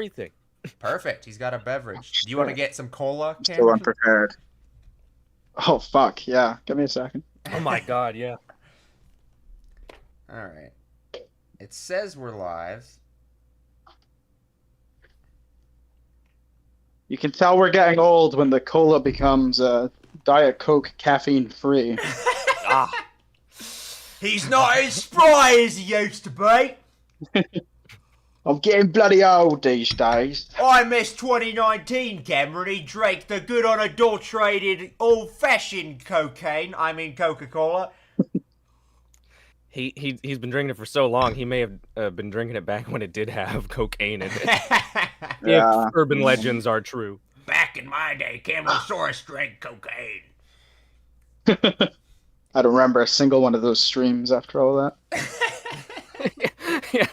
everything. Perfect. He's got a beverage. Do you want to get some cola, I'm still Cameron? unprepared. Oh, fuck. Yeah. Give me a second. Oh my god, yeah. All right. It says we're live. You can tell we're getting old when the cola becomes Diet Coke caffeine free. Ah, He's not as spry as he used to be. I'm getting bloody old these days. I miss 2019, Cameron. He drank the good unadulterated old-fashioned cocaine. I mean Coca-Cola. he's been drinking it for so long. He may have been drinking it back when it did have cocaine in it. Yeah. If urban legends are true. Back in my day, Camosaurus drank cocaine. I don't remember a single one of those streams after all that. Yeah.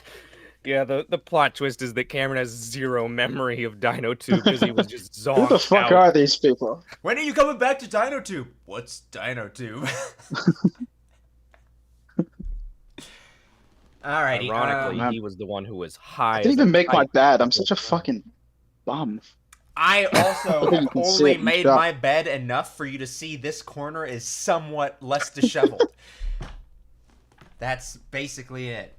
Yeah, the plot twist is that Cameron has zero memory of Dino 2 because he was just zonked Who the fuck out. are these people? When are you coming back to Dino Tube? What's Dino Tube? Alrighty. Ironically, he was the one who was high. I didn't as even a make my kite. bed. I'm such a fucking bum. I also You can see only it in made shot. my bed enough for you to see this corner is somewhat less disheveled. That's basically it.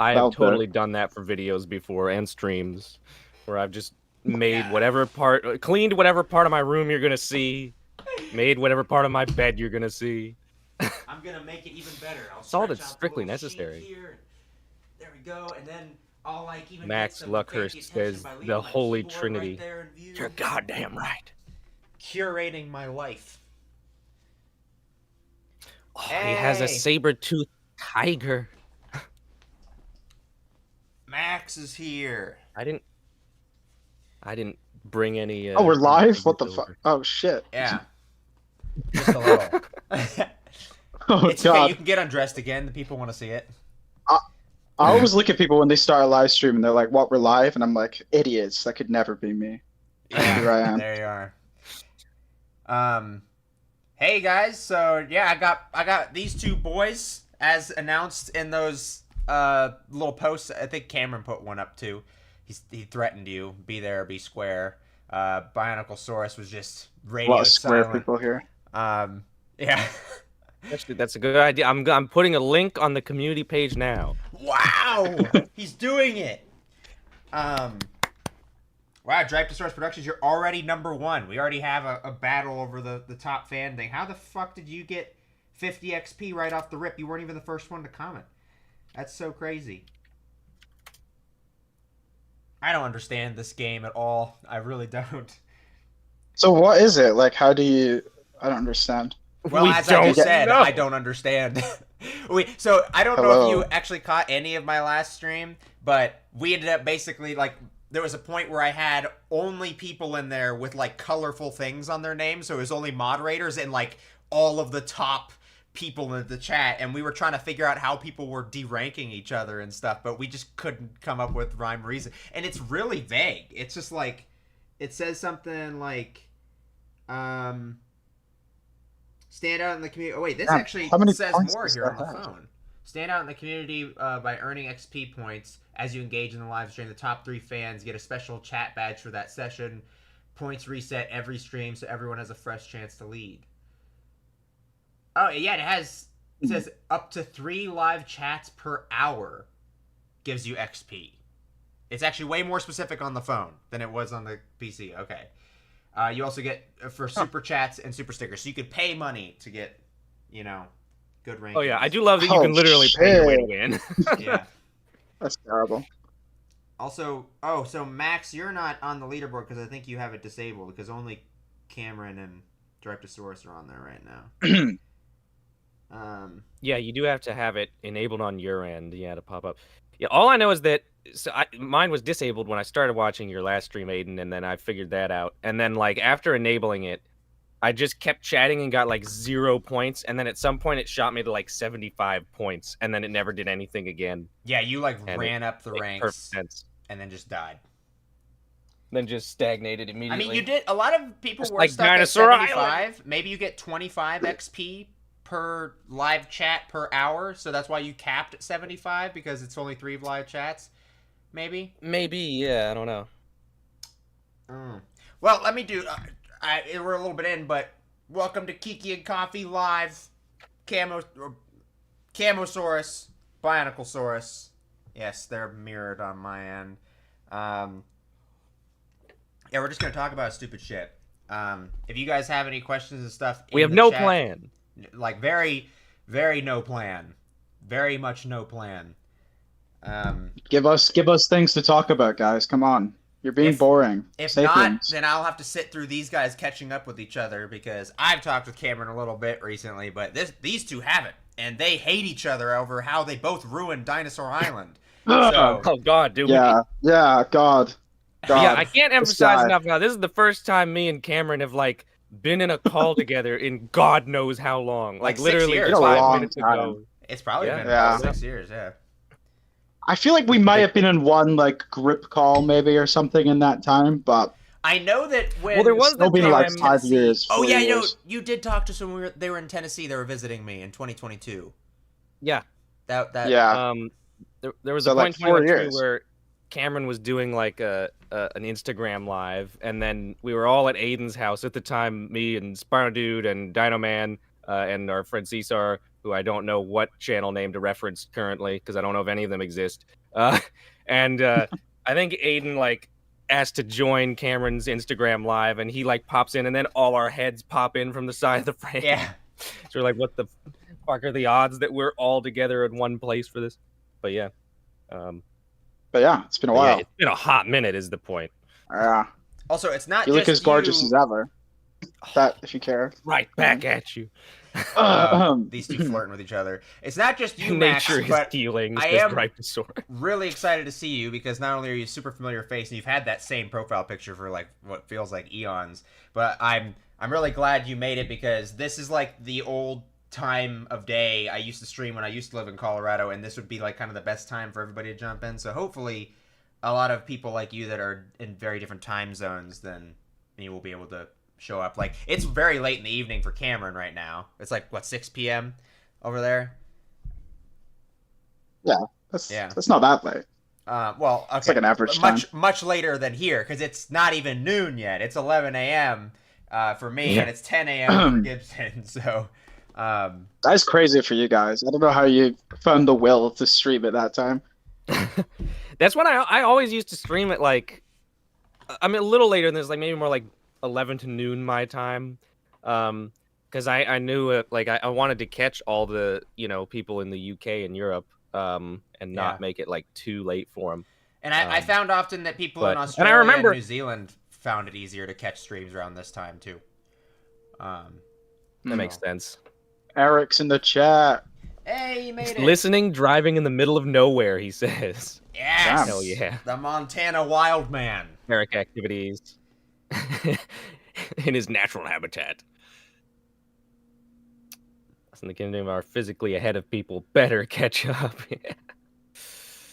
I have About totally done that for videos before and streams, where I've just made whatever part, cleaned whatever part of my room you're gonna see, made whatever part of my bed you're gonna see. I'm gonna make it even better. I'll It's all stretch that's out the strictly little sheet necessary. here. There we go, and then I'll like even Max get some Luckhurst fancy attention says by leaving the my Holy keyboard Trinity. Right there in view. You're goddamn right. Curating my life. Oh, he has a Hey. saber-toothed tiger. Max is here. I didn't bring any. Oh, we're live? What the over. fuck? Oh, shit. Yeah. Just a little. Oh, It's okay. God. You can get undressed again. The people want to see it. I always look at people when they start a live stream and they're like, what, we're live? And I'm like, idiots. That could never be me. Yeah, Here I am. there you are. Hey guys. So yeah, I got these two boys as announced in those little posts. I think Cameron put one up too. He threatened you, be there, be square. BionicleSaurus was just A radio lot of square silent. people here. Yeah. Actually, that's a good idea. I'm putting a link on the community page now. Wow, he's doing it. Wow, BionicleSaurus Productions, you're already #1. We already have a battle over the top fan thing. How the fuck did you get 50 XP right off the rip? You weren't even the first one to comment. That's so crazy. I don't understand this game at all. I really don't. So what is it? Like, how do you... I don't understand. Well, We as I just don't said, know. I don't understand. So I don't know if Hello. you actually caught any of my last stream, but we ended up basically like there was a point where I had only people in there with like colorful things on their names, so it was only moderators and like all of the top people in the chat, and we were trying to figure out how people were deranking each other and stuff, but we just couldn't come up with rhyme or reason. And it's really vague. It's just like it says something like stand out in the community. Oh wait, this Damn, actually how many says points more does here that on the have? phone. Stand out in the community by earning XP points as you engage in the live stream. The top 3 fans get a special chat badge for that session. Points reset every stream, so everyone has a fresh chance to lead. Oh yeah, it says up to 3 live chats per hour gives you XP. It's actually way more specific on the phone than it was on the PC. Okay. You also get for super chats and super stickers, so you could pay money to get, good rankings. Oh yeah, I do love that you Oh, can literally pay your way to shit. win. Yeah. That's terrible. Also, so Max, you're not on the leaderboard because I think you have it disabled because only Cameron and BionicleSaurus are on there right now. Yeah, you do have to have it enabled on your end, to pop up. Yeah, all I know is that mine was disabled when I started watching your last stream, Aiden, and then I figured that out. And then, like, after enabling it, I just kept chatting and got, like, 0 points. And then at some point, it shot me to, like, 75 points. And then it never did anything again. Yeah, you, like, And ran up the Makes ranks perfect sense. and then just died. Then just stagnated I immediately. mean, you did. A lot of people Just were like stuck at Dinosaur 75. Maybe you get 25 XP per live chat per hour, so that's why you capped at 75 because it's only 3 live chats. Maybe. Maybe, yeah, I don't know. Well, let me do. We're a little bit in, but welcome to Kiki and Coffee Live. Camosaurus, BionicleSaurus. Yes, they're mirrored on my end. Yeah, we're just gonna talk about stupid shit. If you guys have any questions and stuff, We in have the no chat, plan. Like very, very no plan. Very much no plan. Give us things to talk about, guys. Come on. You're being boring. If Say not, things. then I'll have to sit through these guys catching up with each other because I've talked with Cameron a little bit recently, but these two haven't, and they hate each other over how they both ruined Dinosaur Island. So Oh God, dude. Yeah, God. Yeah, I can't this emphasize guy. enough now. This is the first time me and Cameron have like been in a call together in God knows how long. Like 6 literally years. Been a 5 long minutes time. ago. it's probably Yeah. been Yeah. about 6 years. Yeah. I feel like we might have been in one like grip call maybe or something in that time, but I know that when Well, there was it's still the been like time- 5 years. Oh 4 yeah, you know, years. you did talk to someone. They were in Tennessee. They were visiting me in 2022. Yeah. That Yeah. There was So, a like, point in 4 2023 years. where Cameron was doing like an Instagram live, and then we were all at Aiden's house at the time. Me and Spino Dude and Dino Man and our friend Cesar, who I don't know what channel name to reference currently because I don't know if any of them exist. And I think Aiden like asked to join Cameron's Instagram live, and he like pops in, and then all our heads pop in from the side of the frame. yeah. So we're like, what the fuck are the odds that we're all together in one place for this? But yeah. But yeah, it's been a But yeah, while. it's been a hot minute is the point. Yeah. Also, it's not You look just as gorgeous you. as ever. That if you care. Right back at you. These two flirting with each other. It's not just you, Nature Max, is but healing. I says am- Bryposaurus. really excited to see you because not only are you a super familiar face and you've had that same profile picture for like what feels like eons, but I'm really glad you made it because this is like the old time of day I used to stream when I used to live in Colorado, and this would be like kind of the best time for everybody to jump in. So hopefully a lot of people like you that are in very different time zones than me will be able to show up. Like it's very late in the evening for Cameron right now. It's like what 6 p.m. over there. That's not that late. Well, okay. It's like an average much later than here because it's not even noon yet. It's 11 a.m. For me, Yeah. and it's 10 a.m. for Gibson. So, That's crazy for you guys. I don't know how you found the will to stream at that time. That's when I always used to stream it like, I mean, a little later than this, like maybe more like 11 to noon my time. Because I knew it, like I wanted to catch all the, people in the UK and Europe and not Yeah. make it like too late for them. and I found often that people in but- and I Australia remember- and New Zealand found it easier to catch streams around this time too. That makes sense. Eric's in the chat. Hey, you made Just it! listening, driving in the middle of nowhere, he says. Yes, Hell yeah. the Montana wild man. Eric activities in his natural habitat. Us in the kingdom are physically ahead of people. Better catch up.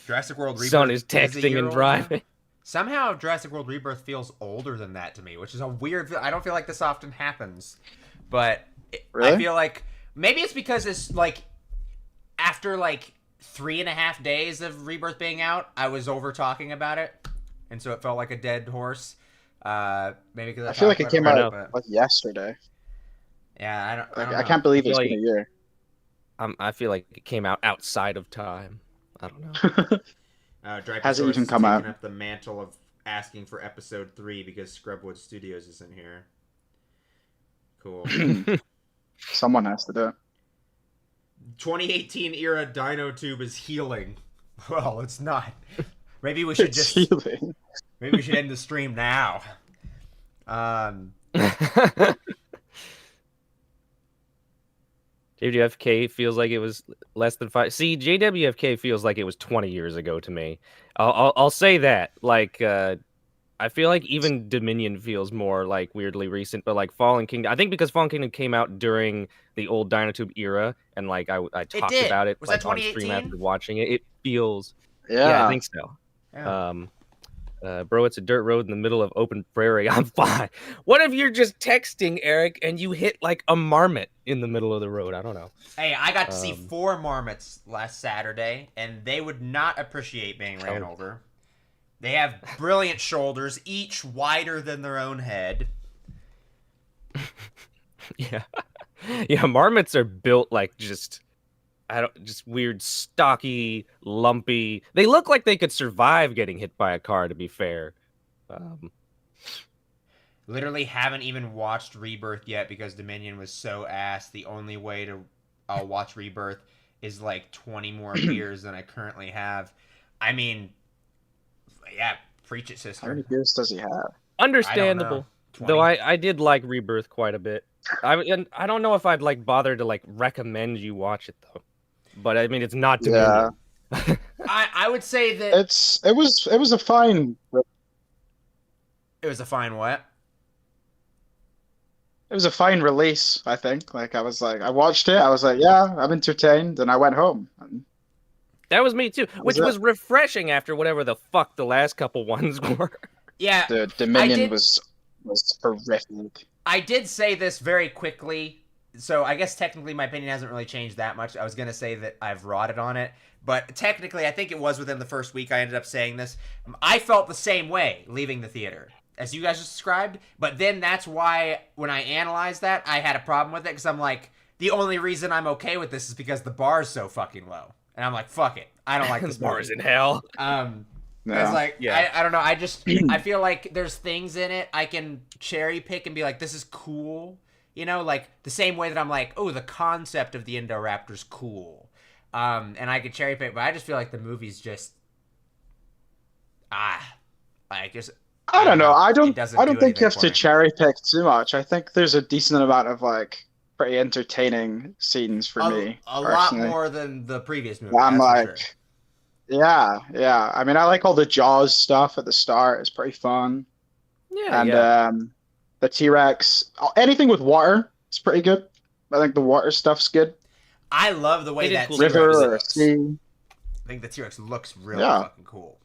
Jurassic World Rebirth. Son is a texting year and old driving. now. Somehow, Jurassic World Rebirth feels older than that to me, which is a weird. I don't feel like this often happens, but I Really? feel like maybe it's because it's like after like 3.5 days of Rebirth being out, I was over talking about it, and so it felt like a dead horse. Maybe because I feel like it came I out know. like yesterday. Yeah, I don't I know. can't believe I it's feel been a year. I feel like it came out outside of time. I don't know. Hasn't even Dryposaurus come is out. taking up the mantle of asking for episode 3 because Scrubwood Studios isn't here. Cool. Someone has to do it. 2018 era Dino Tube is healing. Well, it's not. Maybe we should It's just healing. maybe we should end the stream now. JWFK feels like it was less than 5. See, JWFK feels like it was 20 years ago to me. I'll say that. Like, I feel like even Dominion feels more like weirdly recent, but like Fallen Kingdom. I think because Fallen Kingdom came out during the old Dynatube era, and like I talked did. about it Was like that on stream 2018? after watching it. It feels. Yeah. Yeah, I think so. Yeah. Bro, it's a dirt road in the middle of open prairie. I'm fine. What if you're just texting, Eric, and you hit like a marmot in the middle of the road? I don't know. Hey, I got to see 4 marmots last Saturday, and they would not appreciate being ran Oh. over. They have brilliant shoulders, each wider than their own head. Yeah. Yeah, marmots are built like just just weird, stocky, lumpy. They look like they could survive getting hit by a car, to be fair. Um, Literally haven't even watched Rebirth yet because Dominion was so ass. The only way to watch Rebirth is like 20 more beers than I currently have. I mean, yeah, preach it, How many sister. beers does he have? I don't know. understandable. 20. Though I did like Rebirth quite a bit. And I don't know if I'd like bother to like recommend you watch it though. But I mean, it's not Yeah, Dominion. I would say that it was a fine it was a fine what? it was a fine release, I think. Like I watched it, I was like, yeah, I'm entertained, and I went home. And That was me too, that was which it. was refreshing after whatever the fuck the last couple ones were. Yeah, The I Dominion did. was horrific. I did say this very quickly, so I guess technically my opinion hasn't really changed that much. I was gonna say that I've rotted on it, but technically I think it was within the first week I ended up saying this. I felt the same way leaving the theater as you guys just described, but then that's why when I analyzed that, I had a problem with it because I'm like, the only reason I'm okay with this is because the bar is so fucking low, and I'm like, fuck it, I don't like this This bar is movie. in hell. It's Yeah. like Yeah. I don't know. I feel like there's things in it I can cherry pick and be like, this is cool. You know, like the same way that I'm like, oh, the concept of the Indoraptor's cool. And I could cherry pick, but I just feel like the movie's just like just I don't know. I It don't doesn't I don't do think you anything have for to me. cherry pick too much. I think there's a decent amount of like pretty entertaining scenes for me A lot personally. more than the previous movie. I'm That's for like, sure. yeah. I mean, I like all the Jaws stuff at the start. It's pretty fun. Yeah, And yeah. the T-Rex, anything with water, it's pretty good. I think the water stuff's good. I love the way They did that cool T-Rex stuff with River it. or looks. sea. I think the T-Rex looks really Yeah. fucking cool.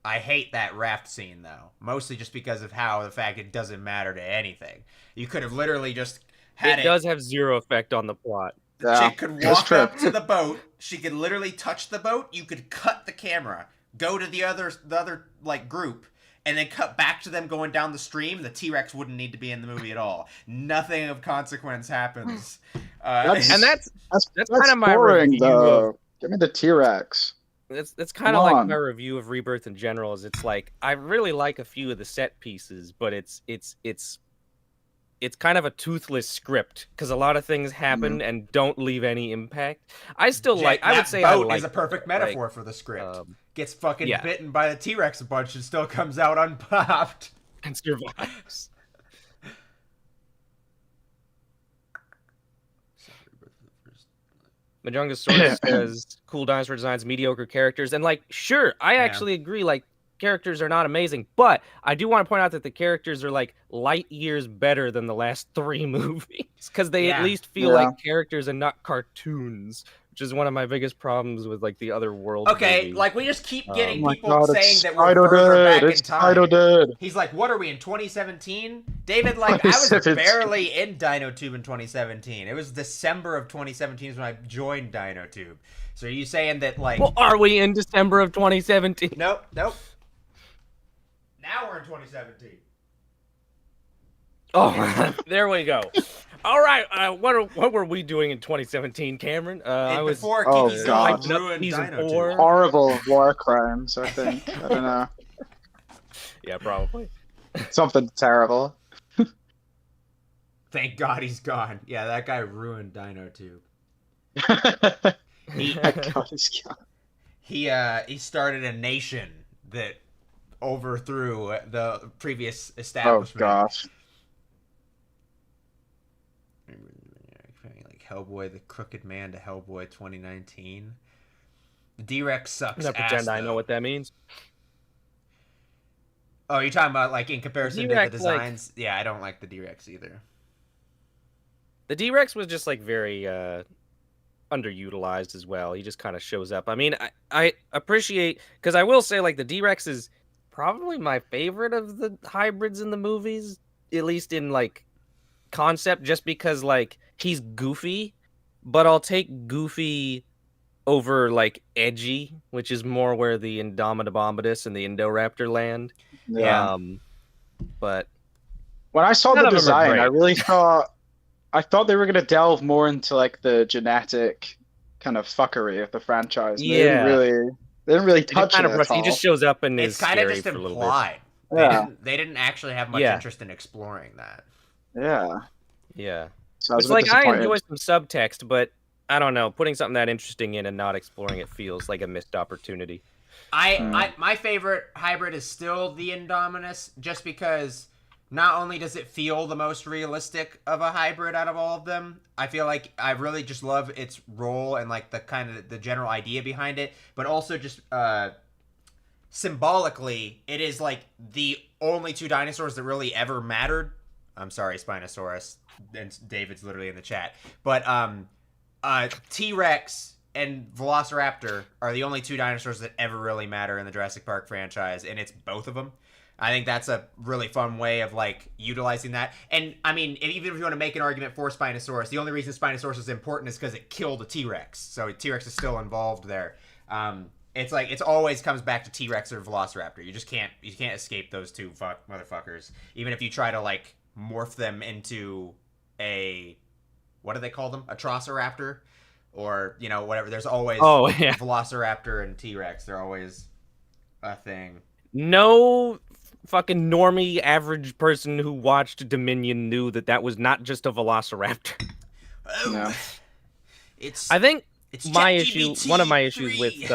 I hate that raft scene though, mostly just because of how the fact it doesn't matter to anything. You could have literally just had It it. does have zero effect on the plot. The Yeah, chick could that's walk true. up to the boat. She could literally touch the boat. You could cut the camera, go to the other like group, and then cut back to them going down the stream. The T-Rex wouldn't need to be in the movie at all. Nothing of consequence happens. That's- And that's That's kind of my boring review though. Give me the T-Rex. that's Come kind of like on. my review of Rebirth in general. Is it's like I really like a few of the set pieces, but it's kind of a toothless script because a lot of things happen and don't leave any impact. I still like. I would say I boat like is a perfect metaphor for the script. um, Gets fucking yeah. bitten by the T-Rex a bunch and still comes out unpopped. and survives. Majongasaurus says cool dinosaur designs, mediocre characters, and like sure, I actually agree. Like characters are not amazing, but I do want to point out that the characters are like light years better than the last 3 movies because they at least feel Yeah. like characters and not cartoons, which is one of my biggest problems with like the other world. Okay, movies. like we just keep getting Oh my people God, saying it's that we're further Spider-Dead. back It's in time. Spider-Dead. He's like, what are we in 2017? David, like, I was 2017. barely in DinoTube in 2017. It was December of 2017 is when I joined DinoTube. So are you saying that, like... Well, are we in December of 2017? Nope. Now we're in 2017. Oh, there we go. All right, what were we doing in 2017? Cameron? I was Before Oh, Kiki God. ruined Season DinoTube. 4. Horrible war crimes, I think. I don't know. Yeah, probably. Something terrible. Thank God he's gone. Yeah, that guy ruined DinoTube. He My God, he's gone. he started a nation that overthrew the previous Oh establishment. gosh. Like Hellboy, the Crooked Man to Hellboy 2019. The D-Rex sucks I'm gonna ass, pretend I though. know what that means. Oh, you're talking about like in comparison to the D-Rex, like- designs? Yeah, I don't like the D-Rex either. The D-Rex was just like very underutilized as well. He just kind of shows up. I mean, I appreciate because I will say like the D-Rex is probably my favorite of the hybrids in the movies, at least in like concept, just because like he's goofy, but I'll take goofy over like edgy, which is more where the Indominabombatus and the Indoraptor land. Yeah. But When I saw none the of them are design, great. I thought they were gonna delve more into like the genetic kind of fuckery of the franchise. And Yeah, they didn't really they just touch kind it of at rush. He just all. shows up and It's is kind of scary just for a little bit. implied. Yeah, They didn't actually have much Yeah, interest in exploring that. yeah. yeah. So I was Which a bit like I enjoy disappointed. some subtext, but I don't know, putting something that interesting in and not exploring it feels like a missed opportunity. Mm. My favorite hybrid is still the Indominus, just because not only does it feel the most realistic of a hybrid out of all of them, I feel like I really just love its role and like the kind of the general idea behind it, but also just symbolically, it is like the only two dinosaurs that really ever mattered. I'm sorry, Spinosaurus, and David's literally in the chat, but T-Rex and Velociraptor are the only two dinosaurs that ever really matter in the Jurassic Park franchise, and it's both of them. I think that's a really fun way of like utilizing that. And I mean, even if you want to make an argument for Spinosaurus, the only reason Spinosaurus is important is because it killed a T-Rex, so T-Rex is still involved there. It's like it's always comes back to T-Rex or Velociraptor. You just can't escape those two motherfuckers. Even if you try to like morph them into a what do they call them? A Trosiraptor, or whatever. There's always Oh yeah. Velociraptor and T-Rex. They're always a thing. No fucking normie average person who watched Dominion knew that that was not just a Velociraptor. No. Oh, it's I think it's my issue, ChatGPT one of my issues 3. with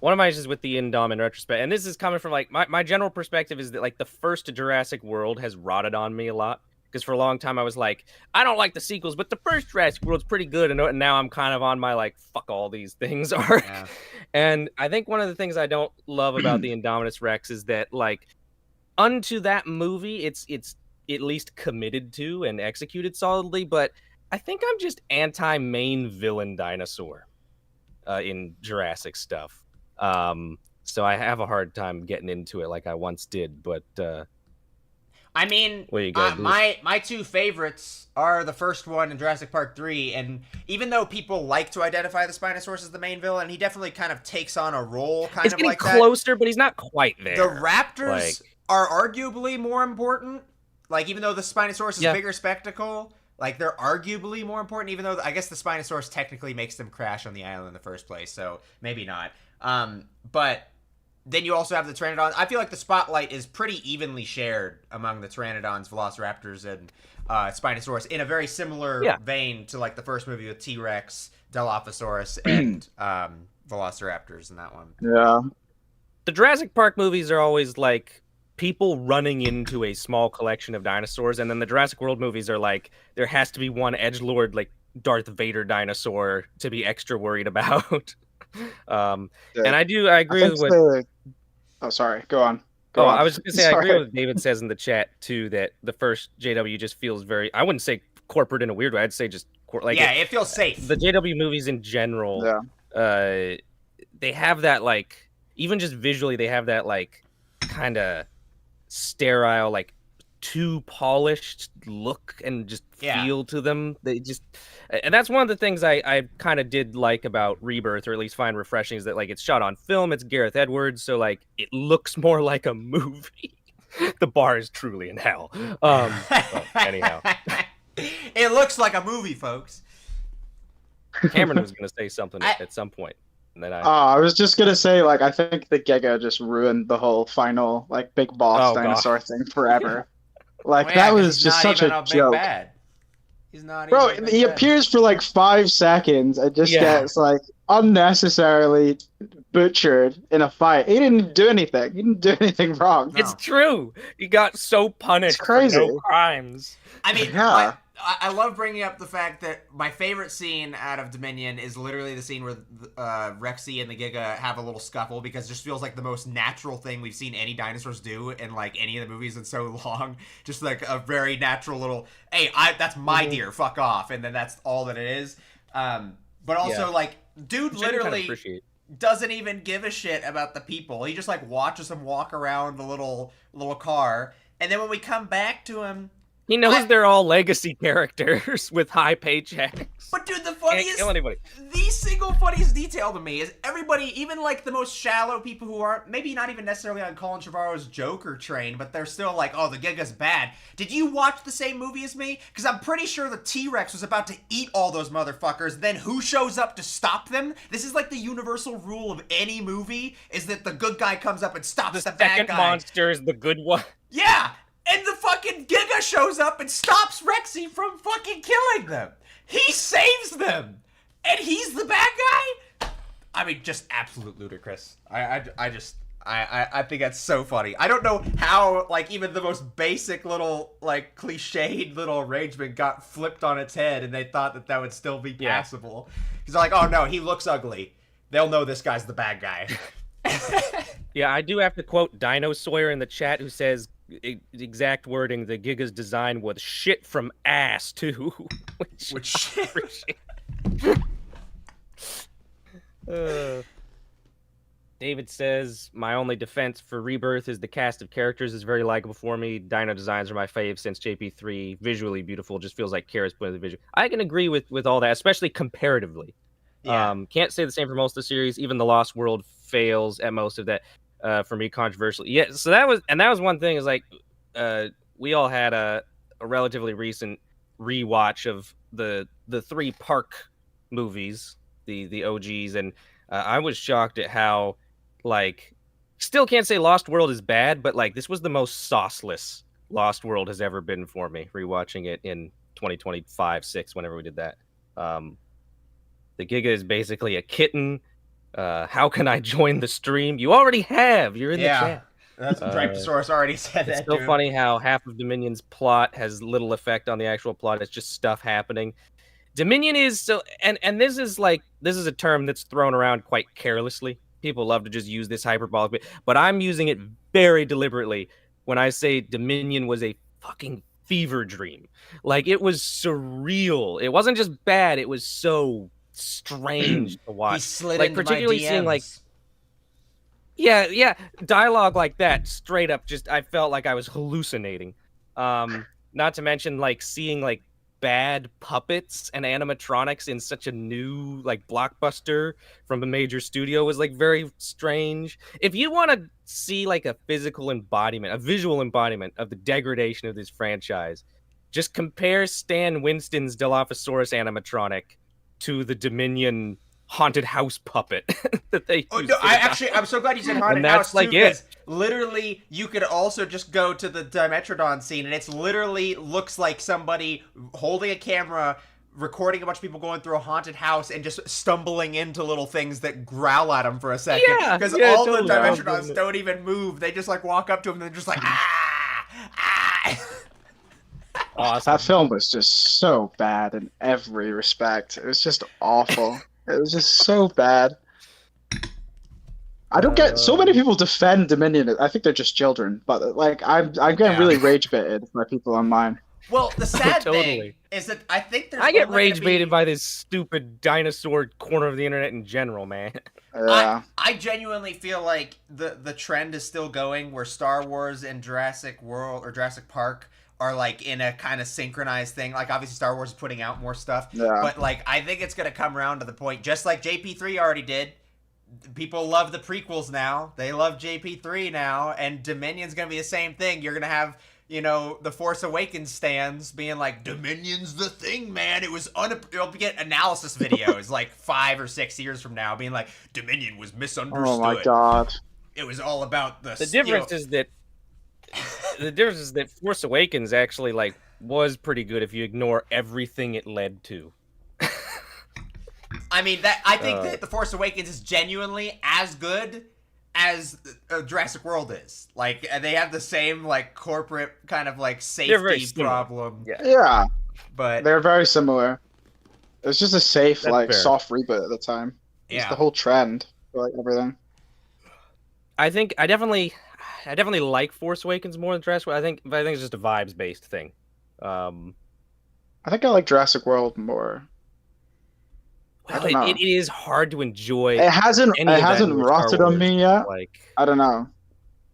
one of my issues with the Indom in retrospect, and this is coming from like my general perspective is that like the first Jurassic World has rotted on me a lot. Because for a long time I was like, I don't like the sequels, but the first Jurassic World's pretty good, and now I'm kind of on my like fuck all these things arc. Yeah. And I think one of the things I don't love about the Indominus Rex is that like unto that movie, it's at least committed to and executed solidly, but I think I'm just anti-main villain dinosaur in Jurassic stuff. So I have a hard time getting into it like I once did, but I mean, what are you gonna do? my two favorites are the first one and Jurassic Park 3, and even though people like to identify the Spinosaurus as the main villain, he definitely kind of takes on a role kind It's of getting like that. closer, but he's not quite there. The Raptors Like, are arguably more important. Like, even though the Spinosaurus is a Yeah. bigger spectacle, like, they're arguably more important, even though I guess the Spinosaurus technically makes them crash on the island in the first place, so maybe not. But then you also have the Pteranodons. I feel like the spotlight is pretty evenly shared among the Pteranodons, Velociraptors, and Spinosaurus in a very similar Yeah. vein to, like, the first movie with T-Rex, Dilophosaurus, and Velociraptors in that one. Yeah. The Jurassic Park movies are always like people running into a small collection of dinosaurs, and then the Jurassic World movies are like there has to be one edgelord like Darth Vader dinosaur to be extra worried about. And I agree I with think what. Oh, sorry. Go on. Go on. I was just gonna say I agree Sorry. with what David says in the chat too that the first JW just feels very. I wouldn't say corporate in a weird way. I'd say just like yeah, it feels safe. The JW movies in general, Yeah. they have that like even just visually they have that like kind of sterile like too polished look and just Yeah. feel to them. They just and that's one of the things I kind of did like about Rebirth, or at least find refreshing, is that like it's shot on film, it's Gareth Edwards, so like it looks more like a movie. The bar is truly in hell. Well, anyhow, it looks like a movie, folks. Cameron was gonna say something at some point, and then I was just gonna say, like, I think the Giga just ruined the whole final, like, big boss dinosaur thing forever. Like, Well, yeah, that 'cause was he's just not such even a big joke. bad. He's not Bro, even a big he bad. appears for like 5 seconds and just Yeah. gets like unnecessarily butchered in a fight. He didn't do anything. He didn't do anything wrong. No. It's true. He got so punished It's crazy. for no crimes. I mean, Yeah. I love bringing up the fact that my favorite scene out of Dominion is literally the scene where Rexy and the Giga have a little scuffle, because it just feels like the most natural thing we've seen any dinosaurs do in like any of the movies in so long. Just like a very natural little, hey, that's my deer, fuck off, and then that's all that it is. But also like, dude, Which I do kind of literally appreciate. doesn't even give a shit about the people. He just like watches them walk around the little car, and then when we come back to him, He knows they're all legacy characters with high paychecks. But dude, the Can't funniest, kill anybody. the single funniest detail to me is everybody, even like the most shallow people who aren't, maybe not even necessarily on Colin Trevorrow's Joker train, but they're still like, oh, the Giga's bad. Did you watch the same movie as me? Because I'm pretty sure the T-Rex was about to eat all those motherfuckers. Then who shows up to stop them? This is like the universal rule of any movie, is that the good guy comes up and stops the bad guy. The second monster is the good one. Yeah! And the fucking Giga shows up and stops Rexy from fucking killing them. He saves them, and he's the bad guy. I mean, just absolute ludicrous. I think that's so funny. I don't know how, like, even the most basic little, like, cliched little arrangement got flipped on its head, and they thought that that would still be passable. Because they're like, oh no, he looks ugly. They'll know this guy's the bad guy. Yeah, I do have to quote Dino Sawyer in the chat, who says, exact wording, the Giga's design was shit from ass, too. Which David says, my only defense for Rebirth is the cast of characters is very likable for me. Dino designs are my fave since JP3. Visually beautiful, just feels like Kara's put in the visual. I can agree with all that, especially comparatively. Yeah. Can't say the same for most of the series. Even The Lost World fails at most of that. For me, controversially. Yeah, so that was one thing, is like we all had a relatively recent rewatch of the 3 Park movies, the OGs, and I was shocked at how, like, still can't say Lost World is bad, but like this was the most sauceless Lost World has ever been for me, rewatching it in 2025-6, whenever we did that. The Giga is basically a kitten. How can I join the stream? You already have. You're in the chat. That's Dracosaurus already said that. It's so funny how half of Dominion's plot has little effect on the actual plot. It's just stuff happening. Dominion is so, and this is a term that's thrown around quite carelessly. People love to just use this hyperbolic, but I'm using it very deliberately when I say Dominion was a fucking fever dream. Like, it was surreal. It wasn't just bad. It was so strange to watch. He slid like, into particularly my DMs. seeing like yeah dialogue like that, straight up, just I felt like I was hallucinating. Not to mention like seeing like bad puppets and animatronics in such a new like blockbuster from a major studio was like very strange. If you want to see like a physical embodiment, a visual embodiment of the degradation of this franchise, just compare Stan Winston's Dilophosaurus animatronic to the Dominion haunted house puppet that they used. I'm so glad you said haunted house, like, too, because literally you could also just go to the Dimetrodon scene, and it's literally looks like somebody holding a camera recording a bunch of people going through a haunted house and just stumbling into little things that growl at them for a second. Because all totally. The Dimetrodons don't even move. They just like walk up to them and they're just like, ah! Awesome. That film was just so bad in every respect. It was just awful. It was just so bad. I don't get so many people defend Dominion. I think they're just children, but like I'm getting really rage baited by people online. Well, the sad thing is that I think there's. I get rage baited by this stupid dinosaur corner of the internet in general, man. Yeah. I genuinely feel like the trend is still going, where Star Wars and Jurassic World or Jurassic Park are like in a kind of synchronized thing. Like, obviously Star Wars is putting out more stuff, but like I think it's gonna come around to the point, just like JP3 already did. People love the prequels now. They love JP3 now, and Dominion's gonna be the same thing. You're gonna have, you know, the Force Awakens stands being like, Dominion's the thing, man. It was you'll get analysis videos like 5 or 6 years from now being like, Dominion was misunderstood. Oh my god. It was all about the difference is that the difference is that Force Awakens actually like was pretty good if you ignore everything it led to. I mean, that I think that the Force Awakens is genuinely as good as Jurassic World is. Like, they have the same like corporate kind of like safety problem. Yeah, but they're very similar. It was just a safe, like, soft reboot at the time. It's the whole trend for like everything. I think I definitely like Force Awakens more than Jurassic World. I think it's just a vibes based thing. I think I like Jurassic World more. Well, it is hard to enjoy. It hasn't rotted on me yet. Like, I don't know.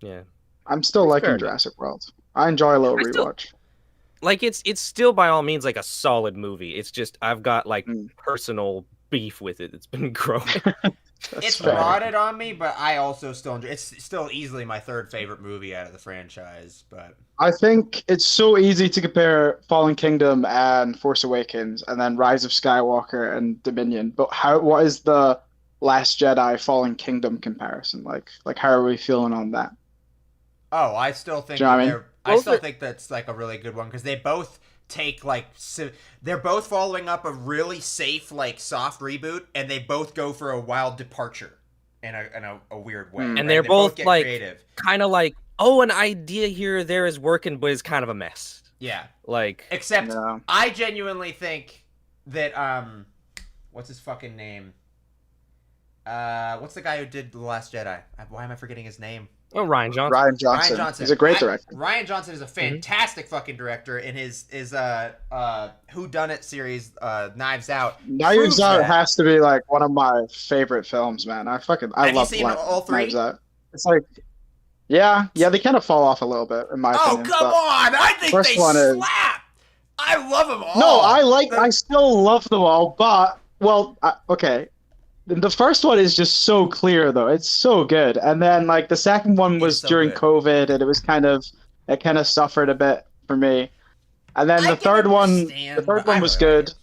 Yeah, I'm still liking Jurassic World. I enjoy a little rewatch. like it's still by all means like a solid movie. It's just I've got like personal beef with it. It's been growing. It's rotted on me, but I also still enjoy. It's still easily my third favorite movie out of the franchise. But I think it's so easy to compare Fallen Kingdom and Force Awakens, and then Rise of Skywalker and Dominion. But what is the Last Jedi Fallen Kingdom comparison like? Like, how are we feeling on that? Oh, I still think I still think that's like a really good one because they both take like they're both following up a really safe like soft reboot, and they both go for a wild departure in a weird way. And they're both like kind of like, oh, an idea here or there is working, but it's kind of a mess. Yeah, like except I genuinely think that what's his fucking name? What's the guy who did The Last Jedi? Why am I forgetting his name? Oh, Rian Johnson. Ryan Johnson. He's a great director. Rian Johnson is a fantastic fucking director in his Whodunit series, Knives Out. Knives Out has to be like one of my favorite films, man. I love you seen all three? Knives Out. It's like, yeah, they kind of fall off a little bit in my opinion. Oh, come on! I think they slap. I love them all. No, I still love them all, but okay. The first one is just so clear, though. It's so good. And then, like, the second one was during COVID, and it kind of suffered a bit for me. And then the third one was good.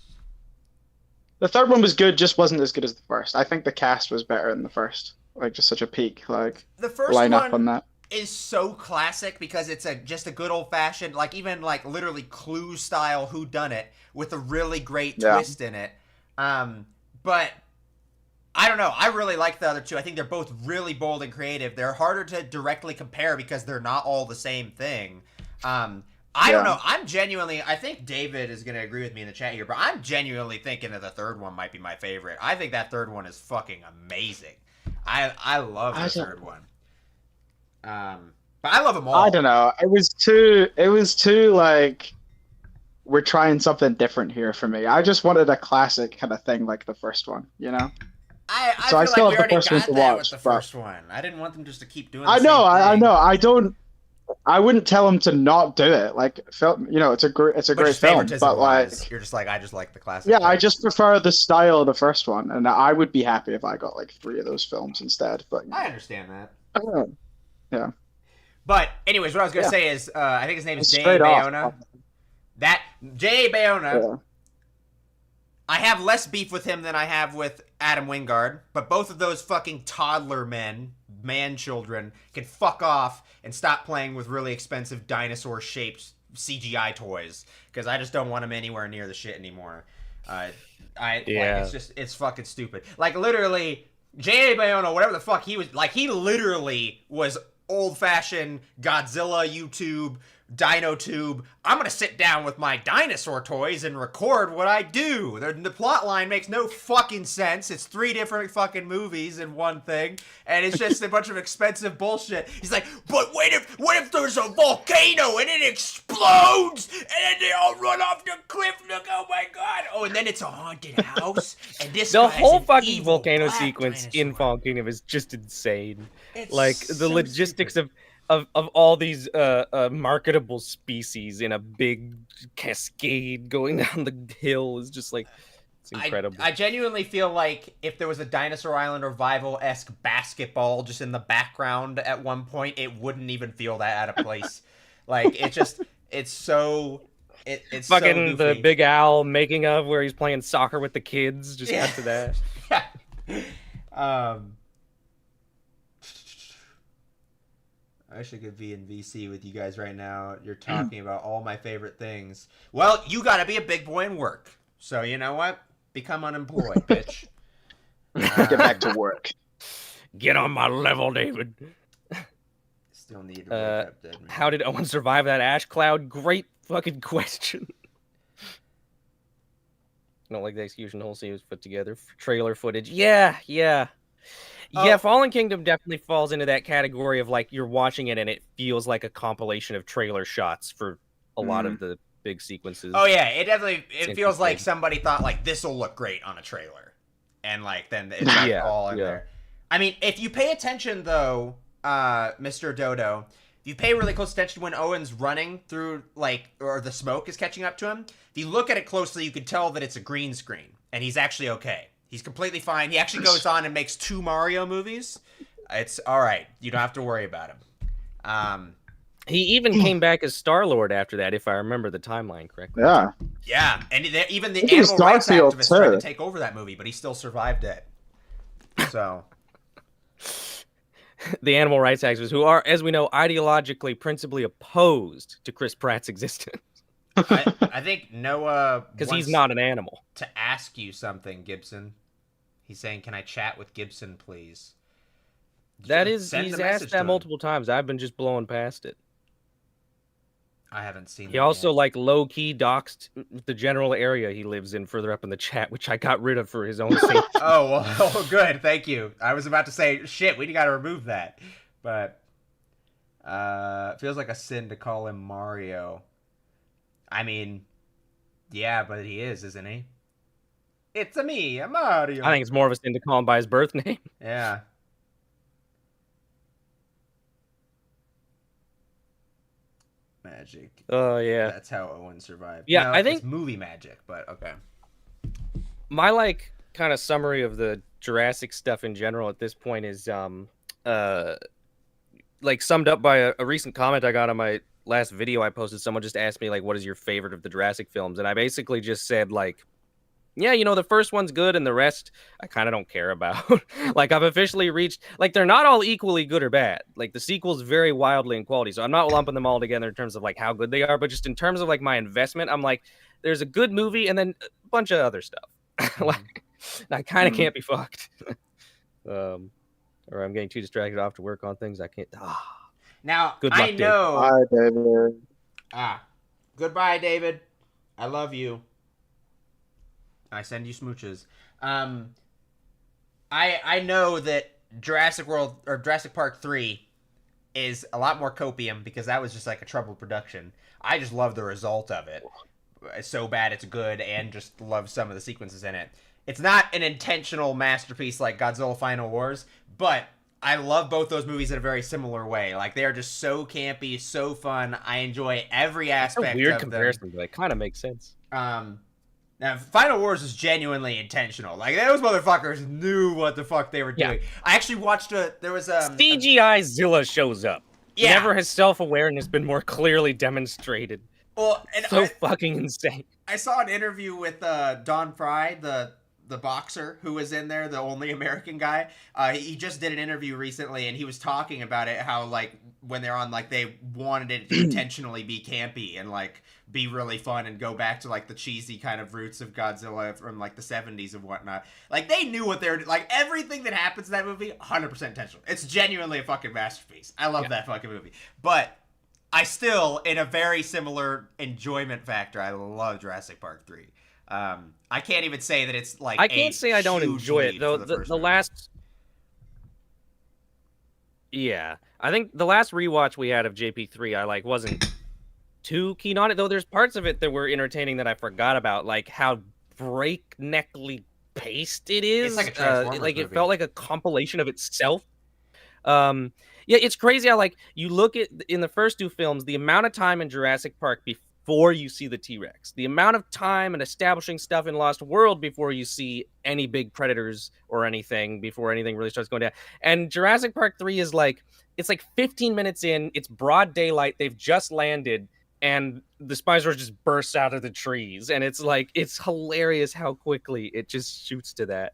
The third one was good, just wasn't as good as the first. I think the cast was better in the first. Like, just such a peak, like, the first lineup on that. Is so classic because it's just a good old-fashioned, like, even, like, literally Clue-style whodunit with a really great twist in it. But I don't know. I really like the other two. I think they're both really bold and creative. They're harder to directly compare because they're not all the same thing. I don't know. I think David is going to agree with me in the chat here, but I'm genuinely thinking that the third one might be my favorite. I think that third one is fucking amazing. I love the third one. But I love them all. I don't know. It was too like, we're trying something different here for me. I just wanted a classic kind of thing like the first one, you know? I feel like we already got that with the first one. I didn't want them just to keep doing the same thing. I know. I wouldn't tell them to not do it. Like, it's a great film, but like, you're just like, I just like the classic. Yeah, I just prefer the style of the first one, and I would be happy if I got like 3 of those films instead. But I understand that. Yeah. But anyways, what I was gonna say is, I think his name is J.A. Bayona. That J.A. Bayona. Yeah. I have less beef with him than I have with Adam Wingard, but both of those fucking toddler man-children, can fuck off and stop playing with really expensive dinosaur-shaped CGI toys, because I just don't want them anywhere near the shit anymore. It's fucking stupid. Like, literally, J.A. Bayona, whatever the fuck he was, like, he literally was old-fashioned Godzilla YouTube, Dino Tube. I'm gonna sit down with my dinosaur toys and record what I do. The plot line makes no fucking sense. It's 3 different fucking movies in one thing, and it's just a bunch of expensive bullshit. He's like, but what if there's a volcano and it explodes and then they all run off the cliff? Look, oh my god! Oh, and then it's a haunted house, and the whole fucking volcano sequence in Fallen Kingdom is just insane. It's like the so logistics stupid. Of all these marketable species in a big cascade going down the hill is just like, it's incredible. I genuinely feel like if there was a Dinosaur Island Revival-esque basketball just in the background at one point, it wouldn't even feel that out of place. Like, it's so fucking so the Big Al making of where he's playing soccer with the kids. Just cut to that. Yeah. I wish I could be in VC with you guys right now. You're talking about all my favorite things. Well, you gotta be a big boy and work. So, you know what? Become unemployed, bitch. Get back to work. Get on my level, David. Still need to wake up, dead man. How did Owen survive that ash cloud? Great fucking question. I don't like the execution the whole scene was put together. Trailer footage. Yeah. Yeah, Fallen Kingdom definitely falls into that category of, like, you're watching it and it feels like a compilation of trailer shots for a lot of the big sequences. Oh, yeah, it feels like somebody thought, like, this will look great on a trailer. And, like, then it's all in there. I mean, if you pay attention, though, Mr. Dodo, if you pay really close attention when Owen's running through, like, or the smoke is catching up to him, if you look at it closely, you can tell that it's a green screen, and he's actually okay. He's completely fine. He actually goes on and makes 2 Mario movies. It's all right. You don't have to worry about him. He even came back as Star-Lord after that, if I remember the timeline correctly. Yeah. Yeah, and even the animal rights activists tried to take over that movie, but he still survived it. So... The animal rights activists, who are, as we know, ideologically, principally opposed to Chris Pratt's existence. I think Noah... Because he's not an animal. To ask you something, Gibson. He's saying, can I chat with Gibson, please? He's asked that multiple times. I've been just blowing past it. I haven't seen He also, like, low-key doxed the general area he lives in further up in the chat, which I got rid of for his own safety. Oh, good. Thank you. I was about to say, shit, we got to remove that. But, it feels like a sin to call him Mario. I mean, yeah, but he is, isn't he? It's a me, a Mario. I think it's more of a sin to call him by his birth name. Yeah. Magic. Oh, yeah. That's how Owen survived. Yeah, no, I think... It's movie magic, but okay. My, like, kind of summary of the Jurassic stuff in general at this point is, like, summed up by a recent comment I got on my last video I posted. Someone just asked me, like, what is your favorite of the Jurassic films? And I basically just said, like, yeah, you know, the first one's good and the rest I kind of don't care about. Like, I've officially reached, like, they're not all equally good or bad. Like, the sequels vary wildly in quality, so I'm not lumping them all together in terms of, like, how good they are, but just in terms of, like, my investment, I'm like, there's a good movie and then a bunch of other stuff. Like, I kind of can't be fucked. Or I'm getting too distracted off to work on things I can't. Now, good luck, I know. Bye, David. Goodbye, David. I love you. I send you smooches. I know that Jurassic World or Jurassic Park 3 is a lot more copium because that was just like a troubled production. I just love the result of it. It's so bad it's good, and just love some of the sequences in it. It's not an intentional masterpiece like Godzilla Final Wars, but I love both those movies in a very similar way. Like, they are just so campy, so fun. I enjoy every aspect of them. Weird comparison, but it kind of makes sense. Now, Final Wars is genuinely intentional. Like, those motherfuckers knew what the fuck they were doing. I actually watched there was CGI Zilla shows up. Yeah. Never has self-awareness been more clearly demonstrated. Well, and so fucking insane. I saw an interview with Don Fry, the boxer who was in there, the only American guy. He just did an interview recently, and he was talking about it, how, like, when they're on, like, they wanted it to intentionally be campy and, like, be really fun and go back to, like, the cheesy kind of roots of Godzilla from, like, the 70s and whatnot. Like, they knew what they were... Like, everything that happens in that movie, 100% intentional. It's genuinely a fucking masterpiece. I love that fucking movie. But I still, in a very similar enjoyment factor, I love Jurassic Park 3. I can't even say that it's, like, I can't say I don't enjoy it, though. The last... Yeah. I think the last rewatch we had of JP3, I, like, wasn't too keen on it, though there's parts of it that were entertaining that I forgot about, like how breakneckly paced it is. It's like a Transformers movie. It felt like a compilation of itself. Yeah, it's crazy how, like, you look at, in the first 2 films, the amount of time in Jurassic Park before you see the T-Rex, the amount of time and establishing stuff in Lost World before you see any big predators or anything, before anything really starts going down. And Jurassic Park 3 is like, it's like 15 minutes in, it's broad daylight, they've just landed, and the Spinosaurus just bursts out of the trees. And it's like, it's hilarious how quickly it just shoots to that.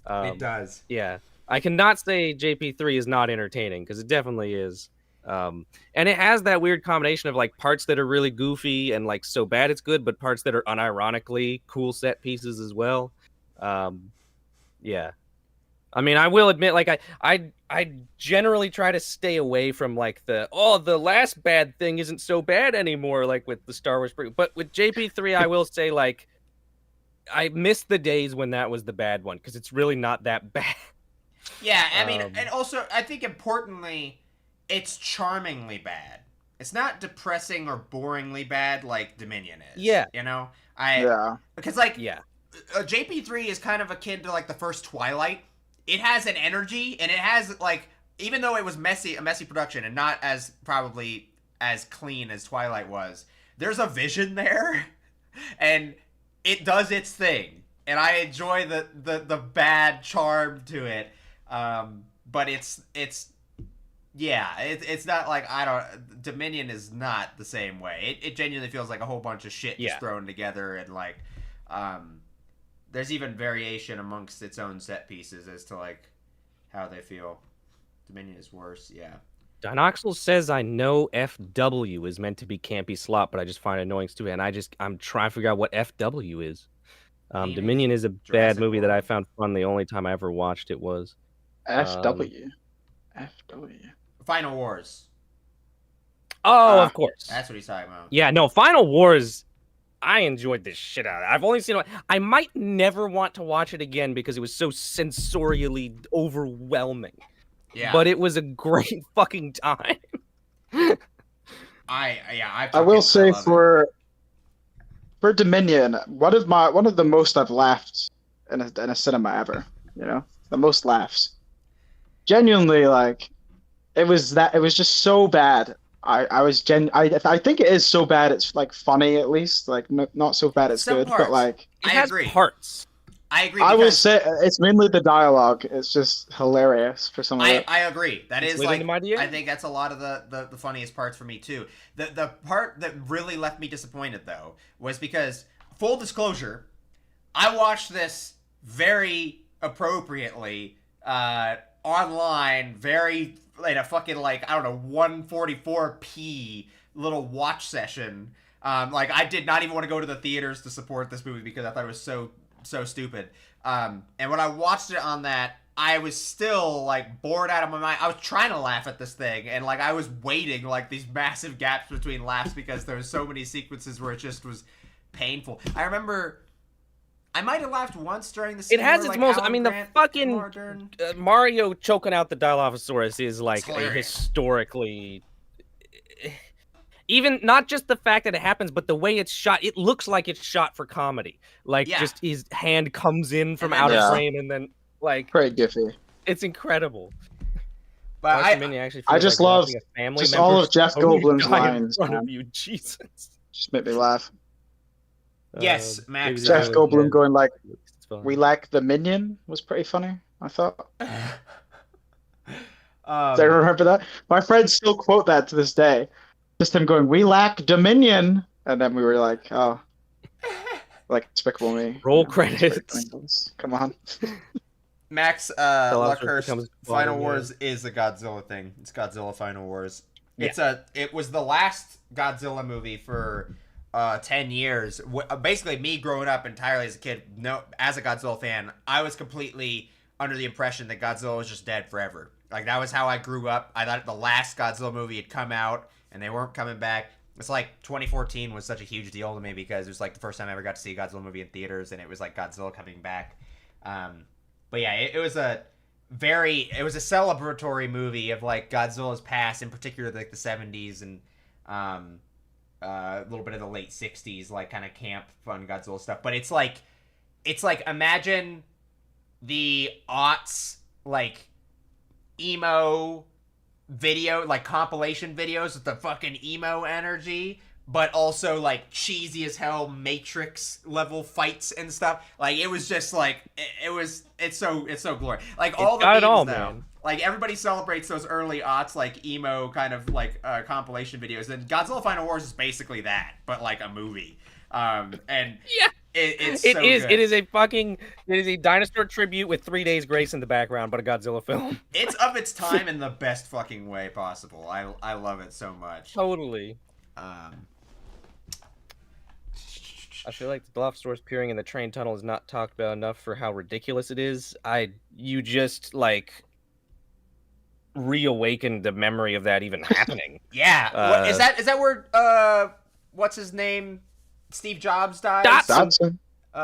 It does. Yeah. I cannot say JP3 is not entertaining, because it definitely is. And it has that weird combination of, like, parts that are really goofy and, like, so bad it's good, but parts that are unironically cool set pieces as well. Yeah. I mean, I will admit, like, I generally try to stay away from, like, the last bad thing isn't so bad anymore, like with the Star Wars. But with JP3, I will say, like, I miss the days when that was the bad one, because it's really not that bad. Yeah, I mean, and also, I think importantly, it's charmingly bad. It's not depressing or boringly bad like Dominion is. Yeah. You know? Because, like, JP3 is kind of akin to, like, the first Twilight. It has an energy, and it has, like, even though it was a messy production and not as probably as clean as Twilight was, there's a vision there, and it does its thing, and I enjoy the bad charm to it. But it's not like Dominion is not the same way. It genuinely feels like a whole bunch of shit just thrown together, and like there's even variation amongst its own set pieces as to like how they feel. Dominion is worse, yeah. Dinoxel says I know FW is meant to be campy slop, but I just find it annoying stupid, and I'm trying to figure out what FW is. Dominion is a bad movie that I found fun. The only time I ever watched it was FW. Final Wars. Oh, of course. That's what he's talking about. Yeah, no, Final Wars. I enjoyed this shit out of it. I've only seen it. I might never want to watch it again because it was so sensorially overwhelming. Yeah. But it was a great fucking time. I will say for Dominion, one of the most I've laughed in a cinema ever. You know, the most laughs. Genuinely, like, it was just so bad. I think it is so bad it's like funny, at least, like not so bad it's good, but like it has parts. I agree. I will say it's mainly the dialogue. It's just hilarious for some of it. I agree. That is like I think that's a lot of the funniest parts for me too. The part that really left me disappointed though was because, full disclosure, I watched this very appropriately online, very in a fucking like I don't know 144p little watch session. Like I did not even want to go to the theaters to support this movie because I thought it was so stupid. And when I watched it on that, I was still like bored out of my mind. I was trying to laugh at this thing, and like I was waiting like these massive gaps between laughs because there was so many sequences where it just was painful. I remember I might have laughed once during the scene. It has its like most. Alan I mean, Grant, the fucking Mario choking out the Dilophosaurus is like a historically. Even not just the fact that it happens, but the way it's shot. It looks like it's shot for comedy. Like just his hand comes in from out of frame, and then like pretty goofy. It's incredible. But I just love just all of Jeff Goldblum's lines. In front of you, Jesus. Just make me laugh. Yes, Max. Jeff Goldblum going like, "We lack the minion" was pretty funny. I thought. Do I remember that? My friends still quote that to this day. Just him going, "We lack Dominion," and then we were like, "Oh, like Despicable Me." Roll credits. Come on. Max Luckhurst, Final Wars is a Godzilla thing. It's Godzilla Final Wars. Yeah. It was the last Godzilla movie for 10 years. Basically, me growing up entirely as a kid, as a Godzilla fan, I was completely under the impression that Godzilla was just dead forever. Like, that was how I grew up. I thought the last Godzilla movie had come out, and they weren't coming back. It's like 2014 was such a huge deal to me because it was like the first time I ever got to see a Godzilla movie in theaters, and it was like Godzilla coming back. But yeah, it was a celebratory movie of like Godzilla's past, in particular like the 70s and a little bit of the late 60s, like kind of camp fun Godzilla stuff. But it's like imagine the aughts like emo video, like compilation videos with the fucking emo energy, but also like cheesy as hell Matrix level fights and stuff. Like it was just like it's so glorious. Like all the memes though, man. Like everybody celebrates those early aughts like emo kind of like compilation videos, and Godzilla Final Wars is basically that, but like a movie. And yeah. It is a dinosaur tribute with 3 Days Grace in the background, but a Godzilla film. It's of its time in the best fucking way possible. I love it so much. Totally. I feel like the Dilophosaurus peering in the train tunnel is not talked about enough for how ridiculous it is. You just like reawakened the memory of that even happening. Yeah. Is that where what's his name? Steve Jobs dies? Dodson.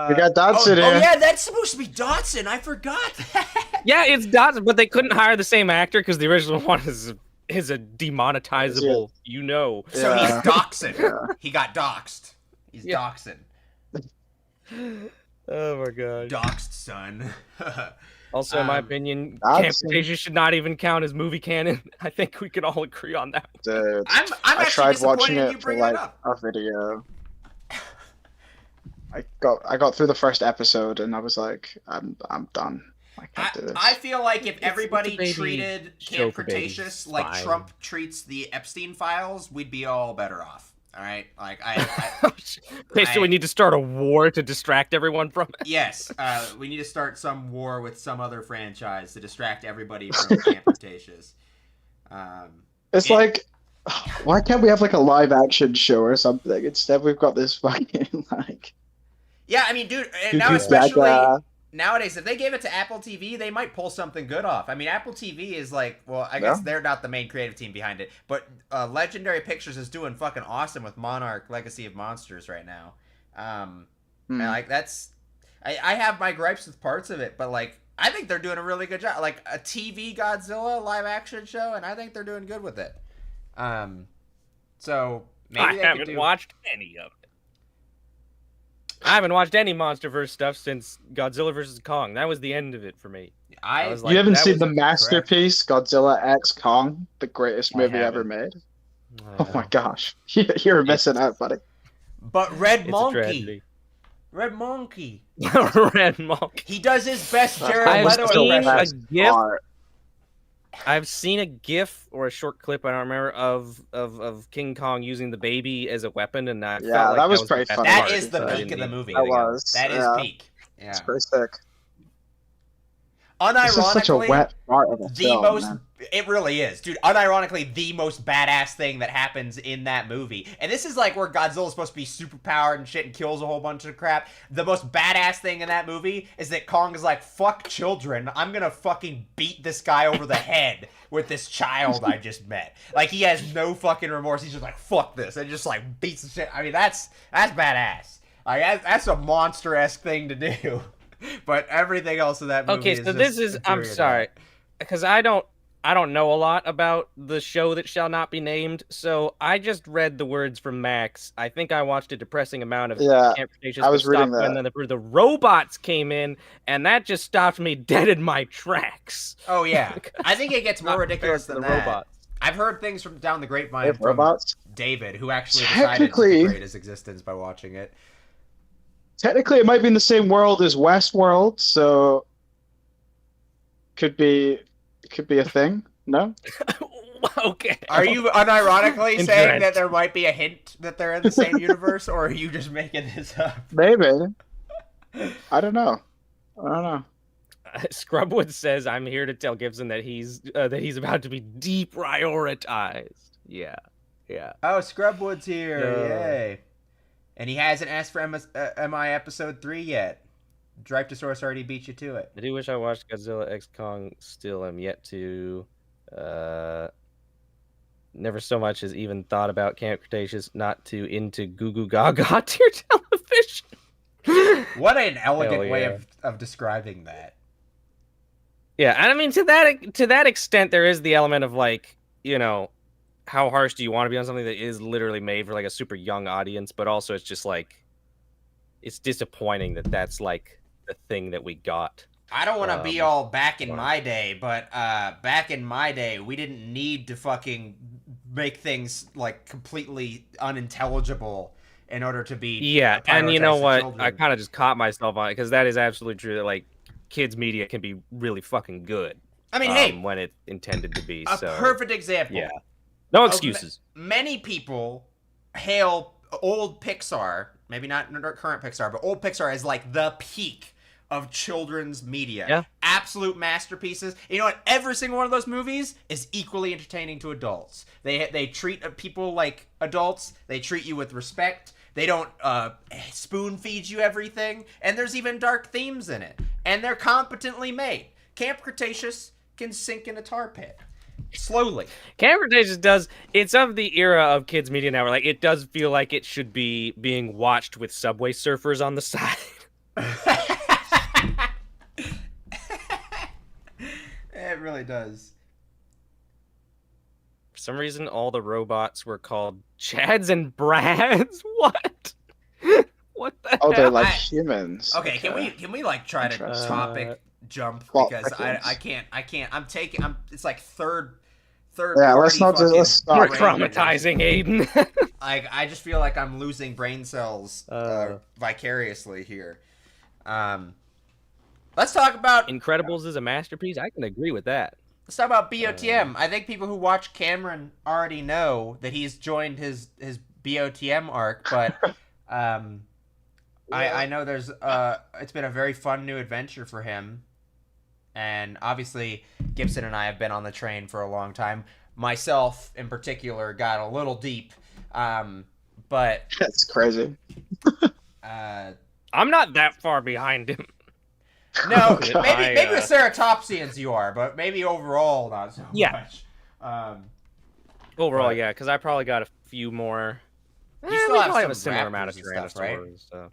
We got Dodson here. Oh yeah, that's supposed to be Dodson. I forgot that. Yeah, it's Dodson, but they couldn't hire the same actor because the original one is a demonetizable, So he's Doxon. Yeah. He got doxed. He's Doxon. Oh my god. Doxed son. Also, in my opinion, I've Camp seen- Cretaceous should not even count as movie canon. I think we could all agree on that. Dude, I'm I actually tried watching disappointed in you it for bringing it like up. a video. I got through the first episode and I was like, I'm done. I can't do this. I feel like if everybody a baby treated show Camp for babies. Cretaceous like Fine. Trump treats the Epstein files, we'd be all better off. All right, like Okay, so we need to start a war to distract everyone from it. yes, we need to start some war with some other franchise to distract everybody from Camp Cretaceous. It's like, why can't we have like a live action show or something? Instead, we've got this fucking like. Yeah, I mean, dude, and Cuckoo now especially Gaga. nowadays, if they gave it to Apple TV, they might pull something good off. I mean, Apple TV is like, well, I guess they're not the main creative team behind it, but Legendary Pictures is doing fucking awesome with Monarch: Legacy of Monsters right now. And like that's, I have my gripes with parts of it, but like I think they're doing a really good job. Like a TV Godzilla live action show, and I think they're doing good with it. So maybe I they haven't could do... watched any of it. I haven't watched any MonsterVerse stuff since Godzilla vs. Kong. That was the end of it for me. I was You haven't that seen was the correct. masterpiece, Godzilla X Kong, the greatest I movie haven't. ever made? Oh my gosh. You're missing out, buddy. But Red It's a Monkey, tragedy. Red Monkey, Red Monk. he does his best Jared I've Leto seen impression. a GIF. Art. I've seen a GIF or a short clip, I don't remember, of King Kong using the baby as a weapon, and I Yeah, felt like that was the pretty best funny. That part, is the so I peak didn't of the need- movie. That I think. was, That is yeah. peak. Yeah. It's pretty sick. Unironically, This is such a wet part of the the film, most man. it really is, dude. Unironically, the most badass thing that happens in that movie, and this is like where Godzilla's supposed to be super powered and shit and kills a whole bunch of crap. The most badass thing in that movie is that Kong is like, "Fuck children, I'm gonna fucking beat this guy over the head with this child I just met." Like he has no fucking remorse. He's just like, "Fuck this," and just like beats the shit. I mean, that's badass. Like that's a monster-esque thing to do. But everything else in that movie Okay, is so just this is I'm infuriating. sorry, because I don't know a lot about the show that shall not be named, so I just read the words from Max. I think I watched a depressing amount of Yeah, Camp Cretaceous, I was but reading stopped when that. the robots came in, and that just stopped me dead in my tracks. Oh yeah, I think it gets more Not ridiculous fair than to the that. robots. I've heard things from down the grapevine They have from robots? David, who actually decided to Technically- degrade his existence by watching it. Technically, it might be in the same world as Westworld, so could be a thing. No, Okay. Are you unironically saying Incorrect. that there might be a hint that they're in the same universe, or are you just making this up? maybe. I don't know. Scrubwood says, "I'm here to tell Gibson that he's about to be deprioritized." Yeah. Oh, Scrubwood's here! No. Yay! And he hasn't asked for MI episode 3 yet. Dryptosaurus already beat you to it. I do wish I watched Godzilla X Kong. Still am yet to. Never so much as even thought about Camp Cretaceous. Not too into Goo Goo Gaga tier television. What an elegant Hell way yeah. of describing that. Yeah, and I mean to that extent, there is the element of like, you know, how harsh do you want to be on something that is literally made for like a super young audience, but also it's just like, it's disappointing that that's like the thing that we got. I don't want to be all back in whatever. my day, but back in my day, we didn't need to fucking make things like completely unintelligible in order to be Yeah, and you know prioritized to what? children. I kind of just caught myself on it because that is absolutely true. That like kids media can be really fucking good. I mean, hey, when it's intended to be. a So perfect example. yeah. No of excuses. Many people hail old Pixar, maybe not current Pixar, but old Pixar as like the peak of children's media. Yeah. Absolute masterpieces. You know what? Every single one of those movies is equally entertaining to adults. They treat people like adults. They treat you with respect. They don't spoon feed you everything. And there's even dark themes in it. And they're competently made. Camp Cretaceous can sink in a tar pit. Slowly. Camp Cretaceous does. It's of the era of kids media now, where like it does feel like it should be being watched with Subway surfers on the side. It really does. For some reason, all the robots were called Chads and Brads. What? What the Oh, they're hell? like I- humans. Okay, can we like try to Interesting. topic jump Well, because I can't. It's like third. Yeah, let's not just let's stop. More traumatizing, Aiden. Like I just feel like I'm losing brain cells vicariously here. Let's talk about Incredibles is a masterpiece. I can agree with that. Let's talk about BOTM. I think people who watch Cameron already know that he's joined his BOTM arc, but I know there's it's been a very fun new adventure for him, and obviously Gibson and I have been on the train for a long time. Myself in particular got a little deep, but That's crazy. I'm not that far behind him. No, maybe with ceratopsians you are, but maybe overall not so much. Overall, yeah, because I probably got a few more. You still have a similar amount of stuff, right? Stuff.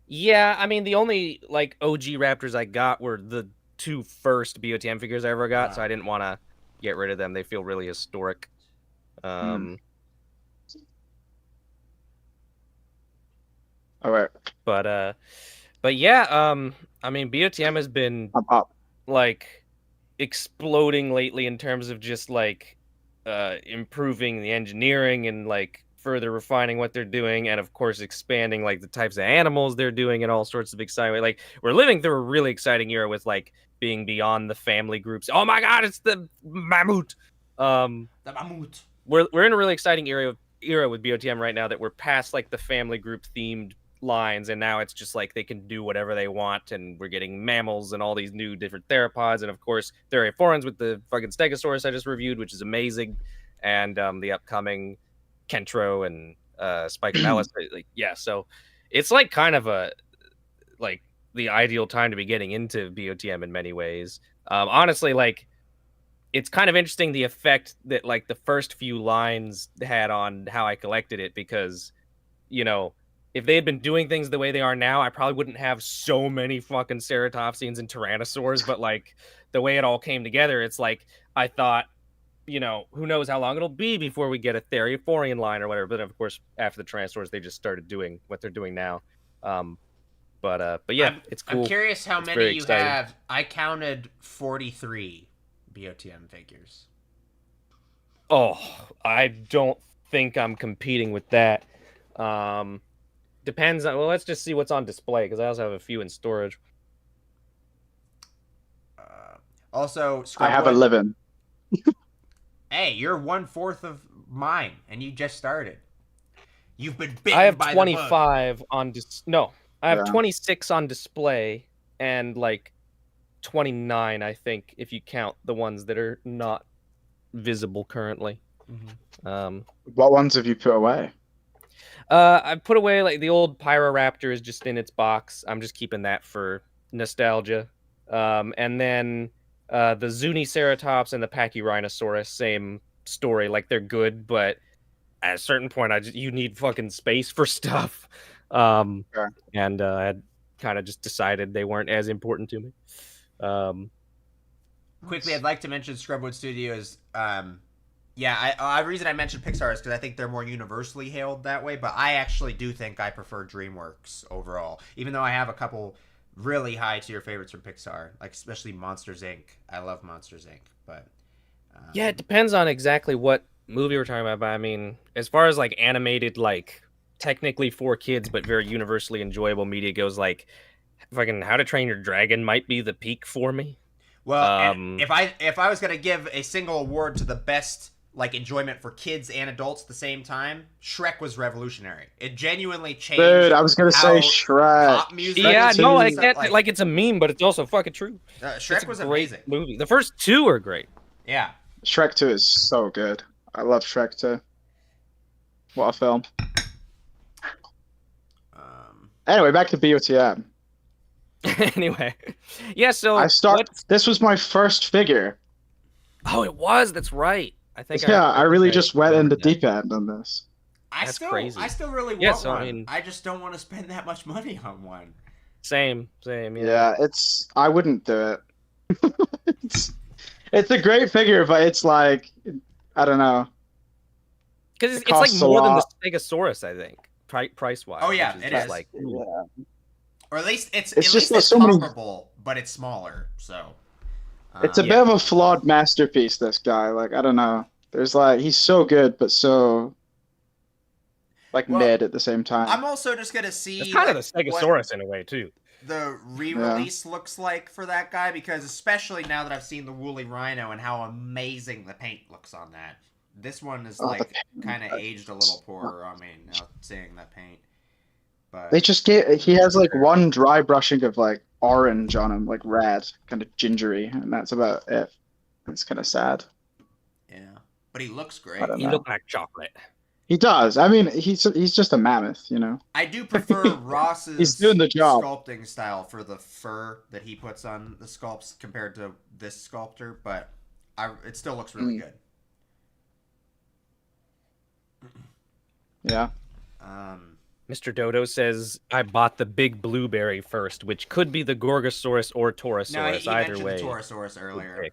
Yeah, I mean the only like OG Raptors I got were the 2 first BOTM figures I ever got, so I didn't want to get rid of them. They feel really historic. All right. But yeah, I mean BOTM has been like exploding lately in terms of just like improving the engineering and like further refining what they're doing, and of course expanding like the types of animals they're doing in all sorts of exciting. Like we're living through a really exciting era with like being beyond the family groups. Oh my god, it's the mammoth. The mammoth. We're in a really exciting era with BOTM right now that we're past like the family group themed lines, and now it's just like they can do whatever they want, and we're getting mammals and all these new different theropods, and of course Theriophorans with the fucking Stegosaurus I just reviewed, which is amazing, and the upcoming Kentro and Spikealis. Like, yeah, so it's like kind of a like the ideal time to be getting into BOTM in many ways. Honestly, like it's kind of interesting the effect that like the first few lines had on how I collected it, because you know, if they had been doing things the way they are now, I probably wouldn't have so many fucking ceratopsians and tyrannosaurs. But like the way it all came together, it's like I thought, you know, who knows how long it'll be before we get a Theriophorian line or whatever. But of course, after the Tyrannosaurs, they just started doing what they're doing now. But yeah, it's cool. I'm curious how many you have. I counted 43 BOTM figures. Oh, I don't think I'm competing with that. Depends on. Well, let's just see what's on display, because I also have a few in storage. Also, I have 11. Hey, you're 1/4 of mine, and you just started. You've been bitten I have by 25 on no. I have Yeah. 26 on display, and like 29, I think, if you count the ones that are not visible currently. Mm-hmm. What ones have you put away? I put away like the old Pyroraptor is just in its box. I'm just keeping that for nostalgia. And then the Zuniceratops and the Pachyrhinosaurus, same story. Like they're good, but at a certain point, you need fucking space for stuff. And I had kind of just decided they weren't as important to me. Quickly, I'd like to mention Scrubwood Studios. The reason I mentioned Pixar is because I think they're more universally hailed that way, but I actually do think I prefer DreamWorks overall, even though I have a couple really high tier favorites from Pixar, like especially Monsters Inc. I love Monsters Inc. But yeah, it depends on exactly what movie we're talking about. But I mean, as far as like animated, like technically for kids but very universally enjoyable media goes, like fucking How to Train Your Dragon might be the peak for me. Well, if I was gonna give a single award to the best like enjoyment for kids and adults at the same time, Shrek was revolutionary. It genuinely changed. Dude, I was gonna say Shrek. Pop music. Yeah, no, I get like it's a meme, but it's also fucking true. Shrek was a great amazing movie. The first 2 are great. Yeah. Shrek 2 is so good. I love Shrek 2. What a film. Anyway, back to BOTM. Anyway, yeah. So this was my first figure. Oh, it was. That's right. I think. Yeah, I really just went in the deep end on this. That's crazy. I still really want one. I just don't want to spend that much money on one. Same. Yeah, I wouldn't do it. It's a great figure, but it's like, I don't know. Because it's like more than the Stegosaurus, I think, price wise. Oh yeah, it is. Like, yeah. Or at least it's so comparable, but it's smaller. So it's a bit of a flawed masterpiece. This guy, like, I don't know. There's like he's so good, but so mid at the same time. I'm also just gonna see. It's kind of the Stegosaurus in a way too. The re-release looks like for that guy, because especially now that I've seen the woolly rhino and how amazing the paint looks on that, this one is kind of aged a little poorer on me now seeing that paint. But they just he has like one dry brushing of like orange on him, like red, kind of gingery, and that's about it. It's kind of sad. Yeah, but he looks great. He looks like chocolate. He does. I mean, he's just a mammoth, you know. I do prefer Ross's he's doing the job. Sculpting style for the fur that he puts on the sculpts compared to this sculptor, but it still looks really good. Yeah. Mr. Dodo says, I bought the big blueberry first, which could be the Gorgosaurus or Torosaurus. No, he either mentioned way. the Torosaurus earlier. Okay.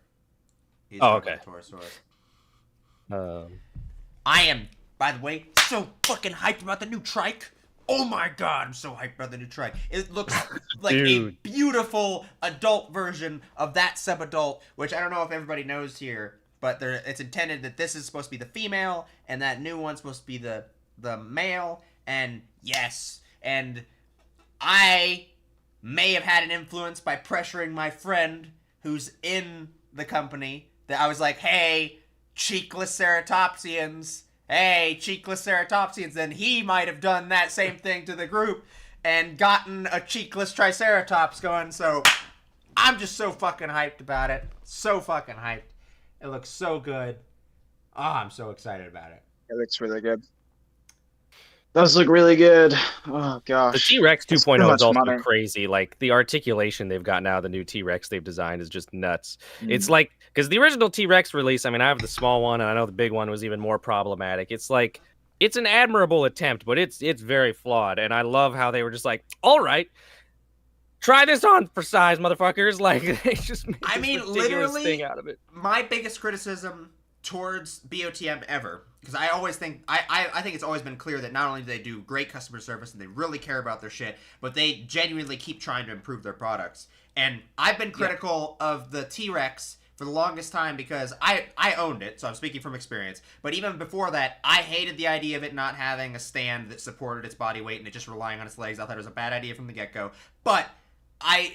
Okay. Torosaurus. I am, by the way, so fucking hyped about the new trike. Oh my god, I'm so hyped about the new trike. It looks like a beautiful adult version of that sub-adult, which I don't know if everybody knows here, but it's intended that this is supposed to be the female, and that new one's supposed to be the male, and yes, and I may have had an influence by pressuring my friend who's in the company, that I was like, hey, cheekless ceratopsians, then he might have done that same thing to the group and gotten a cheekless triceratops going. So I'm just so fucking hyped about it. So fucking hyped. It looks so good. Oh, I'm so excited about it. It looks really good. Does look really good. Oh gosh. The T-Rex 2.0 is also crazy. Like the articulation they've got now, the new T-Rex they've designed is just nuts. It's like, because the original T-Rex release, I mean, I have the small one, and I know the big one was even more problematic. It's like, it's an admirable attempt, but it's very flawed. And I love how they were just like, all right, try this on for size, motherfuckers. Like, they just made this ridiculous thing out of it. My biggest criticism towards BOTM ever, because I always think I think it's always been clear that not only do they do great customer service and they really care about their shit, but they genuinely keep trying to improve their products. And I've been critical of the T-Rex for the longest time because I owned it, so I'm speaking from experience. But even before that, I hated the idea of it not having a stand that supported its body weight and it just relying on its legs. I thought it was a bad idea from the get-go. But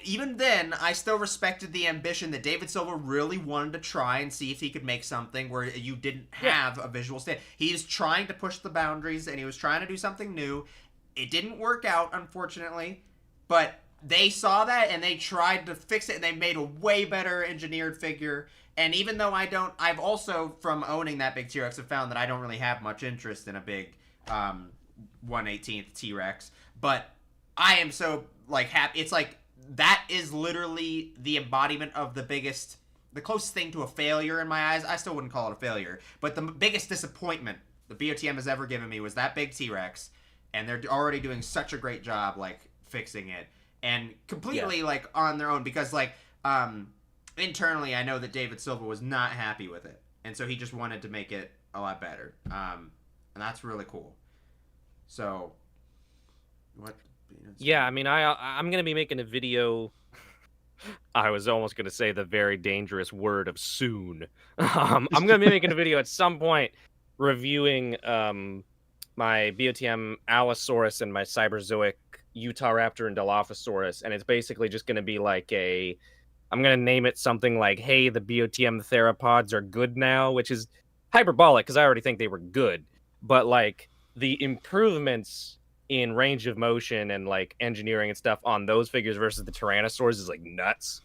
even then, I still respected the ambition that David Silva really wanted to try and see if he could make something where you didn't have a visual stand. He's trying to push the boundaries, and he was trying to do something new. It didn't work out, unfortunately, but they saw that, and they tried to fix it, and they made a way better engineered figure. And even though I've also, from owning that big T-Rex, have found that I don't really have much interest in a big 1/18th T-Rex, but I am so, happy. It's like, that is literally the embodiment of the closest thing to a failure in my eyes. I still wouldn't call it a failure, but the biggest disappointment the BOTM has ever given me was that big T-Rex, and they're already doing such a great job, fixing it, and completely, on their own, because, internally, I know that David Silva was not happy with it, and so he just wanted to make it a lot better, and that's really cool. So, what... Yeah, I mean, I'm going to be making a video. I was almost going to say the very dangerous word of soon. I'm going to be making a video at some point reviewing my BOTM Allosaurus and my Cyberzoic Utahraptor and Dilophosaurus. And it's basically just going to be I'm going to name it something like, hey, the BOTM theropods are good now, which is hyperbolic because I already think they were good. But, the improvements in range of motion and engineering and stuff on those figures versus the Tyrannosaurs is nuts,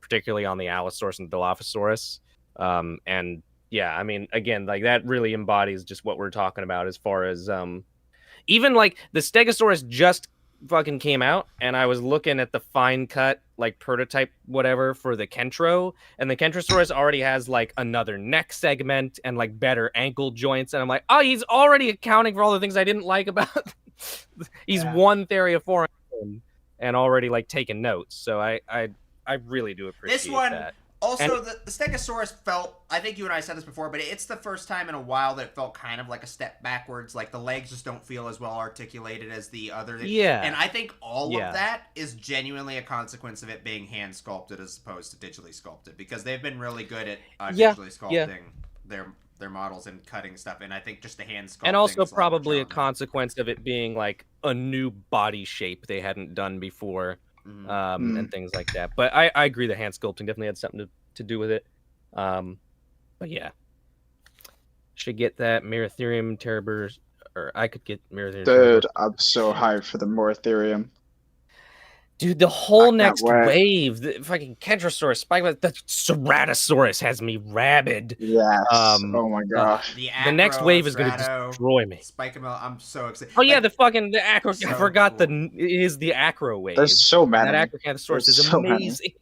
particularly on the Allosaurus and Dilophosaurus. And yeah, I mean, again, that really embodies just what we're talking about as far as even the Stegosaurus just fucking came out, and I was looking at the fine cut prototype whatever for the Kentro, and the Kentrosaurus already has another neck segment and better ankle joints, and I'm like, oh, he's already accounting for all the things I didn't like about he's one Theriophorus and already taking notes. So I really do appreciate this one that. Also, the Stegosaurus felt, I think you and I said this before, but it's the first time in a while that it felt kind of like a step backwards. Like, the legs just don't feel as well articulated as the other. Yeah. And I think all of that is genuinely a consequence of it being hand sculpted as opposed to digitally sculpted, because they've been really good at digitally sculpting their models and cutting stuff. And I think just the hand sculpting, and also is probably a consequence of it being like a new body shape they hadn't done before. And things like that. But I agree the hand sculpting definitely had something to do with it. But yeah. Should get that Meratherium Terribers, or I could get Meratherium Dude, I'm so hyped for the Meratherium. Dude, the whole next wave, the fucking Kentrosaurus, the Ceratosaurus has me rabid. Yes. Oh my gosh. The next wave is going to destroy me. Spike-A-Mel, I'm so excited. Oh yeah, the Acro. So I forgot cool. It is the Acro wave. There's so many. That Acrocanthosaurus is so amazing. Many.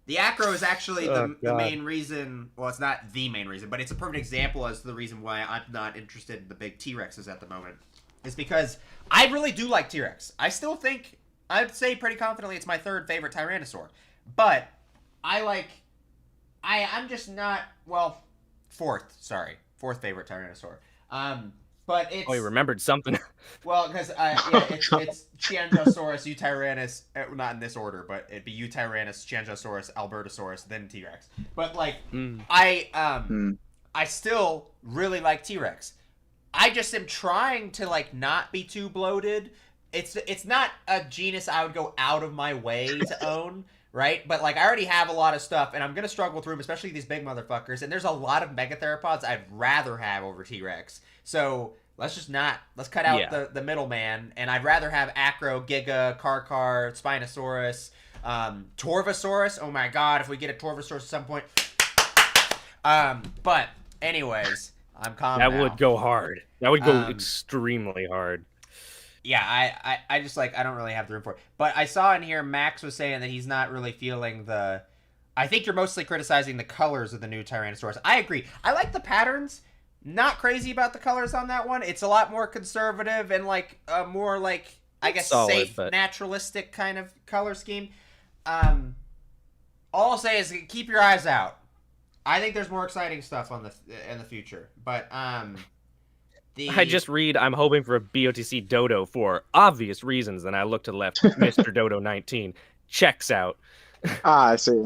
The Acro is actually the main reason. Well, it's not the main reason, but it's a perfect example as to the reason why I'm not interested in the big T-Rexes at the moment. Is because I really do like T-Rex. I still think, I'd say pretty confidently it's my third favorite Tyrannosaur. But I'm just not, well, fourth favorite Tyrannosaur. But it's... Oh, you remembered something. Well, because it's Chianjosaurus, Eutyrannus, not in this order, but it'd be Eutyrannus, Chianjosaurus, Albertosaurus, then T-Rex. But like, I still really like T-Rex. I just am trying to like not be too bloated. It's not a genus I would go out of my way to own, right? But like, I already have a lot of stuff, and I'm gonna struggle through them, especially these big motherfuckers. And there's a lot of megatheropods I'd rather have over T-Rex. So let's cut out the middleman, and I'd rather have Acro, Giga, Karkar, Spinosaurus, Torvosaurus. Oh my god, if we get a Torvosaurus at some point. But anyways, I'm calm now. That would go hard. That would go extremely hard. Yeah, I just like, I don't really have the room for it. But I saw in here Max was saying that he's not really feeling the... I think you're mostly criticizing the colors of the new Tyrannosaurus. I agree. I like the patterns. Not crazy about the colors on that one. It's a lot more conservative and like more like, I guess, solid, safe, naturalistic kind of color scheme. All I'll say is keep your eyes out. I think there's more exciting stuff in the future. But I just read, I'm hoping for a BOTC Dodo for obvious reasons. Then I look to the left, Mr. Dodo 19 checks out. I see.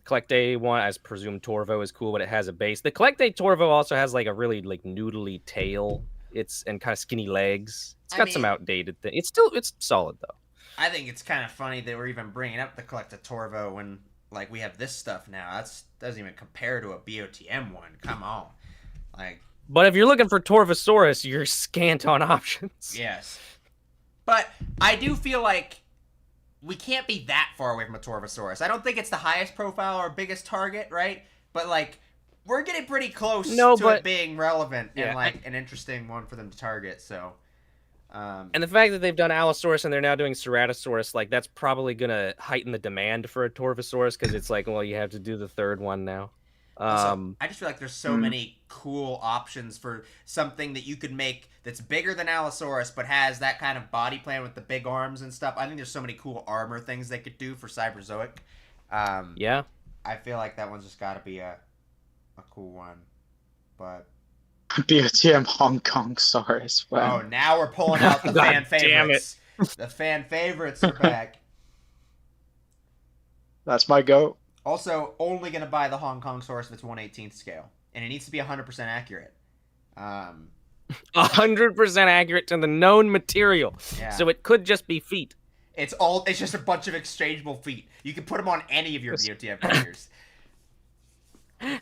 Collect Day one, as presumed Torvo is cool, but it has a base. The Collect Day Torvo also has like a really like noodly tail. And kind of skinny legs. It's got some outdated things. It's solid though. I think it's kind of funny that we're even bringing up the Collect a Torvo when like we have this stuff now. That doesn't even compare to a BOTM one. Come on, like. But if you're looking for Torvosaurus, you're scant on options. Yes, but I do feel like we can't be that far away from a Torvosaurus. I don't think it's the highest profile or biggest target, right? But like, we're getting pretty close to it being relevant and like an interesting one for them to target. So, and the fact that they've done Allosaurus and they're now doing Ceratosaurus, like that's probably gonna heighten the demand for a Torvosaurus because it's like, well, you have to do the third one now. Also, I just feel like there's so many cool options for something that you could make that's bigger than Allosaurus but has that kind of body plan with the big arms and stuff. I think there's so many cool armor things they could do for Cyberzoic. Yeah. I feel like that one's just got to be a cool one. But BOTM Hong Kong Saurus. Wow. Oh, now we're pulling out the fan favorites. The fan favorites are back. That's my goat. Also, only going to buy the Hong Kong Saurus if it's 1/18th scale. And it needs to be 100% accurate. 100% accurate to the known material. Yeah. So it could just be feet. It's just a bunch of exchangeable feet. You can put them on any of your BOTM figures.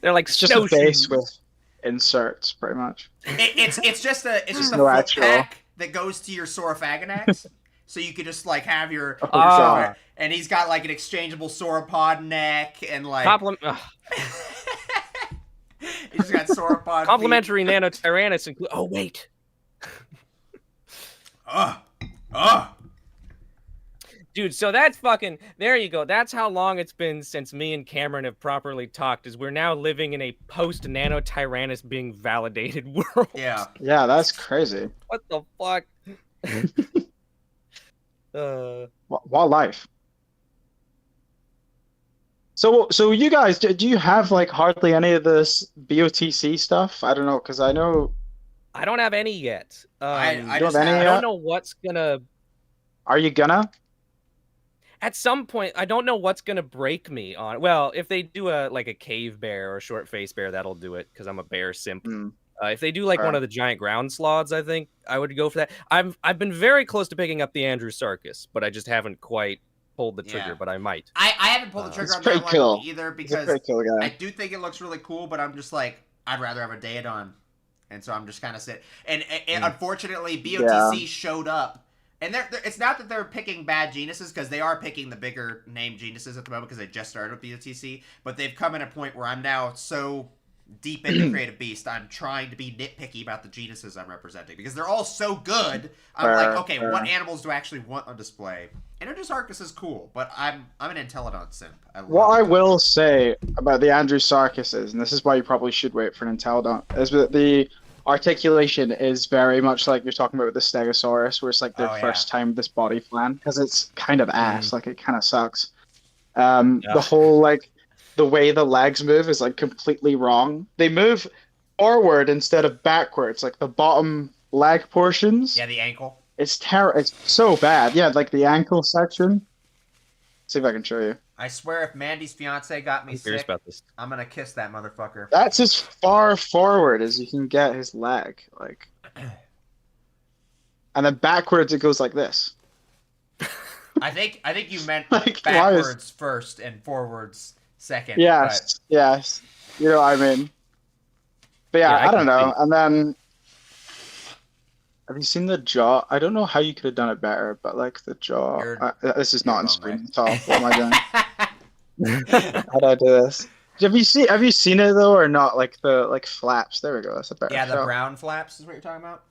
They're like it's just a base with inserts, pretty much. It's just a foot pack that goes to your Saurophaganax. So you could just like have your and he's got like an exchangeable sauropod neck and like he's got sauropod complimentary Nanotyrannus include. Oh wait. Dude, so that's fucking. There you go. That's how long it's been since me and Cameron have properly talked. Is we're now living in a post Nanotyrannus being validated world. Yeah. Yeah, that's crazy. What the fuck? What life? So you guys, do you have like hardly any of this BOTC stuff? I don't know, because I know I don't have any yet. I you don't just have any I have. don't yet. know what's gonna. Are you gonna? At some point, I don't know what's gonna break me on. Well, if they do a cave bear or a short face bear, that'll do it because I'm a bear simp. Mm, If they do like one of the giant ground sloths, I think I would go for that. I've been very close to picking up the Andrewsarchus, but I just haven't quite pulled the trigger. Yeah. But I might. I haven't pulled the trigger it's on pretty that one cool. either He's a because pretty cool I guy. do think it looks really cool, but I'm just like, I'd rather have a Daedon. And so I'm just kind of sitting. And unfortunately, BOTC showed up. And it's not that they're picking bad genuses, because they are picking the bigger name genuses at the moment because they just started with BOTC. But they've come in a point where I'm now so deep into Creative Beast, I'm trying to be nitpicky about the genuses I'm representing. Because they're all so good, I'm like, okay, what animals do I actually want on display? And Andrewsarchus is cool, but I'm an Entelodon simp. What I will say about the Andrewsarchus is, and this is why you probably should wait for an Entelodon, is that the articulation is very much like you're talking about with the Stegosaurus, where it's like their first time this body plan, because it's kind of ass, like it kind of sucks. The whole like the way the legs move is like completely wrong. They move forward instead of backwards, like the bottom leg portions. Yeah, the ankle. It's It's so bad. Yeah, like the ankle section. See if I can show you. I swear, if Mandy's fiance got me sick, about this. I'm gonna kiss that motherfucker. That's as far forward as you can get his leg, like. And then backwards it goes like this. I think you meant Like, backwards first and forwards second. Yes, yes. You know what I mean? But yeah, I don't know. And then, have you sid the jaw? I don't know how you could have done it better, but like the jaw. This is not on screen at all. What am I doing? How do I do this? Have you seen it though, or not? Like the flaps. There we go. That's a better. Yeah, the shot. brown flaps is what you're talking about.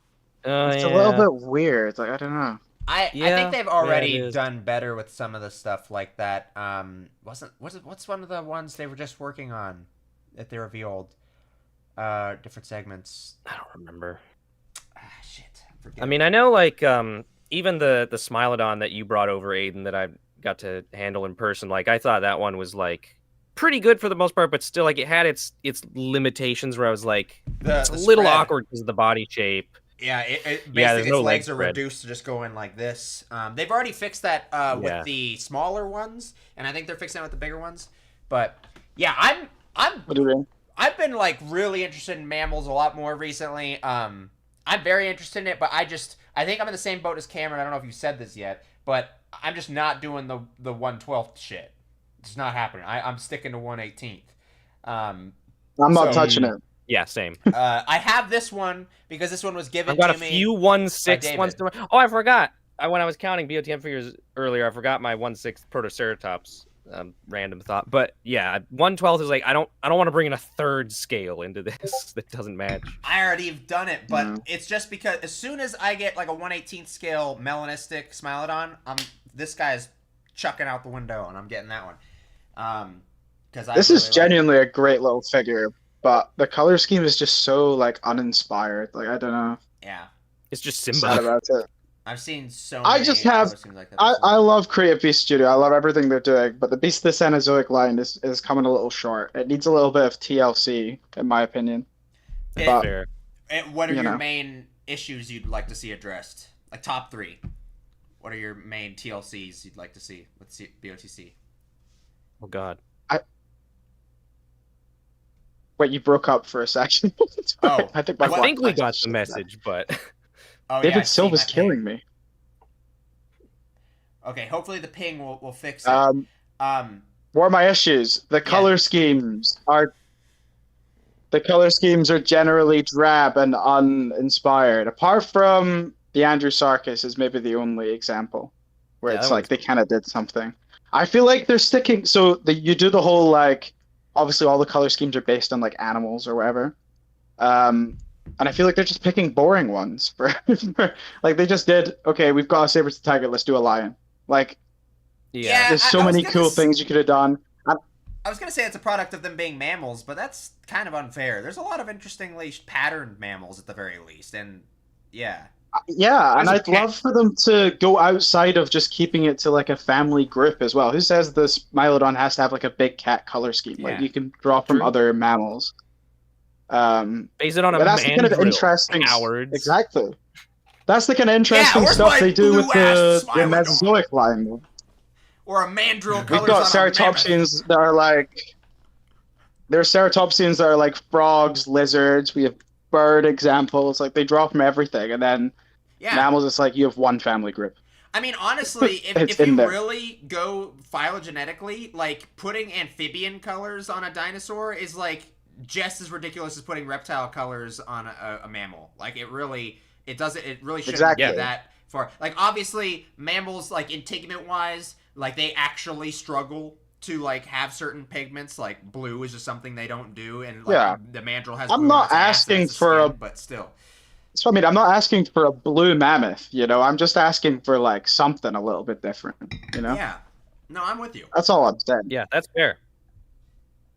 It's a little bit weird. Like I don't know. I think they've already done better with some of the stuff like that. What's one of the ones they were just working on that they revealed? Different segments. I don't remember. Shit. I mean, I know like even the Smilodon that you brought over, Aiden, that I got to handle in person. Like I thought that one was like pretty good for the most part, but still like it had its limitations where I was like it's a little awkward because of the body shape. Yeah, basically its no legs are reduced to just going like this. They've already fixed that with the smaller ones, and I think they're fixing it with the bigger ones. But yeah, I've been like really interested in mammals a lot more recently. I'm very interested in it, but I think I'm in the same boat as Cameron. I don't know if you said this yet, but I'm just not doing the 1/12 shit. It's not happening. I'm sticking to 1/18. I'm not touching it. Yeah, same. I have this one because this one was given to me. I've got a few 1/6 ones. Oh, I forgot. When I was counting BOTM figures earlier, I forgot my 1/6 Protoceratops. Random thought, but yeah, 1/12 is like I don't want to bring in a third scale into this that doesn't match. I already have done it, but it's just because as soon as I get like a 1/18 scale melanistic Smilodon, this guy's chucking out the window, and I'm getting that one. Because this is genuinely a great little figure. But the color scheme is just so like uninspired. Like I don't know. Yeah, it's just Simba. Sad about it. I've seen so many. I love Creative Beast Studio. I love everything they're doing, but the Beast of the Cenozoic line is coming a little short. It needs a little bit of TLC, in my opinion. Fair. And what are your main issues you'd like to see addressed? Like top 3. What are your main TLCs you'd like to see with BOTC? Oh God. Wait, you broke up for a second. I think we got the message, but David Silva's killing me. Okay, hopefully the ping will fix it. What are my issues? The color schemes are generally drab and uninspired. Apart from the Andrewsarchus is maybe the only example where it's like they kind of did something. I feel like they're sticking. So you do the whole like. Obviously, all the color schemes are based on like animals or whatever, and I feel like they're just picking boring ones for like they just did. Okay, we've got a saber-tooth tiger. Let's do a lion. Like, there's so many cool things you could have done. I was gonna say it's a product of them being mammals, but that's kind of unfair. There's a lot of interestingly patterned mammals at the very least, and yeah, Yeah, and As a I'd pet. love for them to go outside of just keeping it to like a family group as well. Who says this Smilodon has to have like a big cat color scheme? Like Yeah. you can draw from True. other mammals. Base it on a But that's the kind of mandrill, interesting. cowards. Exactly. That's the kind of interesting where's stuff my they do with blue-ass the Smilodon? Mesozoic line. Or a mandrill We've colors got on a mammoth. ceratopsians that are like. There are ceratopsians that are like frogs, lizards. We have bird examples. Like they draw from everything, and then Yeah. mammals. It's like you have one family group. I mean, honestly, It's if you in there. really go phylogenetically, like putting amphibian colors on a dinosaur is like just as ridiculous as putting reptile colors on a mammal. Like it really shouldn't Exactly. be that far. Like obviously mammals, like integument wise, like they actually struggle to like have certain pigments. Like blue is just something they don't do, and like Yeah. the mandrill has. I'm blue not on its ass, asking that's the for skin, but still. So I mean, I'm not asking for a blue mammoth, you know. I'm just asking for like something a little bit different, you know. Yeah. No, I'm with you. That's all I'm saying. Yeah, that's fair.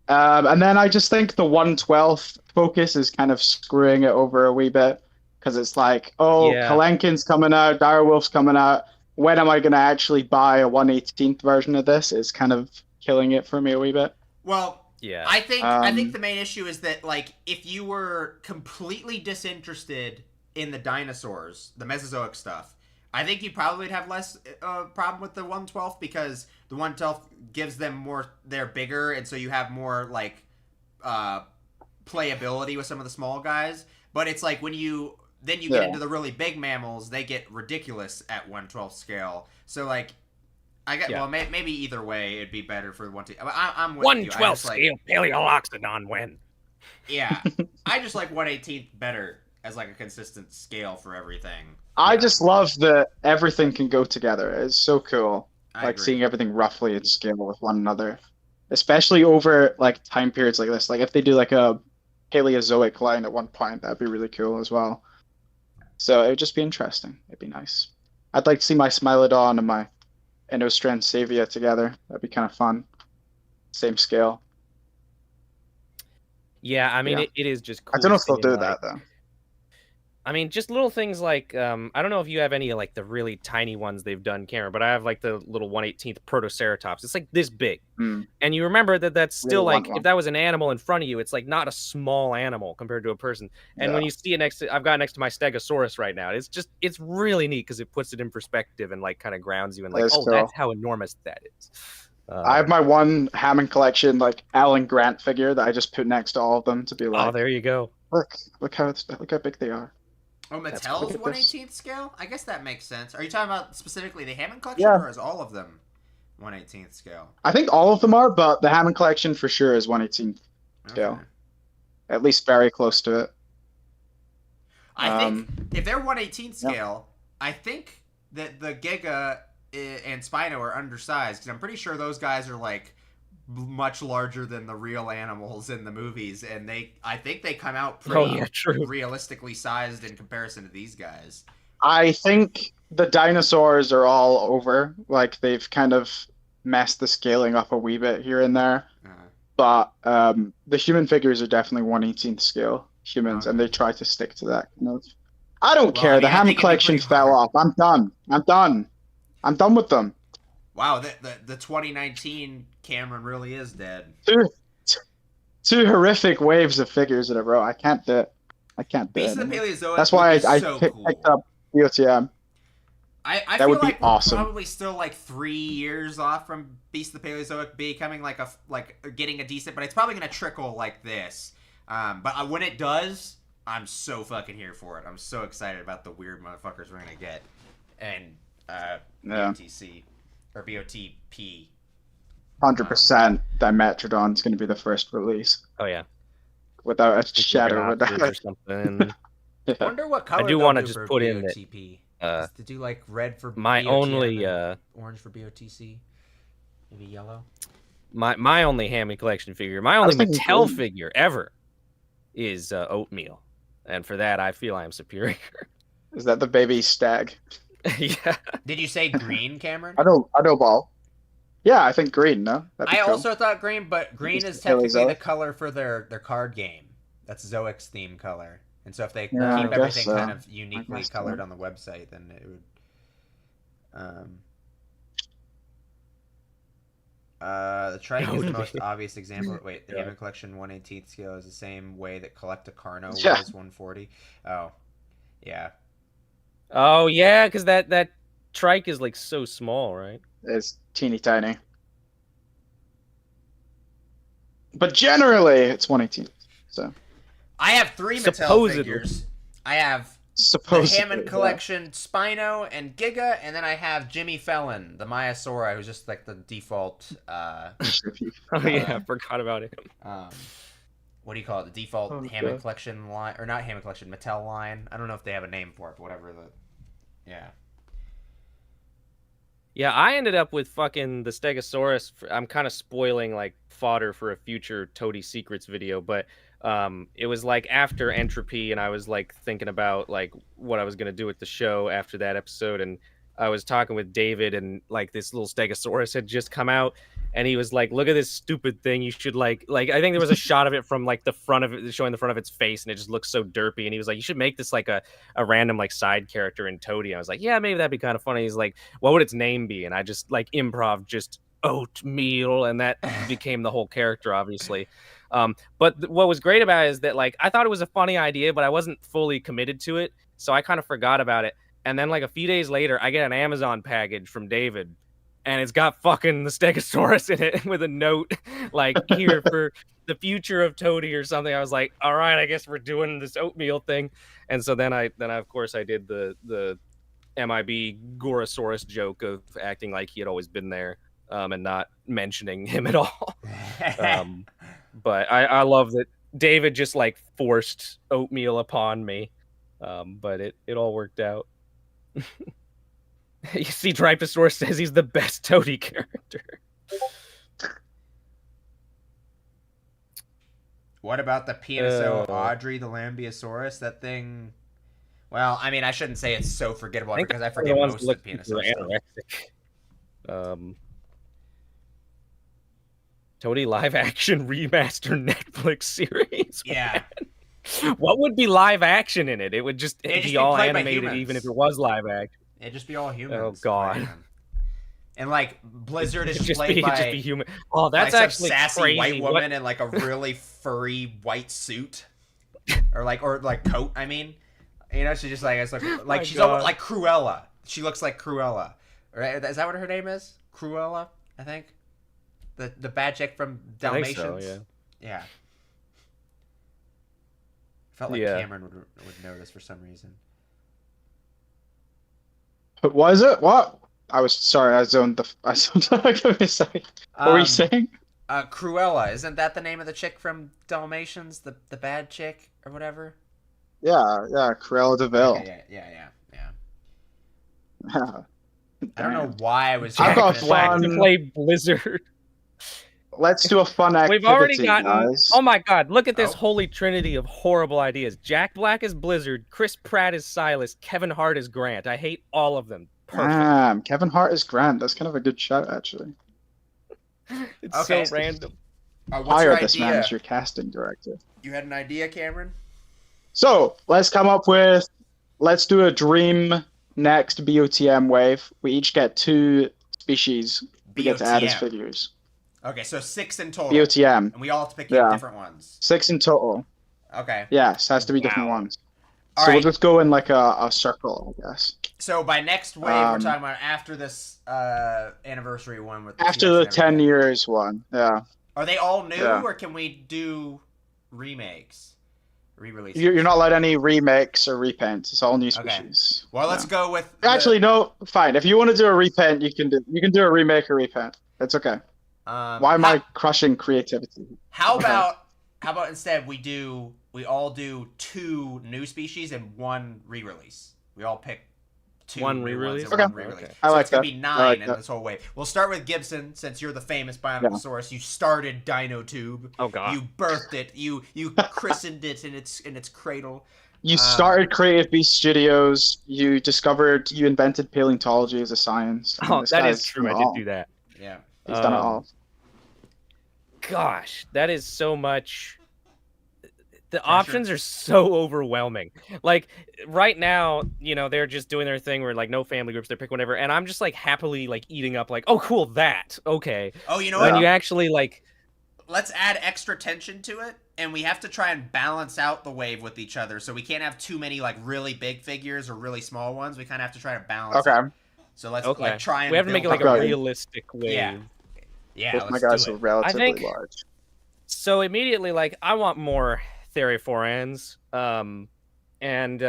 And then I just think the 1/12 focus is kind of screwing it over a wee bit because it's like, oh, Yeah. Kalenkin's coming out, Direwolf's coming out. When am I going to actually buy a 1/18th version of this? Is kind of killing it for me a wee bit. Well, Yeah. I think the main issue is that like if you were completely disinterested in the dinosaurs, the Mesozoic stuff, I think you probably would have less problem with the 1/12 because the 1/12 gives them more. They're bigger, and so you have more like playability with some of the small guys. But it's like when you get into the really big mammals, they get ridiculous at 1/12 scale. So like. Well, maybe either way, it'd be better for one to. I'm with you. 1/12 scale Paleoloxodon when. Yeah, I just like 1/18 better as like a consistent scale for everything. I just love that everything can go together. It's so cool. I Like agree. seeing everything roughly in scale with one another, especially over like time periods like this. Like if they do like a Paleozoic line at one point, that'd be really cool as well. So it would just be interesting. It'd be nice. I'd like to see my Smilodon and my Inostransavia together. That'd be kind of fun. Same scale. Yeah, I mean, Yeah. it is just cool. I don't know if they'll seeing, do that though. I mean, just little things like I don't know if you have any like the really tiny ones they've done, Cameron, but I have like the little 1/18th Protoceratops. It's like this big, and you remember that that's still Really like want one. if that was an animal in front of you, it's like not a small animal compared to a person. And when you see it next to, I've got next to my Stegosaurus right now. It's really neat because it puts it in perspective and like kind of grounds you and like, That's oh, cool. that's how enormous that is. I have my one Hammond collection, like Alan Grant figure that I just put next to all of them to be like, oh, there you go. look how big they are. Oh, That's Mattel's cool. 1/18th scale? I guess that makes sense. Are you talking about specifically the Hammond collection, Yeah. or is all of them 1/18th scale? I think all of them are, but the Hammond collection for sure is 1/18th scale. Okay. At least very close to it. I think if they're 1/18th scale, I think that the Giga and Spino are undersized because I'm pretty sure those guys are like much larger than the real animals in the movies, and I think they come out pretty true. realistically sized in comparison to these guys. I think the dinosaurs are all over. Like they've kind of messed the scaling up a wee bit here and there. But the human figures are definitely 1/18th scale humans, and they try to stick to that. I don't care. The Hammond collection fell off. I'm done. I'm done with them. Wow, the 2019 Cameron really is dead. Two horrific waves of figures in a row. I can't do it. Beast of the Paleozoic. That's why I so picked cool. up BOTM. I That feel would be like we're awesome. probably still like 3 years off from Beast of the Paleozoic becoming like getting a decent, but it's probably gonna trickle like this. But when it does, I'm so fucking here for it. I'm so excited about the weird motherfuckers we're gonna get, and BOTC or BOTP. 100% Dimetrodon is going to be the first release. Oh yeah, without a shadow of a Binoculars doubt. or something. I wonder what color do they'll wanna do just for put in that, BOTP. Just to do like red for my BOTM only and orange for BOTC, maybe yellow. my only Hammond collection figure, my only thinking Mattel green. figure ever is Oatmeal, and for that I feel I am superior. Is that the baby stag? Yeah. Did you say green, Cameron? I know ball. Yeah, I think green, no? That'd be I cool. also thought green, but green Beast is of technically the Paleozoic. color for their card game. That's Zoic's theme color. And so if they Yeah, keep I everything guess so. kind of uniquely guess so. colored on the website, then it would. The trike That is the would most be- obvious example. Wait, the Yeah. Hammond Collection 1/18th scale is the same way that Collecticarno Yeah. was 140. Oh, yeah. Oh yeah, because that trike is like so small, right? It's teeny tiny. But generally, it's 1/18th. So I have 3 Mattel Supposedly. figures. I have the supposedly, Hammond Collection Spino and Giga, and then I have Jimmy Fallon, the Maiasaura, who's just like the default. Oh yeah, I forgot about him. What do you call it? The default Oh, Hammond God. Collection line, or not Hammond Collection, Mattel line. I don't know if they have a name for it, but whatever. Yeah. Yeah, I ended up with fucking the Stegosaurus. I'm kind of spoiling like fodder for a future Toady Secrets video, but it was like after Entropy, and I was like thinking about like what I was gonna do with the show after that episode, and I was talking with David, and like this little Stegosaurus had just come out, and he was like, "Look at this stupid thing. You should like I think there was a shot of it from like the front of it, showing the front of its face, and it just looks so derpy." And he was like, "You should make this like a random like side character in Toady." I was like, "Yeah, maybe that'd be kind of funny." He's like, "What would its name be?" And I just like improv just oatmeal, and that became the whole character, obviously. But what was great about it is that like I thought it was a funny idea, but I wasn't fully committed to it, so I kind of forgot about it. And then like a few days later, I get an Amazon package from David, and it's got fucking the Stegosaurus in it with a note like here for the future of Toady or something. I was like, all right, I guess we're doing this oatmeal thing. And so then I of course I did the MIB Gorosaurus joke of acting like he had always been there, and not mentioning him at all. But I love that David just like forced oatmeal upon me. But it all worked out. You see, Dryposaurus says he's the best Toady character. What about the PSO Audrey, the Lambeosaurus? That thing. Well, I mean, I shouldn't say it's so forgettable because I forget most of the PSO stuff. Toady live action remaster Netflix series. Yeah. What would be live action in it? It would just It'd be all played by animated, humans. even if it was live action. It'd just be all humans. Oh God. playing them. And like Blizzard is It'd played by just be human. Oh, that's like actually some sassy crazy. white woman in like a really furry white suit, or like coat. I mean, you know, she's just like like she's almost like Cruella. She looks like Cruella. Right? Is that what her name is? Cruella, I think. The bad chick from Dalmatians. I think so, yeah. Yeah. Felt like Cameron would notice for some reason. But was it? What? I was sorry. I zoned out. Give me a second. What were you saying? Cruella. Isn't that the name of the chick from Dalmatians? The bad chick or whatever? Yeah, Cruella de Vil. Okay, yeah. Yeah. I don't know why I was. I've got Black to play Blizzard. Let's do a fun activity, We've already gotten. guys. Oh my God! Look at this holy trinity of horrible ideas. Jack Black is Blizzard. Chris Pratt is Silas. Kevin Hart is Grant. I hate all of them. Perfect. Kevin Hart is Grant. That's kind of a good shout, actually. It's so random. Hire this man as your casting director. You had an idea, Cameron? So let's do a dream next BOTM wave. We each get 2 species we get to add as figures. Okay, so 6 in total. BOTM. And we all have to pick different ones. 6 in total. Okay. Yes, has to be different ones. All so right. we'll just go in like a circle, I guess. So by next wave, we're talking about after this anniversary one with after the 10 years one. Yeah. Are they all new, or can we do remakes, re-releases? You're not allowed any remakes or repaints. It's all new species. Well, let's go with. Actually, no. Fine. If you want to do a repaint, you can do a remake or repaint. It's okay. Why am I crushing creativity? How about instead we all do 2 new species and 1 re-release. We all pick 2 one re-release. re-release. Okay. Re-release. I so like it's gonna that. be 9 in this whole wave. We'll start with Gibson, since you're the famous BionicleSaurus. You started Dino Tube. Oh God. You birthed it. You christened it in its cradle. You started Creative Beast Studios. You invented paleontology as a science. Oh, that is true. I did do that. Yeah. He's done it all. Gosh, that is so much. The options are so overwhelming. Like right now, you know, they're just doing their thing where like no family groups, they pick whatever, and I'm just like happily like eating up like, oh cool, that. Okay. Oh, you know when what? you actually like let's add extra tension to it, and we have to try and balance out the wave with each other. So we can't have too many like really big figures or really small ones. We kind of have to try to balance it. So let's like try and we have to make it like a realistic wave. Yeah, both my guys are relatively large. So immediately, like, I want more Theriaphorans, and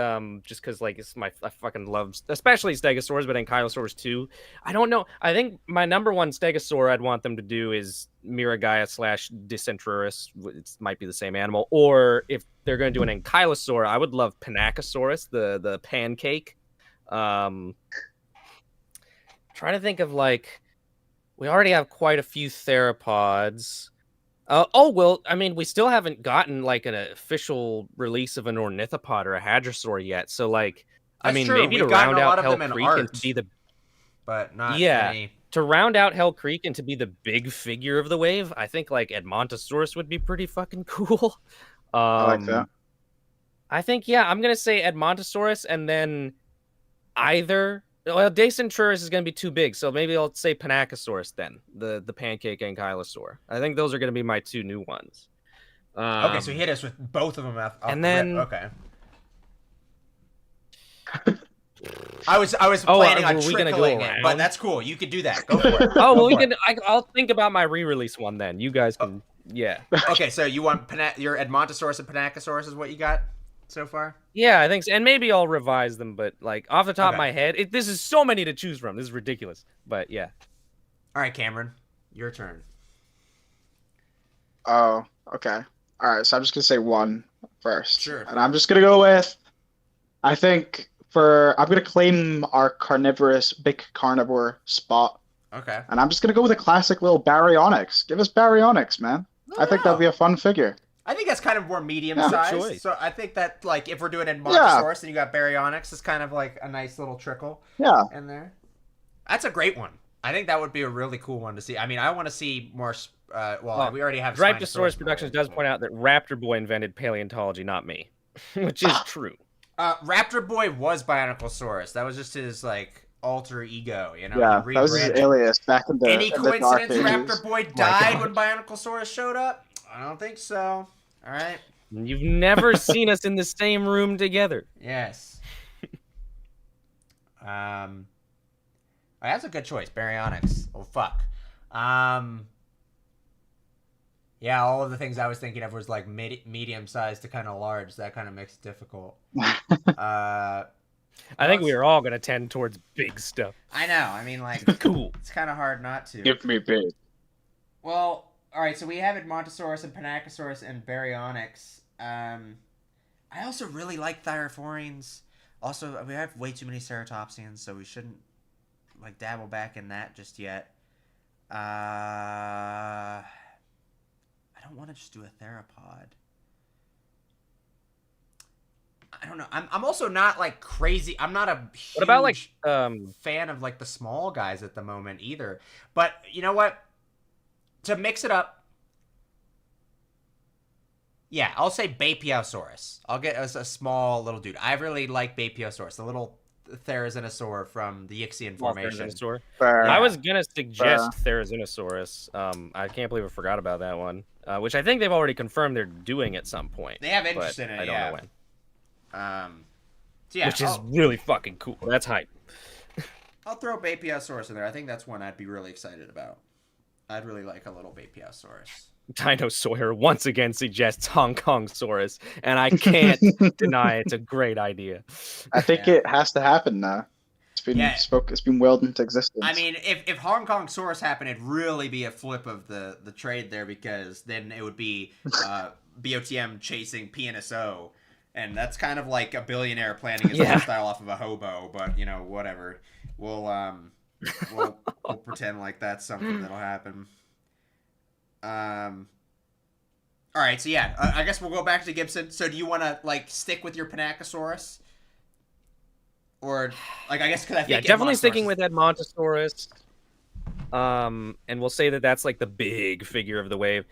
just because, like, I fucking love, especially Stegosaurs, but Ankylosaurus too. I don't know. I think my number one Stegosaur I'd want them to do is Miragaia / Dicentrurus. It might be the same animal. Or if they're going to do an Ankylosaur, I would love Panacosaurus, the pancake. Trying to think of, like, we already have quite a few theropods. Well, I mean, we still haven't gotten like an official release of an ornithopod or a hadrosaur yet. So, like, That's I mean, true. maybe We've to round out Hell in Creek art, and to be the but not to round out Hell Creek and to be the big figure of the wave, I think like Edmontosaurus would be pretty fucking cool. I like that. I think I'm gonna say Edmontosaurus, and then either. Well, Dicentrurus is going to be too big, so maybe I'll say Panacosaurus then, the pancake Ankylosaur. I think those are going to be my two new ones. Okay, so hit us with both of them and then okay. I was planning on trickling it, but that's cool. You could do that. Go for it. Well, I'll think about my re-release one then. You guys can, Okay, so you want your Edmontosaurus and Panacosaurus is what you got so far? Yeah, I think so. And maybe I'll revise them, but like off the top of my head, this is so many to choose from. This is ridiculous. But yeah. All right, Cameron, your turn. Oh, okay. All right, so I'm just gonna say one first. Sure. And I'm just gonna go with, I'm gonna claim our big carnivore spot. Okay. And I'm just gonna go with a classic little Baryonyx. Give us Baryonyx, man. I think that'd be a fun figure. I think that's kind of more medium size. So I think that, like, if we're doing Edmontosaurus and you got Baryonyx, it's kind of like a nice little trickle in there. That's a great one. I think that would be a really cool one to see. I mean, I want to see more. We already have. Dryptosaurus Productions does point out that Raptor Boy invented paleontology, not me, which is true. Raptor Boy was BionicleSaurus. That was just his like alter ego, you know. Yeah, that was his alias back in the. Any coincidence Raptor Boy died when BionicleSaurus showed up? I don't think so. All right. You've never seen us in the same room together. Yes. That's a good choice, Baryonyx. Oh fuck. Yeah, all of the things I was thinking of was like medium sized to kind of large. That kind of makes it difficult. I think we are all gonna tend towards big stuff. I know. I mean, like, cool. It's kind of hard not to. Give me big. Well, all right. So we have Edmontosaurus and Panacosaurus and Baryonyx. I also really like Thyrophorines. Also, we have way too many Ceratopsians, so we shouldn't like dabble back in that just yet. I don't want to just do a theropod. I don't know. I'm also not like crazy. I'm not a huge what about like fan of like the small guys at the moment either. But you know what? To mix it up, yeah, I'll say Bapiosaurus. I'll get a small little dude. I really like Bapiosaurus, the little Therizinosaur from the Ixian formation. I was gonna suggest Therizinosaurus. I can't believe I forgot about that one. Which I think they've already confirmed they're doing at some point. They have interest in it. I don't know when. So yeah, which is really fucking cool. That's hype. I'll throw Bapiosaurus in there. I think that's one I'd be really excited about. I'd really like a little Bapiosaurus. Dino Sawyer once again suggests Hong Kong Saurus, and I can't deny it's a great idea. I think it has to happen now. It's been willed into existence. I mean, if Hong Kong Saurus happened, it'd really be a flip of the trade there, because then it would be BOTM chasing PNSO, and that's kind of like a billionaire planning his lifestyle off of a hobo. But you know, whatever. We'll pretend like that's something that'll happen. All right, so yeah, I guess we'll go back to Gibson. So do you want to like stick with your Panacosaurus, or like I guess because I think definitely sticking with Edmontosaurus. And we'll say that that's like the big figure of the wave.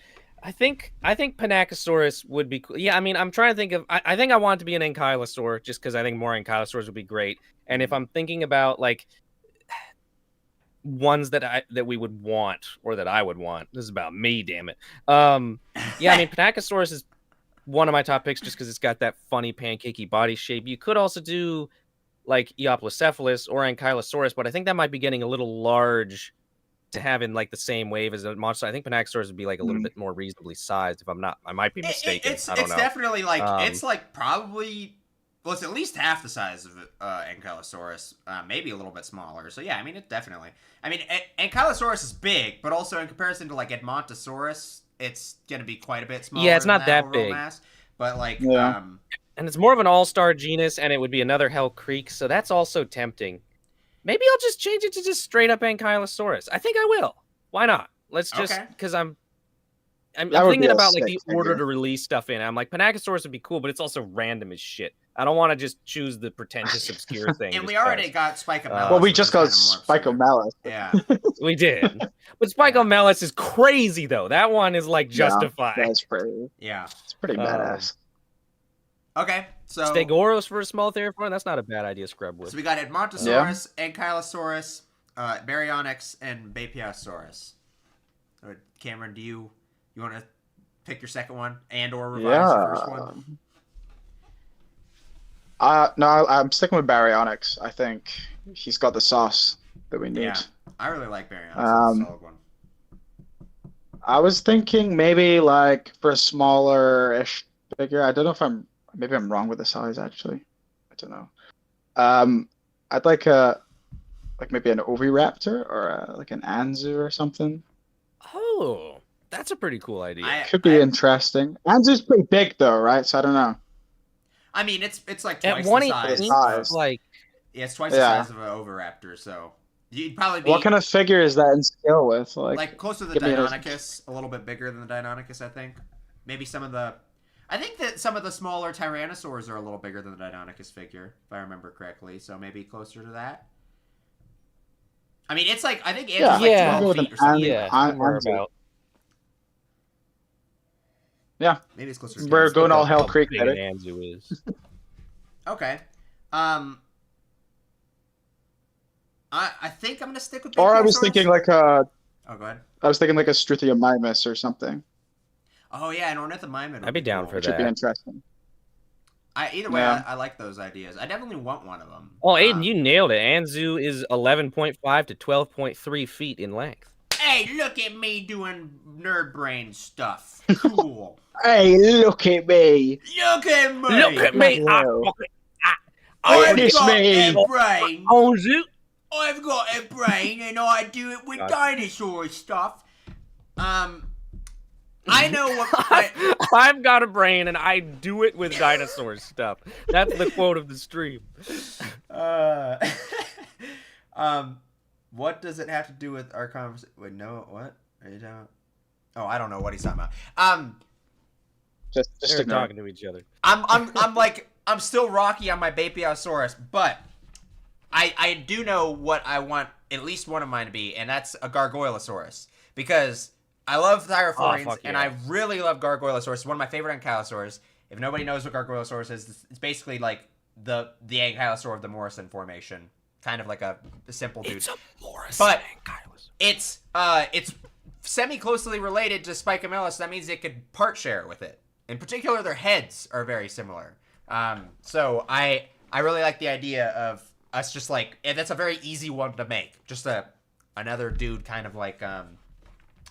I think Panachosaurus would be cool. Yeah, I mean, I'm trying to think of. I think I want it to be an Ankylosaur just because I think more Ankylosaurs would be great. And if I'm thinking about like ones that we would want or that I would want, this is about me, damn it. Yeah, I mean, Panachosaurus is one of my top picks just because it's got that funny pancakey body shape. You could also do like Eoplocephalus or Ankylosaurus, but I think that might be getting a little large to have in like the same wave as a monster. I think Panachosaurus would be like a little bit more reasonably sized. If I'm not, I might be mistaken. I don't know. It's definitely like it's like probably it's at least half the size of Ankylosaurus, maybe a little bit smaller. So yeah, I mean it definitely. I mean Ankylosaurus is big, but also in comparison to like Edmontosaurus, it's gonna be quite a bit smaller. Yeah, it's not that big. Mass. But like, and it's more of an all-star genus, and it would be another Hell Creek, so that's also tempting. Maybe I'll just change it to just straight up Ankylosaurus. I think I will. Why not? Let's just because I'm thinking about like the order to release stuff in. I'm like Panachosaurus would be cool, but it's also random as shit. I don't want to just choose the pretentious, obscure thing. And we already got Spicomelus. Well, we just got Spicomelus. Yeah, we did. But Spicomelus is crazy though. That one is like justified. Yeah, that's pretty. Yeah, it's pretty badass. Okay, so Stegosaurus for a small therophore. That's not a bad idea. Scrub. So we got Edmontosaurus, Ankylosaurus, Baryonyx, and Bapiosaurus. Cameron, do you want to pick your second one and or revise your first one? No, I'm sticking with Baryonyx. I think he's got the sauce that we need. Yeah, I really like Baryonyx. It's a solid one. I was thinking maybe like for a smaller-ish figure. I don't know if maybe I'm wrong with the size actually. I don't know. I'd like maybe an Oviraptor or like an Anzu or something. Oh, that's a pretty cool idea. Could be interesting. Anzu's pretty big though, right? So I don't know. I mean, it's like twice the size. Like, yeah, it's twice the size of an Oviraptor. So you'd probably be. What kind of figure is that in scale with? Like close to the Deinonychus, a little bit bigger than the Deinonychus, I think. Maybe some of the. I think that some of the smaller Tyrannosaurs are a little bigger than the Deinonychus figure, if I remember correctly. So maybe closer to that. I mean, it's like I think Anzu's like 12 feet or something. Yeah, maybe it's closer. We're going all Hell Creek. Anzu is. Okay. I think I'm gonna stick with. Or I was thinking like a. Oh, go ahead. I was thinking like a Struthiomimus or something. Oh yeah, an Ornithomimid. I'd be down for that. Should be interesting. Either way, I like those ideas. I definitely want one of them. Oh, Aiden, you nailed it. Anzu is 11.5 to 12.3 feet in length. Hey, look at me doing nerd brain stuff. Cool. Hey, look at me. Look at me. Look at me. I've got a brain. Anzu. I've got a brain, and I do it with dinosaur stuff. I know what. I've got a brain, and I do it with dinosaur stuff. That's the quote of the stream. What does it have to do with our conversation? Wait, no, what are you talking about? Oh, I don't know what he's talking about. Just talking to each other. I'm still rocky on my Bapiosaurus, but I do know what I want at least one of mine to be, and that's a Gargoylosaurus because. I love Thyrophorines, and I really love Gargoylosaurus. It's one of my favorite Ankylosaurs. If nobody knows what Gargoylosaurus is, it's basically like the Ankylosaur of the Morrison formation. Kind of like a simple dude. It's a Morrison Ankylosaur. It's semi-closely related to Spicomelus. That means it could part share with it. In particular, their heads are very similar. So I really like the idea of us just like... And that's a very easy one to make. Just another dude kind of like...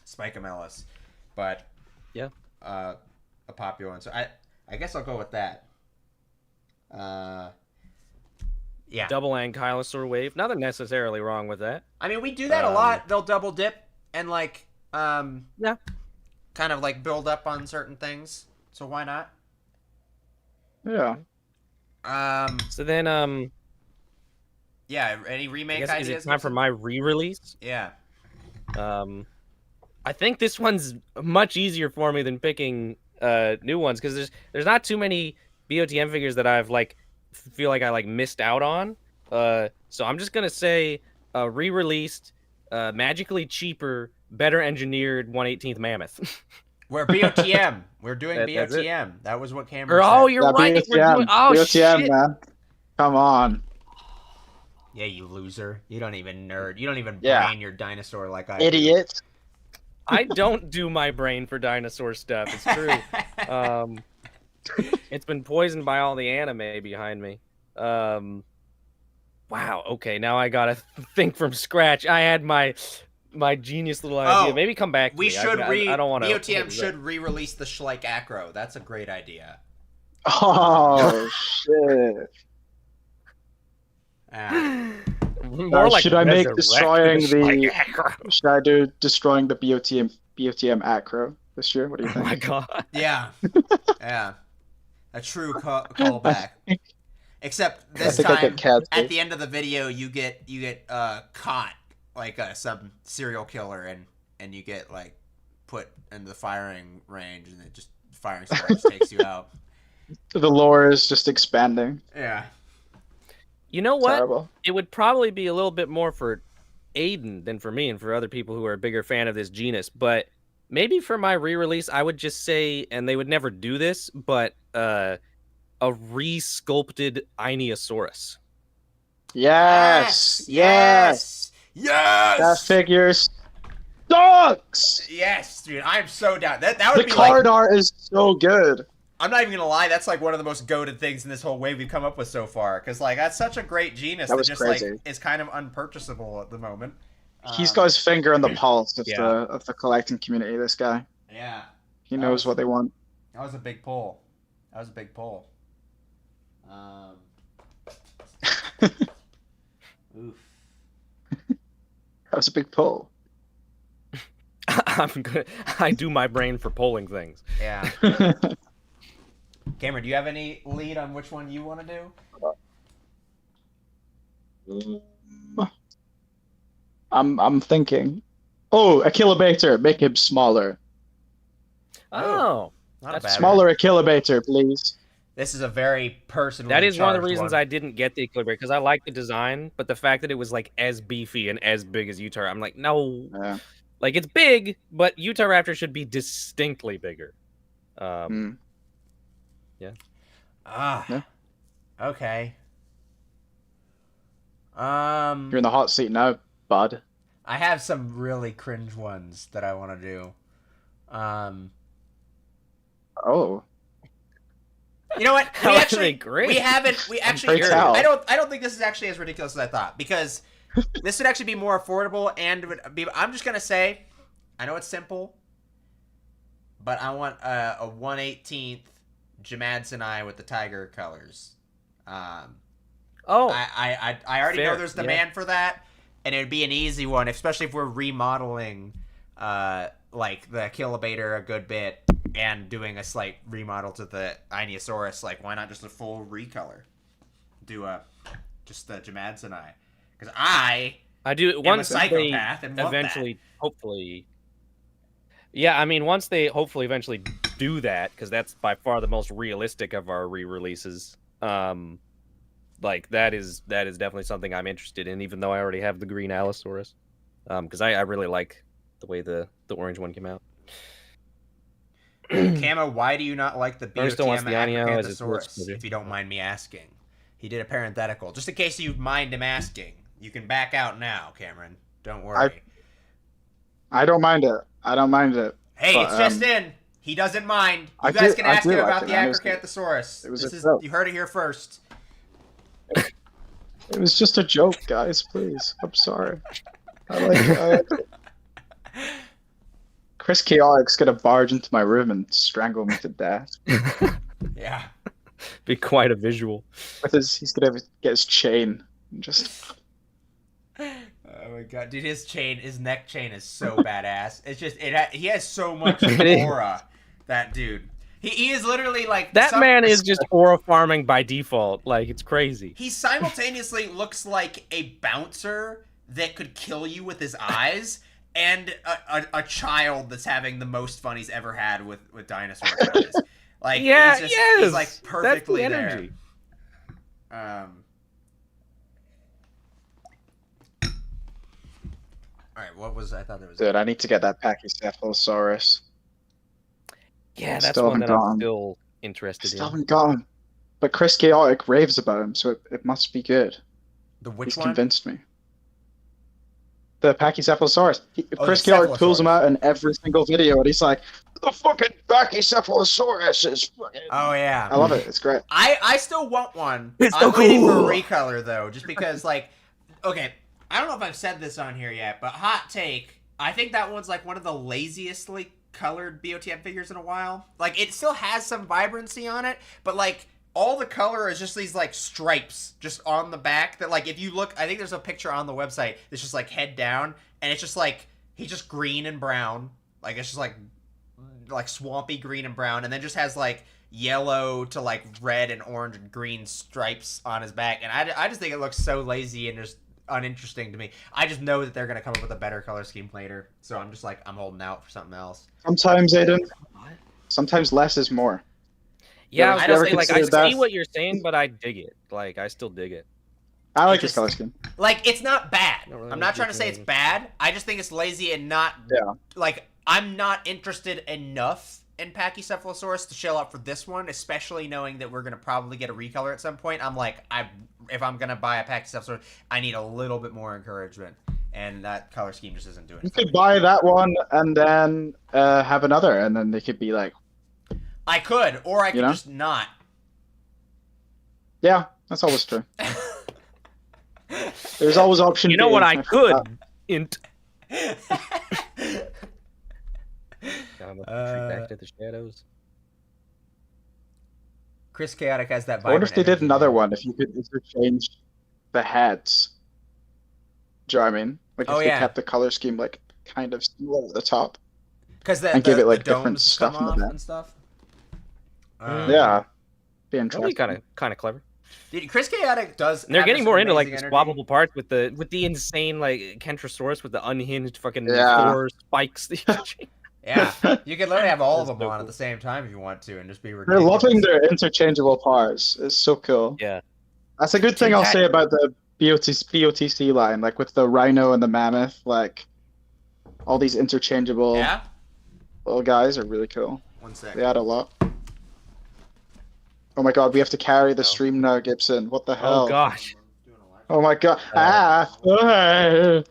Spicomelus, but yeah, a popular one. So I guess I'll go with that. Yeah, double Ankylosaur wave. Nothing necessarily wrong with that. I mean, we do that a lot. They'll double dip and like kind of like build up on certain things. So why not? Yeah. So then yeah. Any remake ideas? Is it time for my re-release? Yeah. I think this one's much easier for me than picking new ones because there's not too many BOTM figures that I've like feel like I like missed out on. So I'm just gonna say re-released, magically cheaper, better engineered 1/18th mammoth. We're BOTM. We're doing That's it? BOTM. That was what Cameron Oh, said. you're Yeah, right. We're doing. BOTM. Oh BOTM, shit! man. Come on. Yeah, you loser. You don't even nerd. You don't even Yeah. brain your dinosaur like I do. Idiot. I don't do my brain for dinosaur stuff. It's true. It's been poisoned by all the anime behind me. Wow. Okay, now I gotta think from scratch. I had my genius little idea. Oh, Maybe come back to we me. should I don't want to. BOTM should re-release the Schleich Acro. That's a great idea. Oh, shit. More like should I make resurrect destroying Schleich Acro. Should I do destroying the BOTM Acro this year? What do you Oh think? my god. Yeah. Yeah. A true callback. Except this I time, get canceled. at the end of the video, you get caught like some serial killer, and you get like put in the firing range, and it just firing squad just takes you out. The lore is just expanding. Yeah. You know what? Terrible. It would probably be a little bit more for Aiden than for me and for other people who are a bigger fan of this genus. But maybe for my re-release, I would just say, and they would never do this, but a re-sculpted Ionosaurus. Yes. Yes. Yes. That figure sucks. Yes, dude. I'm so down. That would The be card like. art is so good. I'm not even gonna lie. That's like one of the most goated things in this whole wave we've come up with so far. Because like that's such a great genus That that was just crazy. like is kind of unpurchasable at the moment. He's got his finger on the pulse of Yeah. the collecting community. This guy. Yeah. He knows what they want. That was a big pull. That was a big pull. Oof. That was a big pull. I'm good. I do my brain for polling things. Yeah. Cameron, do you have any lead on which one you want to do? I'm thinking. Oh, a kilobator. Make him smaller. Oh, Not that's a bad Smaller one. a kilobator, please. This is a very personal. that is one of the reasons I didn't get the equilibrium, because I like the design, but the fact that it was like as beefy and as big as Utah, I'm like, no. Yeah. Like it's big, but Utah Raptor should be distinctly bigger. Mm. Yeah. Yeah. Okay. You're in the hot seat now, bud. I have some really cringe ones that I want to do. Oh. You know what? How are they great? We actually. Pray tell. I don't think this is actually as ridiculous as I thought, because this would actually be more affordable and would be. I'm just gonna say, I know it's simple, but I want a 1/18 Jamadsanai with the tiger colors. Oh, I already know fair, there's demand for that, and it would be an easy one, especially if we're remodeling, like the Kilobator a good bit and doing a slight remodel to the Ionosaurus. Like, why not just a full recolor? Do just the Jamadsanai, because I do am once a they psychopath and want eventually, hopefully. Yeah, I mean, once they hopefully eventually do that, because that's by far the most realistic of our re-releases. Like that is definitely something I'm interested in, even though I already have the green Allosaurus. Because I really like the way the orange one came out. that. Camo, why do you not like the Ernst still wants BOTM the Ionio as his Acrocanthosaurus, first movie. if you don't mind me asking? He did a parenthetical. Just in case you mind him asking. You can back out now, Cameron. Don't worry. I don't mind it. I don't mind it. Hey, but, it's just in. He doesn't mind. You I guys do- can I ask do him like about it, the man. It Acrocanthosaurus. was This a is joke. you heard it here first. It was just a joke, guys. Please. I'm sorry. I like it. Chris Chaotic's gonna barge into my room and strangle me to death. Yeah. Be quite a visual. He's gonna get his chain and just. Oh my god, dude, his neck chain is so badass. It's just he has so much It is. aura. That dude. He is literally like That man is just aura farming by default. Like it's crazy. He simultaneously looks like a bouncer that could kill you with his eyes, and a child that's having the most fun he's ever had with dinosaur toys. Like Yeah, he's like That's the perfectly there. energy. All right, what was I thought there was? Dude, I need to get that Pachycephalosaurus. Yeah, that's Still one haven't that I'm got him. still interested Still in. haven't got him. But Chris Chaotic raves about him, so it must be good. Which He's one? convinced me. The Pachycephalosaurus. Oh, Chris the Chaotic pulls him Cephalosaurus. out in every single video, and he's like, "The fucking Pachycephalosaurus is fucking." Oh yeah. I love it. It's great. I still want one. It's I'm so waiting for cool. a recolor though, just because like, okay, I don't know if I've said this on here yet, but hot take. I think that one's like one of the laziestly colored BOTM figures in a while. Like it still has some vibrancy on it, but like all the color is just these like stripes just on the back that like if you look, I think there's a picture on the website that's just like head down and it's just like he's just green and brown. Like it's just like swampy green and brown, and then just has like yellow to like red and orange and green stripes on his back. And I just think it looks so lazy and just uninteresting to me. I just know that they're gonna come up with a better color scheme later, so I'm just like I'm holding out for something else. Sometimes, Aiden. Sometimes less is more. Yeah, I was You gonna ever say, like, I considered that? see what you're saying, but I dig it. Like, I still dig it. I like It his just- color scheme. Like it's not bad. Not really I'm not trying to say it's bad. I just think it's lazy and not Yeah. like I'm not interested enough in Pachycephalosaurus to shell out for this one, especially knowing that we're gonna probably get a recolor at some point. I'm like, if I'm gonna buy a Pachycephalosaurus, I need a little bit more encouragement, and that color scheme just isn't doing it. You for me. could buy that one and then have another, and then they could be like, I could, or I could You know? just not. yeah, that's always true. There's always option You know B. what I could? Uh, Int. Back to the shadows. Chris Chaotic has that. I wonder if they vibrant did another energy. one, if you could interchange the heads. Do you know what I mean? Like if Oh, they yeah. kept the color scheme like kind of similar at the top. Because And give it, like, the different domes stuff come in the off back. and stuff. Yeah. Be That'd be interesting. kind of clever. Dude, Chris Chaotic does. And they're have getting some more into like amazing the energy. swappable parts with the insane like Kentrosaurus with the unhinged fucking Yeah. Thor spikes. Yeah, you could literally have all of That's them so on cool. at the same time if you want to, and just be They're ridiculous. loving their interchangeable parts. It's so cool. Yeah. That's a good thing I'll say about the BOTC line, like with the Rhino and the Mammoth, like all these interchangeable Yeah. little guys are really cool. 1 sec. They add a lot. Oh my god, we have to carry the stream now, Gibson. What the hell? Oh gosh. Oh my god. Ah!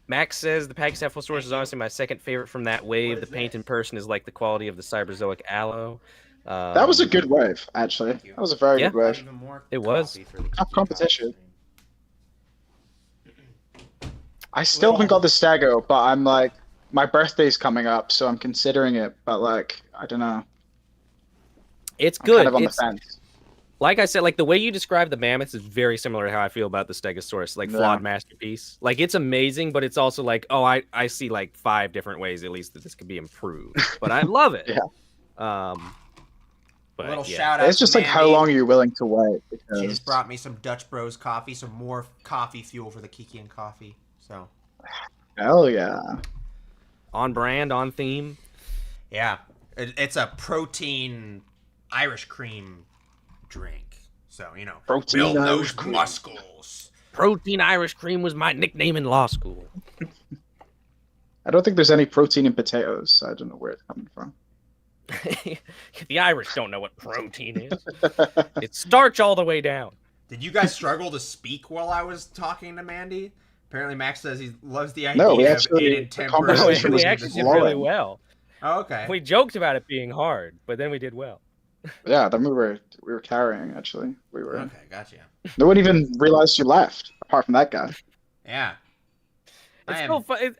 Max says the Pachycephalosaurus is honestly my second favorite from that wave. The paint in person is like the quality of the Cyberzoic aloe. That was a good wave, actually. That was a very Yeah. good wave. Even more It was. coffee for the Tough Kiki competition. coffee. I still haven't got the Stego, but I'm like, my birthday's coming up, so I'm considering it, but like, I don't know. It's I'm good. kind of on It's, the fence. like I said, like the way you describe the mammoths is very similar to how I feel about the Stegosaurus, like Yeah. flawed masterpiece. Like it's amazing, but it's also like, oh, I see like 5 different ways at least that this could be improved. But I love it. Yeah. But A little yeah. shout out. It's just to like, how Mandy. long are you willing to wait? She Because just brought me some Dutch Bros coffee, some more coffee fuel for the Kiki and coffee. So hell yeah. On brand, on theme. yeah, it's a protein Irish cream drink. So you know, Protein build Irish those cream. muscles. Protein Irish cream was my nickname in law school. I don't think there's any protein in potatoes, so I don't know where it's coming from. The Irish don't know what protein is. It's starch all the way down. Did you guys struggle to speak while I was talking to Mandy? Apparently, Max says he loves the idea No, we of actually- it in the temporary. conversation was We actually did flowing. really well. Oh, okay. We joked about it being hard, but then we did well. Yeah, then we were carrying, actually. We were. Okay, gotcha. No one even realized you left, apart from that guy. Yeah. It's I am- still fun.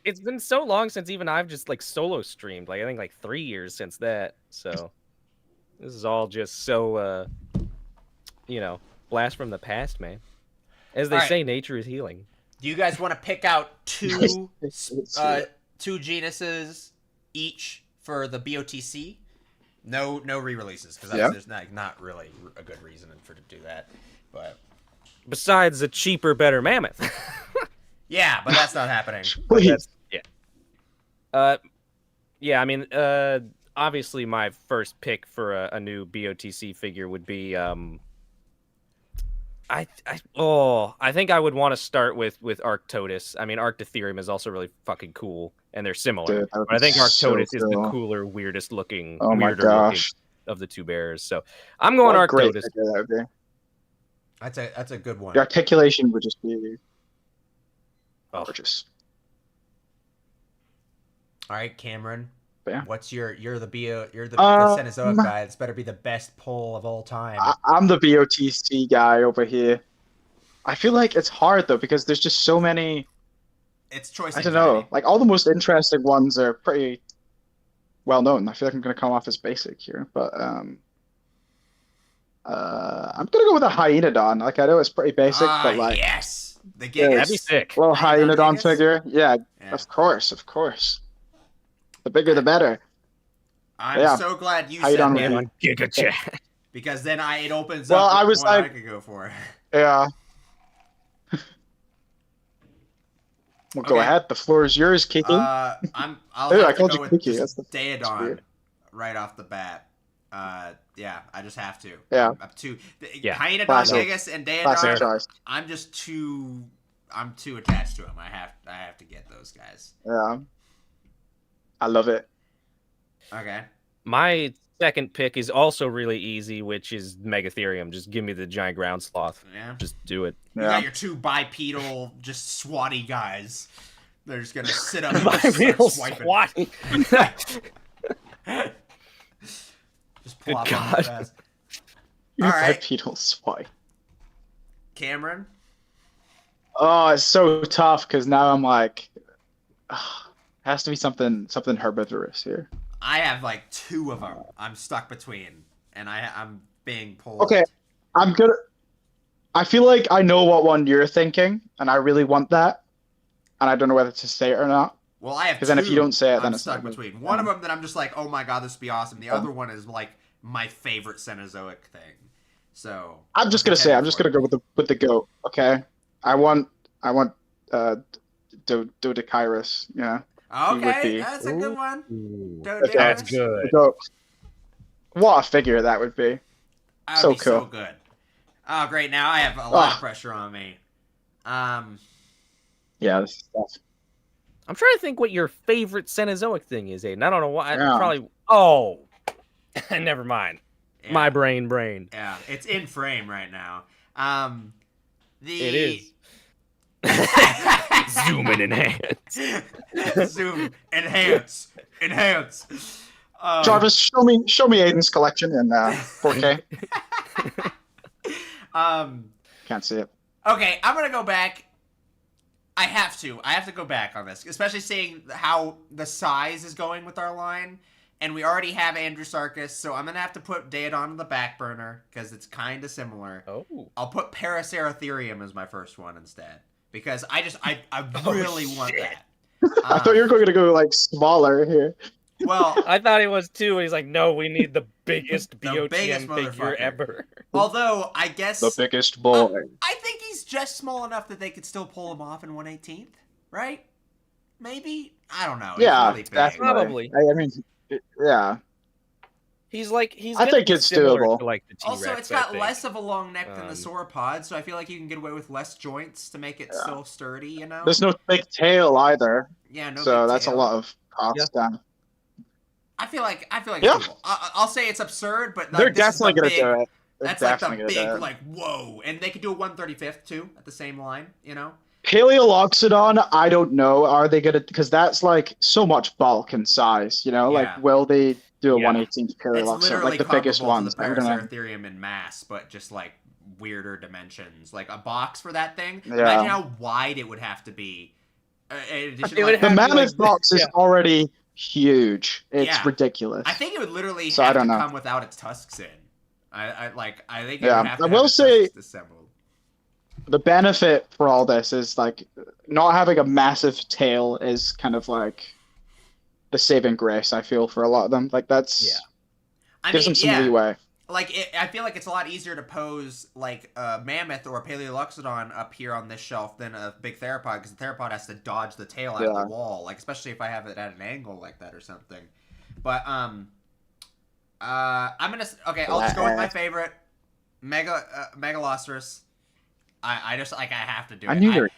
It's been so long since even I've just like solo streamed. Like I think like 3 years since that. So this is all just so blast from the past, man. As they All right. say, nature is healing. Do you guys want to pick out two genuses each for the BOTC? No re-releases because Yeah. there's not really a good reason for to do that. But Besides a cheaper, better mammoth. yeah, but that's not happening. Please. Yeah. I mean, obviously, my first pick for a new BOTC figure would be I think I would want to start with Arctodus. I mean, Arctotherium is also really fucking cool, and they're similar. Dude, that would But I be think so Arctodus is the cool. cooler, weirdest looking, Oh my weirder looking gosh. of the two bears. So I'm going What a great Arctodus. figure that would be. That's a good one. The articulation would just be Oh. gorgeous. All right, Cameron. Yeah. What's you're the Cenozoic guy. This better be the best pull of all time. I'm the BOTC guy over here. I feel like it's hard though because there's just so many. It's choice. I don't know. Like all the most interesting ones are pretty well known. I feel like I'm gonna come off as basic here, but I'm gonna go with a Hyaenodon. Like I know it's pretty basic, but like yes, the Yeah, Gigas. that'd be sick. little Hyaenodon Gigas? figure. Yeah, Yeah. of course. The bigger the better. I'm Yeah. so glad you Hyaenodon said would that be- on Giga Chat. because then it opens Well, up. I was one I like- could go for. Yeah. Well, go Okay. ahead. The floor is yours, Kiki. I'll Ooh, have I to called go you with Kiki. just That's Daedon weird. right off the bat. Yeah, I just have to. Yeah. I'm too. Yeah. Hyaenodon, Classic. Gigas, and Classic Daedon. choice. I'm just too. I'm too attached to them. I have to get those guys. Yeah. I love it. Okay. My second pick is also really easy, which is Megatherium. Just give me the giant ground sloth. Yeah. Just do it. You Yeah. got your two bipedal, just swatty guys. They're just gonna sit up and My just real start swiping. swatting. Just plop Good on God. fast. All All right. Bipedal swipe. Cameron. Oh, it's so tough because now I'm like, has to be something herbivorous here. I have like two of them. I'm stuck between, and I'm being pulled. Okay, I'm gonna. I feel like I know what one you're thinking, and I really want that, and I don't know whether to say it or not. Well, I have two. Because then if you don't say it, then I'm it's stuck like- between. One of them that I'm just like, oh my god, this would be awesome. The other one is like my favorite Cenozoic thing. So I'm just gonna say, I'm just gonna go with the goat. Okay, I want Dodecyrus. Yeah, He would Okay, be- that's a good one. Ooh, Dodecyrus. that's the good. goat. What a figure that would be. That So would be so cool. good. Oh, great! Now I have a lot of Ah. pressure on me. Yeah, this stuff. I'm trying to think what your favorite Cenozoic thing is, Aiden. I don't know why. Yeah. Probably. Oh, never mind. Yeah, My brain. Yeah, it's in frame right now. It is. Zoom and enhance. Zoom, enhance. Jarvis, show me Aiden's collection in 4K. Can't see it. Okay, I'm gonna go back. I have to go back on this, especially seeing how the size is going with our line, and we already have Andrewsarchus, so I'm gonna have to put Daedon on the back burner because it's kind of similar. Oh. I'll put Paraceratherium as my first one instead because I Oh, really want shit. that. I thought you were going to go like smaller here. Well, I thought it was too. He's like, no, we need the biggest The BOTM biggest figure motherfucker. ever. although I guess The biggest boy. I think he's just small enough that they could still pull him off in 1/18th, right? Maybe, I don't know. He's Yeah, really big. definitely. Probably. I mean, yeah. He's I gonna think be it's similar doable. to, like, the T-Rex, Also, it's I got think. less of a long neck than the Um, sauropod, so I feel like you can get away with less joints to make it still sturdy. You know? There's no big tail either, yeah, no. so big that's tail. a lot of cost down. I feel like Yeah. it's doable. I'll say it's absurd, but like, They're this is the definitely gonna big- do it. They're That's like the definitely gonna do big, it. like whoa, and they could do a 1/35th too at the same line. You know? Paleoloxodon, I don't know. Are they gonna? Because that's like so much bulk and size. You know, Yeah. like will they do a Yeah. 1/18th It's Paleoloxodon, literally like the biggest comparable ones? to I the don't know. Paraceratherium in mass, but just like weirder dimensions. Like a box for that thing. Yeah. Imagine how wide it would have to be. In addition, It would like, The have to, mammoth like, box is yeah. already huge. It's Yeah. ridiculous. I think it would literally So I have to don't know. come without its tusks in. I think it Yeah, would have to I have will its say- tusks disassembled. The benefit for all this is like not having a massive tail is kind of like the saving grace. I feel for a lot of them. Like that's Yeah. I gives mean, them some yeah, leeway. like I feel like it's a lot easier to pose like a mammoth or a Paleoloxodon up here on this shelf than a big theropod because the theropod has to dodge the tail out of Yeah. the wall, like especially if I have it at an angle like that or something. But I'm gonna okay. I'll just go with my favorite, Megalosaurus. I just like I have to do it. I knew you were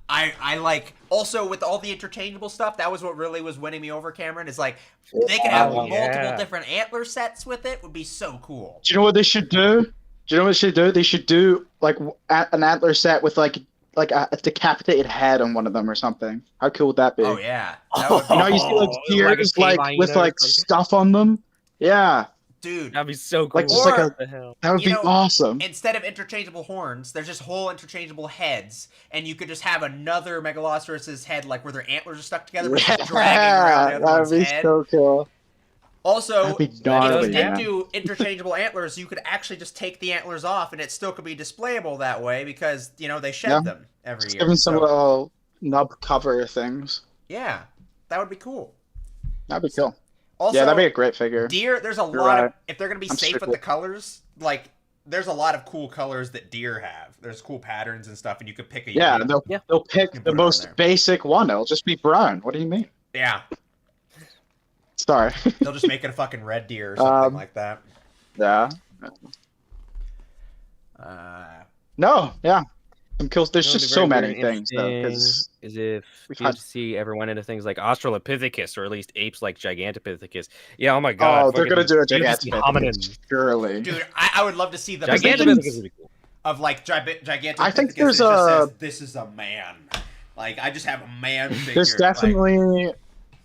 I like also with all the interchangeable stuff. That was what really was winning me over, Cameron. Is like they could have multiple different antler sets with it. Would be so cool. Do you know what they should do? Do you know what they should do? They should do like an antler set with like a decapitated head on one of them or something. How cool would that be? Oh yeah, that would be you know, you see like ears like with like stuff on them. Yeah, dude, that'd be so cool. Like just like that would be awesome. Instead of interchangeable horns, there's just whole interchangeable heads, and you could just have another Megalosaurus's head, like where their antlers are stuck together, but just dragging around the other one's head. That'd be so cool. Also, gnarly, if you didn't do interchangeable antlers, you could actually just take the antlers off, and it still could be displayable that way because they shed them every year. Give them some little nub cover things. Yeah, that would be cool. That'd be cool. Also, yeah, that'd be a great figure. Deer, there's a lot of if they're gonna be safe with the colors, like there's a lot of cool colors that deer have. There's cool patterns and stuff, and you could pick a they'll pick the most basic one. It'll just be brown. What do you mean? Yeah. Sorry. They'll just make it a fucking red deer or something like that. Yeah. No, yeah. I'm cool. There's just so many things, though. Is if UFC ever went into things like Australopithecus, or at least apes like Gigantopithecus. Yeah, oh my god. Oh, they're gonna do a Gigantopithecus, surely. Dude, I would love to see the Gigantopithecus would be cool. Of like Gigantopithecus. I think there's this is a man. Like I just have a man figure.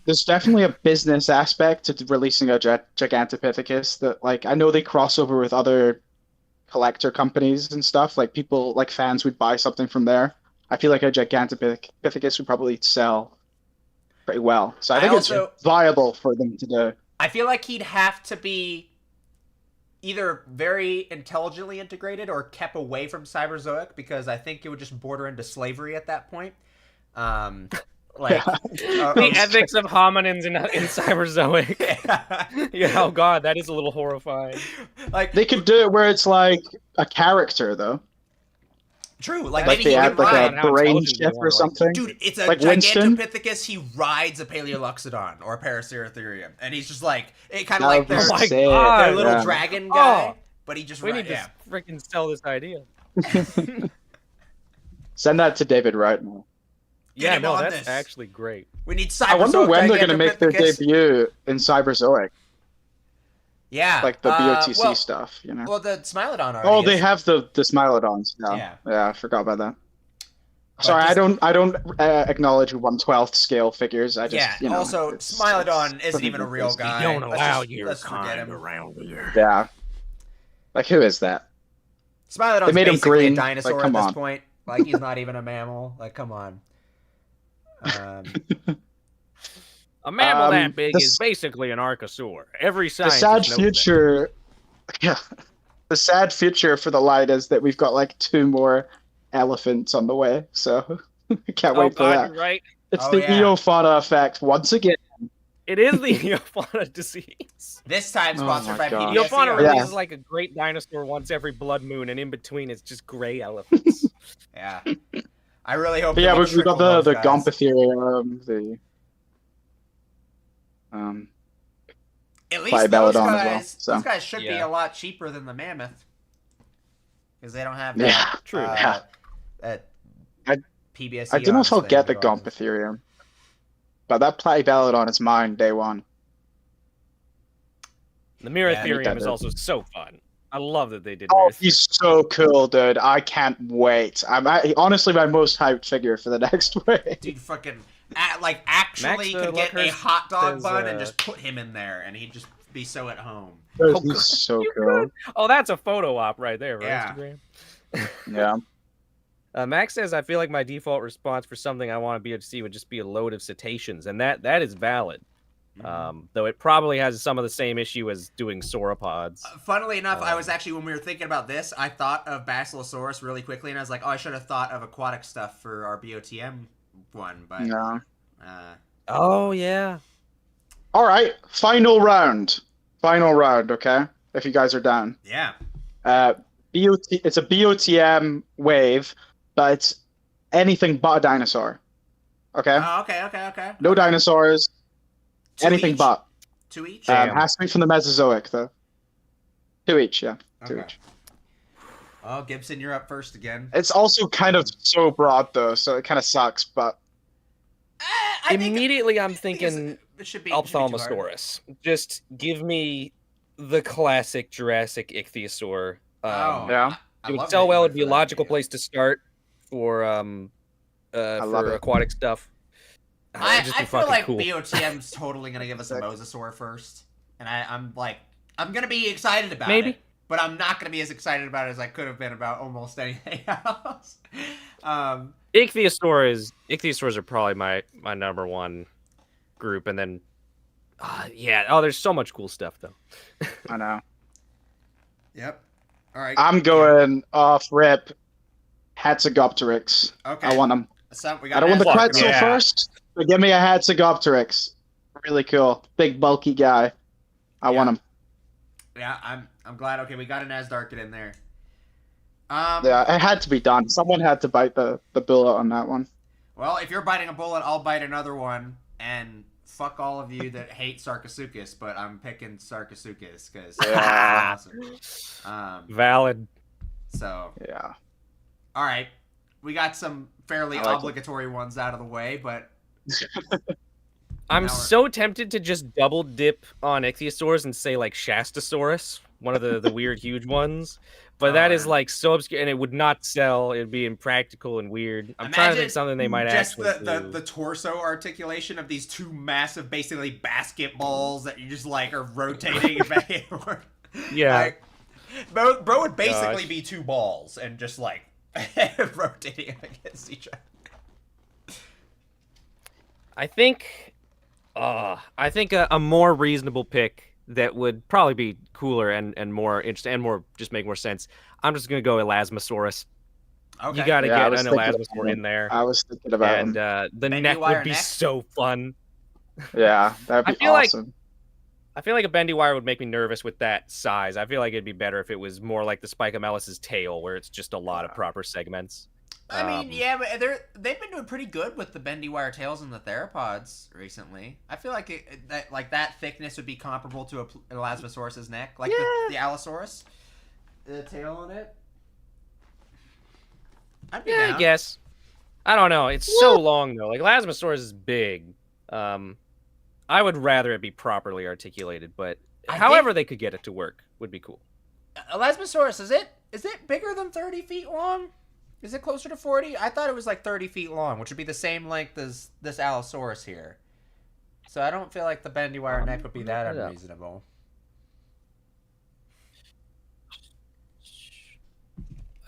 There's definitely a business aspect to releasing a Gigantopithecus that, like, I know they cross over with other collector companies and stuff. Like, people, like, fans would buy something from there. I feel like a Gigantopithecus would probably sell pretty well. So I think it's viable for them to do. I feel like he'd have to be either very intelligently integrated or kept away from Cyberzoic, because I think it would just border into slavery at that point. Like the ethics of hominins in Cyberzoic. Yeah, oh god, that is a little horrifying. Like they could do it where it's like a character, though. True, like maybe they add like a brain chip or something. Dude, it's a like Gigantopithecus. He rides a Paleoloxodon or a Paraceratherium, and he's just like kind of like their little dragon guy. But he just we need to freaking sell this idea. Send that to David right now. Yeah, no, that's actually great. We need Cyberzoic. I wonder when they're going to make their debut in Cyberzoic. Yeah. Like the BOTC stuff, you know? Well, the Smilodon already Oh, they have the Smilodons now. Yeah, I forgot about that. Sorry, I don't acknowledge 1/12 scale figures. I just, also, Smilodon isn't even a real guy. You don't allow your kind around here. Yeah. Like, who is that? Smilodon's basically a dinosaur at this point. Like, he's not even a mammal. Like, come on. A mammal that big is basically an archosaur. Every scientist knows the sad future for the line is that we've got like 2 more elephants on the way. So I can't wait for that. Right? It's the Eofauna effect once again. It is the Eofauna disease. This time sponsored by PBS. Eofauna releases like a great dinosaur once every blood moon, and in between it's just gray elephants. Yeah. I really hope. But yeah, we've got the Gomphotherium, the at least those guys, those guys should be a lot cheaper than the mammoth, because they don't have that. True. That PBS. I don't know if I'll get the Gomphotherium, but that Platybalodon is mine day one. The Miratherium is also so fun. I love that they did. Oh, he's so cool, dude! I can't wait. Honestly my most hyped figure for the next wave. Dude, fucking actually could get a hot dog bun and just put him in there, and he'd just be so at home. He's so cool. Oh, that's a photo op right there for Instagram. Yeah. Max says, "I feel like my default response for something I want to be able to see would just be a load of cetaceans," and that is valid. Though it probably has some of the same issue as doing sauropods. Funnily enough, I was actually, when we were thinking about this, I thought of BionicleSaurus really quickly, and I was like, oh, I should have thought of aquatic stuff for our BOTM one, but... No. Oh, yeah. All right, final round. Final round, okay? If you guys are down. Yeah. It's a BOTM wave, but it's anything but a dinosaur. Okay? Oh, okay. No dinosaurs. Anything but. 2 each? Has to be from the Mesozoic, though. 2 each, yeah. 2 each. Oh, Gibson, you're up first again. It's also kind of so broad though, so it kind of sucks. But Immediately, I'm thinking it should be Ophthalmosaurus. Just give me the classic Jurassic ichthyosaur. yeah, It would sell well. It'd be a logical place to start for aquatic stuff. I feel like cool. BOTM's totally gonna give us a Mosasaur first, and I'm gonna be excited about it. But I'm not gonna be as excited about it as I could have been about almost anything else. Ichthyosaurs are probably my number one group, and then there's so much cool stuff though. I know. Yep. All right. I'm going off rip. Hatzegopteryx. Okay. I want them. So I don't want the Quetzal first, but give me a Hatzegopteryx. Really cool, big bulky guy. I want him. Yeah, I'm glad. Okay, we got an Asdarkid in there. Yeah, it had to be done. Someone had to bite the bullet on that one. Well, if you're biting a bullet, I'll bite another one. And fuck all of you that hate Sarcosuchus, but I'm picking Sarcosuchus because it's awesome. Valid. So yeah. All right, we got some fairly obligatory ones out of the way, but I'm so tempted to just double dip on ichthyosaurs and say like Shastasaurus, one of the weird huge ones. But that is like so obscure, and it would not sell. It'd be impractical and weird. I'm trying to think something they might actually do. The torso articulation of these two massive, basically basketballs that you just like are rotating back and forth. Yeah, like, bro would basically be two balls and just like rotating against each other. I think a more reasonable pick that would probably be cooler and more interesting and more just make more sense. I'm just gonna go Elasmosaurus. Okay. You gotta get an Elasmosaur in there. I was thinking about and the neck would be so fun. Yeah, that'd be awesome. I feel like a bendy wire would make me nervous with that size. I feel like it'd be better if it was more like the Spicomelis's tail, where it's just a lot of proper segments. I mean, yeah, but they've been doing pretty good with the bendy wire tails and the theropods recently. I feel like that thickness would be comparable to an Elasmosaurus's neck, like the Allosaurus, the tail on it. I guess. I don't know. It's so long though. Like Elasmosaurus is big. I would rather it be properly articulated, but however they could get it to work would be cool. Elasmosaurus, is it bigger than 30 feet long? Is it closer to 40? I thought it was like 30 feet long, which would be the same length as this Allosaurus here. So I don't feel like the bendy wire neck would be that unreasonable.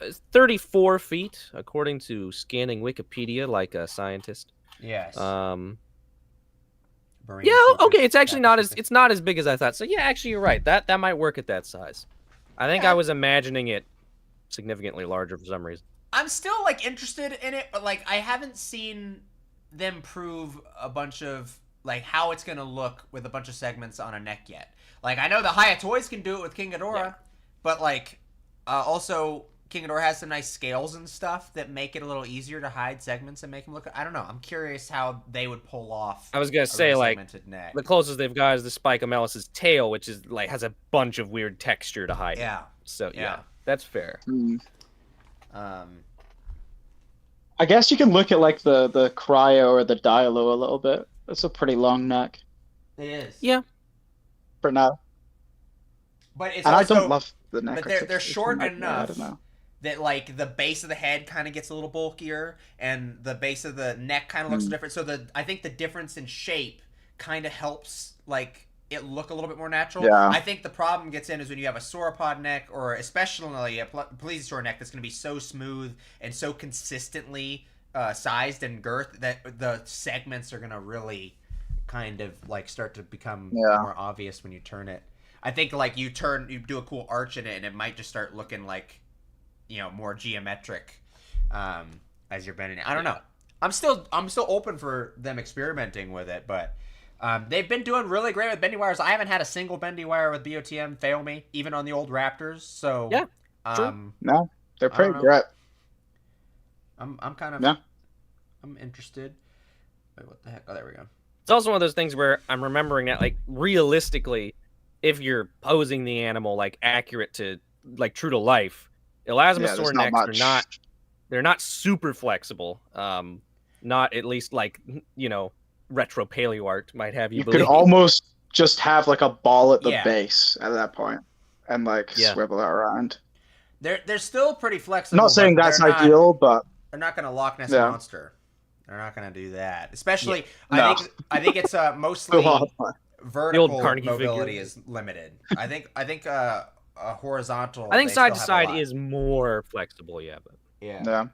It's 34 feet, according to scanning Wikipedia like a scientist. Yes. Okay, it's actually not as big as I thought. So yeah, actually you're right. That might work at that size. I think I was imagining it significantly larger for some reason. I'm still like interested in it, but like I haven't seen them prove a bunch of like how it's gonna look with a bunch of segments on a neck yet. Like I know the Hayatoys can do it with King Ghidorah, but like also King Ghidorah has some nice scales and stuff that make it a little easier to hide segments and make them look. I don't know. I'm curious how they would pull off. I was gonna say like neck. The closest they've got is the Spicomelis's tail, which is like has a bunch of weird texture to hide. Yeah. It. So yeah, that's fair. I guess you can look at like the Cryo or the Dialo a little bit. That's a pretty long neck. It is. Yeah. For now. But it's and also, I don't love the neck. But they're short enough that like the base of the head kind of gets a little bulkier and the base of the neck kind of looks different. So I think the difference in shape kind of helps like it look a little bit more natural. Yeah. I think the problem gets in is when you have a sauropod neck or especially a plesiosaur neck that's going to be so smooth and so consistently sized and girth that the segments are going to really kind of like start to become more obvious when you turn it. I think like you do a cool arch in it and it might just start looking like, you know, more geometric as you're bending it. I don't know. I'm still open for them experimenting with it, but they've been doing really great with bendy wires. I haven't had a single bendy wire with BOTM fail me, even on the old Raptors. So yeah, no, they're pretty great. I'm kind of I'm interested. Wait, what the heck? Oh, there we go. It's also one of those things where I'm remembering that, like, realistically, if you're posing the animal like accurate to like true to life, Elasmosaur not necks much. they're not super flexible. Not at least like, retro paleo art might have you You believe. could almost just have like a ball at the Yeah. base at that point and like swivel it around. They're still pretty flexible. I'm not saying but that's ideal, but they're not going to Loch Ness monster. They're not going to do that. Especially, I think it's mostly vertical mobility is limited. I think a horizontal. I think side to side is more flexible. Yeah, but yeah.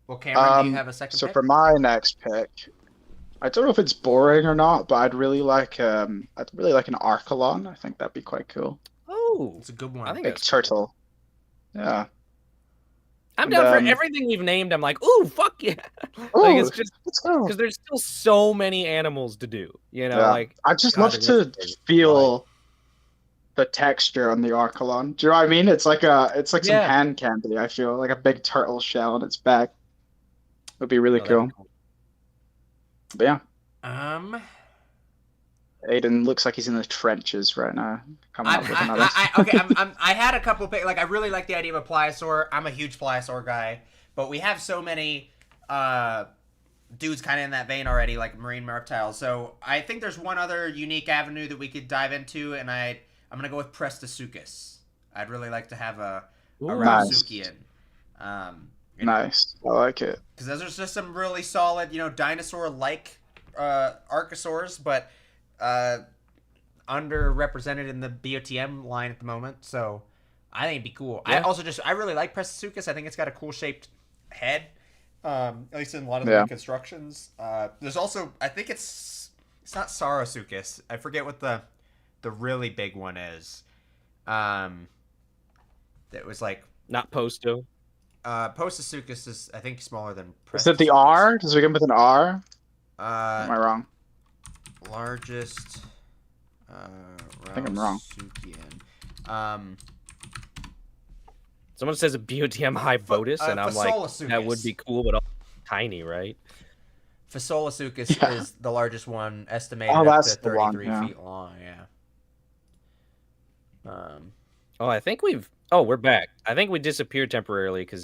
Well, Cameron, do you have a second? So pick? for my next pick, I don't know if it's boring or not, but I'd really like an Archelon. I think that'd be quite cool. Oh, it's a good one. I think big turtle. Yeah. I'm down for everything we've named. I'm like, ooh, fuck yeah! Like it's just because there's still so many animals to do. Like I just love to feel the texture on the Archelon. Do you know what I mean? It's like some hand candy. I feel like a big turtle shell on its back. Would be really cool. But yeah. Aiden looks like he's in the trenches right now. I had a couple picks. Like, I really like the idea of a pliosaur. I'm a huge pliosaur guy, but we have so many dudes kind of in that vein already, like marine reptiles. So I think there's one other unique avenue that we could dive into, and I'm gonna go with Prestosuchus. I'd really like to have a Rausuchian. Nice, I like it. Because those are just some really solid, dinosaur-like archosaurs, but underrepresented in the BOTM line at the moment. So I think it'd be cool. Yeah. I really like Prestosuchus. I think it's got a cool shaped head, at least in a lot of the reconstructions. There's also, I think it's not Saurosuchus. I forget what the really big one is. That was like not Posto. Postosuchus is, I think, smaller than Prestosuchus. Is it the R? Does it begin with an R? Am I wrong? Largest. I think I'm wrong. Someone says a BOTM high Votus, and I'm like, that would be cool, but tiny, right? Fasolasuchus is the largest one, estimated up to 33 feet long. Yeah. I think we're back. I think we disappeared temporarily because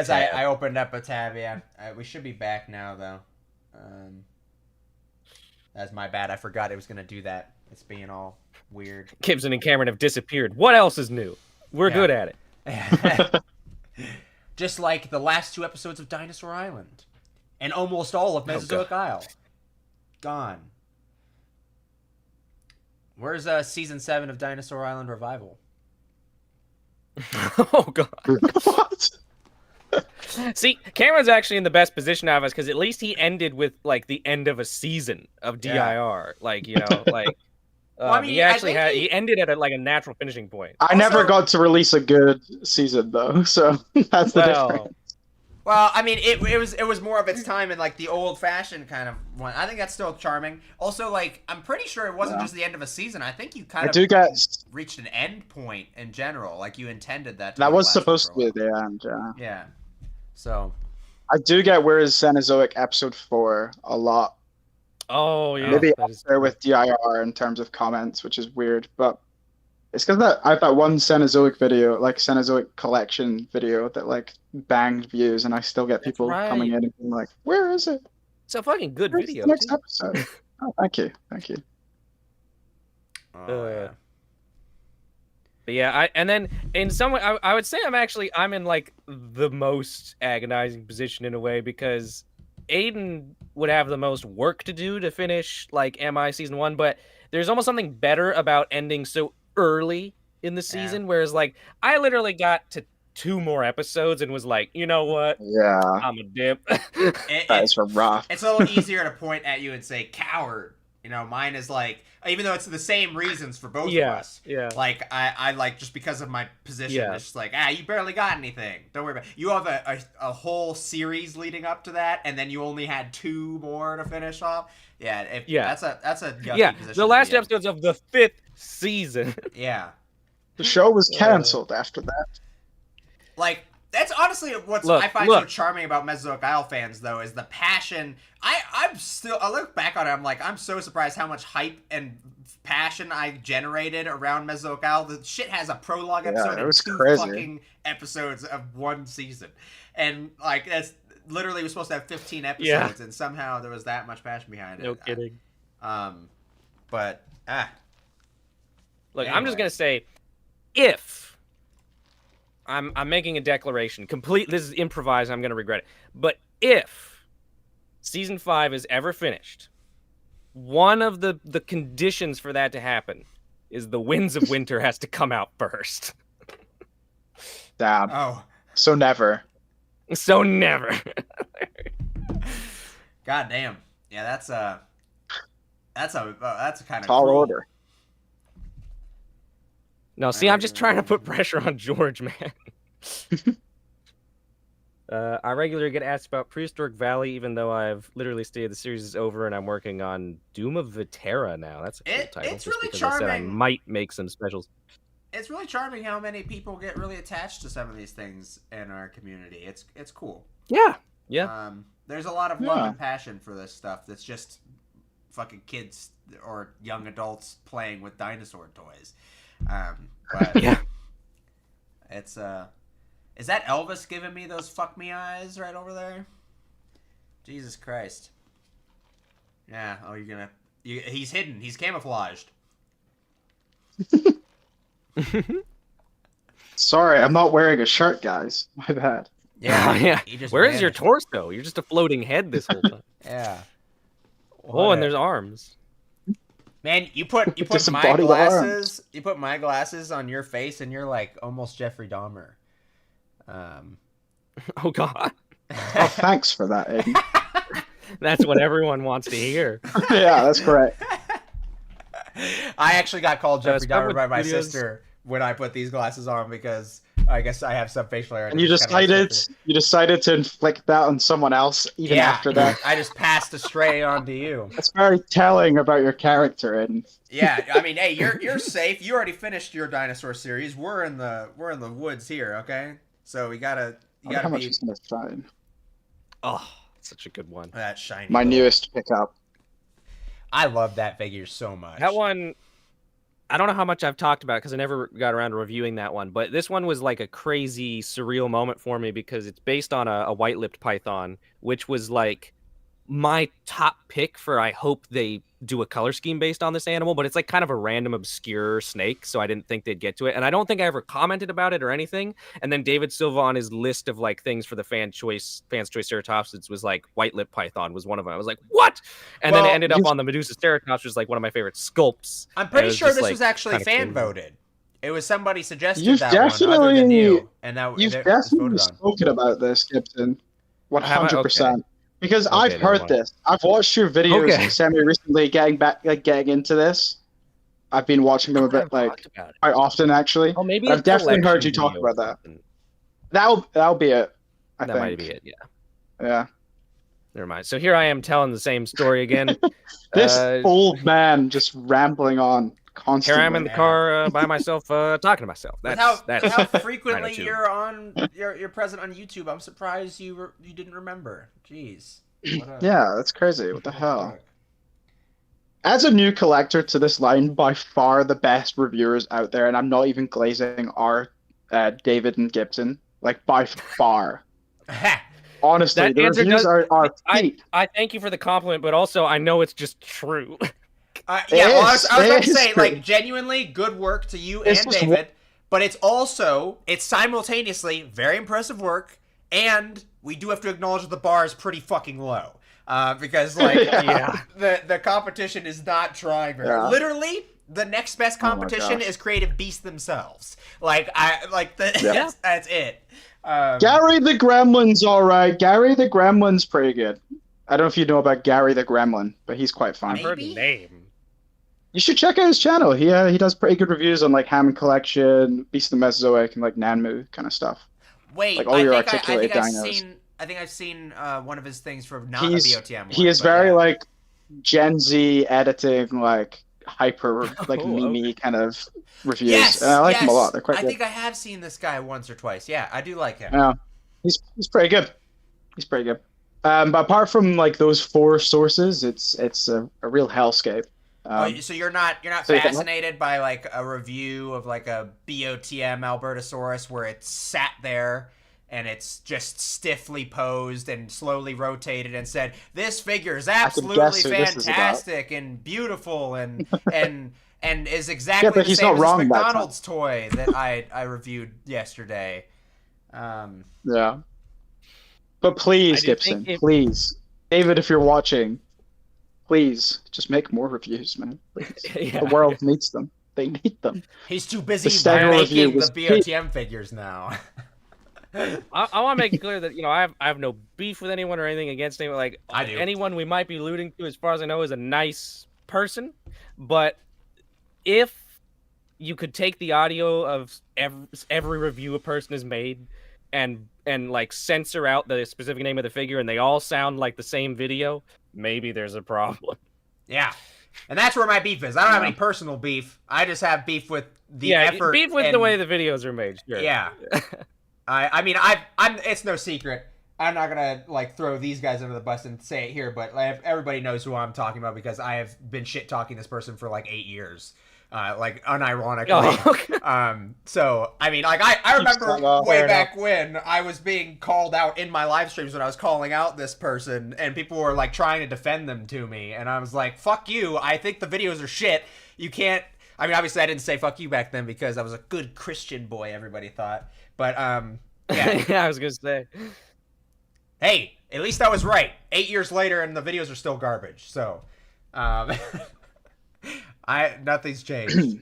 I opened up a tab. Yeah, we should be back now though. That's my bad. I forgot it was gonna do that. It's being all weird. Gibson and Cameron have disappeared. What else is new? We're good at it. Just like the last 2 episodes of Dinosaur Island, and almost all of Mesozoic Isle, gone. Where's season 7 of Dinosaur Island Revival? Oh god. What? See, Cameron's actually in the best position out of us because at least he ended with like the end of a season of DIR. Yeah. Like, he ended at a natural finishing point. I never got to release a good season though, so that's the difference. Well, I mean, it was more of its time in like the old fashioned kind of one. I think that's still charming. Also, like, I'm pretty sure it wasn't just the end of a season. I think you kind of reached an end point in general, like you intended that. That was supposed to be the end. Yeah. So. I do get Where is Cenozoic episode 4 a lot. Oh yeah. Maybe up there with DIR in terms of comments, which is weird, but it's because I have that one Cenozoic video, like Cenozoic collection video, that like banged views, and I still get people coming in and being like, "Where is it?" It's a fucking good video. Next episode. Oh, thank you. But yeah, and then in some way, I would say I'm in like the most agonizing position in a way because Aiden would have the most work to do to finish like MI season 1, but there's almost something better about ending so early in the season, whereas like I literally got to 2 more episodes and was like, you know what? Yeah, I'm a dip. That's rough. It's a little easier to point at you and say coward. Mine is like, even though it's the same reasons for both of us. Yeah. Like I like just because of my position, it's just like, you barely got anything. Don't worry about it. You have a whole series leading up to that, and then you only had 2 more to finish off. Yeah. That's a yucky position. The last episodes of the 5th season. Yeah. The show was canceled after that. Like, That's honestly what I find so charming about Mesozoic Isle fans, though, is the passion. I look back on it, I'm like, I'm so surprised how much hype and passion I generated around Mesozoic Isle. The shit has a prologue episode and 2 fucking episodes of 1 season. And, like, that's literally, was supposed to have 15 episodes, and somehow there was that much passion behind it. No kidding. Look, anyway. I'm just going to say, if... I'm making a declaration. This is improvised, I'm going to regret it. But if Season 5 is ever finished, one of the conditions for that to happen is the Winds of Winter has to come out first. Damn. Oh. So never. So never. God damn. Yeah, that's a kind of tall order. No, see, I'm just trying to put pressure on George, man. I regularly get asked about Prehistoric Valley, even though I've literally stated the series is over and I'm working on Doom of Viterra now. That's a cool title. It's really charming. I said I might make some specials. It's really charming how many people get really attached to some of these things in our community. It's cool. Yeah. Yeah. There's a lot of love and passion for this stuff that's just fucking kids or young adults playing with dinosaur toys. But yeah, it's is that Elvis giving me those fuck me eyes right over there? Jesus Christ. Yeah. Oh, he's hidden. He's camouflaged. Sorry, I'm not wearing a shirt, guys. My bad. Yeah, yeah. Where is your torso? You're just a floating head this whole time. Yeah. Oh, and there's arms. Man, you put my glasses. You put my glasses on your face, and you're like almost Jeffrey Dahmer. Oh God. Oh, thanks for that, Aiden. That's what everyone wants to hear. Yeah, that's correct. I actually got called Jeffrey Dahmer by my sister when I put these glasses on because I guess I have some facial hair. And you decided to inflict that on someone else even after that. I just passed a stray on to you. That's very telling about your character, and yeah, I mean, hey, you're safe. You already finished your dinosaur series. We're in the woods here, okay? So you gotta how much be. is gonna shine? Oh, such a good one. That shiny. My newest pickup. I love that figure so much. That one, I don't know how much I've talked about because I never got around to reviewing that one, but this one was like a crazy, surreal moment for me because it's based on a white-lipped python, which was like my top pick for I hope they do a color scheme based on this animal, but it's like kind of a random, obscure snake, so I didn't think they'd get to it. And I don't think I ever commented about it or anything. And then David Silva on his list of like things for the fans' choice ceratopsids was like white-lipped python was one of them. I was like, what? And then it ended up on the Medusa ceratops, which is like one of my favorite sculpts. I'm pretty sure this was actually fan voted. It was somebody suggested that one other than you, and that you've definitely spoken about this, Gibson. 100%. Because I've heard this. I've watched your videos semi-recently getting into this. I've been watching them a bit quite often, actually. Oh, maybe I've definitely heard you talk about that. That'll be it. I think. Might be it, yeah. Yeah. Never mind. So here I am telling the same story again. This old man just rambling on constantly. Here I am in the car by myself talking to myself. That's how frequently you're present on YouTube. I'm surprised you didn't remember. Jeez. Yeah, that's crazy. What the hell? As a new collector to this line, by far the best reviewers out there, and I'm not even glazing, are David and Gibson. Like, by far. Honestly, the reviews are peak. I thank you for the compliment, but also I know it's just true. I was about to say, like, genuinely good work to you and David, but it's simultaneously very impressive work, and we do have to acknowledge that the bar is pretty fucking low. Because, like, the competition is not trying very hard. Literally, the next best competition is Creative Beasts themselves. Like, that's it. Gary the Gremlin's alright. Gary the Gremlin's pretty good. I don't know if you know about Gary the Gremlin, but he's quite fun. I've heard the name. You should check out his channel. He does pretty good reviews on like Hammond Collection, Beast of the Mesozoic, and like Nanmu kind of stuff. Wait, like all your articulated dinos. I think I've seen one of his things for not a BOTM one. He is very like Gen Z editing, like hyper like meme kind of reviews. Yes, and I like them a lot. They're quite good. I think I have seen this guy once or twice. Yeah, I do like him. Yeah, he's pretty good. He's pretty good. But apart from like those 4 sources, it's a real hellscape. So you're not fascinated by like a review of like a BOTM Albertosaurus where it's sat there and it's just stiffly posed and slowly rotated and said, "This figure is absolutely fantastic and beautiful and and is exactly the same as this McDonald's toy that I reviewed yesterday." Yeah. But please, Gibson, please, David, if you're watching, please just make more reviews, man. Yeah. The world needs them. They need them. He's too busy making the BOTM figures now. I want to make it clear that I have no beef with anyone or anything against anyone. Like I do. Anyone we might be alluding to, as far as I know, is a nice person. But if you could take the audio of every review a person has made and like censor out the specific name of the figure and they all sound like the same video, maybe there's a problem. Yeah. And that's where my beef is. I don't have any personal beef. I just have beef with the effort. Beef with the way the videos are made. Sure. Yeah. I mean, it's no secret. I'm not gonna like throw these guys under the bus and say it here, but like, everybody knows who I'm talking about because I have been shit talking this person for like 8 years. Like unironically. Oh, okay. So I mean, like I remember way back when I was being called out in my live streams when I was calling out this person, and people were like trying to defend them to me, and I was like, "Fuck you! I think the videos are shit. You can't." I mean, obviously, I didn't say "fuck you" back then because I was a good Christian boy. Everybody thought, but yeah. Yeah, I was gonna say. Hey, at least I was right. 8 years later, and the videos are still garbage. So, nothing's changed.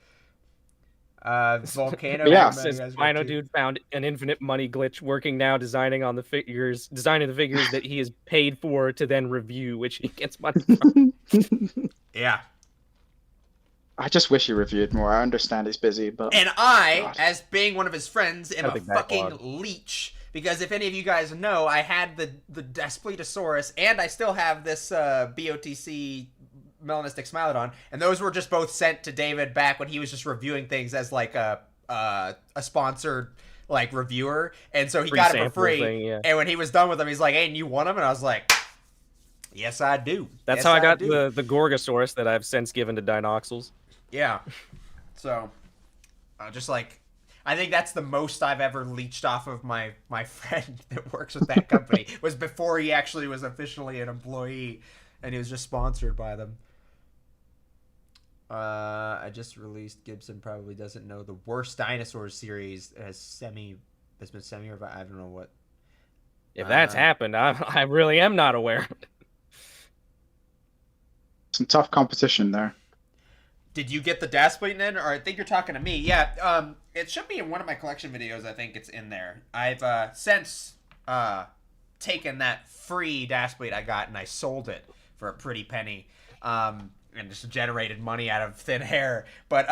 Volcano. Yeah, says Spino Dude found an infinite money glitch working now designing the figures that he is paid for to then review, which he gets money from. Yeah. I just wish he reviewed more. I understand he's busy, but as being one of his friends, am a fucking leech. Because if any of you guys know, I had the Daspletosaurus, and I still have this BOTC Melanistic Smilodon, and those were just both sent to David back when he was just reviewing things as like a sponsored like reviewer, and so he got it for free. Thing, yeah. And when he was done with them, he's like, "Hey, and you want them?" And I was like, "Yes, I do." That's how I got the Gorgosaurus that I've since given to Dinoxels. Yeah. So, just like, I think that's the most I've ever leached off of my friend that works with that company. Was before he actually was officially an employee, and he was just sponsored by them. I just released. Gibson probably doesn't know the worst dinosaurs series has been semi-revived. I don't know what. If that's happened, I really am not aware. Some tough competition there. Did you get the Dasplete in, or I think you're talking to me? Yeah, it should be in one of my collection videos. I think it's in there. I've since taken that free Dasplete I got and I sold it for a pretty penny, and just generated money out of thin air. But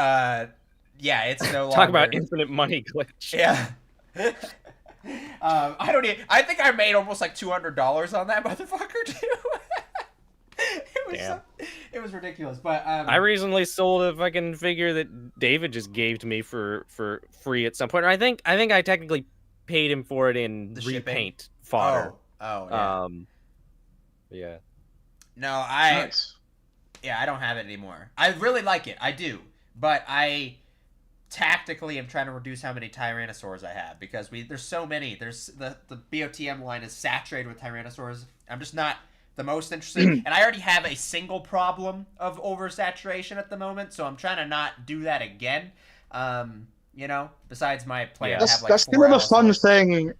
yeah, it's no longer. Talk about infinite money glitch. Yeah. I think I made almost like $200 on that motherfucker too. It was ridiculous, but I recently sold a fucking figure that David just gave to me for free at some point. I think I technically paid him for it in repaint fodder. Oh, yeah. Yeah. No, I don't have it anymore. I really like it. I do, but I tactically am trying to reduce how many Tyrannosaurs I have because there's so many. There's the BOTM line is saturated with Tyrannosaurs. I'm just not the most interested, and I already have a single problem of oversaturation at the moment, so I'm trying to not do that again. Besides my plan to have like that's kind of the fun thing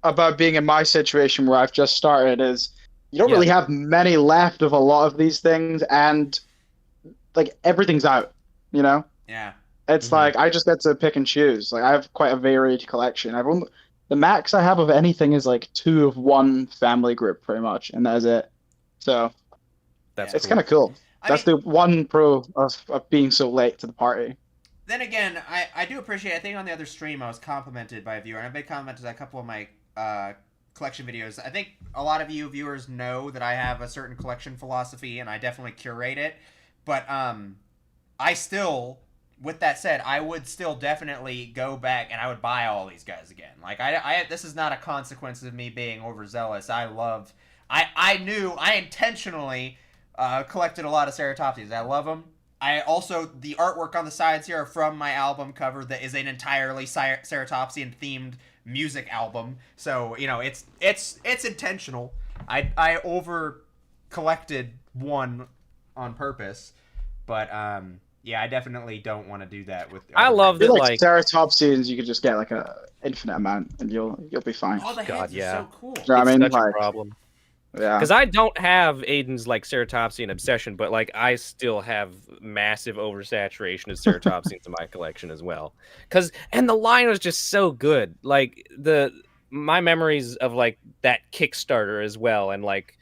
about being in my situation where I've just started is you don't really have many left of a lot of these things, and like everything's out, Yeah. It's like I just get to pick and choose. Like I have quite a varied collection. The max I have of anything is like 2 of one family group, pretty much, and that's it. So it's kind of cool. That's the one pro of being so late to the party. Then again, I do appreciate. I think on the other stream I was complimented by a viewer, and I've been complimented on a couple of my collection videos. I think a lot of you viewers know that I have a certain collection philosophy, and I definitely curate it. But I still, with that said, I would still definitely go back and I would buy all these guys again. Like this is not a consequence of me being overzealous. I intentionally collected a lot of ceratopsians. I love them. I also, the artwork on the sides here are from my album cover that is an entirely ceratopsian themed music album. So it's intentional. I over collected one on purpose, but yeah, I definitely don't want to do that with. I love that, like ceratopsians, you could just get like a infinite amount, and you'll be fine. Oh, the heads are so cool. You know what I mean? Such a problem. Yeah. Because I don't have Aiden's like ceratopsian obsession, but like I still have massive oversaturation of ceratopsians in my collection as well. And the line was just so good. Like my memories of like that Kickstarter as well, and like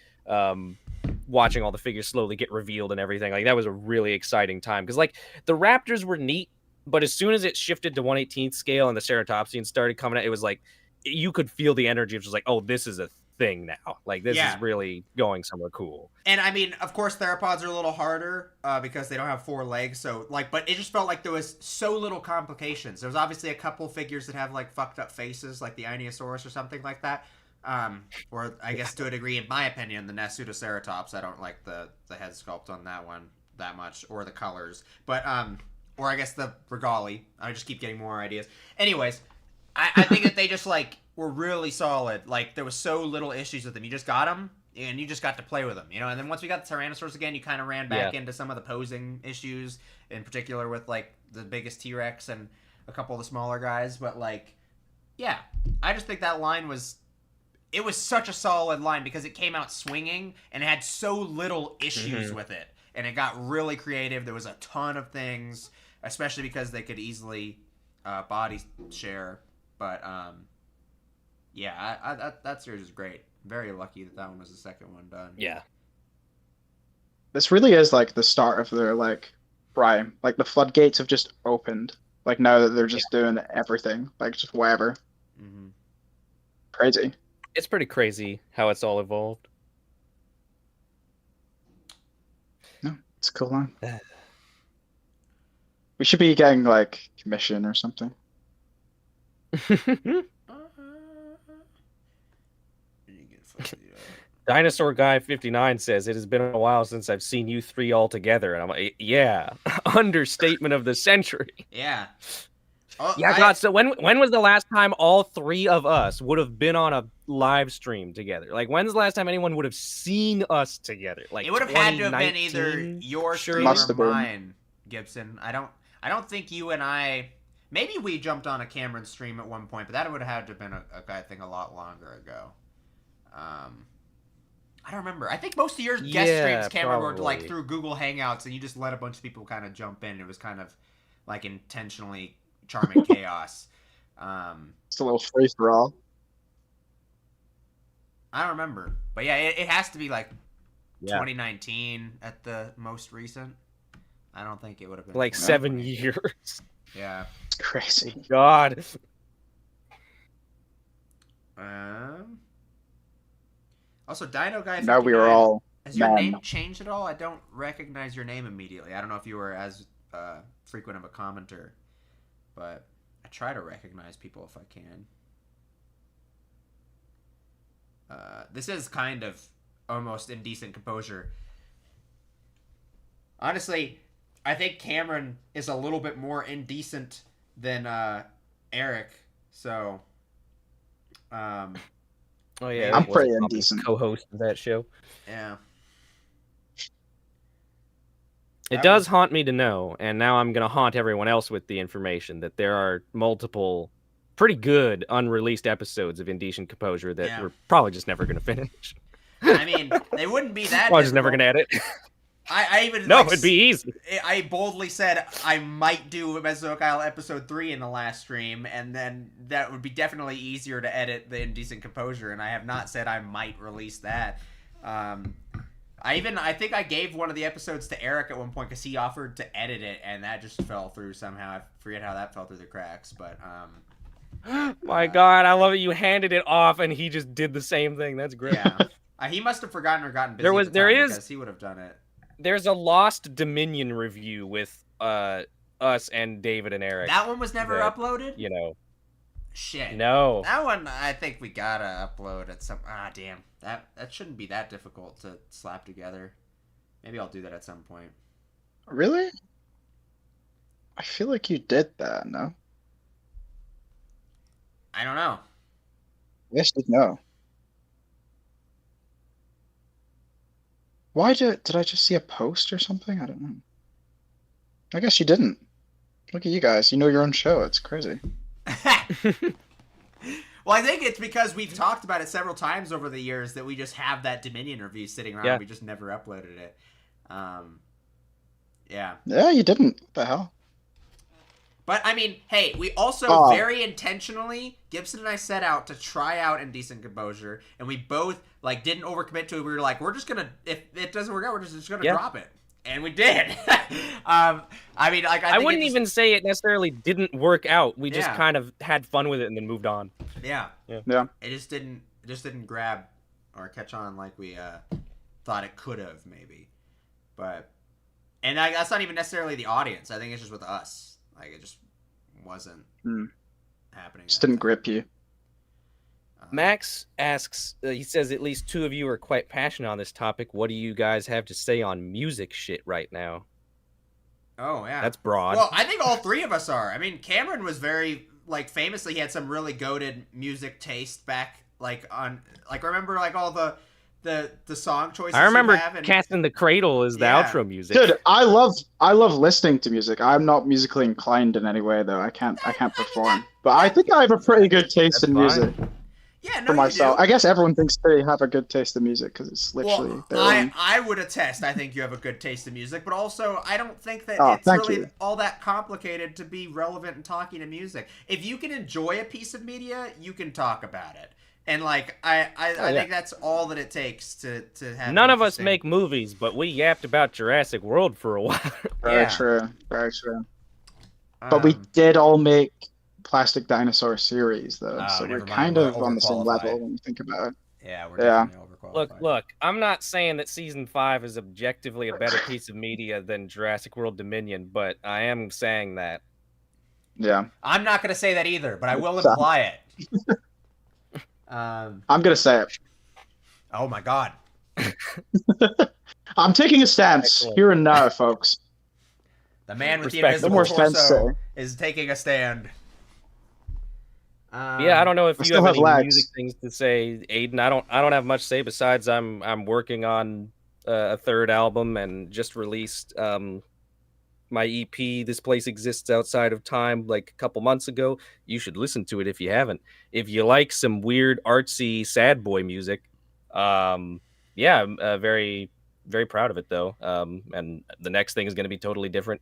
watching all the figures slowly get revealed and everything, like that was a really exciting time. Because like the Raptors were neat, but as soon as it shifted to 1/18th scale and the ceratopsians started coming out, it was like you could feel the energy of just like, oh, this is a thing now. Like this is really going somewhere cool. And I mean, of course, theropods are a little harder because they don't have 4 legs. So like, but it just felt like there was so little complications. There was obviously a couple figures that have like fucked up faces, like the BionicleSaurus or something like that. Or I guess to a degree, in my opinion, the Nasutoceratops. I don't like the head sculpt on that one that much, or the colors. But or I guess the Regali. I just keep getting more ideas. Anyways, I think that they just like were really solid. Like there was so little issues with them. You just got them, and you just got to play with them, And then once we got the Tyrannosaurus again, you kind of ran back into some of the posing issues, in particular with like the biggest T-Rex and a couple of the smaller guys. But like, yeah, I just think that line was. It was such a solid line because it came out swinging and it had so little issues with it. And it got really creative. There was a ton of things, especially because they could easily body share. But, yeah, that series is great. Very lucky that one was the second one done. Yeah. This really is like the start of their like prime. Like the floodgates have just opened. Like now that they're just doing everything. Like just whatever. Mm-hmm. Crazy. It's pretty crazy how it's all evolved. No, it's a cool line. We should be getting like commission or something. Dinosaur Guy 59 says, it has been a while since I've seen you 3 all together. And I'm like, yeah, understatement of the century. Yeah. God, so when was the last time all 3 of us would have been on a live stream together? Like, when's the last time anyone would have seen us together? Like, it would have had to have been either your stream or mine, Gibson. I don't think you and I. Maybe we jumped on a Cameron stream at one point, but that would have had to have been I think a lot longer ago. I don't remember. I think most of your guest streams, Cameron, were like through Google Hangouts, and you just let a bunch of people kind of jump in. It was kind of like intentionally charming chaos. It's a little free for all. I don't remember, but yeah, it has to be like 2019 at the most recent. I don't think it would have been like 7 years. Yeah, it's crazy. God. Also, Dino Guy. Now we are all. Has your name changed at all? I don't recognize your name immediately. I don't know if you were as frequent of a commenter, but I try to recognize people if I can. This is kind of almost indecent composure. Honestly, I think Cameron is a little bit more indecent than Eric. So, oh yeah, I'm pretty indecent. Co-host of that show. Yeah. It does haunt me to know, and now I'm going to haunt everyone else with the information that there are multiple pretty good unreleased episodes of Indecent Composure that we're probably just never going to finish. I mean, they wouldn't be that Probably just never going to edit. I even no, it'd be easy. I boldly said I might do Mesozoic Isle episode 3 in the last stream, and then that would be definitely easier to edit the Indecent Composure, and I have not said I might release that. I think I gave one of the episodes to Eric at one point because he offered to edit it, and that just fell through somehow. I forget how that fell through the cracks, but my God, I love it. You handed it off, and he just did the same thing. That's great. Yeah, he must have forgotten or gotten busy. Because he would have done it. There's a Lost Dominion review with us and David and Eric. That one was never uploaded? You know. Shit. No. That one I think we gotta upload at some. Damn. That shouldn't be that difficult to slap together. Maybe I'll do that at some point. Really? I feel like you did that, no? I don't know. Yes, you know. Why did I just see a post or something? I don't know. I guess you didn't. Look at you guys. You know your own show. It's crazy. Well, I think it's because we've talked about it several times over the years that we just have that Dominion review sitting around. Yeah. We just never uploaded it. Yeah. Yeah, you didn't. What the hell? But, I mean, hey, we also very intentionally, Gibson and I set out to try out Indecent Composure, and we both, like, didn't overcommit to it. We were like, we're just going to, if it doesn't work out, we're just going to drop it. And we did. I mean, like, I wouldn't even say it necessarily didn't work out. We just kind of had fun with it and then moved on. Yeah. Yeah. It just didn't grab or catch on like we thought it could have, maybe. But, and that's not even necessarily the audience. I think it's just with us. Like, it just wasn't happening. Just didn't grip you. Max asks, he says at least two of you are quite passionate on this topic. What do you guys have to say on music shit right now? Oh, yeah. That's broad. Well, I think all three of us are. I mean, Cameron was very, like, famously, he had some really goated music taste back, like, on, like, remember, like, all the song choices I remember and... Casting the Cradle is the outro music. Dude, I love listening to music. I'm not musically inclined in any way, though. I can't perform. But I think I have a pretty good taste in music. Yeah, no, for myself. You do. I guess everyone thinks they have a good taste in music because it's literally their own. I would attest. I think you have a good taste in music, but also I don't think that it's really all that complicated to be relevant in talking to music. If you can enjoy a piece of media, you can talk about it. And like I think that's all that it takes to have. None of us make movies, but we yapped about Jurassic World for a while. Very true. Very true. But we did all make Plastic Dinosaur series, though, so we're kind of on the same level when you think about it. Yeah, we're definitely overqualified. Look, I'm not saying that Season 5 is objectively a better piece of media than Jurassic World Dominion, but I am saying that. Yeah. I'm not going to say that either, but I will imply it. I'm going to say it. Oh, my God. I'm taking a stance here and now, folks. The man with the invisible torso is taking a stand. Yeah, I don't know if you have any music things to say, Aiden. I don't have much to say besides I'm working on a third album and just released my EP. This Place Exists Outside of Time like a couple months ago. You should listen to it if you haven't. If you like some weird artsy sad boy music, I'm very very proud of it though. And the next thing is going to be totally different.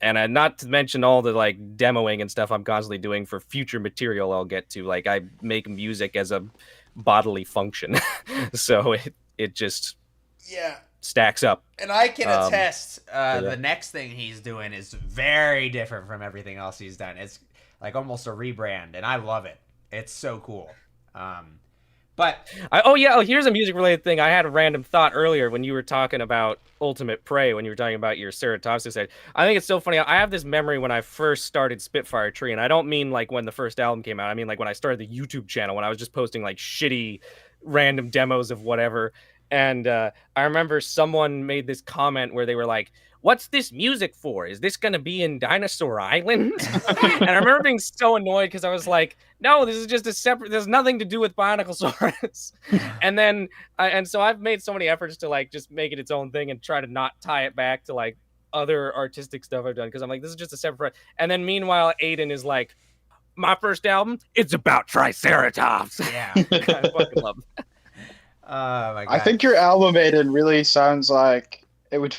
And not to mention all the like demoing and stuff I'm constantly doing for future material I'll get to. Like I make music as a bodily function. So it just stacks up. And I can attest the next thing he's doing is very different from everything else he's done. It's like almost a rebrand, and I love it. It's so cool. Here's a music related thing. I had a random thought earlier when you were talking about Ultimate Prey, when you were talking about your Ceratopsis head. I think it's so funny. I have this memory when I first started Spitfire Tree, and I don't mean like when the first album came out. I mean like when I started the YouTube channel, when I was just posting like shitty random demos of whatever. And I remember someone made this comment where they were like, "What's this music for? Is this going to be in Dinosaur Island?" And I remember being so annoyed because I was like, no, this is just a separate, there's nothing to do with BionicleSaurus. And then, so I've made so many efforts to like just make it its own thing and try to not tie it back to like other artistic stuff I've done because I'm like, this is just a separate. And then meanwhile, Aiden is like, my first album, it's about Triceratops. Yeah. I fucking love it. Oh my God. I think your album, Aiden, really sounds like it would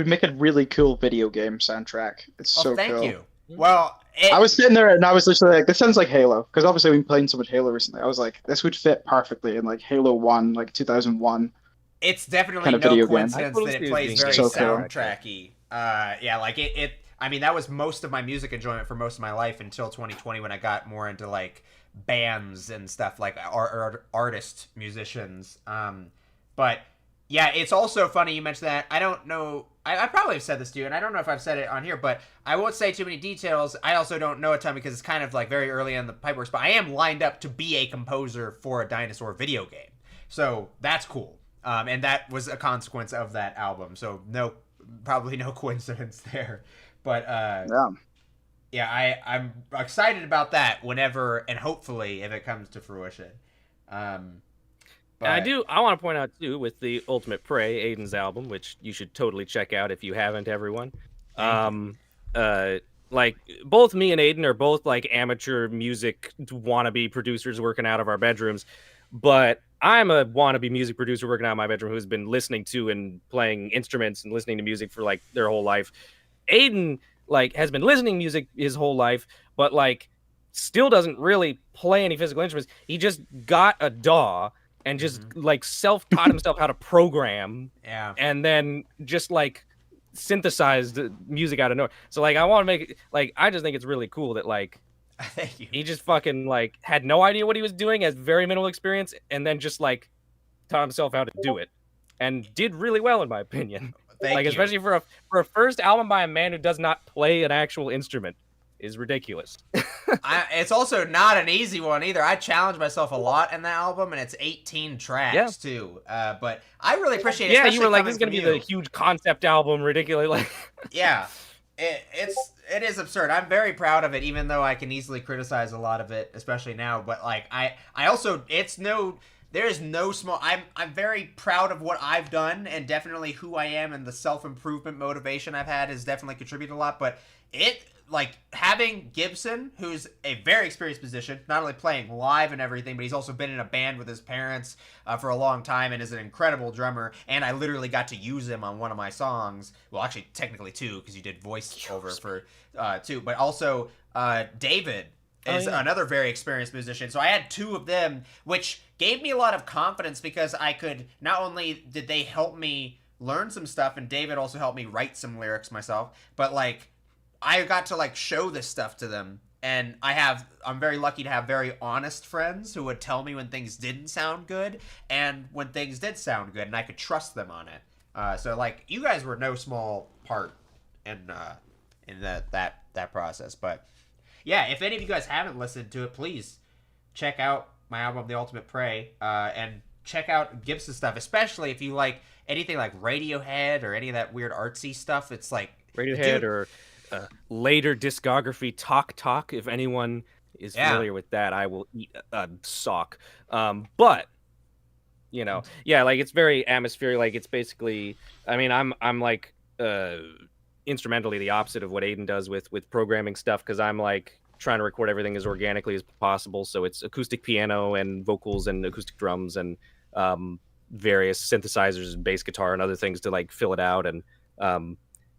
make a really cool video game soundtrack. It's so cool. Thank you. Well, I was sitting there and I was literally like, this sounds like Halo, because obviously we've been playing so much Halo recently. I was like, this would fit perfectly in like Halo 1, like 2001. It's definitely kind of no video coincidence game. that it plays very soundtracky. Like it. I mean, that was most of my music enjoyment for most of my life until 2020 when I got more into like bands and stuff like artist musicians. But Yeah, it's also funny you mentioned that. I don't know. I probably have said this to you, and I don't know if I've said it on here, but I won't say too many details. I also don't know a ton because it's kind of like very early in the pipeworks, but I am lined up to be a composer for a dinosaur video game. So that's cool. And that was a consequence of that album. So probably no coincidence there. But I'm excited about that whenever and hopefully if it comes to fruition. But I want to point out too with the Ultimate Prey, Aiden's album, which you should totally check out if you haven't, everyone. Like both me and Aiden are both like amateur music wannabe producers working out of our bedrooms, but I'm a wannabe music producer working out of my bedroom who's been listening to and playing instruments and listening to music for like their whole life. Aiden like has been listening to music his whole life, but like still doesn't really play any physical instruments. He just got a DAW and just like self-taught himself how to program, and then just like synthesized music out of nowhere. So like I want to make it like I just think it's really cool that like thank you. He just fucking like had no idea what he was doing, has very minimal experience, and then just like taught himself how to do it, and did really well in my opinion. Thank you. Especially for a first album by a man who does not play an actual instrument is ridiculous. It's also not an easy one either. I challenged myself a lot in that album, and it's 18 tracks too. But I really appreciate it. Yeah, you were like, this is gonna be the huge concept album, ridiculous. Like, yeah, it is absurd. I'm very proud of it, even though I can easily criticize a lot of it, especially now. But like, I also there is no small. I'm very proud of what I've done, and definitely who I am, and the self-improvement motivation I've had has definitely contributed a lot. But like having Gibson, who's a very experienced musician, not only playing live and everything, but he's also been in a band with his parents for a long time and is an incredible drummer. And I literally got to use him on one of my songs. Well, actually, technically two, because you did voiceover for two. But also David is another very experienced musician. So I had two of them, which gave me a lot of confidence because I could, not only did they help me learn some stuff, and David also helped me write some lyrics myself, but like, I got to like show this stuff to them, and I'm very lucky to have very honest friends who would tell me when things didn't sound good and when things did sound good, and I could trust them on it. So like, you guys were no small part in that process. But yeah, if any of you guys haven't listened to it, please check out my album, The Ultimate Prey, and check out Gibson's stuff, especially if you like anything like Radiohead or any of that weird artsy stuff. It's like Radiohead or later discography Talk. If anyone is familiar with that, I will eat a sock. But you know, like it's very atmospheric. Like it's basically, I mean, I'm like instrumentally the opposite of what Aiden does with programming stuff, because I'm like trying to record everything as organically as possible. So it's acoustic piano and vocals and acoustic drums and various synthesizers and bass guitar and other things to like fill it out. And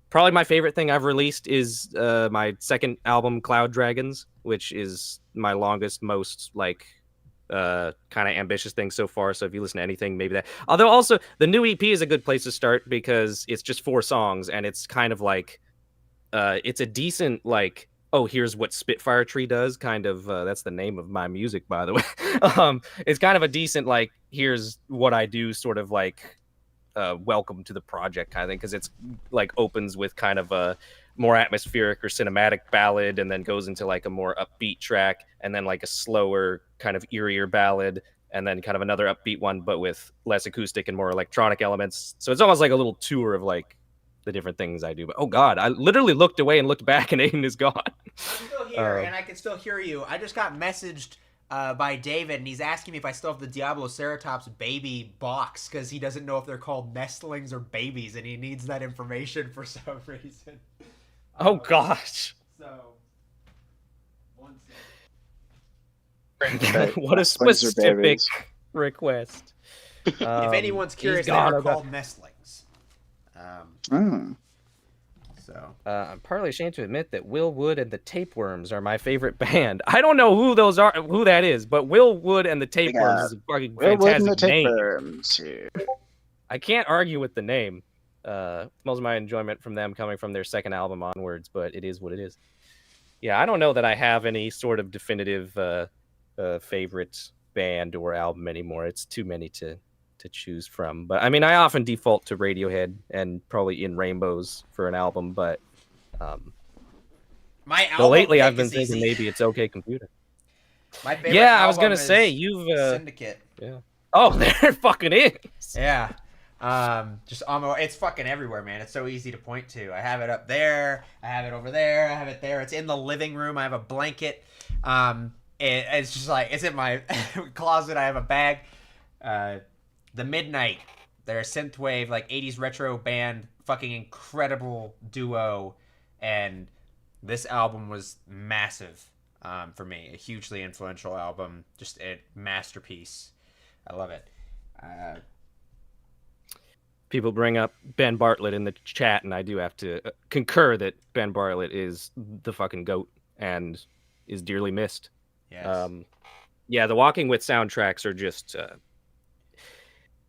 probably my favorite thing I've released is my second album, Cloud Dragons, which is my longest, most like kind of ambitious thing so far. So if you listen to anything, maybe that. Although also the new EP is a good place to start because it's just 4 songs and it's kind of like it's a decent like, oh, here's what Spitfire Tree does kind of. That's the name of my music, by the way. It's kind of a decent like, here's what I do sort of like welcome to the project kind of thing, because it's like opens with kind of a more atmospheric or cinematic ballad and then goes into like a more upbeat track and then like a slower kind of eerier ballad and then kind of another upbeat one but with less acoustic and more electronic elements. So it's almost like a little tour of like the different things I do. But oh god, I literally looked away and looked back and Aiden is gone. I'm still here and I can still hear you. I just got messaged by David, and he's asking me if I still have the Diabloceratops baby box because he doesn't know if they're called nestlings or babies, and he needs that information for some reason. Oh gosh! So, one second. What a specific request. If anyone's curious, they are called nestlings. So I'm partly ashamed to admit that Will Wood and the Tapeworms are my favorite band. I don't know who that is, but Will Wood and the Tapeworms is a fucking fantastic name. I can't argue with the name. Most of my enjoyment from them coming from their second album onwards, but it is what it is. Yeah, I don't know that I have any sort of definitive favorite band or album anymore. It's too many to choose from. But I mean, I often default to Radiohead and probably In Rainbows for an album. But my album lately I've been thinking maybe it's OK Computer. My favorite I was gonna album say is you've Syndicate. Yeah. Oh, there it fucking is. Yeah. Just almost, it's fucking everywhere, man. It's so easy to point to. I have it up there. I have it over there. I have it there. It's in the living room. I have a blanket. It's just like, it's in my closet. I have a bag. The Midnight. They're a synthwave, like 80s retro band. Fucking incredible duo. And this album was massive for me. A hugely influential album. Just a masterpiece. I love it. People bring up Ben Bartlett in the chat, and I do have to concur that Ben Bartlett is the fucking GOAT and is dearly missed. Yes. The Walking With soundtracks are just...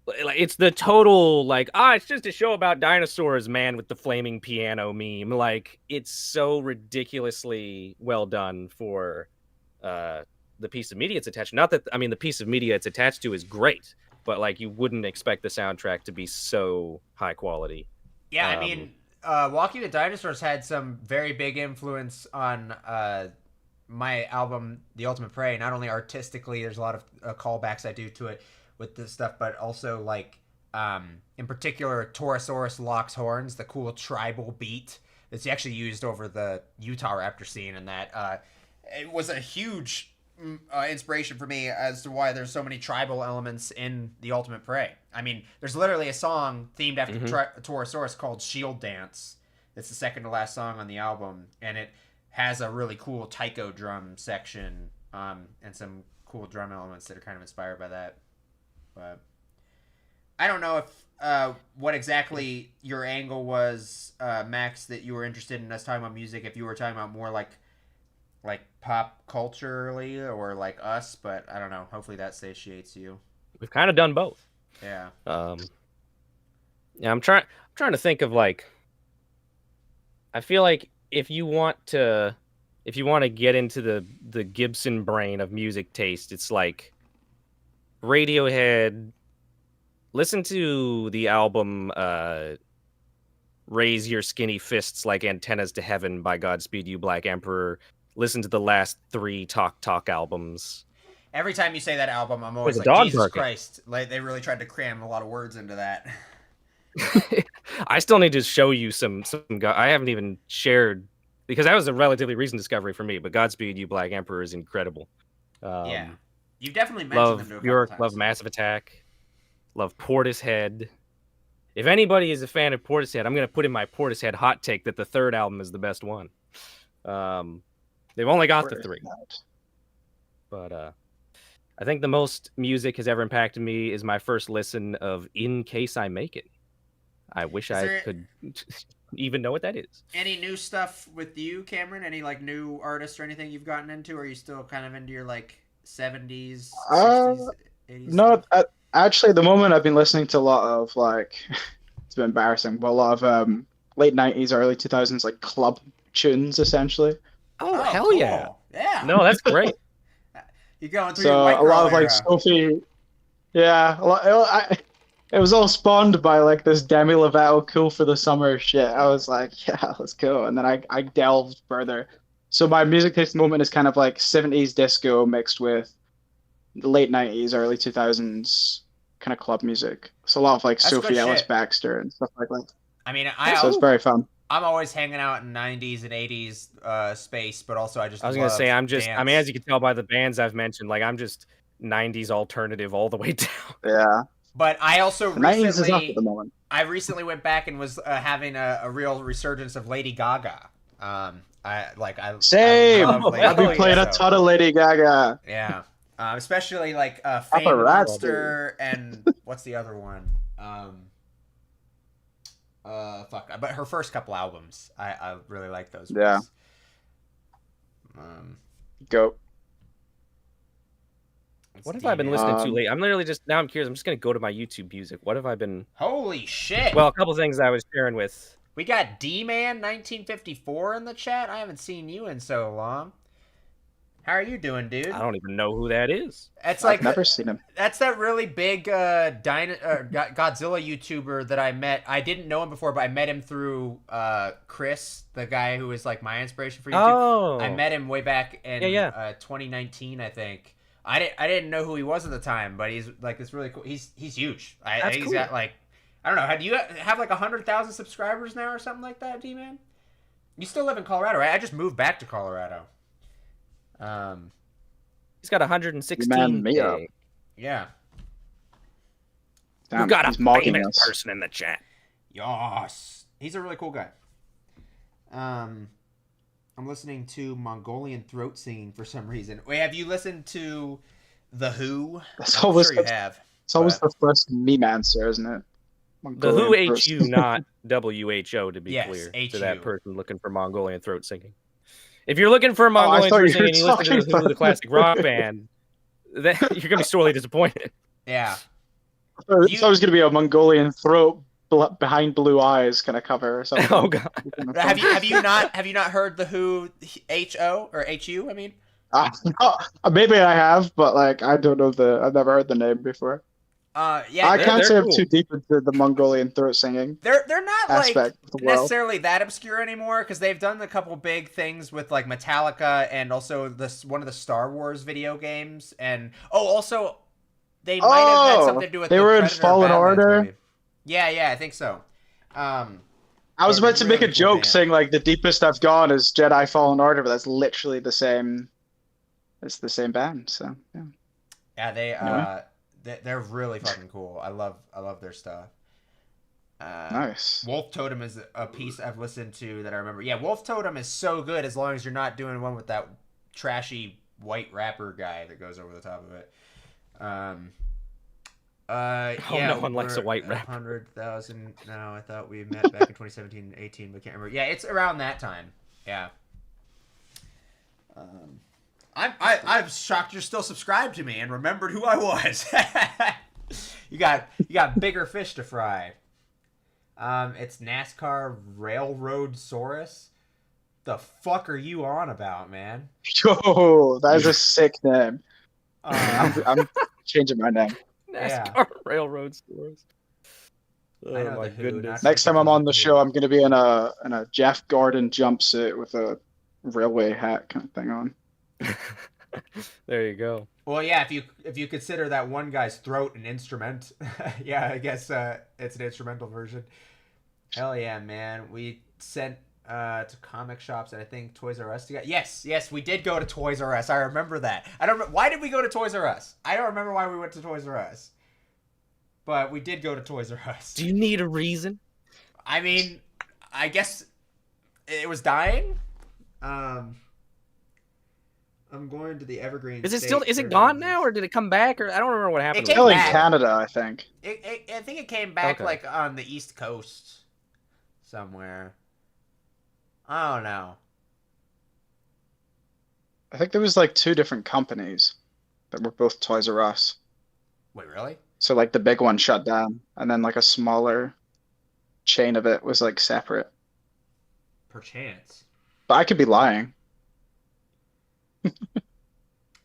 it's the total, like, it's just a show about dinosaurs, man, with the flaming piano meme. Like, it's so ridiculously well done for the piece of media it's attached. Not that, I mean, the piece of media it's attached to is great, but like you wouldn't expect the soundtrack to be so high quality. Yeah, I mean, Walking with Dinosaurs had some very big influence on my album, The Ultimate Prey. Not only artistically, there's a lot of callbacks I do to it with this stuff, but also like, in particular, Torosaurus locks horns, the cool tribal beat that's actually used over the Utah raptor scene, and that it was a huge inspiration for me as to why there's so many tribal elements in The Ultimate Prey. I mean, there's literally a song themed after Torosaurus called Shield Dance. It's the second to last song on the album, and it has a really cool taiko drum section and some cool drum elements that are kind of inspired by that. But I don't know if what exactly your angle was, Max, that you were interested in us talking about music, if you were talking about more like pop culturally or like us, but I don't know. Hopefully that satiates you. We've kind of done both. Yeah. I'm trying to think of like, I feel like if you want to get into the Gibson brain of music taste, it's like Radiohead. Listen to the album Raise Your Skinny Fists Like Antennas to Heaven by Godspeed You Black Emperor. Listen to the last 3 Talk albums. Every time you say that album, I'm always like, Jesus barking. Christ. Like, they really tried to cram a lot of words into that. I still need to show you some. I haven't even shared, because that was a relatively recent discovery for me, but Godspeed You Black Emperor is incredible. Yeah. You've definitely mentioned them to a couple Bjork, times. love Massive Attack. Love Portishead. If anybody is a fan of Portishead, I'm going to put in my Portishead hot take that the 3rd album is the best one. They've only got the 3. But I think the most music has ever impacted me is my first listen of In Case I Make It. I wish I could even know what that is. Any new stuff with you, Cameron? Any like new artists or anything you've gotten into? Or are you still kind of into your like 70s, 60s, 80s no, stuff? Actually, at the moment I've been listening to a lot of like, it's been embarrassing, but a lot of late 90s, early 2000s like club tunes essentially. Oh, hell cool. yeah. Yeah. No, that's great. You're going through So your white a lot girl of like era. Sophie, yeah, it was all spawned by like this Demi Lovato cool for the summer shit. I was like, yeah, let's go. And then I delved further. So my music taste moment is kind of like 70s disco mixed with the late 90s, early 2000s kind of club music. So a lot of like That's Sophie good Ellis shit. Baxter and stuff like that. I mean, So it's very fun. I'm always hanging out in 90s and 80s space, but also I was gonna say I mean, as you can tell by the bands I've mentioned, like I'm just 90s alternative all the way down. Yeah. But I also The 90s is up at the moment. I recently went back and was having a real resurgence of Lady Gaga. Same. I love Lady I've been Gaga, playing a so- ton of Lady Gaga. Yeah. Especially like Fame Paparazzi. Monster and what's the other one? But her first couple albums, I really like those. Yeah. Ones. Go. What have I been listening to lately? I'm literally just now. I'm curious. I'm just gonna go to my YouTube music. What have I been? Holy shit! Well, a couple things I was sharing with. We got D-Man 1954 in the chat. I haven't seen you in so long. How are you doing, dude? I don't even know who that is. It's I've never seen him. That's that really big Godzilla YouTuber that I met. I didn't know him before, but I met him through Chris, the guy who was like my inspiration for YouTube. Oh. I met him way back in 2019, I think. I didn't know who he was at the time, but he's like this really cool. He's huge. He's cool. got like, I don't know. Do you have like 100,000 subscribers now or something like that, D-Man? You still live in Colorado, right? I just moved back to Colorado. He's got 116. Yeah. Damn, We got a he's mocking famous us. person in the chat. Yes. He's a really cool guy. I'm listening to Mongolian throat singing for some reason. Wait, have you listened to The Who? That's I'm always sure you have. It's always the first meme answer, isn't it? The Who Mongolian HU, person. not WHO, to be Yes, clear HU. to that person looking for Mongolian throat singing. If you're looking for Mongolian thought throat you were singing and you listen to talking the Who, the about- classic rock band, then you're gonna be sorely disappointed. Yeah. I thought it was going to be a Mongolian throat behind blue eyes kind of cover or something. Oh god. Have you not heard The Who HO or HU? I mean, Maybe I have, but like I don't know I've never heard the name before. yeah, I can't say they're I'm cool. too deep into the Mongolian throat singing they're not like aspect of the world. necessarily that obscure anymore because they've done a couple big things with like Metallica and also one of the Star Wars video games, and also they might have had something to do with they the were in Predator Fallen Badlands Order. movie. Yeah, I think so. I was about to make a really cool joke band. saying like the deepest I've gone is Jedi Fallen Order, but that's literally the same. It's the same band, so yeah. Yeah, they're really fucking cool. I love their stuff. Nice. Wolf Totem is a piece I've listened to that I remember. Yeah, Wolf Totem is so good as long as you're not doing one with that trashy white rapper guy that goes over the top of it. No one likes a white rapper. 100,000 now. I thought we met back in 2017 and 18, but can't remember. Yeah, it's around that time. Yeah. I'm shocked you're still subscribed to me and remembered who I was. You got bigger fish to fry. It's NASCAR RailroadSaurus. The fuck are you on about, man? Yo, that is a sick name. I'm changing my name. NASCAR RailroadSaurus. I know Oh my the Who, goodness. not- Next time I'm on the show, I'm going to be in a Jeff Gordon jumpsuit with a railway hat kind of thing on. There you go. Well, yeah, if you consider that one guy's throat an instrument, yeah, I guess it's an instrumental version. Hell yeah, man! We sent to comic shops and I think Toys R Us together. Yes, we did go to Toys R Us. I remember that. I don't. Why did we go to Toys R Us? I don't remember why we went to Toys R Us, but we did go to Toys R Us. Do you need a reason? I mean, I guess it was dying. I'm going to the Evergreen. Is it State still? Is for it gone November. now, or did it come back? Or I don't remember what happened. came Still in back. Canada, I think. I think it came back Okay. like on the East Coast somewhere. I don't know. I think there was like two different companies that were both Toys R Us. Wait, really? So like the big one shut down, and then like a smaller chain of it was like separate. Perchance. But I could be lying.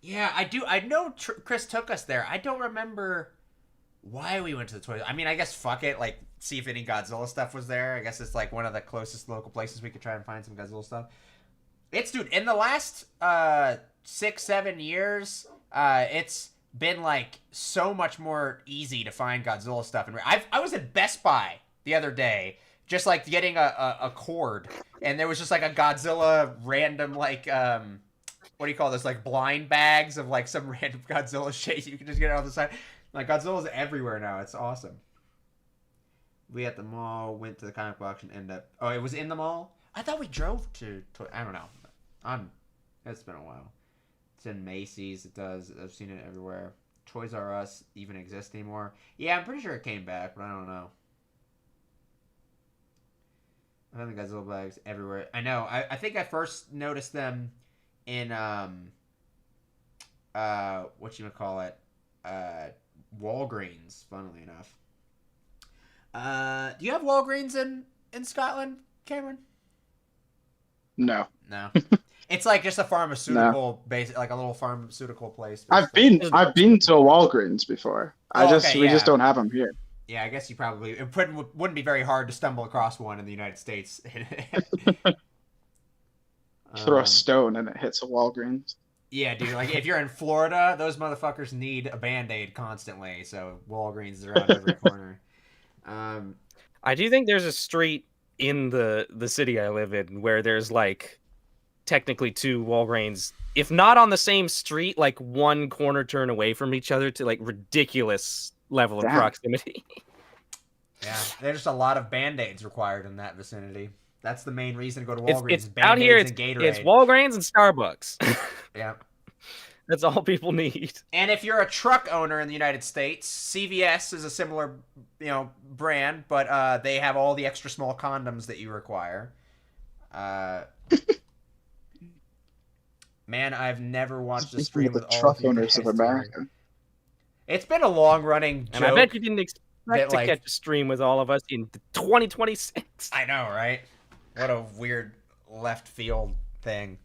Yeah, I do. I know Chris took us there. I don't remember why we went to the Toys. I mean, I guess fuck it. Like, see if any Godzilla stuff was there. I guess it's like one of the closest local places we could try and find some Godzilla stuff. Dude, in the last 6-7 years, it's been like so much more easy to find Godzilla stuff. And I was at Best Buy the other day, just like getting a cord, and there was just like a Godzilla random like what do you call this, like blind bags of like some random Godzilla shit you can just get it on the side. Like Godzilla's everywhere now. It's awesome. We at the mall went to the comic book auction. It was in the mall. I thought we drove to I don't know. It's been a while. It's in Macy's. It does. I've seen it everywhere. Toys R Us even exist anymore. Yeah, I'm pretty sure it came back, but I don't know. I have the Godzilla bags everywhere. I know. I think I first noticed them in whatchamacallit, Walgreens, funnily enough. Do you have Walgreens in Scotland, Cameron? No. No. It's like just a pharmaceutical base, like a little pharmaceutical place. I've been to a Walgreens before. We just don't have them here. Yeah, I guess you probably it wouldn't be very hard to stumble across one in the United States. Throw a stone and it hits a Walgreens. Yeah, dude. Like if you're in Florida, those motherfuckers need a Band-Aid constantly. So Walgreens is around every corner. I do think there's a street in the city I live in where there's like technically 2 Walgreens, if not on the same street, like one corner turn away from each other, to like ridiculous level of proximity. Yeah, there's just a lot of Band-Aids required in that vicinity. That's the main reason to go to Walgreens. It's out here. It's Walgreens and Starbucks. Yeah, that's all people need. And if you're a truck owner in the United States, CVS is a similar, brand, but they have all the extra small condoms that you require. Man, I've never watched a stream with all truck owners of America. It's been a long-running joke. And I bet you didn't expect to catch a stream with all of us in 2026. I know, right? What a weird left field thing.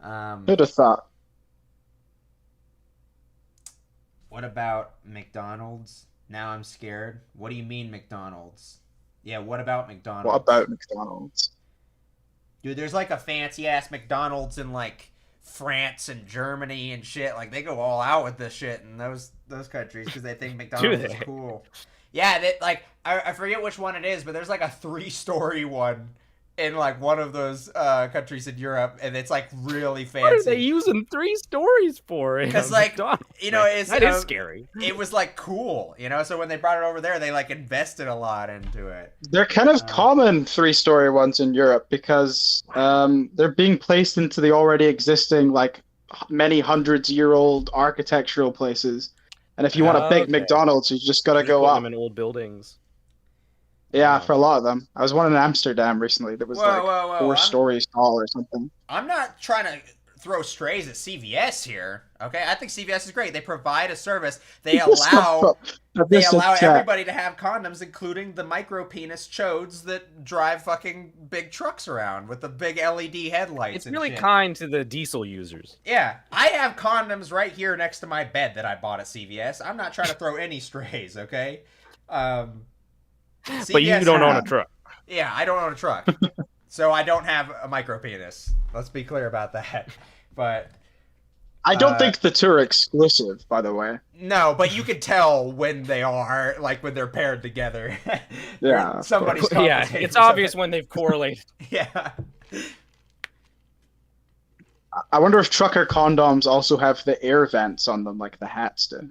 Who'd have thought? What about McDonald's? Now I'm scared. What do you mean McDonald's? Yeah, what about McDonald's? What about McDonald's? Dude, there's like a fancy-ass McDonald's in like France and Germany and shit. Like they go all out with this shit in those countries because they think McDonald's is cool. Yeah, I forget which one it is, but there's like a 3-story one in like one of those countries in Europe, and it's like really fancy. What are they using 3 stories for? Because like that is scary. It was like cool, So when they brought it over there, they like invested a lot into it. They're kind of common 3-story ones in Europe because they're being placed into the already existing like many hundreds-year-old architectural places. And if you want a big McDonald's, you just gotta go up. Them in old buildings. Yeah, for a lot of them. I was one in Amsterdam recently that was 4 stories tall or something. I'm not trying to throw strays at CVS here. Okay, I think CVS is great. They provide a service. They allow everybody to have condoms, including the micro penis chodes that drive fucking big trucks around with the big LED headlights. It's really kind to the diesel users. Yeah, I have condoms right here next to my bed that I bought at CVS. I'm not trying to throw any strays. Okay. But you don't own a truck. Yeah, I don't own a truck. So I don't have a micro penis. Let's be clear about that. But I don't think the two are exclusive, by the way. No, but you can tell when they are, like when they're paired together. Yeah. Somebody's it's obvious when they've correlated. Yeah. I wonder if trucker condoms also have the air vents on them like the hats do.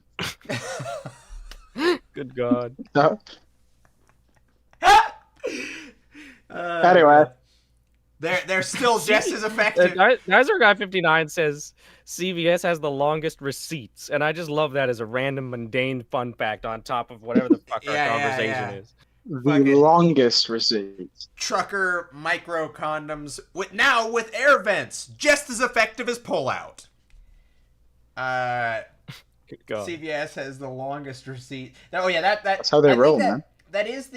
Good God. No? Anyway, they're still just as effective. Geyser Guy 59 says CVS has the longest receipts, and I just love that as a random mundane fun fact on top of whatever the fuck our conversation is. The longest receipts. Trucker micro condoms with air vents, just as effective as pullout. CVS has the longest receipt. Oh yeah, that's how they roll, man. That is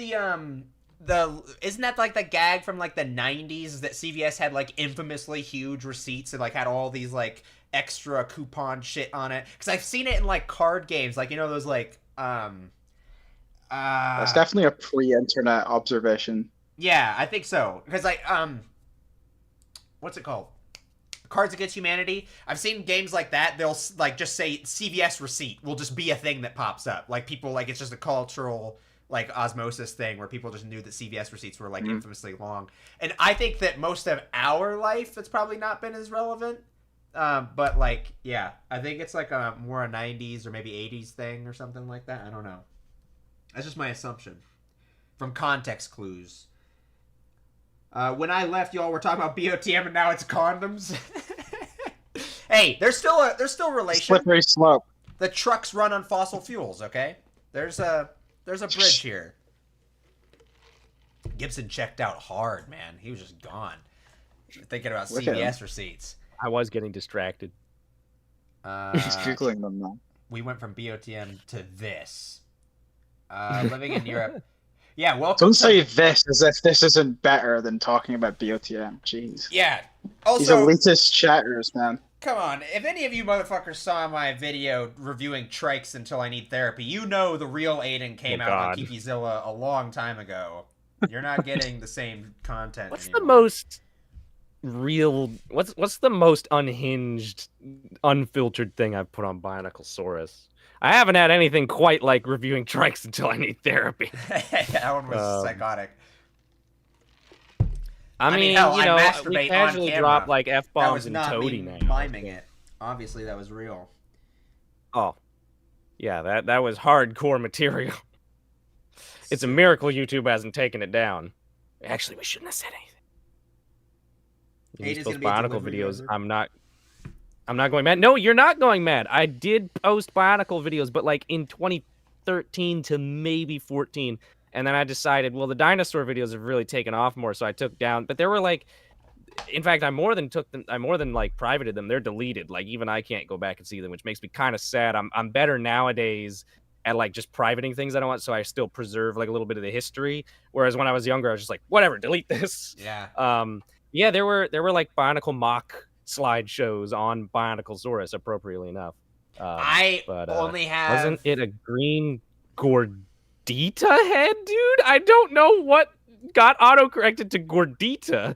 isn't that like the gag from like the 90s that CVS had like infamously huge receipts and like had all these like extra coupon shit on it? Because I've seen it in like card games, like those like that's definitely a pre-internet observation. Yeah, I think so. Because like what's it called? Cards Against Humanity. I've seen games like that. They'll like just say CVS receipt will just be a thing that pops up. Like people like it's just a cultural like osmosis thing where people just knew that CVS receipts were like infamously long. And I think that most of our life it's probably not been as relevant. But like yeah, I think it's like a more a 90s or maybe 80s thing or something like that. I don't know. That's just my assumption from context clues. When I left, y'all were talking about BOTM, and now it's condoms. Hey, there's still relation. Slippery slope. The trucks run on fossil fuels. Okay, there's a bridge here. Gibson checked out hard, man. He was just gone, thinking about CVS receipts. I was getting distracted. He's googling them now. We went from BOTM to this. Living in Europe. Yeah, welcome. Don't say this as if this isn't better than talking about BOTM. Jeez. Yeah. These Also, elitist chatters, man. come on, if any of you motherfuckers saw my video reviewing Trikes Until I Need Therapy, you know the real Aiden came out on Kikizilla a long time ago. You're not getting the same content What's anymore. the most real... What's the most unhinged, unfiltered thing I've put on BionicleSaurus? I haven't had anything quite like reviewing Trikes Until I Need Therapy. That one was psychotic. I mean, hell, you know, I masturbate we casually on camera. drop like That F-bombs was and not Toady me now. miming it. Obviously, that was real. Oh. Yeah, that was hardcore material. It's a miracle YouTube hasn't taken it down. Actually, we shouldn't have said anything. These post Bionicle videos, I'm not going mad. No, you're not going mad. I did post Bionicle videos, but like in 2013 to maybe 14. And then I decided, well, the dinosaur videos have really taken off more, so I took down. But there were like, in fact, I more than like privated them. They're deleted. Like even I can't go back and see them, which makes me kind of sad. I'm better nowadays at like just privating things I don't want, so I still preserve like a little bit of the history. Whereas when I was younger, I was just like, whatever, delete this. Yeah. Yeah, there were like Bionicle mock slideshows on BionicleSaurus, appropriately enough. I only have. Wasn't it a green Gordita head, dude? I don't know what got autocorrected to Gordita,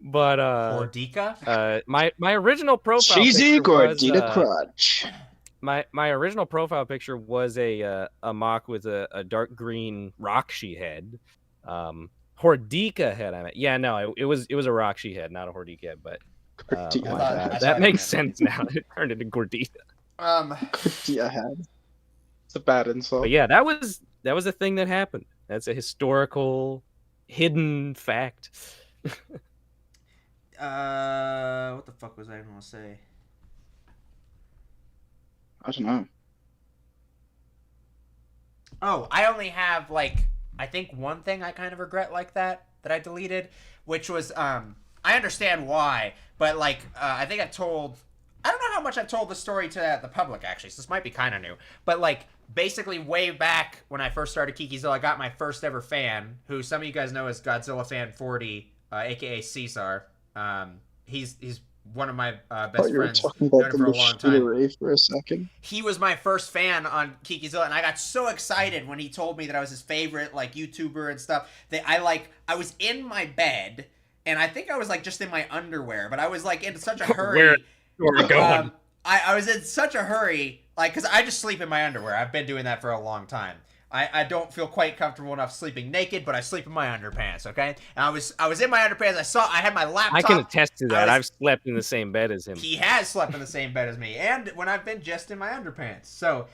but Gordica? My original profile Cheesy picture Gordita was, crunch. My original profile picture was a mock with a dark green Rockshi head. Hordika head, I meant. Yeah, no, it was a Rockshi head, not a Hordika head, but that makes sense now. It turned into Gordita. Gordita head. It's a bad insult. But yeah, that was a thing that happened. That's a historical hidden fact. What the fuck was I even gonna say? I don't know. Oh, I only have like I think one thing I kind of regret like that I deleted, which was I understand why, but like I think I don't know how much I've told the story to the public actually, so this might be kind of new. But like basically way back when I first started Kikizilla, I got my first ever fan, who some of you guys know as Godzilla Fan 40, aka Caesar. He's one of my best friends. Talking about known him for a long time. For a second. He was my first fan on Kikizilla, and I got so excited when he told me that I was his favorite like YouTuber and stuff. That I was in my bed, and I think I was like just in my underwear, but I was like in such a hurry. Where are we going? I was in such a hurry, like because I just sleep in my underwear. I've been doing that for a long time. I don't feel quite comfortable enough sleeping naked, but I sleep in my underpants, okay? And I was in my underpants. I had my laptop. I can attest to that. I've slept in the same bed as him. He has slept in the same bed as me, and when I've been just in my underpants. So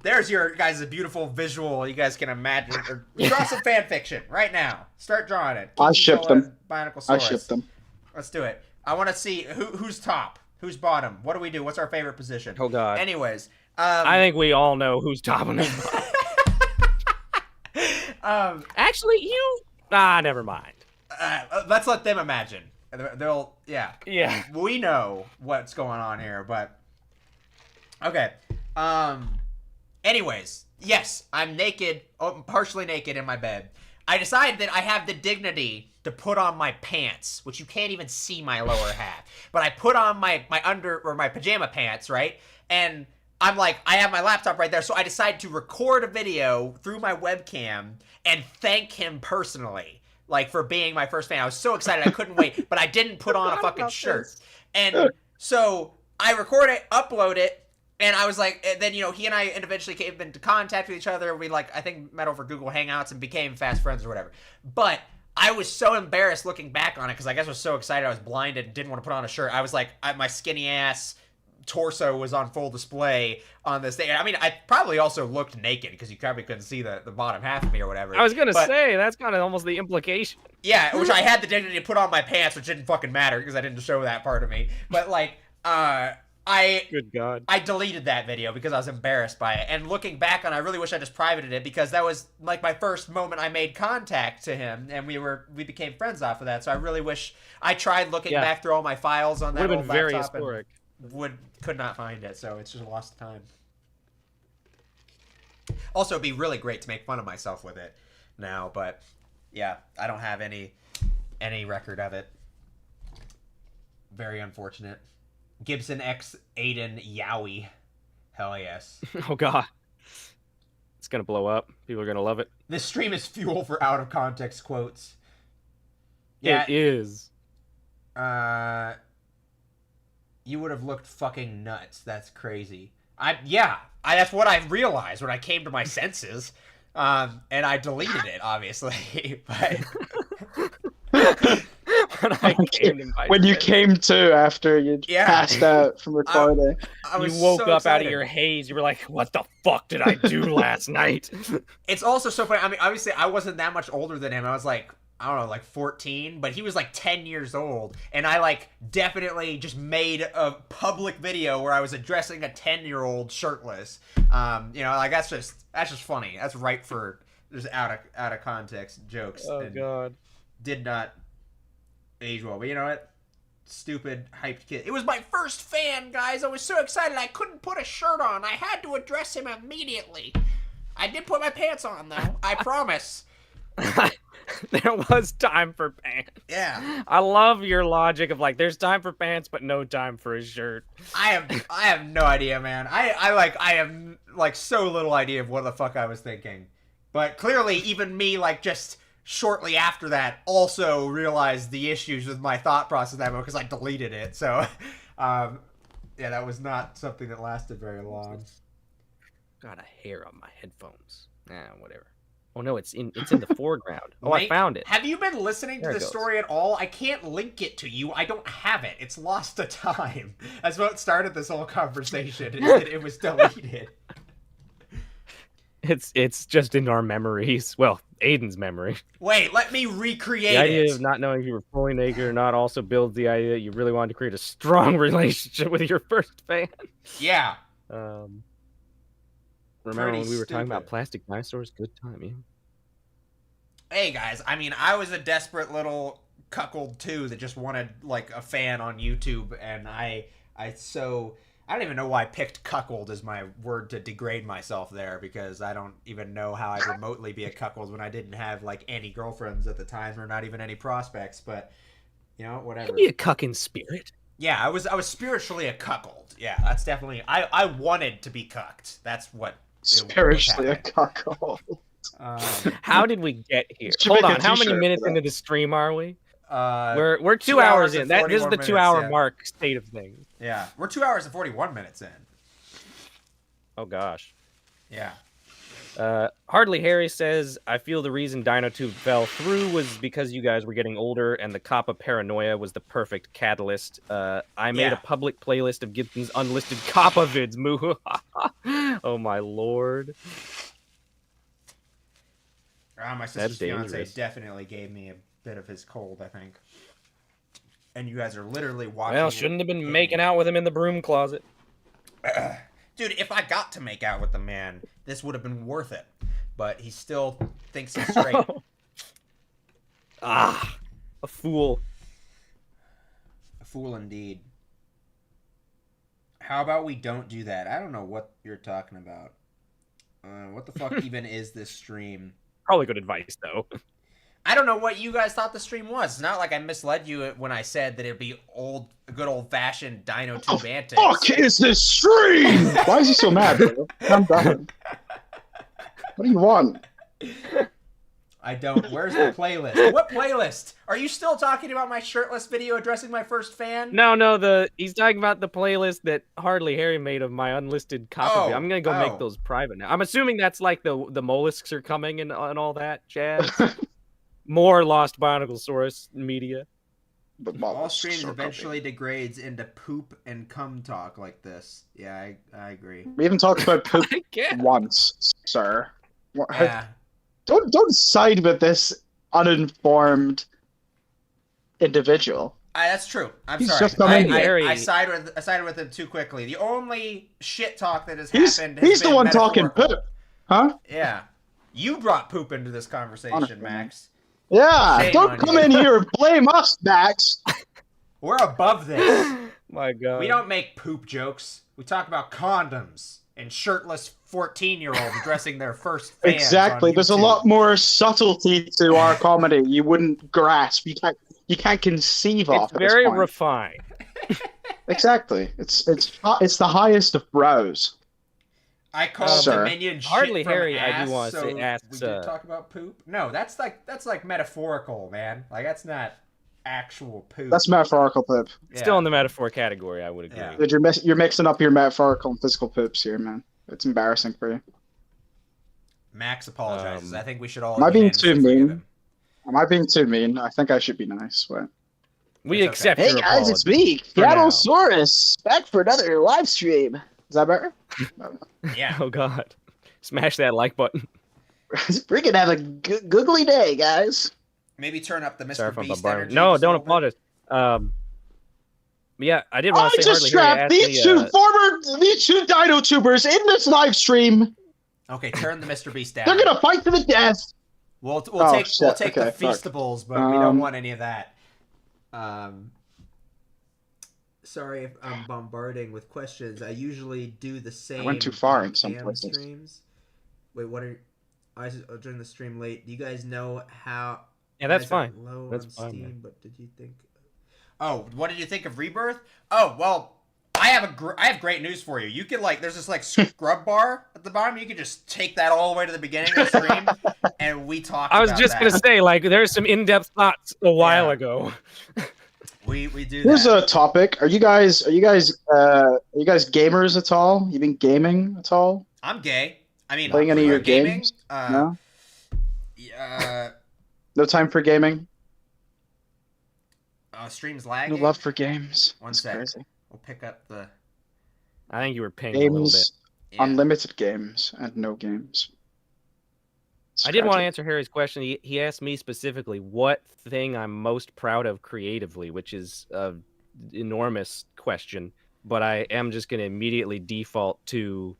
there's your guys' beautiful visual. You guys can imagine. Or draw some fan fiction right now. Start drawing it. I ship them. BionicleSaurus. I ship them. Let's do it. I want to see who's top, who's bottom. What do we do? What's our favorite position? Oh God. Anyways, I think we all know who's top and who's bottom. Actually, never mind. Let's let them imagine. They'll, yeah. Yeah. We know what's going on here, but okay. Anyways, yes, I'm naked, partially naked in my bed. I decided that I have the dignity to put on my pants, which you can't even see my lower half. But I put on my pajama pants, right? And I'm like, I have my laptop right there, so I decided to record a video through my webcam and thank him personally, like, for being my first fan. I was so excited, I couldn't wait, but I didn't put on a fucking shirt. And so I record it, upload it, and I was like, and then, you know, he and I eventually came into contact with each other. We, like, I think met over Google Hangouts and became fast friends or whatever. But I was so embarrassed looking back on it, because I guess I was so excited, I was blinded and didn't want to put on a shirt. I was like, my skinny ass torso was on full display on this thing. I mean, I probably also looked naked because you probably couldn't see the bottom half of me or whatever. I was gonna say that's kind of almost the implication. Yeah, which I had the dignity to put on my pants, which didn't fucking matter because I didn't show that part of me. But like, good God, I deleted that video because I was embarrassed by it. And looking back on, I really wish I just privated it because that was like my first moment I made contact to him, and we became friends off of that. So I really wish I tried looking back through all my files on that old laptop. Would have been very historic. Could not find it, so it's just a lost time. Also, it'd be really great to make fun of myself with it. now, but yeah, I don't have any record of it. Very unfortunate. Gibson X Aiden Yowie. Hell yes. Oh god. It's gonna blow up. People are gonna love it. This stream is fuel for out of context quotes. Yeah, it is. You would have looked fucking nuts. That's crazy. That's what I realized when I came to my senses. And I deleted it, obviously. But when you came to after you passed out from recording. You woke up out of your haze. You were like, what the fuck did I do last night? It's also so funny. I mean, obviously, I wasn't that much older than him. I was like, I don't know, like 14, but he was like 10 years old. And I like definitely just made a public video where I was addressing a 10-year-old shirtless. You know, like that's just funny. That's ripe for just out of context jokes. Oh god. Did not age well, but you know what? Stupid hyped kid. It was my first fan, guys. I was so excited I couldn't put a shirt on. I had to address him immediately. I did put my pants on though. I promise. There was time for pants. Yeah. I love your logic of like, there's time for pants, but no time for a shirt. I have no idea, man. I have like so little idea of what the fuck I was thinking. But clearly, even me, like just shortly after that, also realized the issues with my thought process that because I deleted it. So, yeah, that was not something that lasted very long. Got a hair on my headphones. Whatever. Oh no, it's in the foreground. Oh, I found it. Have you been listening to the story at all? I can't link it to you. I don't have it. It's lost to time. That's what started this whole conversation. It was deleted. It's just in our memories. Well, Aiden's memory. Wait, let me recreate it. The idea of not knowing if you were fully naked or not also builds the idea that you really wanted to create a strong relationship with your first fan. Yeah. Remember when we were talking about plastic dinosaurs? Good time, yeah. Hey guys, I mean, I was a desperate little cuckold too that just wanted like a fan on YouTube, and I don't even know why I picked cuckold as my word to degrade myself there, because I don't even know how I'd remotely be a cuckold when I didn't have like any girlfriends at the time or not even any prospects. But you know, whatever. You can be a cuck in spirit. Yeah, I was spiritually a cuckold. Yeah, that's definitely. I wanted to be cucked. That's what. Spiritually a cuckold. How did we get here? Hold on, how many minutes into the stream are we? We're 2 hours in. This is the 2 hour mark state of things. Yeah, we're 2 hours and 41 minutes in. Oh gosh. Yeah. Hardly Harry says, I feel the reason DinoTube fell through was because you guys were getting older and the Kappa paranoia was the perfect catalyst. I made a public playlist of Gibson's unlisted Kappa vids. Moo. Oh my lord. My sister's fiance definitely gave me a bit of his cold, I think. And you guys are literally watching. Well, shouldn't have been making out with him in the broom closet. Dude, if I got to make out with the man, this would have been worth it. But he still thinks he's straight. A fool. A fool indeed. How about we don't do that? I don't know what you're talking about. What the fuck even is this stream? Probably good advice, though. I don't know what you guys thought the stream was. It's not like I misled you when I said that it'd be good old-fashioned DinoTube antics. What the fuck is this stream? Why is he so mad, bro? Calm down. What do you want? I don't. Where's the playlist? What playlist? Are you still talking about my shirtless video addressing my first fan? No, he's talking about the playlist that Hardly Harry made of my unlisted copy. I'm gonna go make those private now. I'm assuming that's like the mollusks are coming and all that jazz. More lost BionicleSaurus media. All streams eventually degrades into poop and cum talk like this. Yeah, I agree. We even talked about poop once, sir. Yeah. Don't side with this uninformed individual. That's true. I'm He's sorry. Just coming I sided with him too quickly. The only shit talk that has happened. He's the one talking poop, huh? Yeah. You brought poop into this conversation, Max. Yeah, Shame don't come in here and blame us, Max. We're above this. My God. We don't make poop jokes. We talk about condoms and shirtless 14-year-olds addressing their first fans. Exactly. On There's a YouTube. lot more subtlety to our comedy. You wouldn't grasp. You can't conceive of. It's at this very point. refined. Exactly. It's the highest of brows. I call Sir. Dominion Hardly shit from Harry, ass, I do want to so say ass. we did talk about poop. No, that's like metaphorical, man. Like that's not actual poop. That's metaphorical poop. Yeah. Still in the metaphor category, I would agree. Yeah. Dude, you're mixing up your metaphorical and physical poops here, man. It's embarrassing for you. Max apologizes. I think we should all. Am I being unanimously too forgive mean? him. Am I being too mean? I think I should be nice. What? We It's accept Hey your guys, apology. it's me, For now. Camosaurus, back for another live stream. Is that better? Yeah. Oh God! Smash that like button. We're gonna have a googly day, guys. Maybe turn up the Mr. Sorry for Beast bombarding. energy. No, just a don't little bit. apologize. Yeah, I did I want to say just hardly Harry trapped asked these two dino tubers in this live stream. Okay, turn the Mr. Beast down. They're gonna fight to the death. We'll Oh, take shit. the Okay, fuck. feastables, but we don't want any of that. Sorry if I'm bombarding with questions. I usually do the same. I went too far in some cam places. Streams. Wait, what are? I during the stream late. Do you guys know how? Yeah, that's why is fine. it Low That's on fine, Steam, man. but did you think? Oh, what did you think of Rebirth? Oh well, I have great news for you. You can there's this scrub bar at the bottom. You can just take that all the way to the beginning of the stream, and we talk. I was just gonna say, there's some in-depth thoughts a while ago. We do. Here's that. a topic. Are you guys gamers at all? You been gaming at all? I'm gay. I mean, Playing any of your gaming? games? No. Yeah. No time for gaming. Stream's No lagging. love for games. One It's sec. crazy. We'll pick up the I think you were pinged a little bit. Games, yeah. unlimited games, and no games. It's I did want to tragic. answer Harry's question. He asked me specifically what thing I'm most proud of creatively, which is an enormous question. But I am just going to immediately default to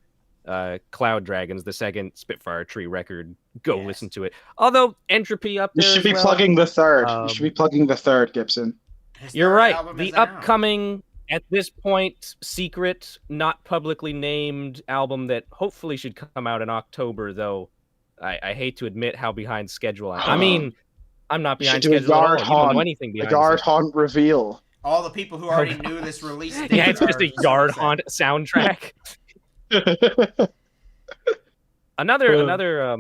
Cloud Dragons, the second Spitfire Tree record. Go Yes. listen to it. Although Entropy up You there. should as be well. plugging the third. You should be Um, plugging the third, Gibson. His You're third right. album The isn't out. upcoming, at this point, secret, not publicly named album that hopefully should come out in October, though I hate to admit how behind schedule I mean, I'm not You should behind do a schedule at all. yard You don't know haunt. anything A behind yard schedule. haunt reveal. All the people who already knew this release date. Yeah, it's just are a yard upset. haunt soundtrack. Another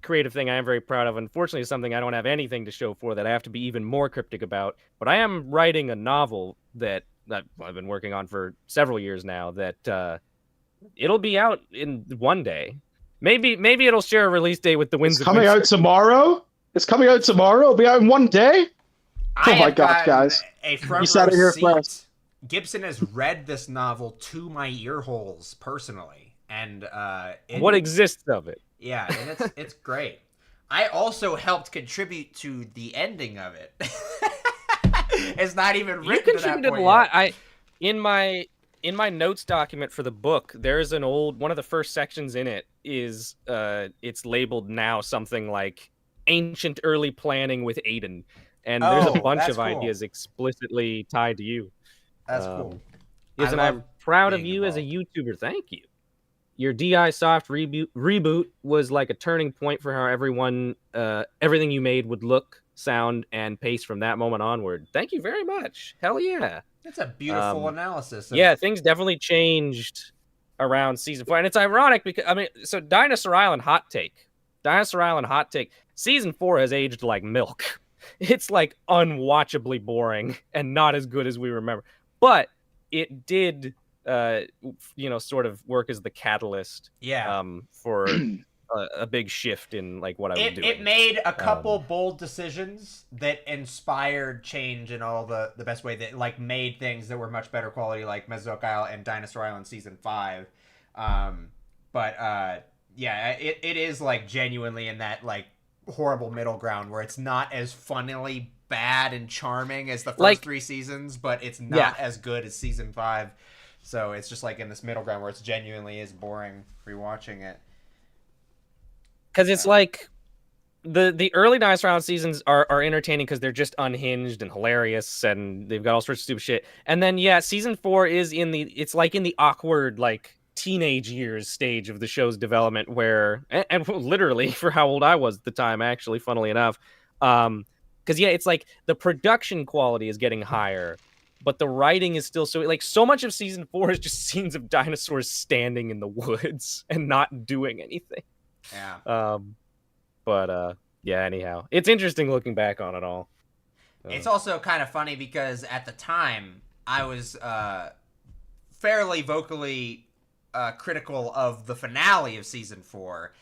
creative thing I am very proud of. Unfortunately, is something I don't have anything to show for that I have to be even more cryptic about. But I am writing a novel that I've been working on for several years now. That it'll be out in one day. Maybe it'll share a release date with the Winds It's of coming Winter. out tomorrow. It's coming out tomorrow. It'll be out in one day. I Oh my have God, gotten guys. A front said row it here seat. first. Gibson has read this novel to my ear holes personally, and What exists of it? Yeah, and it's great. I also helped contribute to the ending of it. It's not even written. You to that contributed a point lot. yet. In my notes document for the book, there's one of the first sections in it is it's labeled now something like ancient early planning with Aiden, and there's Oh, a bunch that's of cool. ideas explicitly tied to you. That's cool. Yes, and I I'm love proud of being you as a YouTuber. Thank you. Your DI Soft reboot was like a turning point for how everything you made would look, sound, and pace from that moment onward. Thank you very much. Hell yeah. That's a beautiful analysis. Yeah, things definitely changed around season 4. And it's ironic because, so Dinosaur Island hot take. Season 4 has aged like milk. It's like unwatchably boring and not as good as we remember. But it did, sort of work as the catalyst for a big shift in like what I was doing. It made a couple bold decisions that inspired change in all the best way, that like made things that were much better quality, like Mesozoic Isle and Dinosaur Island season 5. It is like genuinely in that like horrible middle ground where it's not as funnily bad and charming as the first 3 seasons, but it's not as good as season 5. So it's just like in this middle ground where it's genuinely is boring rewatching it. Because it's like the early Dinosaur Island seasons are entertaining because they're just unhinged and hilarious and they've got all sorts of stupid shit. And then season 4 is it's like in the awkward like teenage years stage of the show's development where, and literally for how old I was at the time, actually, funnily enough, because yeah, it's like the production quality is getting higher, but the writing is still so much of season 4 is just scenes of dinosaurs standing in the woods and not doing anything. Yeah. But yeah, anyhow, it's interesting looking back on it all. It's also kind of funny because at the time I was fairly vocally critical of the finale of season 4,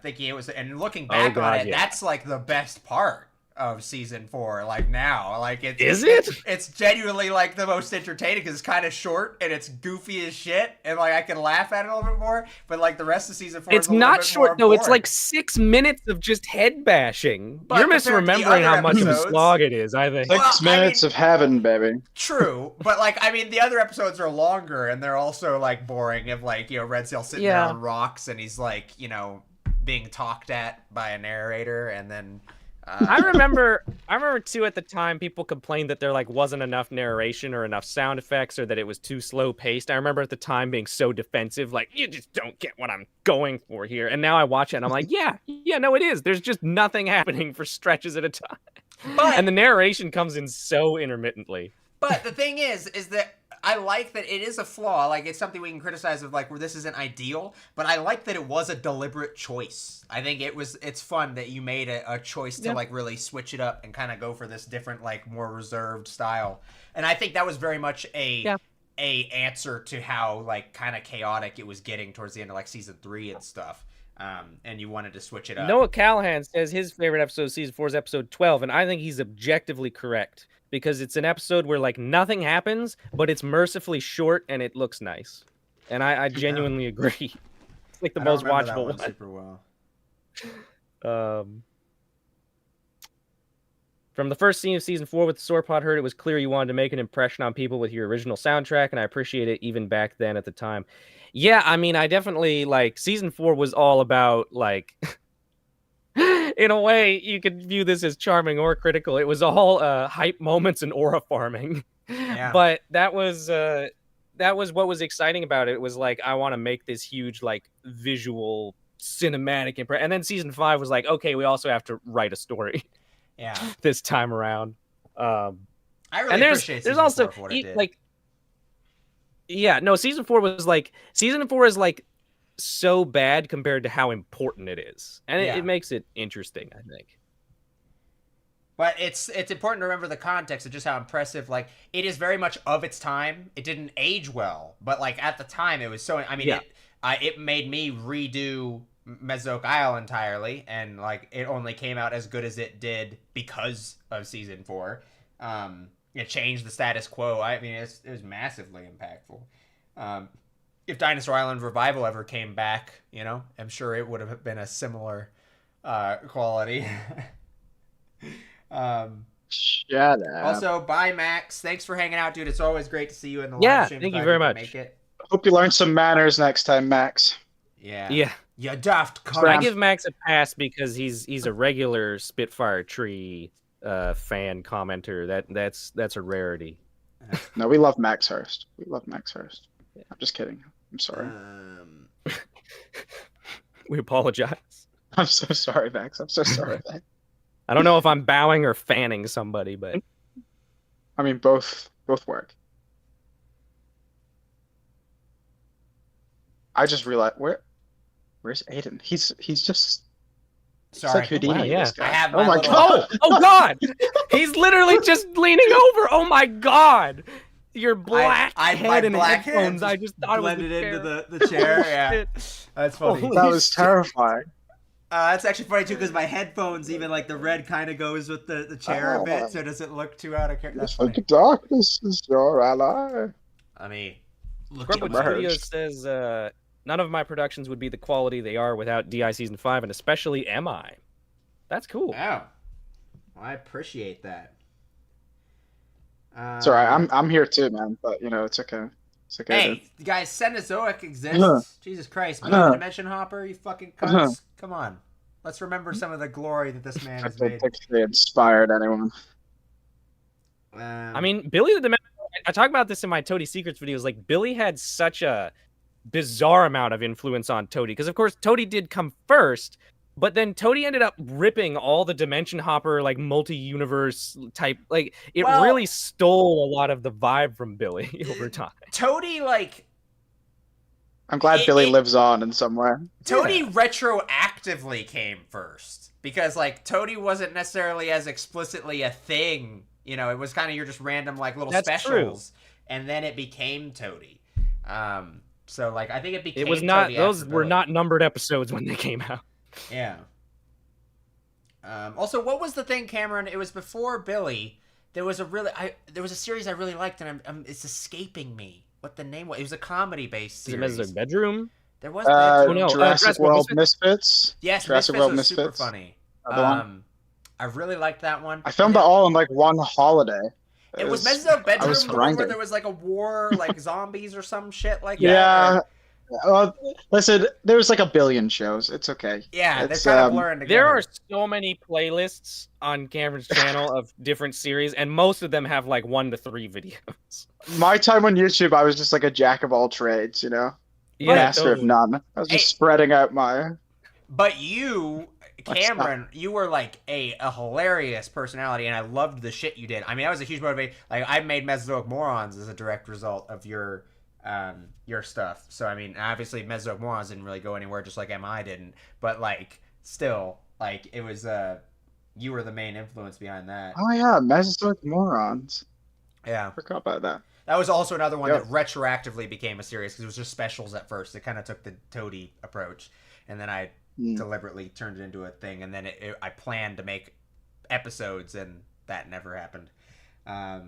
thinking it was, and looking back on it, that's like the best part of season 4. Like now, like it's genuinely like the most entertaining because it's kind of short and it's goofy as shit, and like I can laugh at it a little bit more. But like the rest of season 4, it's not short. No, it's like 6 minutes of just head bashing. But you're misremembering how much of a slog it is. I think 6 minutes of heaven, baby. True, but like I mean, the other episodes are longer and they're also like boring. Of like Red Sail sitting there on rocks and he's like being talked at by a narrator, and then. I remember too at the time people complained that there like wasn't enough narration or enough sound effects or that it was too slow paced. I remember at the time being so defensive, like you just don't get what I'm going for here. And now I watch it and I'm like, yeah, no, it is. There's just nothing happening for stretches at a time. And the narration comes in so intermittently. But the thing is that I like that it is a flaw. Like, it's something we can criticize of, like, where this isn't ideal. But I like that it was a deliberate choice. I think it's fun that you made a choice to, like, really switch it up and kind of go for this different, like, more reserved style. And I think that was very much a answer to how, like, kind of chaotic it was getting towards the end of, like, season 3 and stuff. And you wanted to switch it up. Noah Callahan says his favorite episode of season 4 is episode 12, and I think he's objectively correct. Because it's an episode where, like, nothing happens, but it's mercifully short and it looks nice. And I genuinely agree. It's like the most watchable one. Super well. From the first scene of season 4 with the Sauropod herd, it was clear you wanted to make an impression on people with your original soundtrack, and I appreciate it even back then at the time. Yeah, I mean, I definitely, like, season 4 was all about, like... In a way, you could view this as charming or critical. It was all hype moments and aura farming. Yeah. But that was what was exciting about it. It was like, I want to make this huge, like, visual, cinematic impression. And then season 5 was like, okay, we also have to write a story. Yeah. This time around. I really appreciate season 4 for what it did. Like, yeah, no, season 4 is like so bad compared to how important it is, and it makes it interesting, I think. But it's important to remember the context of just how impressive, like, it is very much of its time. It didn't age well, but like at the time it was so, I mean, it made me redo Mesozoic Isle entirely, and like it only came out as good as it did because of season 4. It changed the status quo. I mean, it was massively impactful. If Dinosaur Island Revival ever came back, I'm sure it would have been a similar quality. Shut up. Also, bye, Max. Thanks for hanging out, dude. It's always great to see you in the live stream. Thank you very much. Make it. Hope you learn some manners next time, Max. Yeah. You daft cunt. I give Max a pass because he's a regular Spitfire Tree fan commenter. That's a rarity. No, we love Max Hurst. I'm just kidding. I'm sorry. We apologize. I'm so sorry, Max. I'm so sorry. I don't know if I'm bowing or fanning somebody, but I mean, both work. I just realized where's Aiden? He's just sorry. Like Houdini, wow, yeah. this guy. I have oh my little... god! Oh god! He's literally just leaning over. Oh my god! Your black head and headphones. I just thought it was blended into the chair. Yeah, that's funny. That was terrifying. That's actually funny too, because my headphones, even like the red, kind of goes with the chair a bit, so it doesn't look too out of character. That's funny. Darkness is your ally. I mean, look at Studio says none of my productions would be the quality they are without DI season 5, and especially MI. That's cool. Wow, well, I appreciate that. It's alright. I'm here too, man. But it's okay. It's okay. Hey, guys, Cenozoic exists. Jesus Christ, Dimension Hopper, you fucking cunts. Come on, let's remember some of the glory that this man has made. I think they inspired anyone. I mean, Billy the Dimension. I talk about this in my Toady Secrets videos. Like, Billy had such a bizarre amount of influence on Toady. Because, of course, Toady did come first, but then Toady ended up ripping all the Dimension Hopper, like, multi-universe type. Like, it really stole a lot of the vibe from Billy over time. Toady, like... I'm glad Billy lives on in some way. Toady retroactively came first. Because, like, Toady wasn't necessarily as explicitly a thing. You know, it was kind of your just random, like, little specials. True. And then it became Toady. So, like, I think it became Toady. Those were not numbered episodes when they came out. Yeah. Also, what was the thing, Cameron? It was before Billy. There was a series I really liked, and it's escaping me what the name was. It was a comedy-based series. Is it Bedroom? There was Jurassic World Misfits. Yes, Jurassic World Misfits was super funny. I really liked that one. I filmed it all in like one holiday. It was Mesozoic Bedroom, the one where there was like a war, like zombies or some shit like that. Yeah. Listen, there's like a billion shows. It's okay. Yeah, they're kind of blurring together. There are so many playlists on Cameron's channel of different series, and most of them have like 1 to 3 videos. My time on YouTube, I was just like a jack of all trades, you know? Yeah, master of none. I was just spreading out my... But you, Cameron, you were like a hilarious personality, and I loved the shit you did. I mean, that was a huge motivation. Like, I made Mesozoic Morons as a direct result of your stuff. So, I mean, obviously Mesozoic Morons didn't really go anywhere, just like MI didn't. But, like, still, like, it was, you were the main influence behind that. Oh, yeah, Mesozoic Morons. Yeah. I forgot about that. That was also another one that retroactively became a series, because it was just specials at first. It kind of took the Toady approach. And then I deliberately turned it into a thing, and then I planned to make episodes, and that never happened. My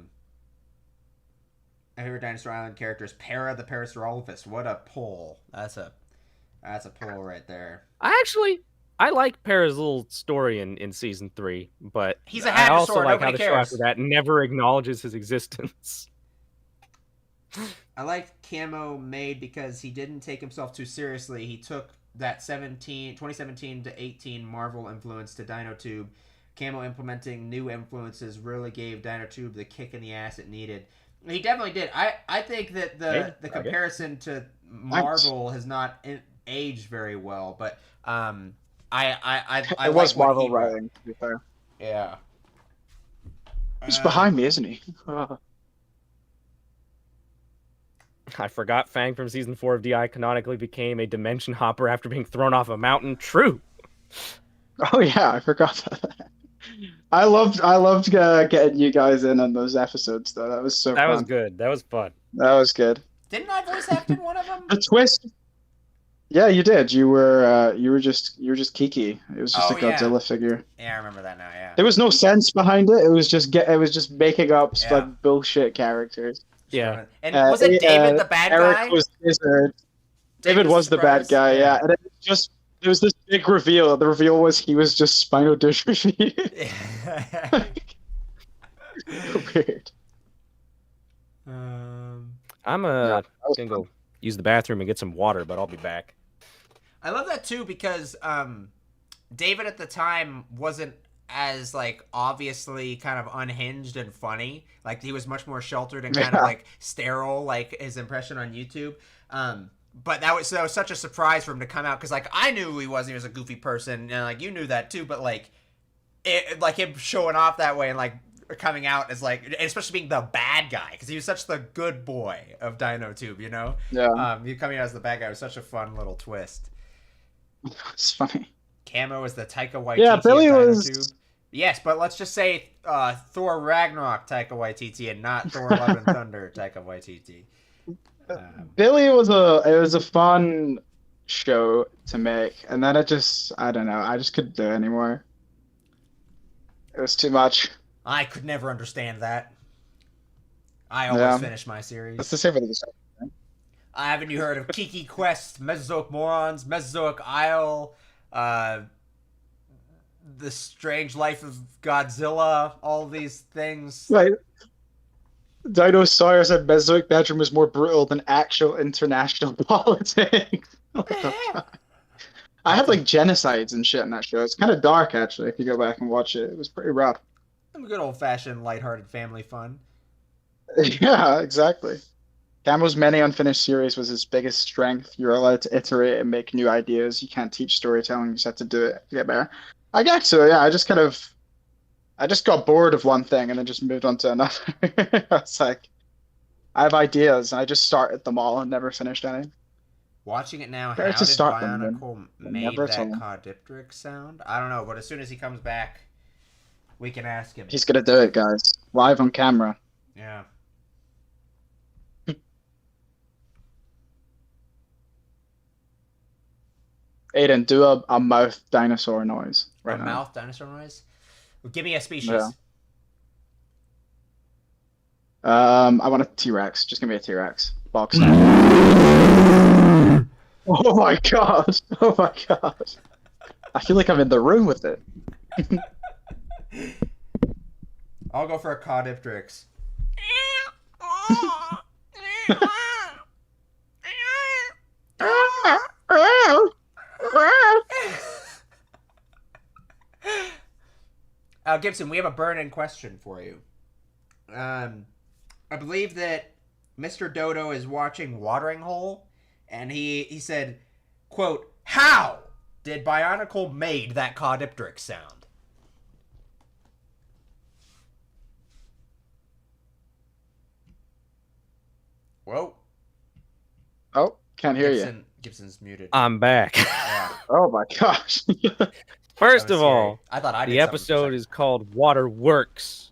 favorite Dinosaur Island character is Para the Parasaurolophus. What a pull! That's a pull right there. I like Para's little story in season 3, but he's a I also like how the show after that never acknowledges his existence. I like Camo made because he didn't take himself too seriously. He took that 2017 to 18 Marvel influence to DinoTube. Camo implementing new influences really gave DinoTube the kick in the ass it needed. He definitely did. I think that the comparison to Marvel has not aged very well, but I was Marvel writing, to be fair. Yeah. He's behind me, isn't he? I forgot Fang from season 4 of DI canonically became a dimension hopper after being thrown off a mountain. True. Oh yeah, I forgot that. I loved getting you guys in on those episodes though. That was so fun. That was good. That was fun. That was good. Didn't I voice act in one of them? The twist. Yeah, you did. You were just Kiki. It was just a Godzilla figure. Yeah, I remember that now. Yeah. There was no sense behind it. It was just making up like bullshit characters. Yeah. And was it David the bad Eric guy? Was David was the bad guy, yeah. And there was this big reveal. The reveal was he was just spinal dystrophy. Weird. I'm gonna go use the bathroom and get some water, but I'll be back. I love that too because David at the time wasn't as like obviously kind of unhinged and funny. Like he was much more sheltered and kind of like sterile, like his impression on YouTube. But that was such a surprise for him to come out because like I knew who he was. He was a goofy person, and like you knew that too. But like like him showing off that way and like coming out as like, especially being the bad guy because he was such the good boy of DinoTube, you know. Yeah. He coming out as the bad guy was such a fun little twist. It's funny. Camo is the Taika Waititi. Yeah, Billy of was. DinoTube. Yes, but let's just say Thor Ragnarok Taika Waititi and not Thor Love and Thunder Taika Waititi. Billy was a fun show to make, and then it just I don't know, I just couldn't do it anymore. It was too much. I could never understand that. I always finish my series. That's the same with the show. Haven't you heard of Kiki Quest, Mesozoic Morons, Mesozoic Isle, The Strange Life of Godzilla, all these things? Right. Dinosaurus and Mesozoic Bedroom was more brutal than actual international politics. I had like genocides and shit in that show. It's kind of dark actually. If you go back and watch it, it was pretty rough. Some good old-fashioned, lighthearted family fun. Yeah, exactly. Camo's many unfinished series was his biggest strength. You're allowed to iterate and make new ideas. You can't teach storytelling. You just have to do it to get better. I get to it. Yeah, I just got bored of one thing and then just moved on to another. It's like I have ideas and I just started them all and never finished any. Watching it now, Better how to did start them, Bionicle then. made Never that tell him. Caudipteryx sound? I don't know, but as soon as he comes back, we can ask him. He's gonna do it, guys. Live on camera. Yeah. Aiden, do a mouth dinosaur noise right now. Mouth dinosaur noise? Well, give me a species. Yeah. I want a T-Rex. Just give me a T-Rex. Box. Oh my god! Oh my god! I feel like I'm in the room with it. I'll go for a Caudipteryx. Gibson, we have a burn-in question for you. I believe that Mr. Dodo is watching Watering Hole, and he said, quote, "How did Bionicle made that Caudipteryx sound?" Whoa. Oh, can't hear you. Gibson's muted. I'm back. Yeah. Oh my gosh. First of all, I thought I did the episode is called Waterworks,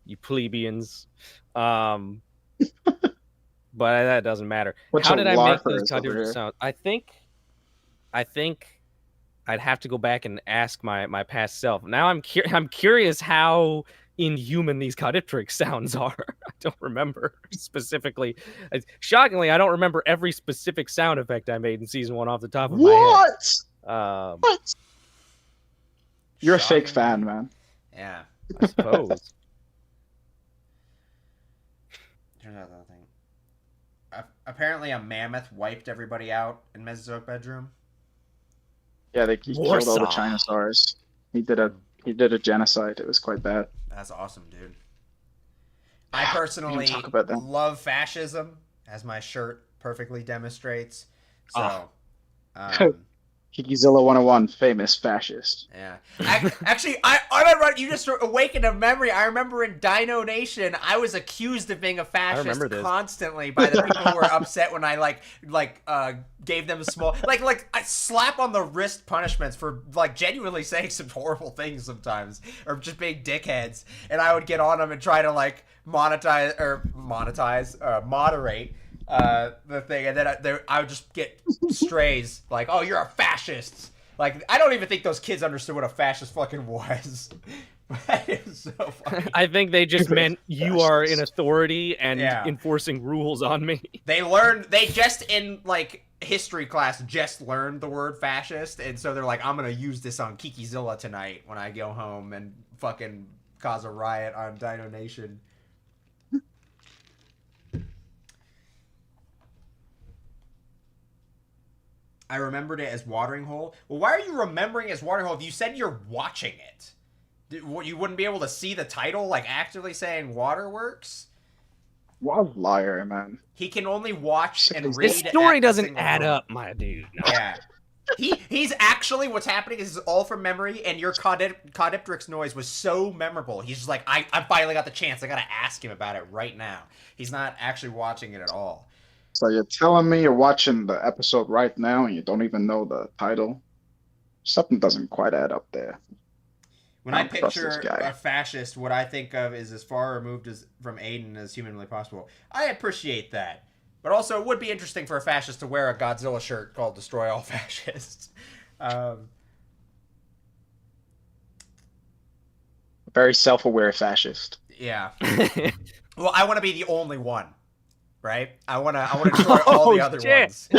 you plebeians. But that doesn't matter. How did I make those Caudipteryx sounds? I think I'd have to go back and ask my past self. Now I'm curious how inhuman these Caudipteryx sounds are. I don't remember specifically. Shockingly, I don't remember every specific sound effect I made in season 1 off the top of my head. What? You're a fake fan, man. Yeah, I suppose. Turns out the other thing. Apparently, a mammoth wiped everybody out in Mesozoic bedroom. Yeah, he killed all the Chinosaurs. He did a genocide. It was quite bad. That's awesome, dude. I personally love fascism, as my shirt perfectly demonstrates. So, Kikizilla 101, famous fascist. Yeah. Actually, you just awakened a memory. I remember in Dino Nation, I was accused of being a fascist constantly by the people who were upset when I gave them a small I slap on the wrist punishments for genuinely saying some horrible things sometimes, or just being dickheads, and I would get on them and try to moderate the thing, and then I would just get strays like, "Oh, you're a fascist." I don't even think those kids understood what a fascist fucking was. It was so funny. I think they just meant you are in authority and enforcing rules on me. They just in history class just learned the word fascist, and so they're like, "I'm gonna use this on Kikizilla tonight when I go home and fucking cause a riot on Dino Nation." I remembered it as Watering Hole. Well, why are you remembering it as Watering Hole if you said you're watching it? You wouldn't be able to see the title, actively saying Waterworks? What a liar, man. He can only watch and read. This story doesn't add up, my dude. No. Yeah. He's actually, what's happening is all from memory, and your Caudipteryx noise was so memorable. He's just like, I finally got the chance. I gotta ask him about it right now. He's not actually watching it at all. So you're telling me you're watching the episode right now and you don't even know the title? Something doesn't quite add up there. When I picture a fascist, what I think of is as far removed from Aiden as humanly possible. I appreciate that. But also, it would be interesting for a fascist to wear a Godzilla shirt called Destroy All Fascists. Very self-aware fascist. Yeah. Well, I want to be the only one. Right? I want to destroy all the other ones.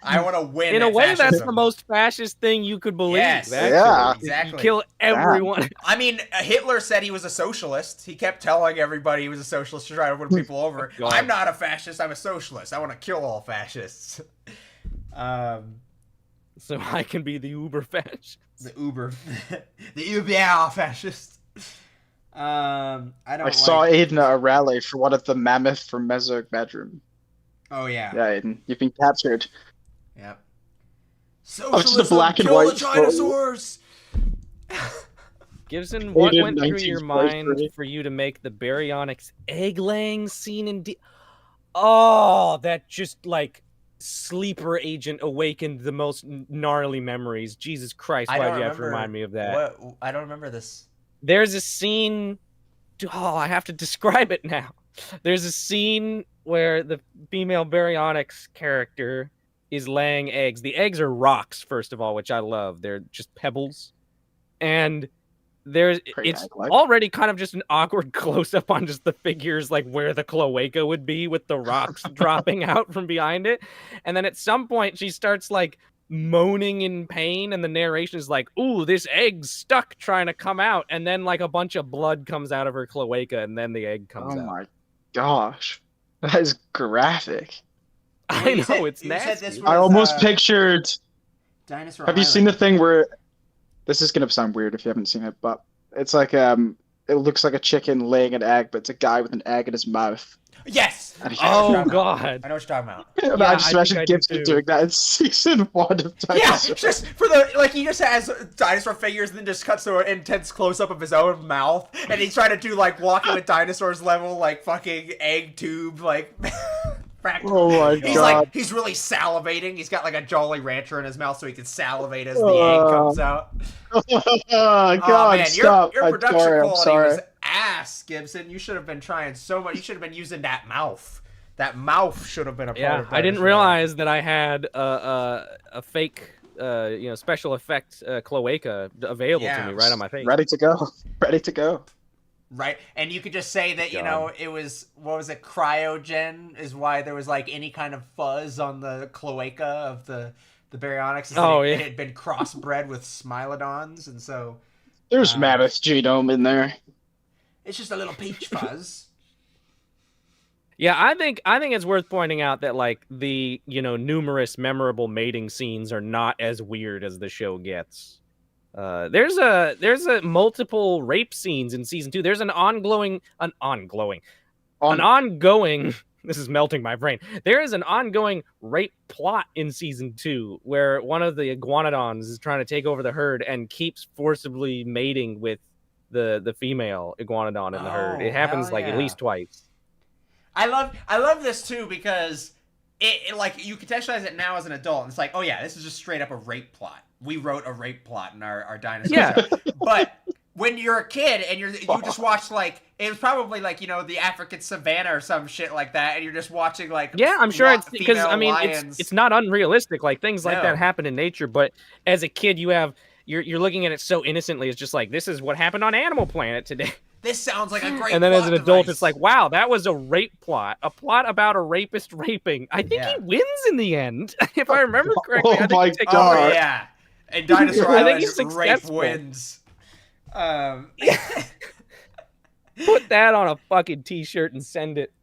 I want to win. In a way, fascism. that's the most fascist thing you could believe. Yes, yeah, exactly. You kill everyone. Yeah. I mean, Hitler said he was a socialist. He kept telling everybody he was a socialist to try to win people over. God. I'm not a fascist. I'm a socialist. I want to kill all fascists. So I can be the uber fascist. The uber fascist. I saw Aiden at a rally for one of the mammoth from Mesozoic bedroom. Oh yeah. Yeah, Aiden, you've been captured. Yep. Oh, it's just a Socialism, black and kill white the photo. dinosaurs. Gibson, what Aiden, went through your mind 1943. for you to make the Baryonyx egg-laying scene in Oh, that just, like, sleeper agent awakened the most gnarly memories. Jesus Christ, why'd you have to remind me of that? What? I don't remember this. There's a scene... Oh, I have to describe it now. There's a scene where the female Baryonyx character is laying eggs. The eggs are rocks, first of all, which I love. They're just pebbles. And it's already kind of just an awkward close-up on just the figures, like where the cloaca would be with the rocks dropping out from behind it. And then at some point she starts like moaning in pain, and the narration is like, ooh, this egg's stuck trying to come out, and then like a bunch of blood comes out of her cloaca, and then the egg comes out. Oh my gosh, that is graphic. I know, it's nasty. I almost pictured Dinosaur Have you seen the thing where this is gonna sound weird if you haven't seen it, but it's like it looks like a chicken laying an egg, but it's a guy with an egg in his mouth. Yes. Oh god. I know what you're talking about. Yeah, I just imagine Gibson doing that in season 1 of Dinosaur. Yeah, just for the like he just has dinosaur figures and then just cuts to an intense close up of his own mouth, and he's trying to do like Walking with Dinosaurs level like fucking egg tube like. Oh my he's god. Like he's really salivating. He's got like a Jolly Rancher in his mouth so he can salivate as the egg comes out. Oh god, man, stop. Your production I'm quality sorry. was ass, Gibson. You should have been trying so much. You should have been using that mouth. That mouth should have been a part of I didn't realize that I had a fake special effect cloaca available to me right on my face. Ready to go. Ready to go. Right, and you could just say that, you know, it was, what was it, cryogen is why there was, like, any kind of fuzz on the cloaca of the Baryonyx. Oh, It had been crossbred with Smilodons, and so... There's mammoth genome in there. It's just a little peach fuzz. Yeah, I think it's worth pointing out that, like, the, numerous memorable mating scenes are not as weird as the show gets. There's a multiple rape scenes in season 2. There's an ongoing. This is melting my brain. There is an ongoing rape plot in season 2 where one of the iguanodons is trying to take over the herd and keeps forcibly mating with the female iguanodon in the herd. It happens like at least twice. I love this too because it like you contextualize it now as an adult and it's like, oh yeah, this is just straight up a rape plot. We wrote a rape plot in our dinosaur show. But when you're a kid and you just watch like it was probably like the African savannah or some shit like that, and you're just watching like I'm sure it's because lions. it's not unrealistic. Like things like that happen in nature, but as a kid you're looking at it so innocently. It's just like this is what happened on Animal Planet today. This sounds like a great. And then as an adult, device. it's like, wow, that was a rape plot. A plot about a rapist raping. I think he wins in the end, if I remember correctly. Oh my god! Oh yeah. And Dinosaur Island rape wins. Put that on a fucking t-shirt and send it.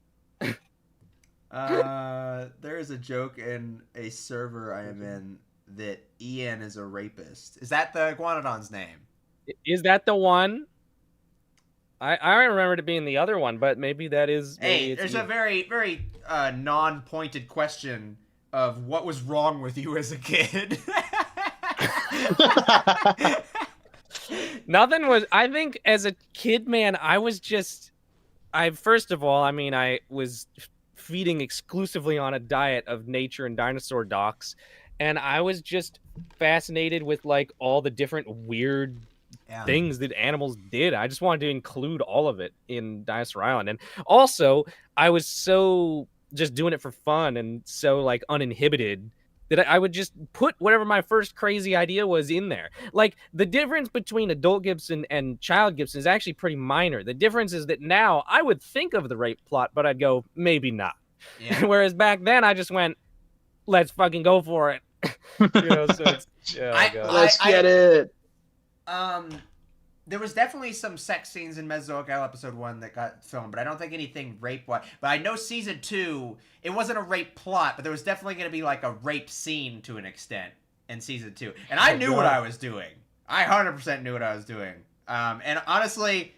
There is a joke in a server I am in that Ian is a rapist. Is that the Iguanodon's name? Is that the one? I remembered it being the other one, but maybe that is... Hey, there's a very, very non-pointed question of what was wrong with you as a kid. Nothing was. I think as a kid, man, I was just. First of all, I was feeding exclusively on a diet of nature and dinosaur docs, and I was just fascinated with like all the different weird things that animals did. I just wanted to include all of it in Dinosaur Island, and also I was so just doing it for fun and so like uninhibited that I would just put whatever my first crazy idea was in there. Like, the difference between adult Gibson and child Gibson is actually pretty minor. The difference is that now I would think of the rape plot, but I'd go, maybe not. Yeah. Whereas back then, I just went, let's fucking go for it. So it's... let's get it. There was definitely some sex scenes in Mesozoic Isle episode 1 that got filmed, but I don't think anything rape-wise. But I know season 2, it wasn't a rape plot, but there was definitely going to be like a rape scene to an extent in season 2. And I knew what I was doing. I 100% knew what I was doing. And honestly,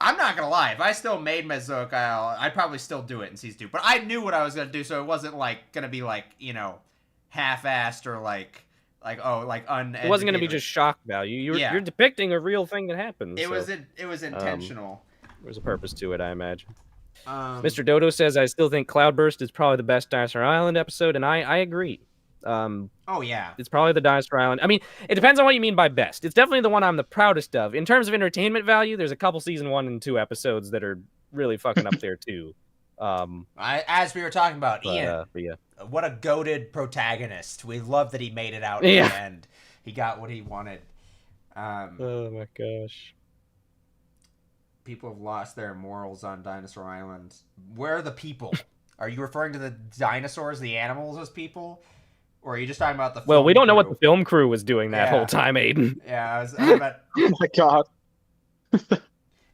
I'm not gonna lie. If I still made Mesozoic Isle, I'd probably still do it in season 2. But I knew what I was gonna do, so it wasn't like gonna be like half-assed or like uneducated. It wasn't gonna be just shock value. You're depicting a real thing that happened. It was intentional. There was a purpose to it, I imagine. Mr. Dodo says, I still think Cloudburst is probably the best Dinosaur Island episode, and I agree. Oh, yeah. It's probably the Dinosaur Island. I mean, it depends on what you mean by best. It's definitely the one I'm the proudest of. In terms of entertainment value, there's a couple season 1 and 2 episodes that are really fucking up there, too. As we were talking about, Ian, yeah. What a goated protagonist. We love that he made it out in the end. He got what he wanted. Oh, my gosh. People have lost their morals on Dinosaur Island. Where are the people? Are you referring to the dinosaurs, the animals, as people? Or are you just talking about the film Well, we don't know crew? what the film crew was doing that whole time, Aiden. Yeah, I bet... Oh my god.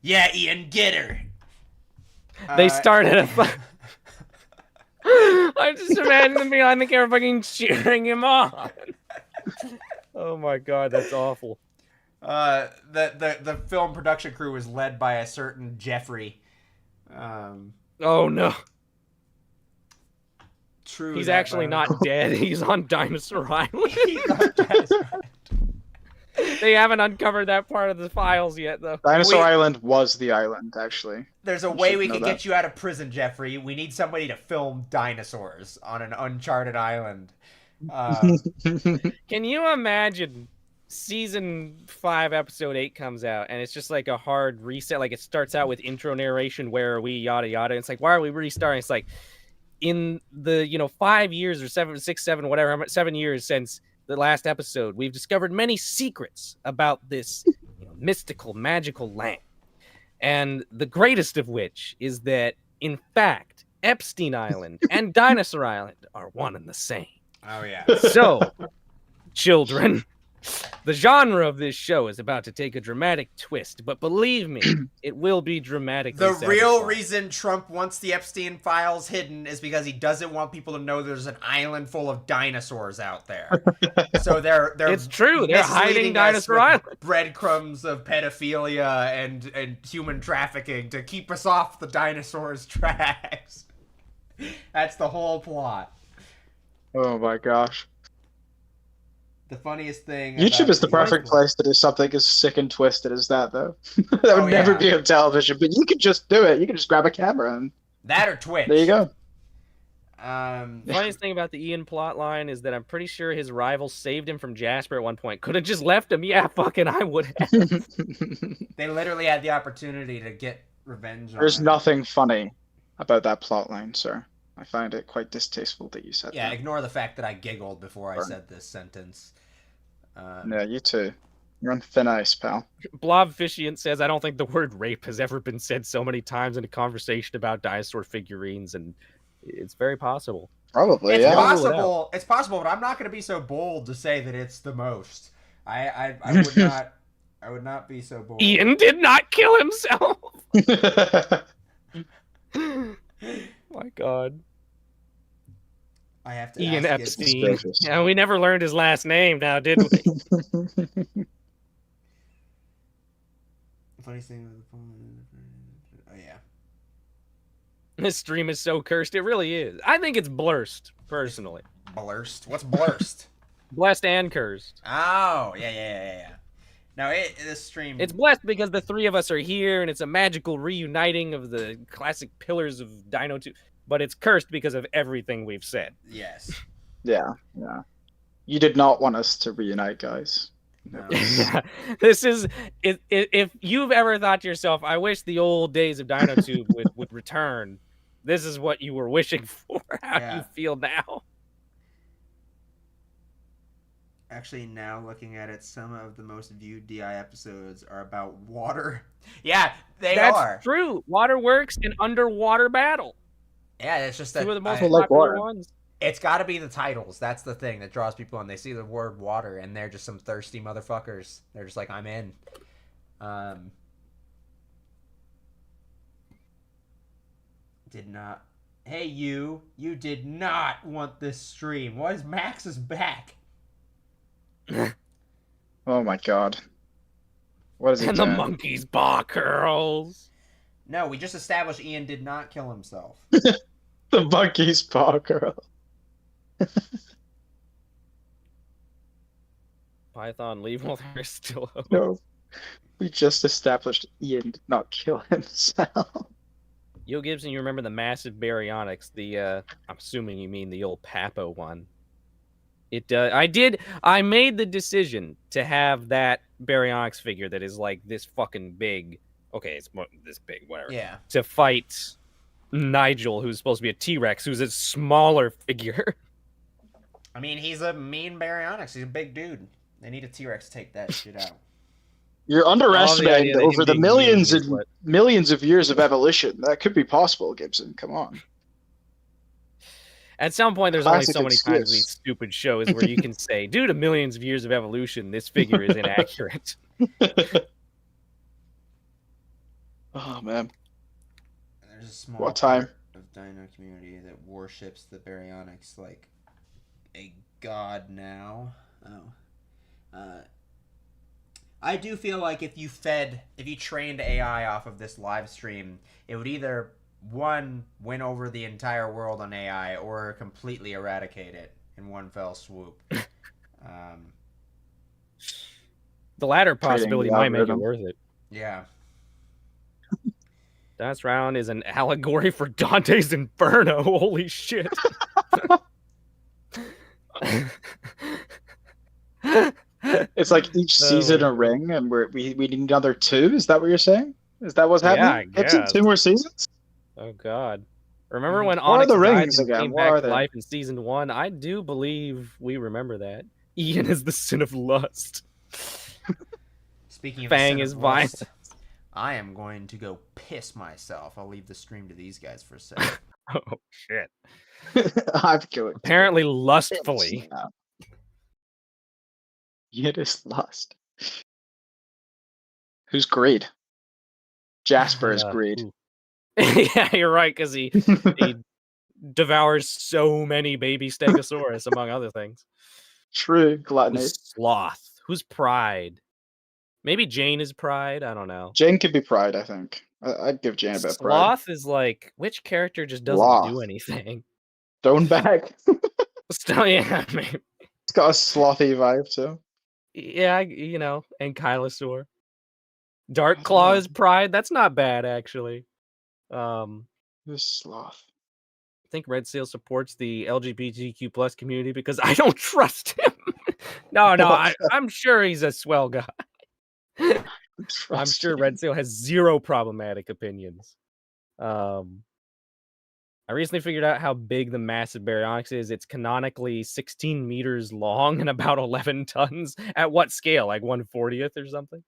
Yeah, Ian, get her! They started a... I just imagine them behind the camera fucking cheering him on. Oh my god, that's awful. The film production crew was led by a certain Jeffrey. Oh no. True. He's actually not dead. He's on Dinosaur Island. He's on Dinosaur Island. They haven't uncovered that part of the files yet, though. Dinosaur Island was the island, actually. There's a way we can get you out of prison, Jeffrey. We need somebody to film dinosaurs on an uncharted island. Can you imagine season 5, episode 8 comes out, and it's just like a hard reset? Like, it starts out with intro narration, where are we, yada, yada. And it's like, why are we restarting? It's like, in the, 5 years or 7, 6, 7, whatever, 7 years since the last episode, we've discovered many secrets about this mystical, magical land. And the greatest of which is that, in fact, Epstein Island and Dinosaur Island are one and the same. Oh, yeah. So, children, the genre of this show is about to take a dramatic twist, but believe me, it will be dramatic. The real reason Trump wants the Epstein files hidden is because he doesn't want people to know there's an island full of dinosaurs out there. So they're it's true. They're hiding Dinosaur Island. Breadcrumbs of pedophilia and human trafficking to keep us off the dinosaurs' tracks. That's the whole plot. Oh my gosh. The funniest thing. YouTube is the perfect place to do something as sick and twisted as that, though. That would never be on television, but you could just do it. You could just grab a camera and that or Twitch. There you go. The funniest thing about the Ian plot line is that I'm pretty sure his rival saved him from Jasper at one point. Could have just left him. Yeah, fucking I would have. They literally had the opportunity to get revenge on There's nothing funny about that plot line, sir. I find it quite distasteful that you said that. Yeah, ignore the fact that I giggled before I said this sentence. Yeah, you too. You're on thin ice, pal. Blobficient says, I don't think the word rape has ever been said so many times in a conversation about dinosaur figurines, and it's very possible. Probably, it's possible. It's possible, but I'm not going to be so bold to say that it's the most. I would not. I would not be so bold. Ian did not kill himself. My God. I have to Ian Epstein. Yeah, we never learned his last name now, did we? Funny thing with the phone. Oh yeah. This stream is so cursed. It really is. I think it's blurst, personally. Blurst? What's blurst? Blessed and cursed. Oh, yeah. No, this stream... It's blessed because the three of us are here, and it's a magical reuniting of the classic pillars of Dino 2. But it's cursed because of everything we've said. Yes. Yeah. You did not want us to reunite, guys. No. Yeah. This is... If you've ever thought to yourself, I wish the old days of DinoTube would return, this is what you were wishing for. How do you feel now? Actually, now looking at it, some of the most viewed DI episodes are about water. Yeah, That's true. Waterworks and Underwater Battle. Yeah, it's just that two of the most popular ones. It's got to be the titles. That's the thing that draws people in. They see the word water, and they're just some thirsty motherfuckers. They're just like, I'm in. Did not. Hey, you did not want this stream. What is Max's back? Oh my God. What is he doing? And the monkey's paw curls. No, we just established Ian did not kill himself. The monkey's paw girl. Python, leave while there's still hope. No, we just established Ian did not kill himself. Yo, Gibson, you remember the massive baryonyx? I'm assuming you mean the old Papo one. I made the decision to have that baryonyx figure that is like this fucking big. Okay, it's this big, whatever. Yeah. To fight Nigel, who's supposed to be a T-Rex, who's a smaller figure. I mean, he's a mean baryonyx. He's a big dude. They need a T-Rex to take that shit out. You're underestimating over the millions of years of evolution. That could be possible, Gibson. Come on. At some point, there's only so many times these stupid shows where you can say, due to millions of years of evolution, this figure is inaccurate. Oh, man. There's a small part of Dino community that worships the baryonyx like a god now. I do feel like if you trained AI off of this live stream, it would either win over the entire world on AI or completely eradicate it in one fell swoop. The latter possibility might make it worth it. Yeah. Dance Round is an allegory for Dante's Inferno. Holy shit. It's like each season a ring, and we need another 2. Is that what you're saying? Is that what's happening? Yeah, I guess. 2 more seasons? Oh god. Remember when Onyx the rings died and again? came back to life in season 1? I do believe we remember that. Ian is the sin of lust. Speaking of Fang is violence. I am going to go piss myself. I'll leave the stream to these guys for a second. Oh shit. I'm going. Apparently lustfully. It is lust. Who's greed? Jasper is greed. Yeah, you're right, because he devours so many baby Stegosaurus, among other things. True, gluttony. Who's sloth? Who's pride? Maybe Jane is pride. I don't know. Jane could be pride, I think. I'd give Jane a bit of pride. Sloth is like, which character just doesn't do anything? Stoneback. Yeah, maybe. It's got a slothy vibe too. Yeah, and Kylosaur. Darkclaw is pride. That's not bad, actually. Who's sloth? I think Red Seal supports the LGBTQ plus community because I don't trust him. No, I'm sure he's a swell guy. I'm sure Red Seal has zero problematic opinions. I recently figured out how big the massive baryonyx is. It's canonically 16 meters long and about 11 tons. At what scale? Like 1/40th or something?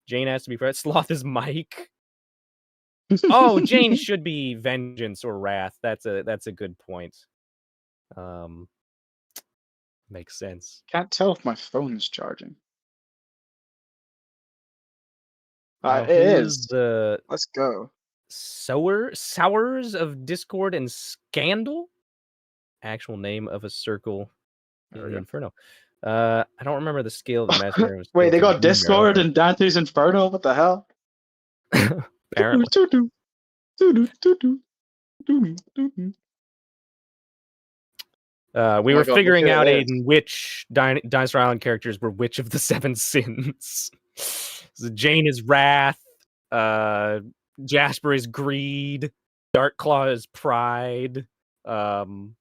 Jane has to be pressed. Sloth is Mike. Oh, Jane should be Vengeance or Wrath. That's a good point. Makes sense. Can't tell if my phone's charging. It is. Let's go. Sours of Discord and Scandal? Actual name of a circle in the Inferno. I don't remember the scale of the master. Wait, they got Discord and Dante's Inferno? What the hell? Apparently. We were figuring out, Aiden, which Dinosaur Island characters were which of the 7 sins. So Jane is wrath. Jasper is greed. Darkclaw is pride. And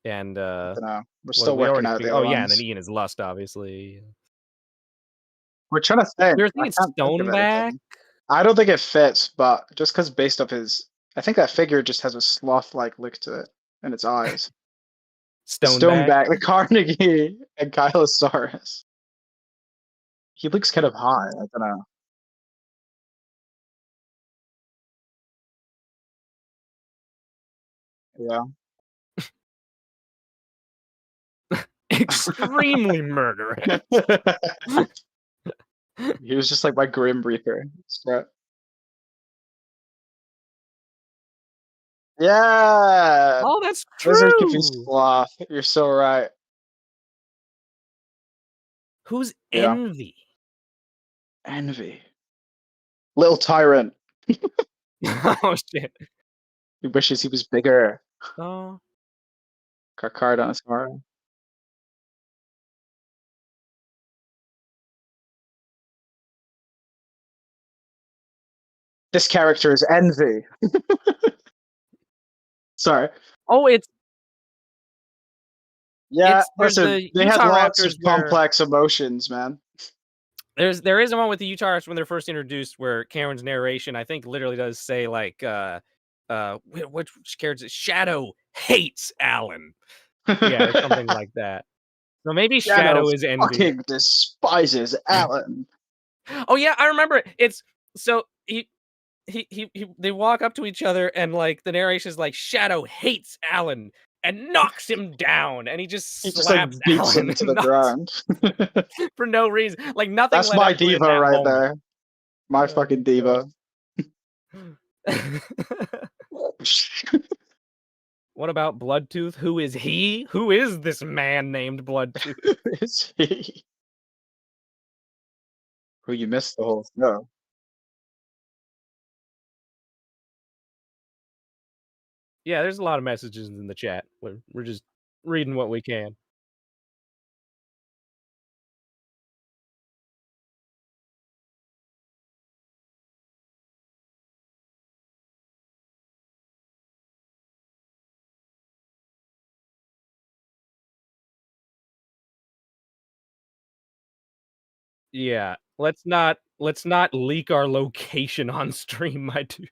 we're still working out. And then Ian is lust, obviously. We're trying to think. You're thinking Stoneback? I don't think it fits, but just because based off I think that figure just has a sloth-like look to it in its eyes. Stoneback, the Carnegie, and Kylosaurus. He looks kind of high. I don't know. Yeah. Extremely murderous. He was just like my Grim Reaper. Yeah. Oh, that's true. Lizard could be sloth. You're so right. Who's Envy? Envy. Little Tyrant. Oh shit. He wishes he was bigger. Oh. Carcardinosaurus. This character is envy. Sorry. Oh, Yeah, there's listen, the they had Utah lots of Raptors where complex emotions, man. there is a one with the Utah Raptors when they're first introduced where Karen's narration, I think, literally does say like which character? Shadow hates Alan. Yeah, or something like that. So maybe Shadow Shadow is envy. fucking despises Alan. Oh yeah, I remember it. It's so they walk up to each other and like the narration is like Shadow hates Alan and knocks him down, and he just He just like slaps beats Alan him to and the ground. for no reason. Like nothing That's led my up to it in diva that right moment. there. My fucking diva. What about Bloodtooth? Who is he? Who is this man named Bloodtooth? Is he? Who you missed the whole show. Yeah, there's a lot of messages in the chat. We're just reading what we can. Yeah, let's not leak our location on stream, my dude.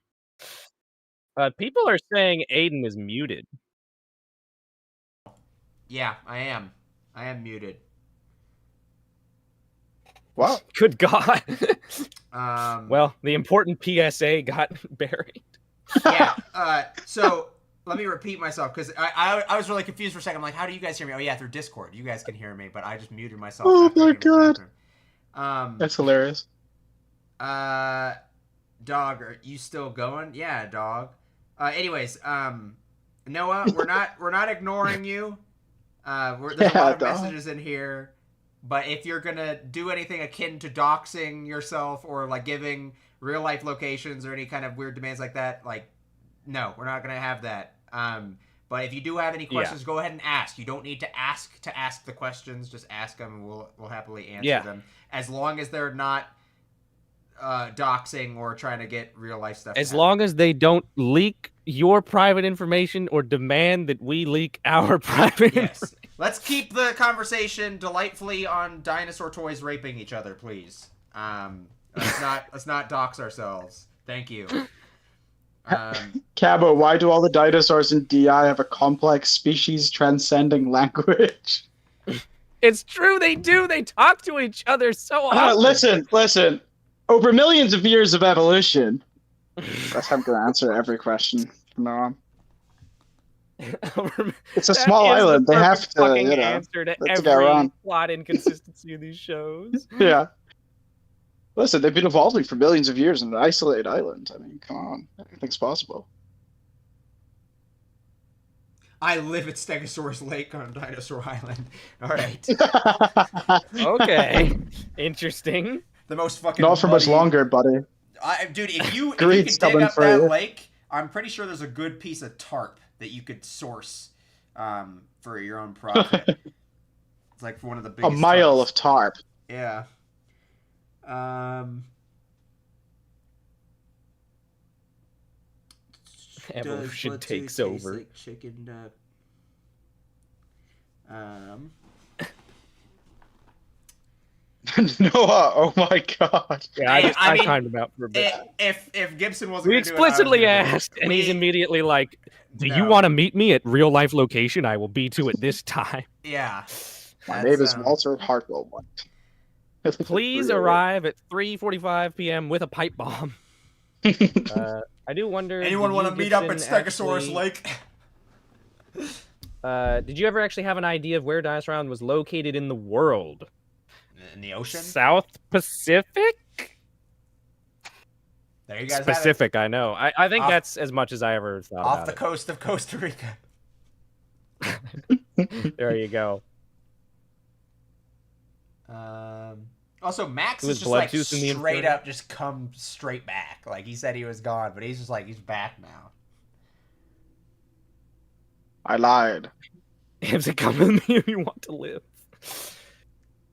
People are saying Aiden is muted. Yeah, I am. I am muted. Wow. Good God. Well, the important PSA got buried. Yeah. So let me repeat myself because I was really confused for a second. I'm like, how do you guys hear me? Oh yeah, through Discord. You guys can hear me, but I just muted myself. Oh my God. That's hilarious. Dog, are you still going? Yeah, dog. Anyways, Noah, we're not ignoring you. There's a lot of messages in here, but if you're gonna do anything akin to doxing yourself or like giving real life locations or any kind of weird demands like that, like, no, we're not gonna have that. But if you do have any questions, go ahead and ask. You don't need to ask the questions. Just ask them, and we'll happily answer them. As long as they're not doxing or trying to get real life stuff. As long as they don't leak your private information or demand that we leak our private information. Let's keep the conversation delightfully on dinosaur toys raping each other, please. Let's not dox ourselves. Thank you. Cabo, why do all the dinosaurs in DI have a complex species transcending language? It's true, they do. They talk to each other so often. Listen. Over millions of years of evolution. That's how I'm going to answer every question from now on. It's a small island. They have to, answer to every plot inconsistency of these shows. Yeah. Listen, they've been evolving for millions of years in an isolated island. I mean, come on. Anything's possible. I live at Stegosaurus Lake on Dinosaur Island. All right. Okay. Interesting. The most fucking not for much longer, buddy. Dude, if you can dig up that lake, I'm pretty sure there's a good piece of tarp that you could source for your own profit. It's like one of the biggest. A mile of tarp. Yeah. Evolution takes over. Like chicken. Noah, oh my God! Yeah, I mean, timed him out for a bit. If Gibson wasn't, we explicitly asked, and he's immediately like, "Do you want to meet me at real life location? I will be to at this time." Yeah. My name is Walter Hartwell. Please arrive at 3:45 p.m. with a pipe bomb. I do wonder. Anyone want to meet up at Stegosaurus Lake? Did you ever actually have an idea of where Dinosaur Island was located in the world? In the ocean? South Pacific? There you guys Pacific, I know. I think that's as much as I ever thought off the coast of Costa Rica. There you go. Also, Max Who is is just like Bloodtooth in the straight Inferno? up just come straight back. Like he said he was gone, but he's just like he's back now. I lied. Is it come with me if you want to live?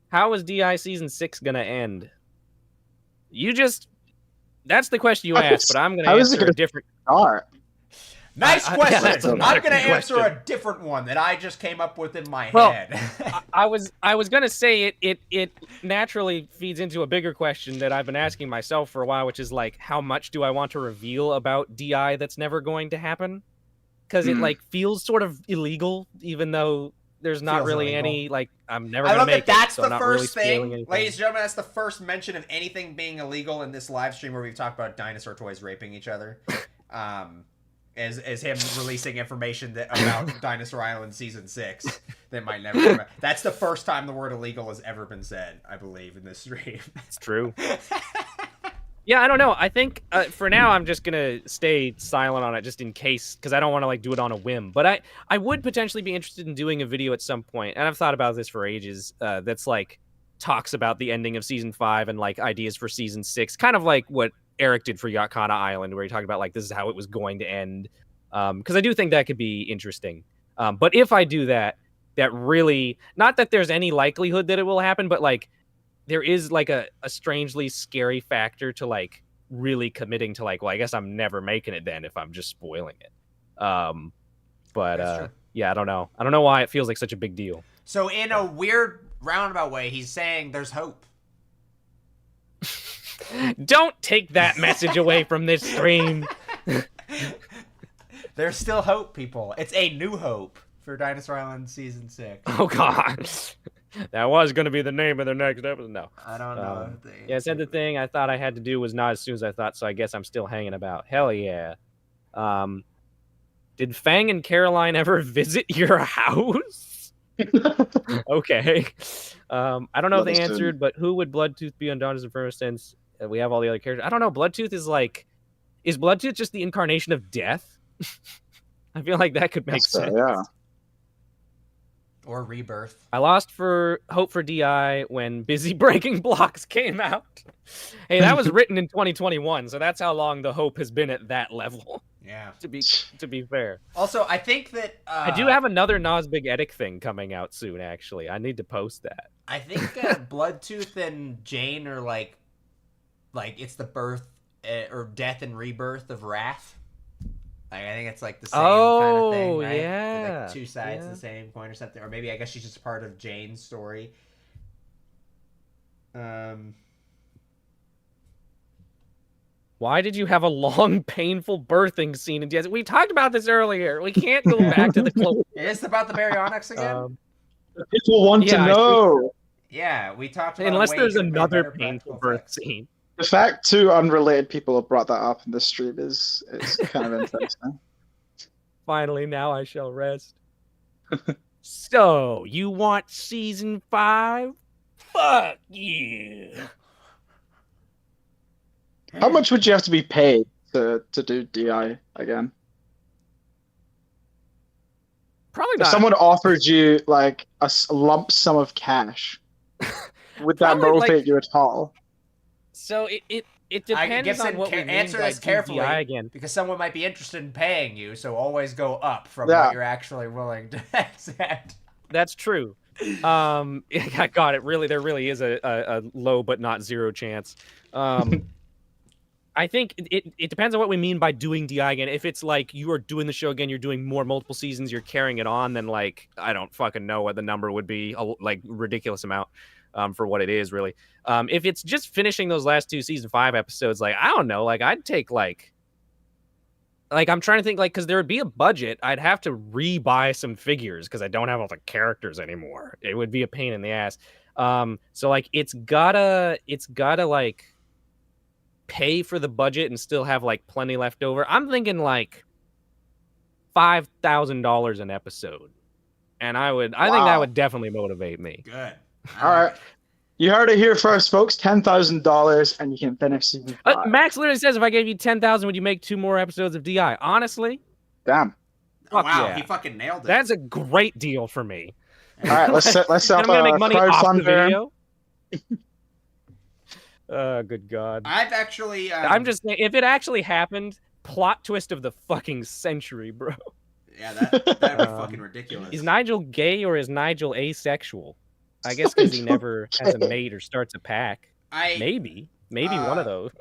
How is DI season 6 gonna end? That's the question you asked, but I'm gonna answer a different. Start? Nice question. that's I'm another gonna answer question. a different one that I just came up with in my Well, head. I was gonna say it naturally feeds into a bigger question that I've been asking myself for a while, which is like, how much do I want to reveal about DI that's never going to happen? Because it like feels sort of illegal, even though there's not Feels really illegal. any like I'm never I gonna love make that that's it, so the I'm not first really spoiling thing. anything. Ladies and gentlemen, that's the first mention of anything being illegal in this live stream where we've talked about dinosaur toys raping each other. As him releasing information about Dinosaur Island Season 6 that might never come out. That's the first time the word illegal has ever been said, I believe, in this stream. It's true. Yeah, I don't know. I think for now I'm just gonna stay silent on it just in case, because I don't want to like do it on a whim. But I would potentially be interested in doing a video at some point, and I've thought about this for ages. That's like talks about the ending of season 5 and like ideas for season 6, kind of like what Eric did for Yakana Island, where he talked about like this is how it was going to end. Because I do think that could be interesting. But if I do that, that really, not that there's any likelihood that it will happen, but like there is like a strangely scary factor to like really committing to like, well, I guess I'm never making it then if I'm just spoiling it. But yeah, I don't know. I don't know why it feels like such a big deal. So in a weird roundabout way, he's saying there's hope. Don't take that message away from this stream. There's still hope, people. It's a new hope for Dinosaur Island Season 6. Oh, God. That was going to be the name of the next episode. No. I don't know. Yeah, I said the thing I thought I had to do was not as soon as I thought, so I guess I'm still hanging about. Hell yeah. Did Fang and Caroline ever visit your house? Okay. I don't know if they answered, but who would Bloodtooth be on Dawn's Inferno since we have all the other characters? I don't know. Bloodtooth is like... Is Bloodtooth just the incarnation of death? I feel like that could make sense. Yeah. Or rebirth. I lost hope for DI when Busy Breaking Blocks came out. Hey, that was written in 2021, so that's how long the hope has been at that level. Yeah. To be fair. Also, I think that I do have another Nosbig Eddic thing coming out soon. Actually, I need to post that. I think Bloodtooth and Jane are like it's the birth or death and rebirth of Wrath. Like, I think it's like the same kind of thing, right? Yeah. Like two sides of the same coin or something. Or maybe I guess she's just part of Jane's story. Why did you have a long, painful birthing scene in DS? We talked about this earlier. We can't go back to the close. Is it about the Baryonyx again? People want to know. Yeah, we talked about unless there's another painful birth scene. The fact two unrelated people have brought that up in the stream is kind of interesting. Finally, now I shall rest. So, you want season 5? Fuck you. How much would you have to be paid to do DI again? Probably not. If someone offered you like a lump sum of cash, would that motivate you at all? So it depends on what we mean answer by this carefully DI again. because someone might be interested in paying you. So always go up from what you're actually willing to accept. That's true. God, there really is a low but not zero chance. I think it depends on what we mean by doing DI again. If it's like you are doing the show again, you're doing multiple seasons, you're carrying it on, then like I don't fucking know what the number would be, like ridiculous amount for what it is really. If it's just finishing those last 2 season 5 episodes, like I don't know, like I'd take like I'm trying to think like because there would be a budget, I'd have to re-buy some figures because I don't have all the characters anymore. It would be a pain in the ass. So like it's gotta like pay for the budget and still have like plenty left over. I'm thinking like $5,000 an episode, and I think that would definitely motivate me. Good. All right, you heard it here first, folks. $10,000 and you can finish season 5. Max literally says, if I gave you 10,000, would you make 2 more episodes of DI? Honestly, damn. Oh, wow, yeah. he fucking nailed it. That's a great deal for me. All right, let's set up I'm gonna make money off the video. Oh, good God. I've actually. I'm just saying, if it actually happened, plot twist of the fucking century, bro. Yeah, that'd be fucking ridiculous. Is Nigel gay or is Nigel asexual? I guess because he never has a mate or starts a pack. Maybe one of those.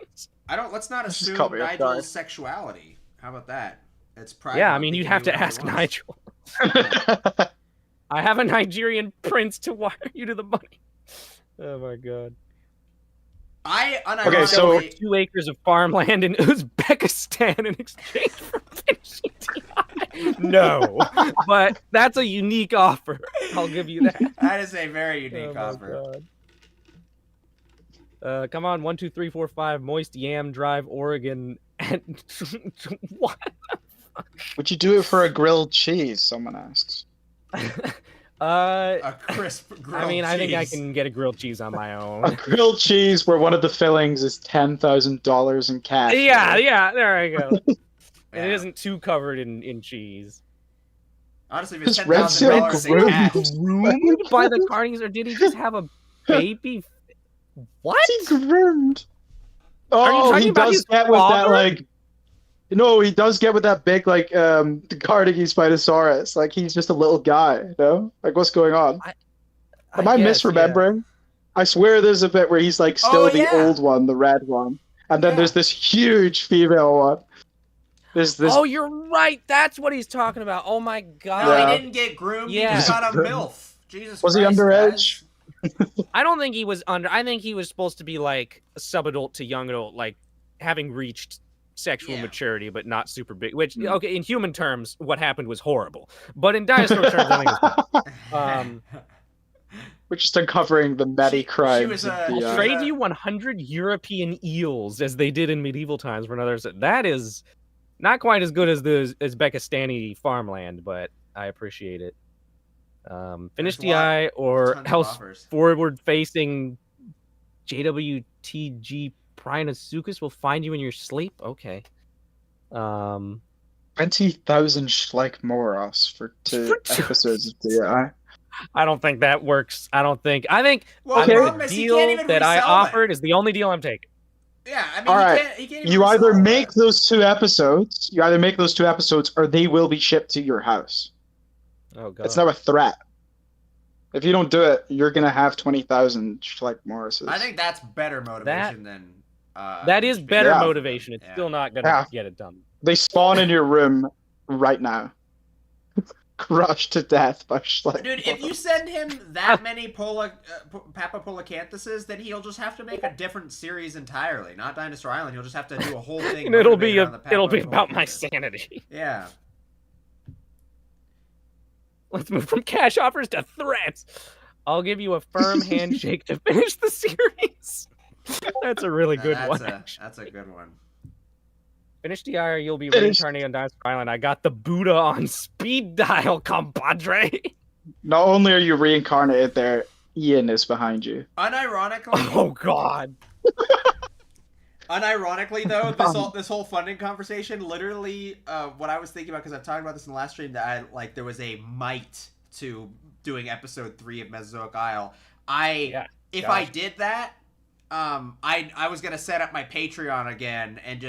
Let's not assume Nigel's sexuality. How about that? It's private. Yeah, I mean, you'd have to ask Nigel. I have a Nigerian prince to wire you to the money. Oh my God. I unironically... so 2 acres of farmland in Uzbekistan in exchange for finishing TI. No, but that's a unique offer. I'll give you that. That is a very unique offer. Come on, 1, 2, 3, 4, 5, Moist Yam Drive, Oregon, and what? Would you do it for a grilled cheese? Someone asks. A crisp grilled I mean, cheese. I think I can get a grilled cheese on my own. A grilled cheese where one of the fillings is $10,000 in cash. Yeah, there I go. And it isn't too covered in cheese. Honestly, if it's $10,000 in cash. Groomed by the carnies, or did he just have a baby? What? He groomed. Oh, he does get with that, like... No, he does get with that big, like, the Carnegie Spinosaurus. Like, he's just a little guy, you know? Like, what's going on? Am I misremembering? Yeah. I swear there's a bit where he's, like, still the old one, the red one. And then there's this huge female one. There's this... Oh, you're right! That's what he's talking about! Oh my God! No, he didn't get groomed, he just got a MILF. Jesus Was Christ, he underage? I don't think he was under... I think he was supposed to be, like, sub-adult to young adult, like, having reached... sexual maturity, but not super big. Which, okay, in human terms, what happened was horrible. But in dinosaur terms, I think it was we're just uncovering the many crimes. I'll trade you 100 European eels, as they did in medieval times, for another. That is not quite as good as the Uzbekistani farmland, but I appreciate it. Finish DI or else forward-facing JWTG Prinosuchus will find you in your sleep? Okay. 20,000 Schleich-Moros for 2 episodes of DI. I don't think that works. I think well, the deal that I offered is the only deal I'm taking. Yeah, I mean, all right. he can't even you either make those 2 episodes, or they will be shipped to your house. Oh God. It's not a threat. If you don't do it, you're gonna have 20,000 Schleich-Moroses. I think that's better motivation than. That is better motivation. It's still not gonna get it done. They spawn in your room right now, crushed to death by Schleich. Dude, if you send him that many Papapolacanthuses, then he'll just have to make a different series entirely. Not Dinosaur Island. He'll just have to do a whole thing. And it'll be about my sanity. Yeah. Let's move from cash offers to threats. I'll give you a firm handshake to finish the series. That's a really good one. That's a good one. Finish DI or you'll be reincarnated on Dinosaur Island. I got the Buddha on speed dial, compadre. Not only are you reincarnated there, Ian is behind you. Unironically. Oh God. Unironically, though, this whole funding conversation, literally, what I was thinking about, because I've talked about this in the last stream, that there was a might to doing episode 3 of Mesozoic Isle. If I did that, I was gonna set up my Patreon again and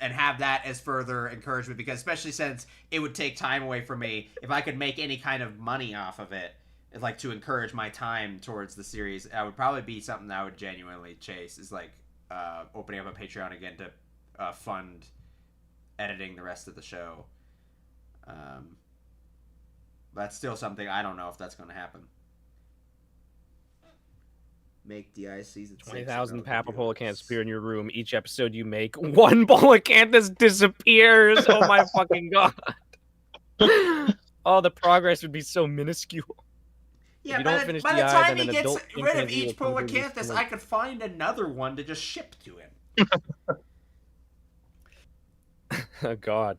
and have that as further encouragement, because especially since it would take time away from me, if I could make any kind of money off of it, like to encourage my time towards the series, that would probably be something that I would genuinely chase. Is like opening up a Patreon again to fund editing the rest of the show. That's still something I don't know if that's going to happen. Make DICs at 20,000 Papapolacanthus appear in your room. Each episode you make, 1 Polacanthus disappears. Oh my fucking God. Oh, the progress would be so minuscule. Yeah, by the time he gets rid of each Polacanthus, I could find another one to just ship to him. Oh God.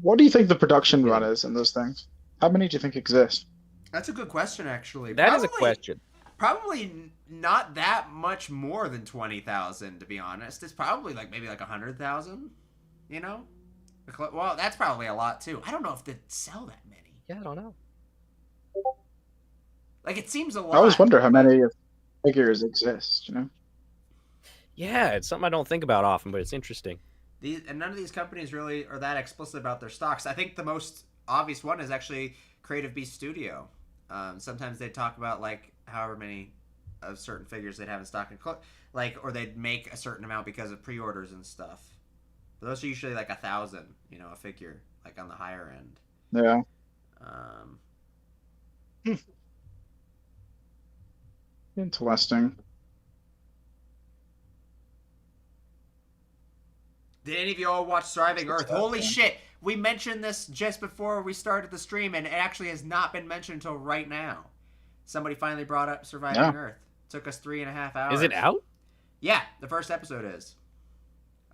What do you think the production run is in those things? How many do you think exist? That's a good question, actually. That is a question. Probably not that much more than 20,000, to be honest. It's probably maybe 100,000. You know? Well, that's probably a lot too. I don't know if they sell that many. Yeah, I don't know. It seems a lot. I always wonder how many figures exist, you know? Yeah, it's something I don't think about often, but it's interesting. And none of these companies really are that explicit about their stocks. I think the most obvious one is actually Creative Beast Studio. Sometimes they talk about like however many of certain figures they'd have in stock, or they'd make a certain amount because of pre-orders and stuff. But those are usually like 1,000, a figure, like on the higher end. Yeah. Interesting. Did any of you all watch Thriving Earth? Holy shit! We mentioned this just before we started the stream, and it actually has not been mentioned until right now. Somebody finally brought up Surviving Earth. Took us 3.5 hours. Is it out? Yeah, the first episode is.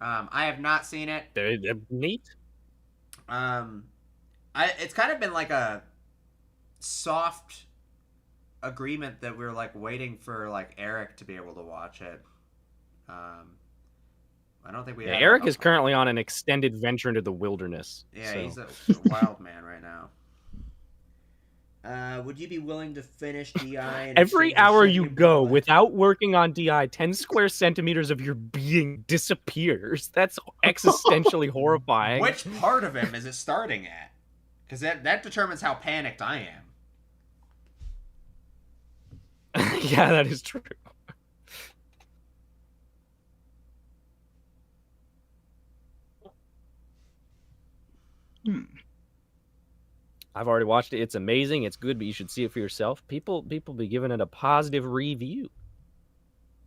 I have not seen it. Neat. It's kind of been like a soft agreement that we're like waiting for like Eric to be able to watch it. I don't think we. Yeah, Eric is currently on an extended venture into the wilderness. Yeah, so. He's a wild man right now. Would you be willing to finish DI? Every hour you go without working on DI, 10 square centimeters of your being disappears. That's existentially horrifying. Which part of him is it starting at? Because that determines how panicked I am. Yeah, that is true. I've already watched it. It's amazing. It's good, but you should see it for yourself. People be giving it a positive review.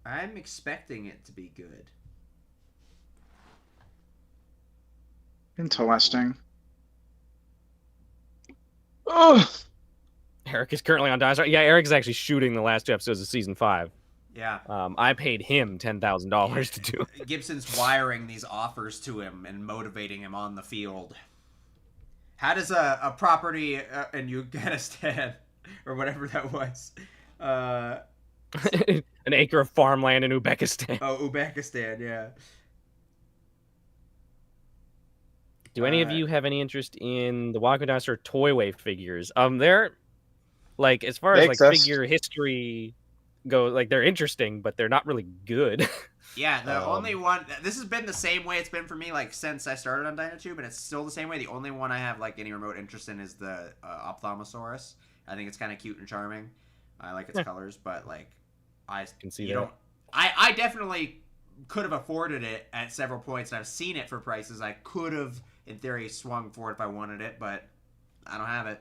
I'm expecting it to be good. Interesting. Oh, Eric is currently on Dinosaur. Yeah, Eric is actually shooting the last 2 episodes of season 5. Yeah. I paid him $10,000 to do it. Gibson's wiring these offers to him and motivating him on the field. How does a property in Afghanistan, or whatever that was, an acre of farmland in Uzbekistan. Oh, Uzbekistan, yeah. Do any of you have any interest in the Walking Dinosaur toy wave figures? They're like, as far as like figure history goes, like they're interesting, but they're not really good. Yeah, the only one. This has been the same way it's been for me, like since I started on DinoTube, and it's still the same way. The only one I have like any remote interest in is the Ophthalmosaurus. I think it's kind of cute and charming. I like its colors, but like I can see that. I definitely could have afforded it at several points, and I've seen it for prices I could have, in theory, swung for it if I wanted it, but I don't have it.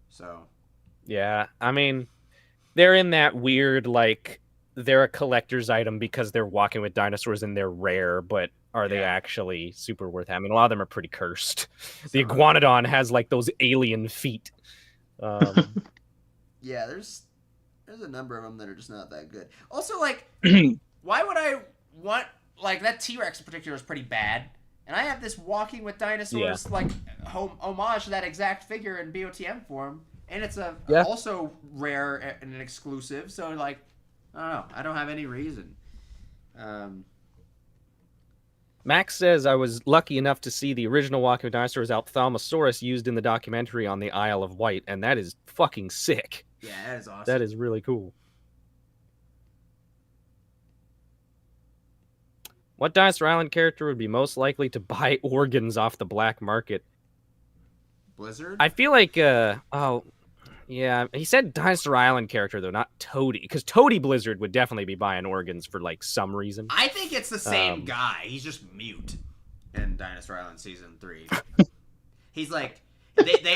So. Yeah, I mean, they're in that weird like. They're a collector's item because they're walking with dinosaurs and they're rare, but are they actually super worth having? A lot of them are pretty cursed. The Iguanodon has like those alien feet. Yeah, there's a number of them that are just not that good. Also, like, why would I want, like, that T-Rex in particular is pretty bad, and I have this walking with dinosaurs like homage to that exact figure in BOTM form, and it's also rare and an exclusive. So like. I don't know. I don't have any reason. Max says, I was lucky enough to see the original Walking with Dinosaurs Ophthalmosaurus used in the documentary on the Isle of Wight, and that is fucking sick. Yeah, that is awesome. That is really cool. What Dinosaur Island character would be most likely to buy organs off the black market? Blizzard? I feel like, yeah, he said Dinosaur Island character, though, not Toady. Because Toady Blizzard would definitely be buying organs for, like, some reason. I think it's the same guy. He's just mute in Dinosaur Island Season 3. He's like... They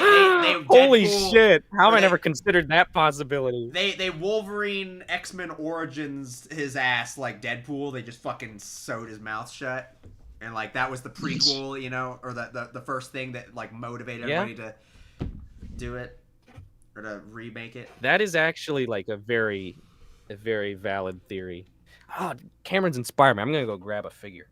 Holy shit! How have I never considered that possibility? They Wolverine X-Men Origins his ass like Deadpool. They just fucking sewed his mouth shut. And, like, that was the prequel, or the first thing that, like, motivated everybody to do it. Or to remake it. That is actually like a very valid theory. Oh, Cameron's inspired me. I'm gonna go grab a figure.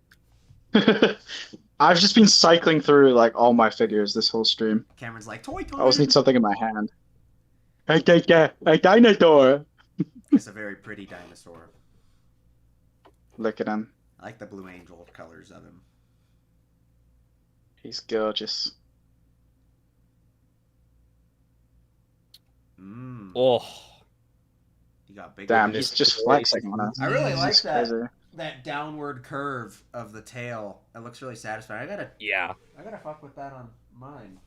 I've just been cycling through like all my figures this whole stream. Cameron's like, toy time. I always need something in my hand. A dinosaur. It's a very pretty dinosaur. Look at him. I like the Blue Angel colors of him. He's gorgeous. Oh, he got big. Damn, he's just flexing on us. I really like that that downward curve of the tail. It looks really satisfying. I gotta fuck with that on mine.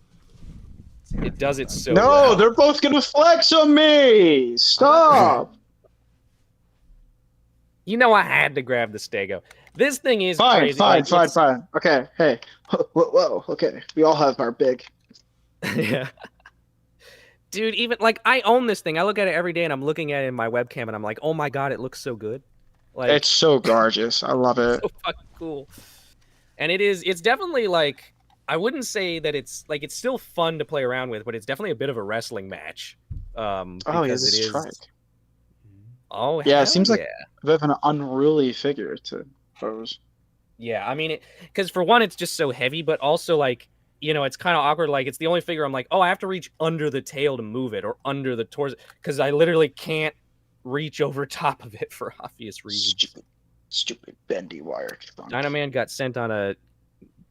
It does it so no, well. they're both gonna flex on me. Stop. You know I had to grab the Stego. This thing is Fine, crazy. fine. Okay, hey, whoa. Okay, we all have our big. Yeah. Dude, even like I own this thing. I look at it every day, and I'm looking at it in my webcam, and I'm like, oh my god, it looks so good. Like It's so gorgeous. I love it. so fucking cool. And it's definitely like I wouldn't say that it's like it's still fun to play around with, but it's definitely a bit of a wrestling match. Oh, Because this it is. trike. Oh Yeah, hell it seems like yeah. a bit of an unruly figure to pose. Yeah, I mean, because for one, it's just so heavy, but also like it's kind of awkward. Like it's the only figure I'm like, oh, I have to reach under the tail to move it, or under the torso, because I literally can't reach over top of it for obvious reasons. Stupid bendy wire. Dynaman got sent on a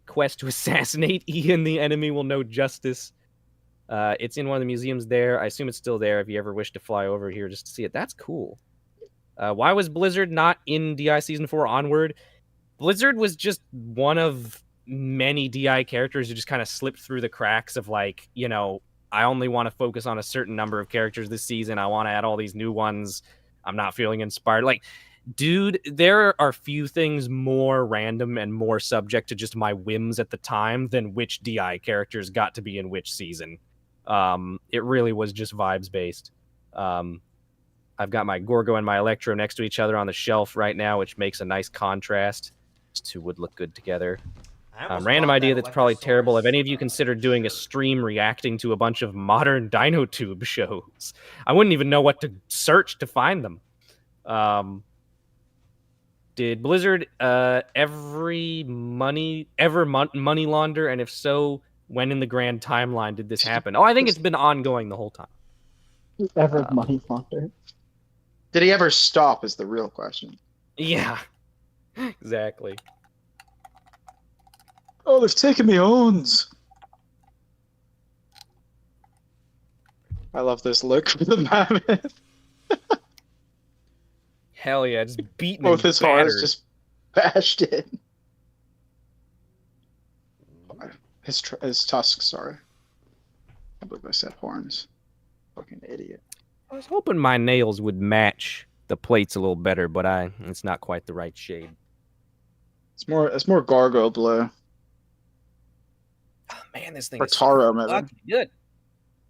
quest to assassinate Ian. The enemy will know justice. It's in one of the museums there. I assume it's still there. If you ever wish to fly over here just to see it, that's cool. Why was Blizzard not in DI Season 4 onward? Blizzard was just one of many DI characters who just kind of slipped through the cracks of like, I only want to focus on a certain number of characters this season. I want to add all these new ones. I'm not feeling inspired. Like, dude, there are few things more random and more subject to just my whims at the time than which DI characters got to be in which season. It really was just vibes based. I've got my Gorgo and my Electro next to each other on the shelf right now, which makes a nice contrast. These two would look good together. Random idea that's probably terrible. Have any of you considered doing a stream reacting to a bunch of modern Dinotube shows? I wouldn't even know what to search to find them. Did Blizzard ever money launder? And if so, when in the grand timeline did this happen? Oh, I think it's been ongoing the whole time. Ever money launder? Did he ever stop? Is the real question. Yeah, exactly. Oh, they've taken me owns. I love this look for the mammoth. Hell yeah, just beaten. Both his horns just bashed in. His tusks, sorry. I believe I said horns. Fucking idiot. I was hoping my nails would match the plates a little better, but it's not quite the right shade. It's more Gargo blue. Oh, man, this thing or is Taro, so fucking good.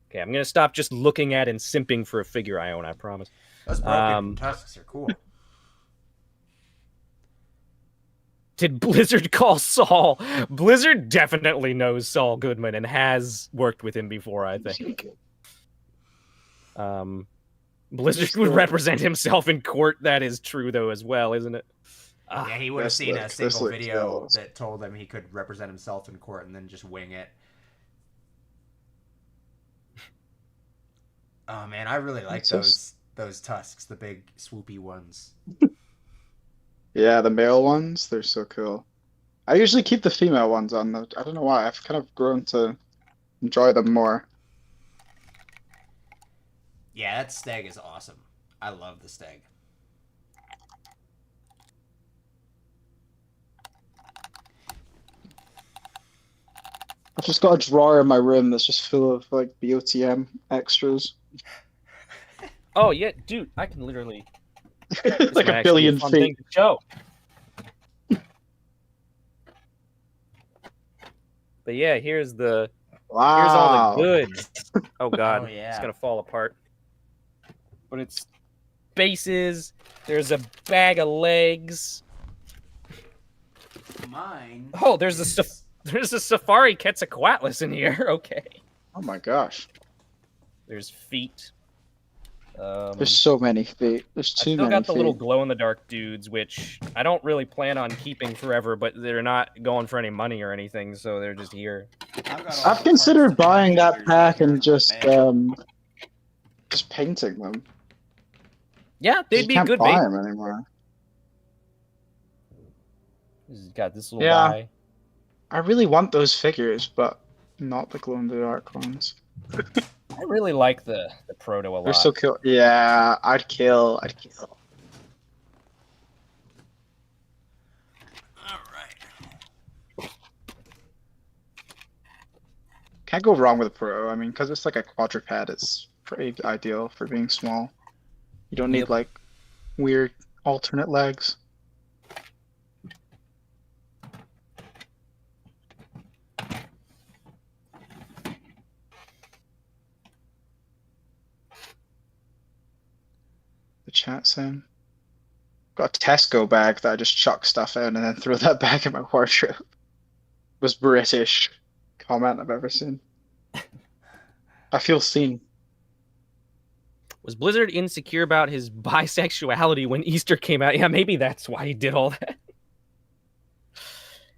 Okay, I'm gonna stop just looking at and simping for a figure I own. I promise. Those broken tusks are cool. Did Blizzard call Saul? Blizzard definitely knows Saul Goodman and has worked with him before, I think. Blizzard would represent himself in court. That is true, though, as well, isn't it? Yeah, he would have seen a single video that told him he could represent himself in court and then just wing it. Oh man, I really like those tusks, the big swoopy ones. Yeah, the male ones, they're so cool. I usually keep the female ones on though. I don't know why. I've kind of grown to enjoy them more. Yeah, that stag is awesome. I love the stag. I've just got a drawer in my room that's just full of like BOTM extras. Oh yeah, dude, I can literally like a billion feet. Show. But yeah, here's all the goods. Oh god, yeah. It's gonna fall apart. But it's bases. There's a bag of legs. Mine. Oh, there's a Safari Quetzalcoatlus in here. Okay. Oh my gosh. There's feet. There's so many feet. There's too many. I still got the little glow-in-the-dark dudes, which I don't really plan on keeping forever, but they're not going for any money or anything, so they're just here. I've considered buying that pack and just painting them. Yeah, they'd be a good bait. bait. Them anymore. He's got this little guy. I really want those figures, but not the glow-in-the-dark ones. I really like the proto a lot. They're so cool. Yeah, I'd kill. Can't go wrong with a Pro. I mean, because it's like a quadruped, it's pretty ideal for being small. You don't need like weird alternate legs. The chat saying, got a Tesco bag that I just chuck stuff in and then throw that back in my wardrobe. Most British comment I've ever seen. I feel seen. Was Blizzard insecure about his bisexuality when Easter came out? Yeah, maybe that's why he did all that.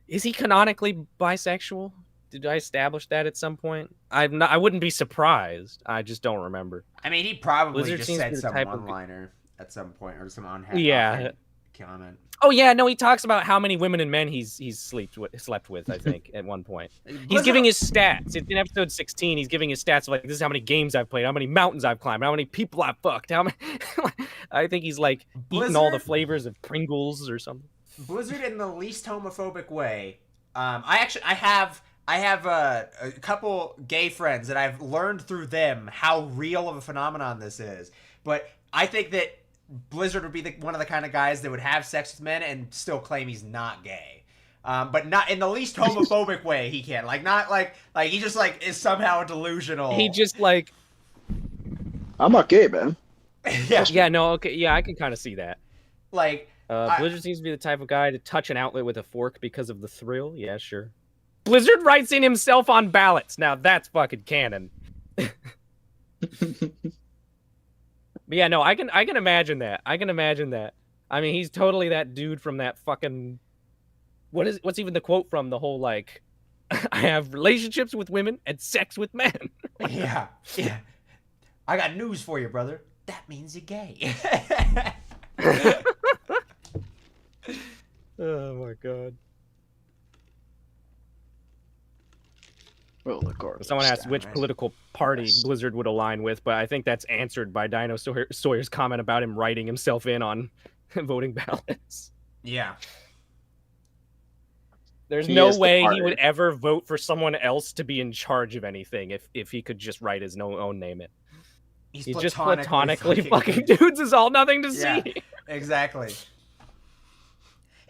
Is he canonically bisexual? Did I establish that at some point? I wouldn't be surprised. I just don't remember. I mean, he probably Blizzard just said some one-liner at some point, or some yeah comment. Oh yeah, no, he talks about how many women and men he's slept with. I think at one point he's giving his stats. In episode 16, he's giving his stats of like, this is how many games I've played, how many mountains I've climbed, how many people I've fucked. How many? I think he's like eating all the flavors of Pringles or something. Blizzard in the least homophobic way. I have a couple gay friends, and I've learned through them how real of a phenomenon this is. But I think that Blizzard would be one of the kind of guys that would have sex with men and still claim he's not gay. But not in the least homophobic way he can. Like, not like he just like is somehow delusional. He just like, I'm not gay, man. Yeah, no, okay, yeah, I can kind of see that. Like, Blizzard seems to be the type of guy to touch an outlet with a fork because of the thrill. Yeah, sure. Blizzard writes in himself on ballots. Now that's fucking canon. But yeah, no, I can imagine that. I can imagine that. I mean, he's totally that dude from that fucking... What's even the quote from? The whole, like, I have relationships with women and sex with men. Yeah. I got news for you, brother. That means you're gay. Oh, my God. Well, someone asked which political party Blizzard would align with, but I think that's answered by Dino Sawyer's comment about him writing himself in on voting ballots. Yeah. There's no way he would ever vote for someone else to be in charge of anything if he could just write his own name in. He's just platonically fucking dudes is all nothing to see. Exactly.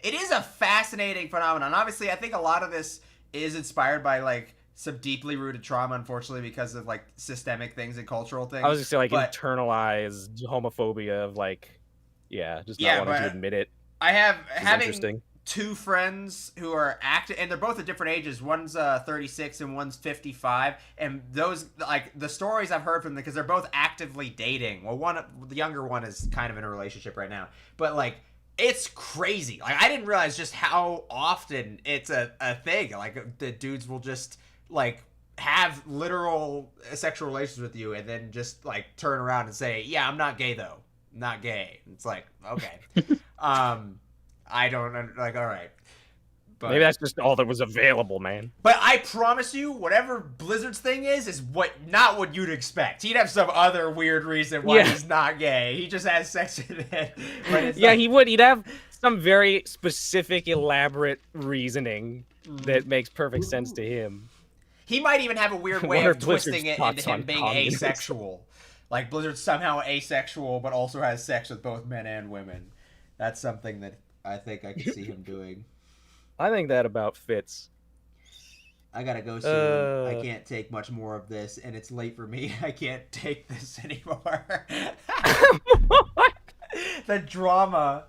It is a fascinating phenomenon. Obviously, I think a lot of this is inspired by, like, some deeply rooted trauma, unfortunately, because of like systemic things and cultural things. I was just say like internalized homophobia of like, just not wanting to admit it. I have having two friends who are active, and they're both at different ages. One's 36 and one's 55, and those like the stories I've heard from them because they're both actively dating. Well, the younger one is kind of in a relationship right now, but like. It's crazy. Like, I didn't realize just how often it's a thing. Like, the dudes will just, like, have literal sexual relations with you and then just, like, turn around and say, yeah, I'm not gay, though. I'm not gay. It's like, okay. I don't, like, all right. But, maybe that's just all that was available, man. But I promise you, whatever Blizzard's thing is not what you'd expect. He'd have some other weird reason why he's not gay. He just has sex with it. But he would. He'd have some very specific, elaborate reasoning that makes perfect sense to him. He might even have a weird way of twisting it into him being asexual. Like, Blizzard's somehow asexual, but also has sex with both men and women. That's something that I think I could see him doing. I think that about fits. I gotta go soon. I can't take much more of this, and it's late for me. I can't take this anymore. The drama.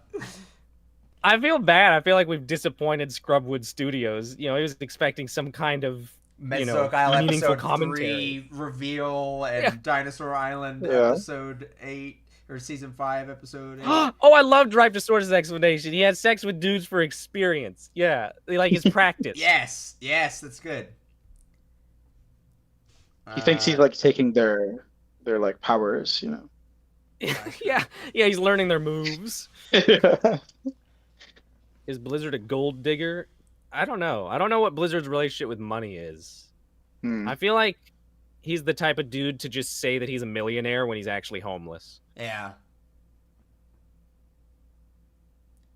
I feel bad. I feel like we've disappointed Scrubwood Studios. You know, he was expecting some kind of Mesoak Island meaningful episode commentary. 3 reveal and Dinosaur Island episode 8. Or season 5, episode 8. Oh, I love Drive-to-Source's explanation. He had sex with dudes for experience. Yeah, like his practice. Yes, that's good. He thinks he's like taking their like powers, you know. yeah, he's learning their moves. Is Blizzard a gold digger? I don't know. I don't know what Blizzard's relationship with money is. I feel like he's the type of dude to just say that he's a millionaire when he's actually homeless. Yeah.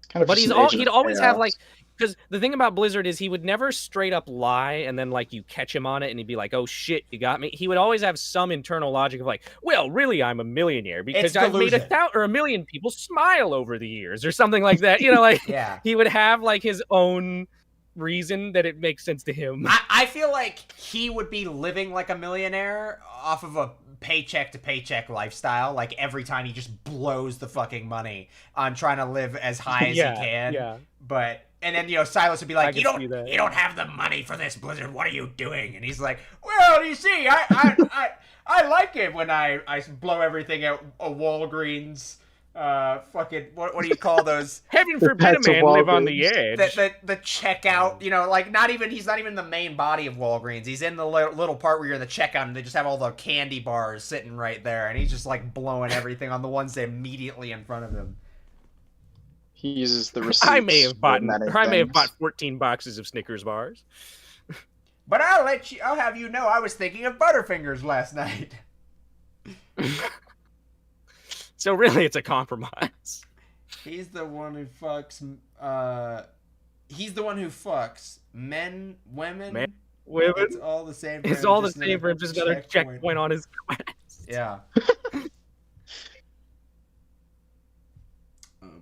kind of But just he'd an agent of always have chaos. like, because the thing about Blizzard is he would never straight up lie and then like you catch him on it and he'd be like, oh shit, you got me. He would always have some internal logic of like, well, really, I'm a millionaire because I've made 1,000,000 people smile over the years or something like that. You know, like Yeah. he would have like his own reason that it makes sense to him. I feel like he would be living like a millionaire off of a paycheck to paycheck lifestyle. Like every time he just blows the fucking money on trying to live as high as he can. Yeah. But and then Silas would be like, you see that. don't have the money for this, Blizzard. What are you doing? And he's like, well, you see, I like it when I blow everything at a Walgreens. Fucking what do you call those? Heaven forbid a man live on the edge. The checkout, like he's not even the main body of Walgreens. He's in the little part where you're in the checkout and they just have all the candy bars sitting right there, and he's just like blowing everything on the ones that immediately in front of him. He uses the receipts. I may have bought 14 boxes of Snickers bars. But I'll have you know I was thinking of Butterfingers last night. So really, it's a compromise. He's the one who fucks. He's the one who fucks men, women. It's all the same. It's all the same for him. Just another checkpoint on his quest. Yeah.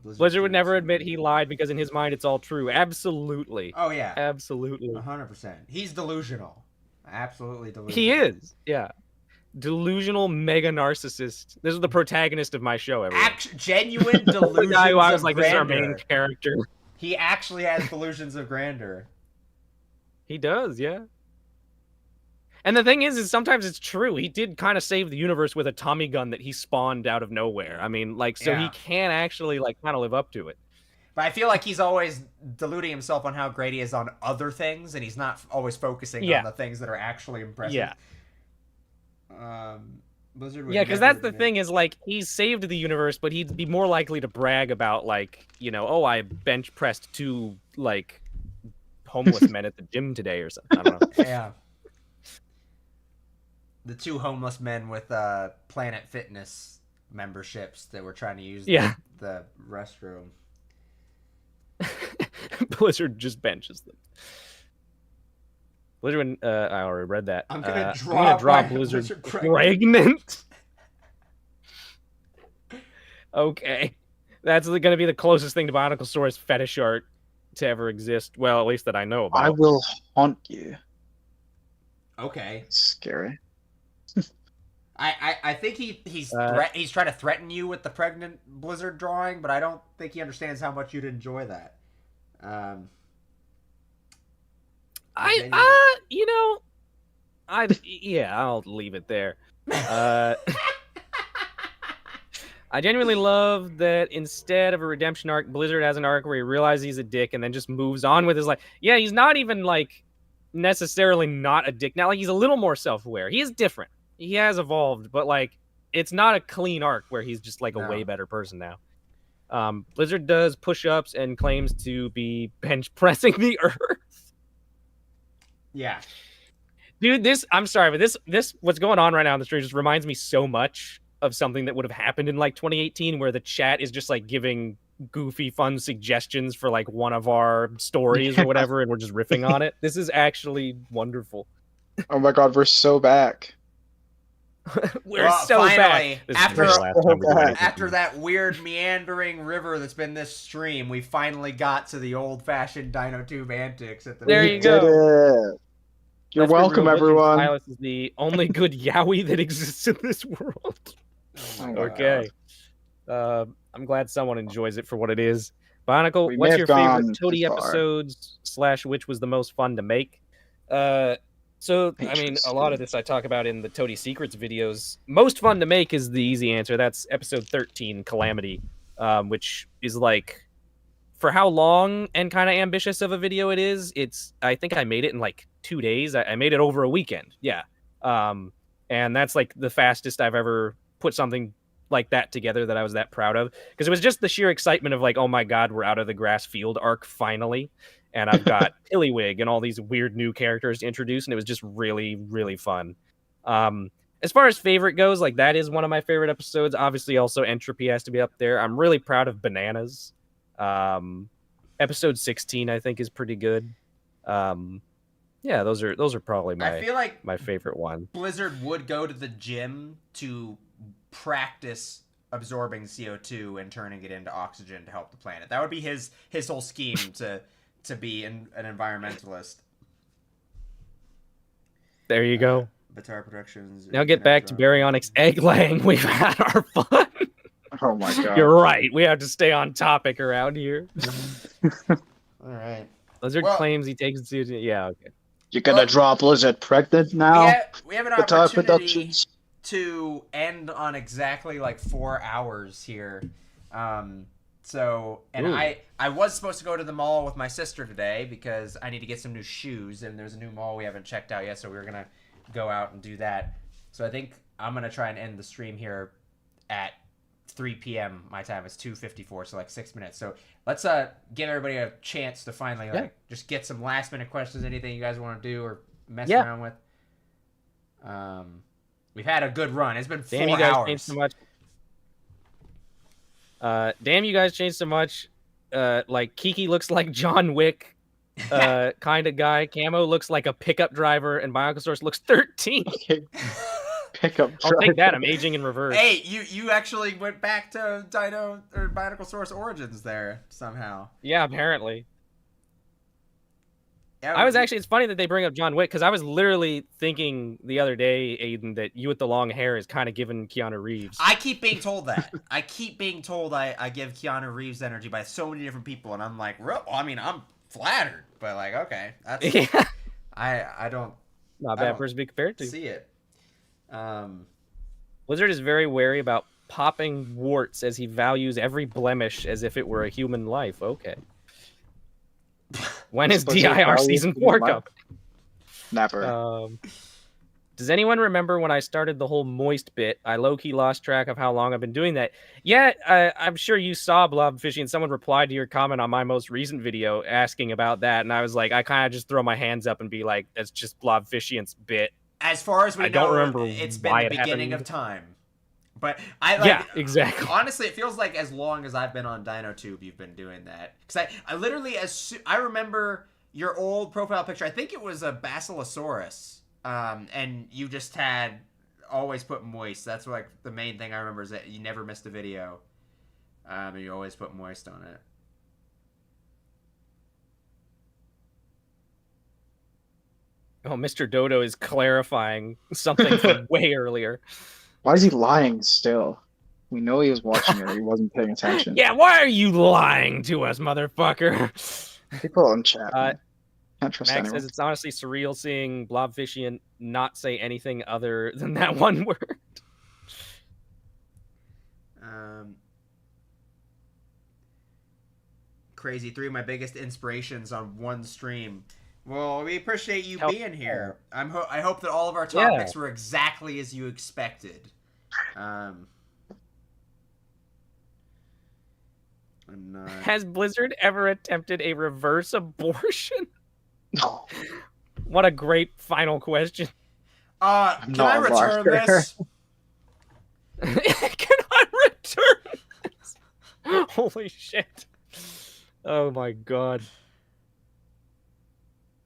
Blizzard would never admit he lied because in his mind it's all true. Absolutely. Oh yeah. Absolutely. 100%. He's delusional. Absolutely delusional. He is. Yeah. Delusional mega narcissist. This is the protagonist of my show. Genuine delusions. The guy who I was like, this is our main character. He actually has delusions of grandeur. He does, yeah. And the thing is sometimes it's true. He did kind of save the universe with a Tommy gun that he spawned out of nowhere. I mean, like, so he can actually like kind of live up to it. But I feel like he's always deluding himself on how great he is on other things, and he's not always focusing on the things that are actually impressive. Yeah. Blizzard because that's the thing is like he saved the universe, but he'd be more likely to brag about like, oh, I bench pressed 2 like homeless men at the gym today or something. I don't know. Yeah. The 2 homeless men with Planet Fitness memberships that were trying to use the restroom. Blizzard just benches them. Blizzard, I already read that. I'm gonna draw Blizzard pregnant. Okay, that's going to be the closest thing to BionicleSaurus fetish art to ever exist. Well, at least that I know about. I will haunt you. Okay. It's scary. I think he's trying to threaten you with the pregnant Blizzard drawing, but I don't think he understands how much you'd enjoy that. I'll leave it there. I genuinely love that instead of a redemption arc, Blizzard has an arc where he realizes he's a dick and then just moves on with his life. Yeah, he's not even like necessarily not a dick now. Like he's a little more self-aware. He is different. He has evolved, but like it's not a clean arc where he's just like a way better person now. Blizzard does push-ups and claims to be bench pressing the earth. Yeah. Dude, I'm sorry, but this what's going on right now in the stream just reminds me so much of something that would have happened in like 2018 where the chat is just like giving goofy fun suggestions for like one of our stories or whatever and we're just riffing on it. This is actually wonderful. Oh my god, we're so back. We're so finally, back. After that weird meandering river that's been this stream, we finally got to the old-fashioned Dinotube antics at the There you go. You're welcome, everyone. Silas is the only good Yowie that exists in this world. Okay. I'm glad someone enjoys it for what it is. Bionicle, what's your favorite Toady episodes / which was the most fun to make? So, I mean, a lot of this I talk about in the Toady Secrets videos. Most fun to make is the easy answer. That's episode 13, Calamity, which is like, for how long and kind of ambitious of a video it is, I think I made it in like 2 days. I made it over a weekend. Yeah. And that's like the fastest I've ever put something like that together that I was that proud of. Because it was just the sheer excitement of like, oh my God, we're out of the grass field arc finally. And I've got Pillywig and all these weird new characters to introduce. And it was just really, really fun. As far as favorite goes, like that is one of my favorite episodes. Obviously also Entropy has to be up there. I'm really proud of Bananas. Episode 16, I think, is pretty good. Yeah, those are probably I feel like my favorite one. Blizzard would go to the gym to practice absorbing CO2 and turning it into oxygen to help the planet. That would be his whole scheme to be an environmentalist. There you go. Batar Productions. Now get back to Baryonyx egg laying. We've had our fun. Oh my god. You're right. We have to stay on topic around here. All right. Blizzard claims he takes it seriously. Yeah, okay. You're gonna draw Blizzard pregnant now? We have an opportunity to end on exactly like 4 hours here. So, and I was supposed to go to the mall with my sister today because I need to get some new shoes, and there's a new mall we haven't checked out yet, so we're gonna go out and do that. So I think I'm gonna try and end the stream here at 3 p.m. my time. It's 2:54, so like 6 minutes. So let's give everybody a chance to finally just get some last minute questions. Anything you guys want to do or mess around with. We've had a good run. It's been 4 Damn, you guys hours. changed so much. Damn, you guys changed so much. Like Kiki looks like John Wick, kind of guy. Camo looks like a pickup driver, and BionicleSaurus looks 13. Okay. Pickup I'll take that. I'm aging in reverse. Hey, you actually went back to Dino or BionicleSaurus origins there somehow. Yeah, apparently. Yeah, I was actually. It's funny that they bring up John Wick because I was literally thinking the other day, Aiden, that you with the long hair is kind of giving Keanu Reeves. I keep being told that. I keep being told I give Keanu Reeves energy by so many different people, and I'm like, well, I mean, I'm flattered, but like, okay, that's I don't. Not a bad person to be compared to. See it. Blizzard is very wary about popping warts as he values every blemish as if it were a human life. Okay. When is DIR Season 4 coming? Never. Does anyone remember when I started the whole moist bit? I low-key lost track of how long I've been doing that. Yeah, I'm sure you saw Blobfishy, and someone replied to your comment on my most recent video asking about that, and I was like, I kind of just throw my hands up and be like, that's just Blobfishian's bit. As far as we know, don't remember it's been why the it beginning happened. of time. But I like, yeah, exactly. Honestly, it feels like as long as I've been on DinoTube, you've been doing that. Because I literally, I remember your old profile picture. I think it was a BionicleSaurus, and you just had always put moist. That's like the main thing I remember is that you never missed a video, and you always put moist on it. Oh, Mr. Dodo is clarifying something from way earlier. Why is he lying still? We know he was watching it. He wasn't paying attention. Yeah, why are you lying to us, motherfucker? People in chat. Can't trust Max anyone. says it's honestly surreal seeing Blobfishian not say anything other than that one word. Crazy. 3 of my biggest inspirations on one stream. Well, we appreciate you being here. I hope that all of our topics were exactly as you expected. I'm not... Has Blizzard ever attempted a reverse abortion? No. What a great final question. Can I return this? Can I return this? Holy shit. Oh my god.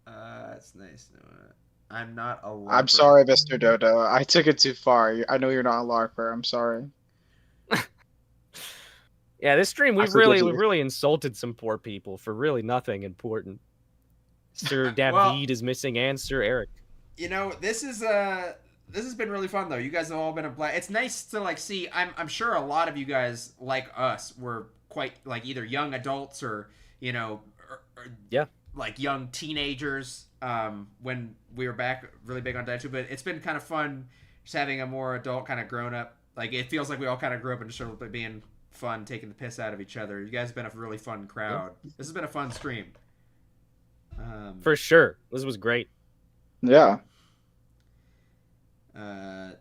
That's nice. I'm not a LARPer. I'm sorry, Mr. Dodo. I took it too far. I know you're not a LARPer. I'm sorry. Yeah, this stream we've really insulted some poor people for really nothing important. Sir David is missing, and Sir Eric. You know, this has been really fun though. You guys have all been a blast. It's nice to like see. I'm sure a lot of you guys like us were quite like either young adults or like young teenagers when we were back really big on DinoTube. But it's been kind of fun just having a more adult kind of grown up. Like it feels like we all kind of grew up and just started being fun, taking the piss out of each other. You guys have been a really fun crowd. This has been a fun stream. For sure. This was great. Yeah. I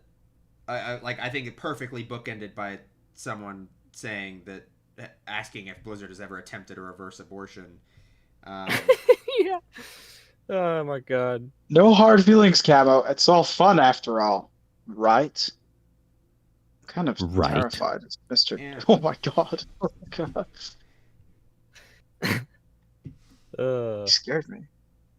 think it perfectly bookended by someone saying that, asking if Blizzard has ever attempted a reverse abortion. Yeah. Oh my god. No hard feelings, Camo. It's all fun after all, right? I'm kind of terrified, Mr. Yeah. Oh my god. Oh my god. You scared me.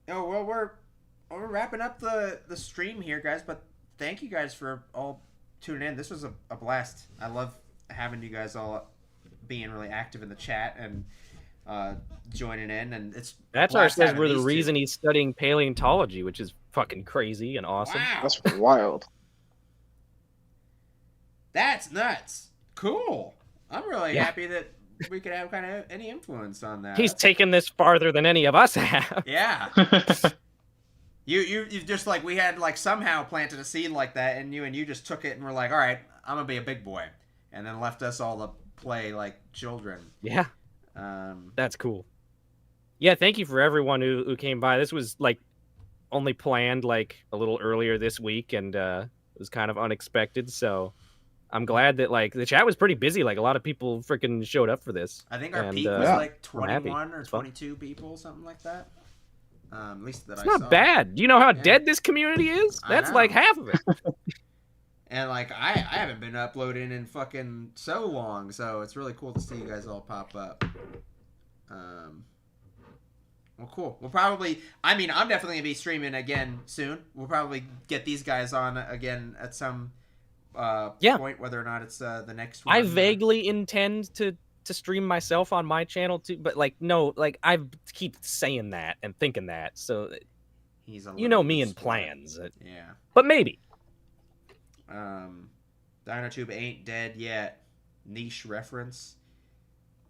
Oh well, we're wrapping up the stream here, guys. But thank you guys for all tuning in. This was a blast. I love having you guys all being really active in the chat and joining in. And it's That's our says we're the reason he's studying paleontology, which is fucking crazy and awesome. Wow. That's wild. That's nuts. Cool. I'm really happy that we could have kind of any influence on that. He's taken this farther than any of us have. Yeah. you just like we had like somehow planted a seed like that in you, and you just took it and were like, all right, I'm gonna be a big boy, and then left us all to play like children. Yeah. That's cool. Yeah, thank you for everyone who came by. This was like only planned like a little earlier this week, and it was kind of unexpected. So I'm glad that like the chat was pretty busy. Like a lot of people freaking showed up for this. I think our peak was like 21 or 22 people, something like that. At least that it's not bad. Do you know how dead this community is? That's like half of it. And like I haven't been uploading in fucking so long, so it's really cool to see you guys all pop up. Well, cool. We'll probably. I mean, I'm definitely gonna be streaming again soon. We'll probably get these guys on again at some point, whether or not it's the next one. I vaguely intend to stream myself on my channel too, but like no, like I keep saying that and thinking that. So he's you know me and plans. Yeah. But maybe. DinoTube ain't dead yet. Niche reference.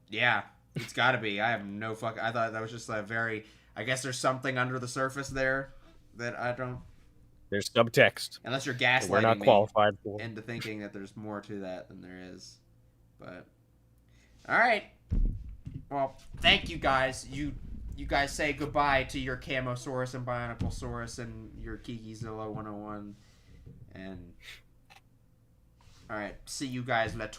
Yeah, it's got to be. I have no fuck. I thought that was just a very. I guess there's something under the surface there that I don't. There's subtext. Unless you're gaslighting we're not qualified for into thinking that there's more to that than there is. But all right. Well, thank you guys. You guys say goodbye to your Camosaurus and BionicleSaurus and your Kiki Zilla 101. And all right, see you guys later.